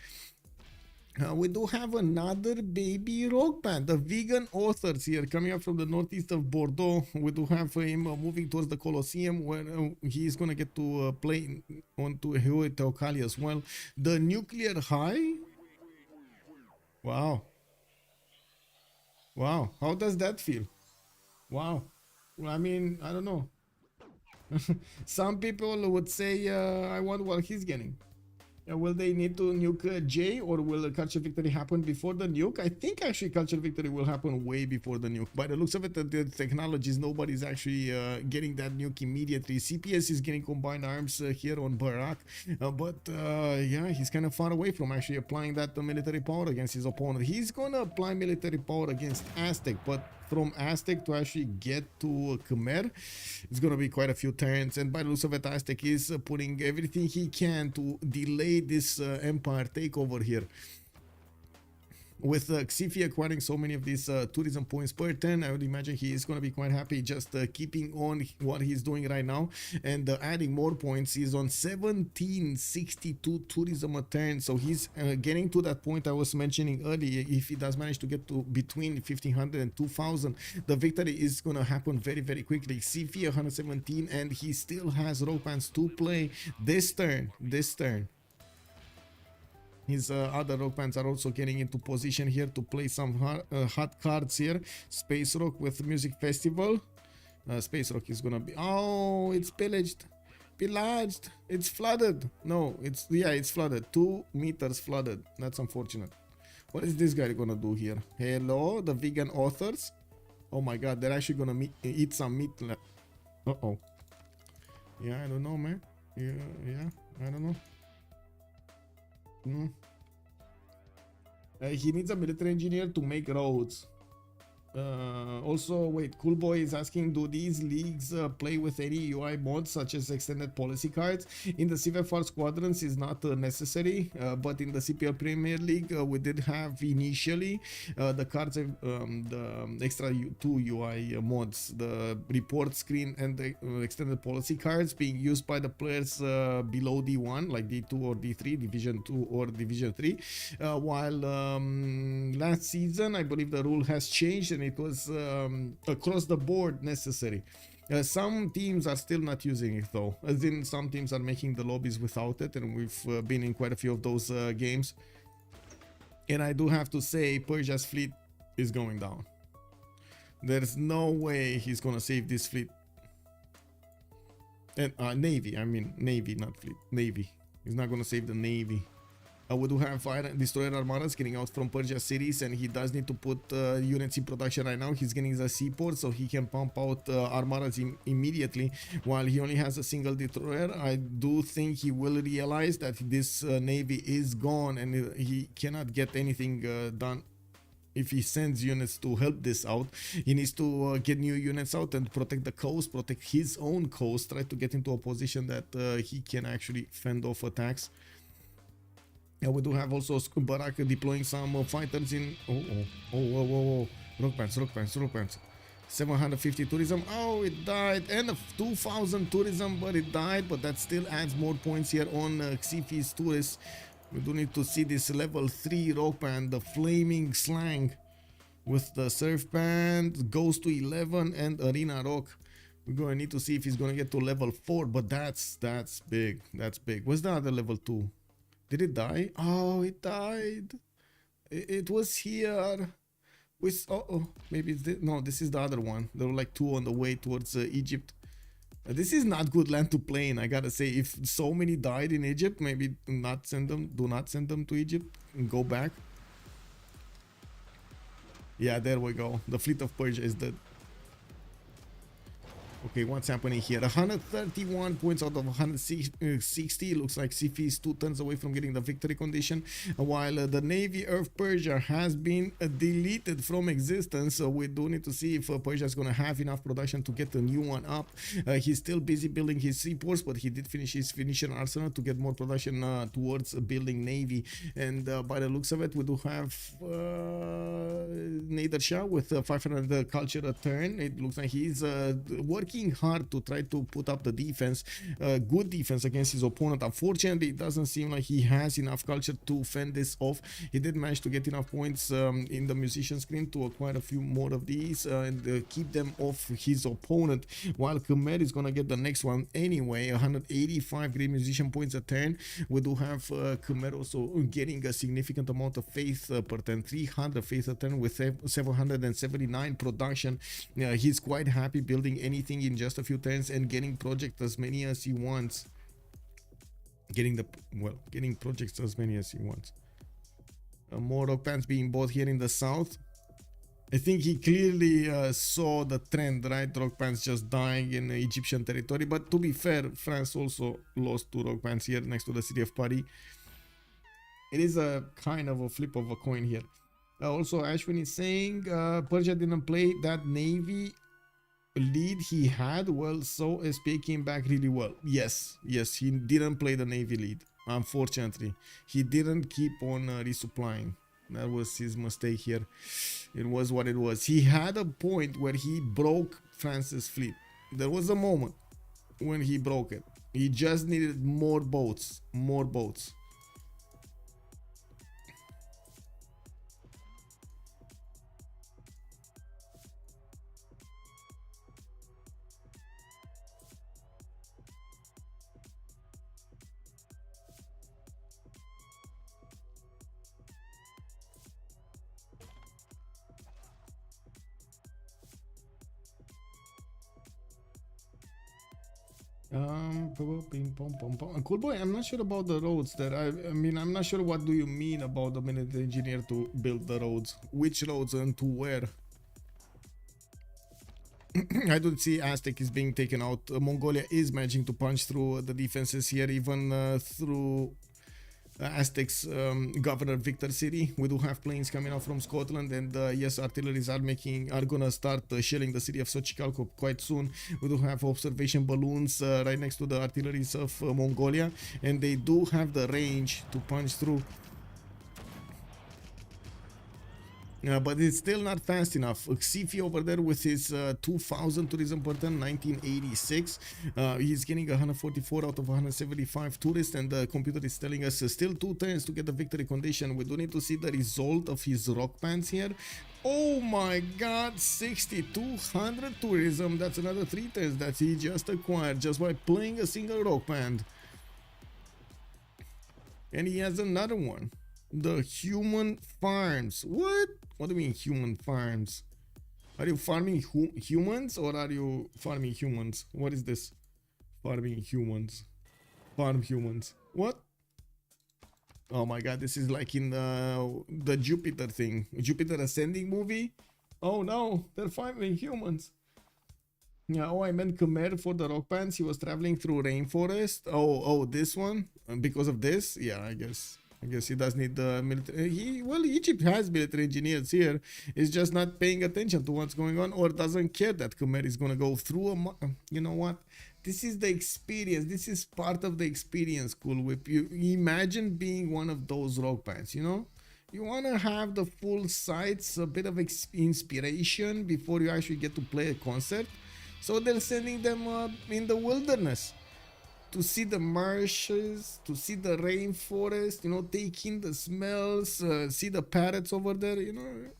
We do have another baby rock band, the vegan authors here, coming up from the northeast of Bordeaux. We do have him moving towards the Colosseum, where he is going to get to play onto Teocalli as well. The nuclear high. Wow. Wow. How does that feel? Wow. Well, I mean, I don't know. Some people would say, I want what he's getting. Will they need to nuke J, or will a culture victory happen before the nuke? I think actually culture victory will happen way before the nuke. By the looks of it, the technologies, nobody's actually getting that nuke immediately. CPS is getting combined arms here on Barak, but yeah, he's kind of far away from actually applying that military power against his opponent. He's gonna apply military power against Aztec, but from Aztec to actually get to Khmer, it's gonna be quite a few turns. And by the looks of it, Aztec is putting everything he can to delay this empire takeover here. with Xiffy acquiring so many of these tourism points per turn, I would imagine he is going to be quite happy just keeping on what he's doing right now and adding more points. He's on 1762 tourism a turn, so he's getting to that point I was mentioning earlier. If he does manage to get to between 1500 and 2000, the victory is going to happen very, very quickly. Xiffy 117, and he still has rogue bands to play this turn. His other rogue bands are also getting into position here to play some hot cards here. Space Rock with Music Festival. Space Rock is gonna be... Oh, it's pillaged. It's flooded. No, it's flooded. 2 meters flooded. That's unfortunate. What is this guy gonna do here? Hello, the vegan authors. Oh my god, they're actually gonna eat some meat. Uh-oh. Yeah, I don't know, man. Yeah, I don't know. He needs a military engineer to make roads. Also, wait, Cool Boy is asking, do these leagues play with any UI mods such as extended policy cards? In the CivFR Squadrons is not necessary, but in the CPL Premier League we did have initially the cards, the extra 2 UI mods, the report screen and the extended policy cards being used by the players below D1, like D2 or D3, Division 2 or Division 3, while last season I believe the rule has changed and it was across the board necessary. Some teams are still not using it though, as in some teams are making the lobbies without it, and we've been in quite a few of those games. And I do have to say, Persia's fleet is going down. There's no way he's gonna save this fleet. And Navy, I mean Navy, not fleet, Navy. He's not gonna save the Navy. We do have fire destroyer armadas getting out from Persia Cyrus, and he does need to put units in production right now. He's getting the seaport so he can pump out armadas immediately while he only has a single destroyer. I do think he will realize that this navy is gone and he cannot get anything done. If he sends units to help this out, he needs to get new units out and protect the coast, protect his own coast, try to get into a position that he can actually fend off attacks. We do have also Barak deploying some fighters in... Oh, rock bands. 750 tourism. Oh, it died. And 2000 tourism, but it died. But that still adds more points here on Xiffy's tourists. We do need to see this level 3 rock band, the Flaming Slang, with the Surf Band, goes to 11, and Arena Rock. We're going to need to see if he's going to get to level 4, but that's big. That's big. What's the other level 2? Did it die? Oh, it died. It was here. Maybe it's no, this is the other one. There were like 2 on the way towards Egypt. This is not good land to play in, I gotta say. If so many died in Egypt, maybe do not send them to Egypt and go back. Yeah, there we go. The fleet of Persia is dead. Okay, what's happening here? 131 points out of 160. Looks like Xiffy is 2 turns away from getting the victory condition, while the Navy of Persia has been deleted from existence. So we do need to see if Persia is going to have enough production to get a new one up. He's still busy building his seaports, but he did finish his Phoenician arsenal to get more production towards building Navy. And by the looks of it, we do have Nader Shah with 500 culture a turn. It looks like he's working hard to try to put up the defense, good defense against his opponent. Unfortunately, it doesn't seem like he has enough culture to fend this off. He did manage to get enough points in the musician screen to acquire a few more of these and keep them off his opponent, while Khmer is gonna get the next one anyway. 185 great musician points a turn. We do have Khmer also getting a significant amount of faith per turn, 300 faith a turn with 779 production. He's quite happy building anything in just a few turns and getting projects as many as he wants. Getting projects as many as he wants. More rock bands being bought here in the south. I think he clearly saw the trend, right? Rock bands just dying in Egyptian territory. But to be fair, France also lost 2 rock bands here next to the city of Paris. It is a kind of a flip of a coin here. Also, Ashwin is saying Persia didn't play that Navy lead he had well, so SPA came back really well. Yes, he didn't play the Navy lead. Unfortunately, he didn't keep on resupplying. That was his mistake here. It was what it was. He had a point where he broke France's fleet. There was a moment when he broke it. He just needed more boats. More boats. Cool boy, I'm not sure about the roads there. I mean, I'm not sure what do you mean about the military engineer to build the roads. Which roads and to where? I don't see Aztec is being taken out. Mongolia is managing to punch through the defenses here, even through Aztec's governor Victor City. We do have planes coming out from Scotland, and yes, artilleries are gonna start shelling the city of Xochicalco quite soon. We do have observation balloons right next to the artilleries of Mongolia, and they do have the range to punch through. But it's still not fast enough. Xiffy over there with his 2,000 tourism per ton, 1986. He's getting 144 out of 175 tourists, and the computer is telling us still 2 turns to get the victory condition. We do need to see the result of his rock bands here. Oh my god, 6,200 tourism. That's another 3 turns that he just acquired just by playing a single rock band. And he has another one. The human farms. What? What do you mean human farms? Are you farming humans or are you farming humans? What is this? Farming humans. Farm humans. What? Oh my god, this is like in the Jupiter thing. Jupiter Ascending movie? Oh no, they're farming humans. Yeah, oh, I meant Khmer for the rock bands. He was traveling through rainforest. Oh, this one? Because of this? Yeah, I guess he does need the military. Well, Egypt has military engineers here. He's just not paying attention to what's going on, or doesn't care that Khmer is gonna go through you know what? This is the experience. This is part of the experience, Cool Whip. You imagine being one of those rock bands, you know? You want to have the full sights, a bit of inspiration before you actually get to play a concert. So they're sending them in the wilderness to see the marshes, to see the rainforest, you know, take in the smells, see the parrots over there, you know.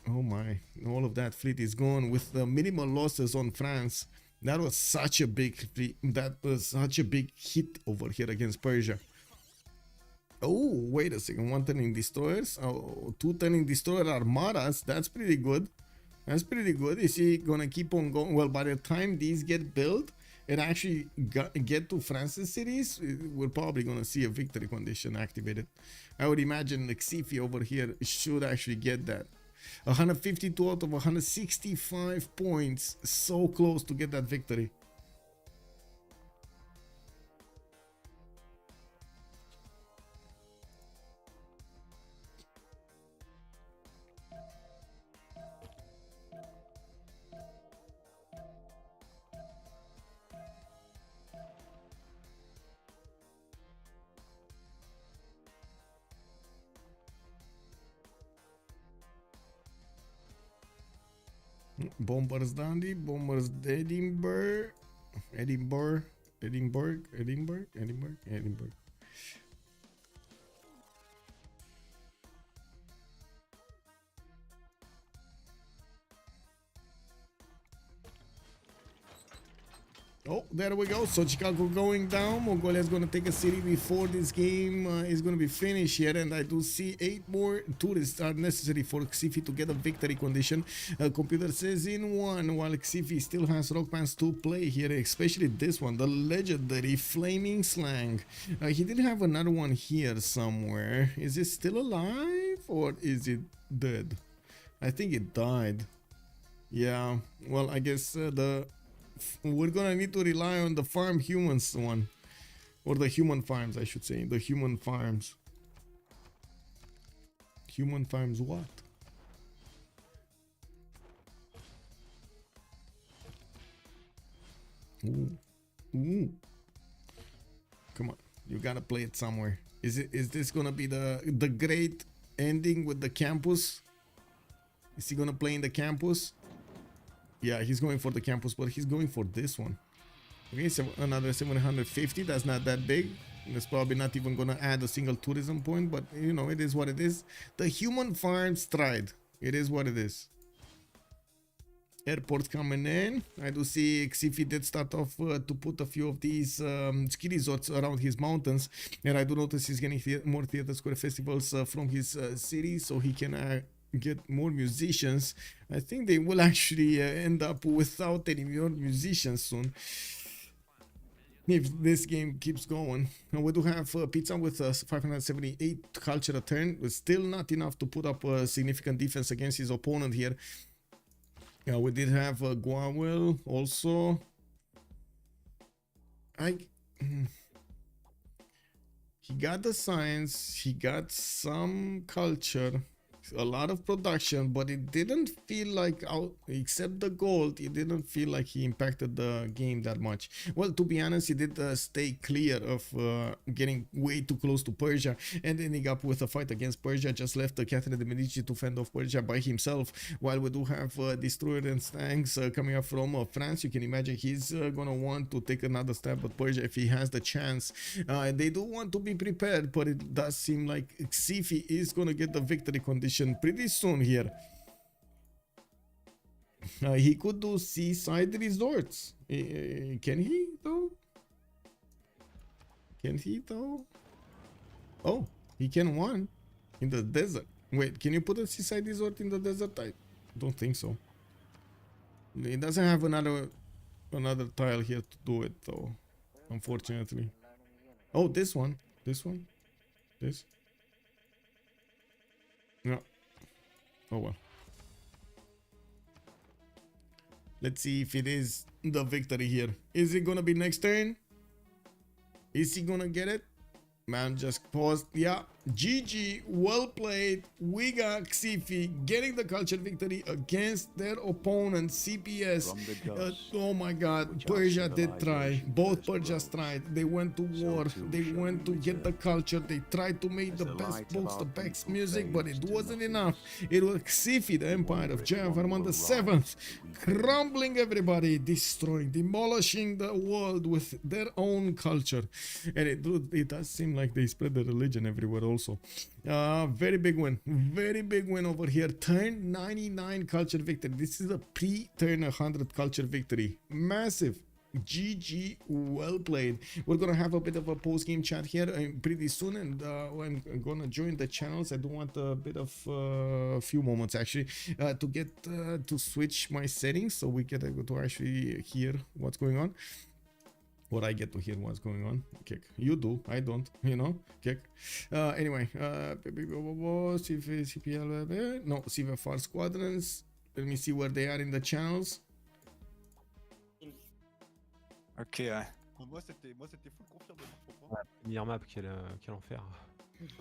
Oh my, all of that fleet is gone with the minimal losses on France. That was such a big fleet, that was such a big hit over here against Persia. Oh, wait a second, 1 turning destroyers, 2 turning destroyer armadas, that's pretty good. That's pretty good. Is he gonna keep on going? Well, by the time these get built and actually get to France's cities, we're probably gonna see a victory condition activated. I would imagine the Xiffy over here should actually get that. 152 out of 165 points. So close to get that victory. Bombers Dundee, Bombers Edinburgh. Oh, there we go. So Chicago going down. Mongolia is going to take a city before this game is going to be finished here. And I do see 8 more tourists are necessary for Xiffy to get a victory condition. Computer says in 1, while Xiffy still has rock bands to play here, especially this one, the legendary Flaming Slang. He did have another one here somewhere. Is it still alive or is it dead? I think it died. Yeah, well, I guess we're gonna need to rely on the farm humans one, or the human farms, I should say. The human farms. Human farms what? Ooh. Ooh. Come on, you gotta play it somewhere. Is this gonna be the great ending with the campus? Is he gonna play in the campus? Yeah, he's going for the campus, but he's going for this one. Okay, so another 750. That's not that big. It's probably not even gonna add a single tourism point, but you know, it is what it is. The human farms tried. It is what it is. Airport coming in. I do see Xiffy did start off to put a few of these ski resorts around his mountains, and I do notice he's getting more theater square festivals from his city, so he can get more musicians. I think they will actually end up without any more musicians soon if this game keeps going. And we do have Pizza with 578 culture a turn, but still not enough to put up a significant defense against his opponent here. Yeah, we did have Gnwawel also. He got the science, he got some culture, a lot of production, but it didn't feel like, except the gold, it didn't feel like he impacted the game that much. Well, to be honest, he did stay clear of getting way too close to Persia and ending up with a fight against Persia. Just left Catherine de Medici to fend off Persia by himself, while we do have Destroyer and Tanks coming up from France. You can imagine he's gonna want to take another stab at Persia if he has the chance. They do want to be prepared, but it does seem like Xiffy is gonna get the victory condition pretty soon here. He could do seaside resorts. Can he though? Can he though? Oh, he can one in the desert. Wait, can you put a seaside resort in the desert? I don't think so. He doesn't have another tile here to do it though, unfortunately. Oh, this one. This. No. Oh well. Let's see if it is the victory here. Is it gonna be next turn? Is he gonna get it? Man, just paused. Yeah, GG, well played. We got Xiffy getting the culture victory against their opponent, CPS. Oh my god, Persia did try. Both Persias tried. They went to war. They went to get the culture. They tried to make the best books, the best music, but it wasn't enough. It was Xiffy, the empire of Jayavarman VII, crumbling everybody, destroying, demolishing the world with their own culture. And it does seem like they spread the religion everywhere also. Very big win over here. Turn 99 culture victory. This is a pre-turn 100 culture victory. Massive. GG, well played. We're gonna have a bit of a post-game chat here pretty soon, and I'm gonna join the channels. I do want a bit of few moments actually to get to switch my settings so we get to actually hear what's going on. Or I get to hear what's going on. Kick. You do. I don't. You know. Kick. Anyway. CPL. No. CivFR Squadrons. Let me see where they are in the channels. Ok, ouais. Moi c'était full confirmé. Première map, quel enfer.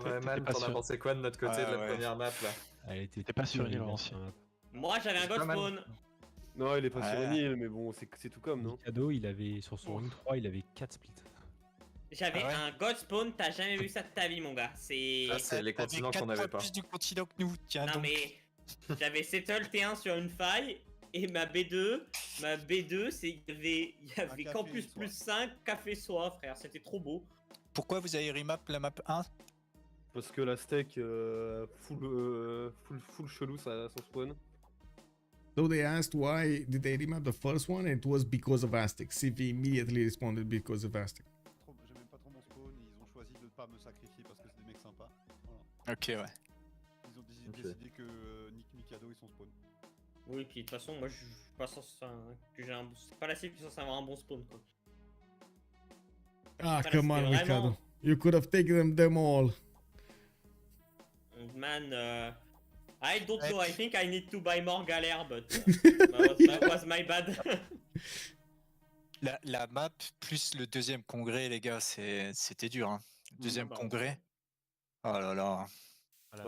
Ouais, man, t'en as pensé quoi de notre côté de la première map là? Elle était T'es pas sur une île, Oranssi. Moi j'avais un god spawn. Non, il est pas sur une île, mais bon, c'est tout comme, non? Mikado, il avait sur son ring 3, il avait 4 splits. J'avais un god spawn, t'as jamais vu ça de ta vie, mon gars. Ça, c'est les continents qu'on avait pas. Plus du continent que nous, tiens. Non, donc. mais j'avais settle T1 sur une faille. Et ma B2, c'est il y avait campus plus 5, café soir, frère, c'était trop beau. Pourquoi vous avez remap la map 1? Parce que la steak full chelou son spawn. So they asked why did they remap the first one, and it was because of Aztec. CV immediately responded because of Aztec. J'aime pas trop mon spawn, ils ont choisi de pas me sacrifier parce que c'est des mecs sympas. Voilà. Ok, ouais. Ils ont décidé que Mikado est son spawn. Oui, puis de toute façon, moi je suis pas censé. C'est pas la cible qui est censée avoir un bon spawn, quoi. Ah, come on, Mikado. You could have taken them all. Man, I don't know. I think I need to buy more galère, but that was my bad. La map plus le deuxième congrès, les gars, c'était dur. Hein. Le deuxième congrès. Oh là là.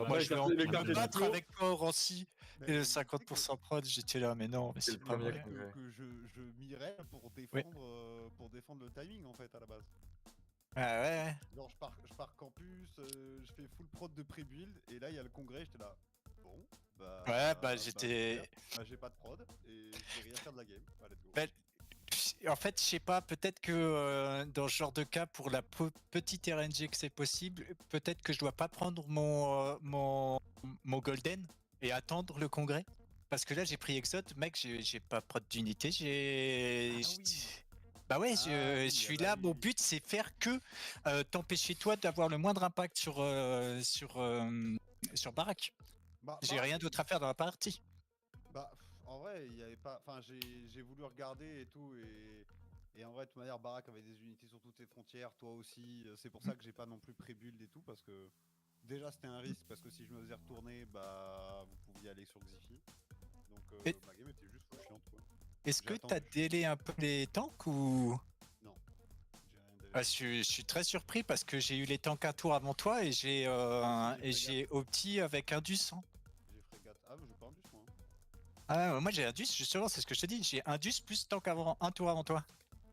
Moi, je vais me battre avec toi, Oranssi, et le 50% prod, j'étais là, mais non, mais c'est pas vrai. Que je m'irais pour défendre le timing, en fait, à la base. Ah ouais. Genre, je pars campus, je fais full prod de pré-build, et là, il y a le congrès, j'étais là. Bon, bah. Ouais, bah j'étais. Bah, j'ai pas de prod, et je vais rien faire de la game. Bah, let's go. Bah, en fait, je sais pas, peut-être que dans ce genre de cas, pour la petite RNG que c'est possible, peut-être que je dois pas prendre mon Golden et attendre le congrès. Parce que là, j'ai pris Exode, mec, j'ai pas prod d'unité, Bah ouais, je suis là, mon but c'est faire que t'empêcher toi d'avoir le moindre impact sur Barak. J'ai rien d'autre à faire dans la partie. Bah, en vrai, il y avait pas. Enfin, j'ai voulu regarder et tout, et en vrai, de toute manière, Barak avait des unités sur toutes les frontières, toi aussi. C'est pour ça que j'ai pas non plus pré-build et tout, parce que déjà c'était un risque, parce que si je me faisais retourner, bah, vous pouviez aller sur Xiffy. Donc, ma game était juste full chiante, quoi. Est-ce que t'as délai un peu les tanks ou. Non. Je suis très surpris parce que j'ai eu les tanks un tour avant toi et j'ai opti avec Indus. Hein. J'ai frégate. Ah, mais j'ai pas Indus, moi. Ah, moi j'ai Indus, justement, c'est ce que je te dis. J'ai Indus plus tank un tour avant toi.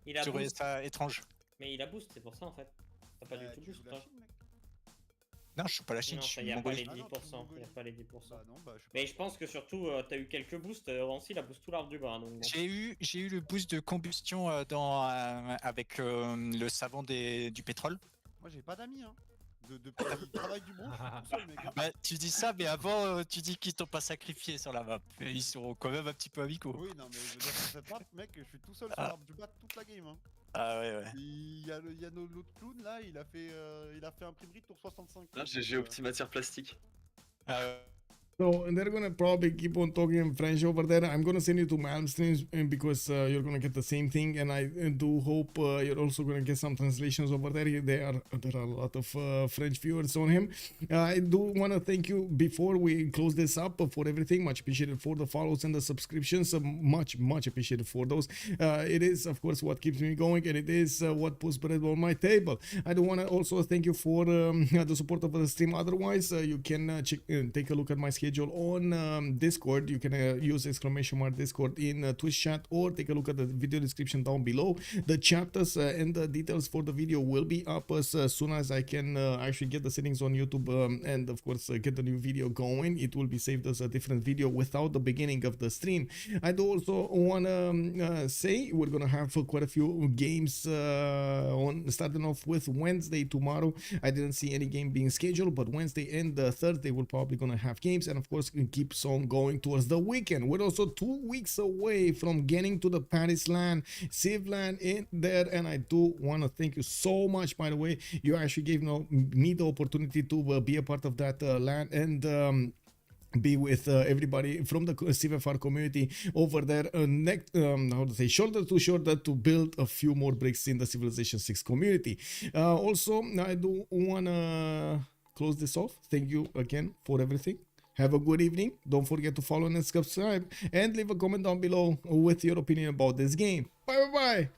Il a trouvais boost. ça étrange. Mais il a boost, c'est pour ça en fait. T'as pas du tout boost, toi. Non, je suis pas la Chine, Non, je suis il y a pas Mongolie. les 10%. Il y a pas les 10%. Bah non, bah, je sais pas. Mais je pense que surtout, t'as eu quelques boosts. Oranssi, il a boost tout l'arbre du bas. Donc bon. J'ai eu le boost de combustion avec le savon du pétrole. Moi, j'ai pas d'amis, hein. Depuis le travail du bon, je suis tout seul, mec. Hein. Bah, tu dis ça, mais avant, tu dis qu'ils t'ont pas sacrifié sur la map. Ils sont quand même un petit peu amicaux. Oui, non, mais je veux dire, sur cette map, mec, je suis tout seul sur l'arbre du bas toute la game. Hein. Ah ouais, ouais. Il y a l'autre clown là, il a fait un prime tour 65. Ah, j'ai opti matière plastique. So they're gonna probably keep on talking in French over there. I'm gonna send you to Malm streams because you're gonna get the same thing, and I do hope you're also gonna get some translations over there. There are a lot of French viewers on him. I do wanna thank you before we close this up for everything. Much appreciated for the follows and the subscriptions. Much appreciated for those. It is of course what keeps me going, and it is what puts bread on my table. I do wanna also thank you for the support of the stream. Otherwise, you can take a look at my schedule on Discord. You can use ! Discord in Twitch chat, or take a look at the video description down below. The chapters and the details for the video will be up as soon as I can actually get the settings on YouTube and of course get the new video going. It will be saved as a different video without the beginning of the stream. I do also want to say we're gonna have quite a few games starting off with Wednesday tomorrow. I didn't see any game being scheduled, but Wednesday and Thursday we're probably gonna have games, and of course it keeps on going towards the weekend. We're also 2 weeks away from getting to the Paris LAN, Civ LAN in there, and I do want to thank you so much. By the way, you actually gave me the opportunity to be a part of that LAN and be with everybody from the CivFR community over there shoulder to shoulder to build a few more bricks in the Civilization 6 community. Also, I do want to close this off. Thank you again for everything. Have a good evening. Don't forget to follow and subscribe, and leave a comment down below with your opinion about this game. Bye bye bye.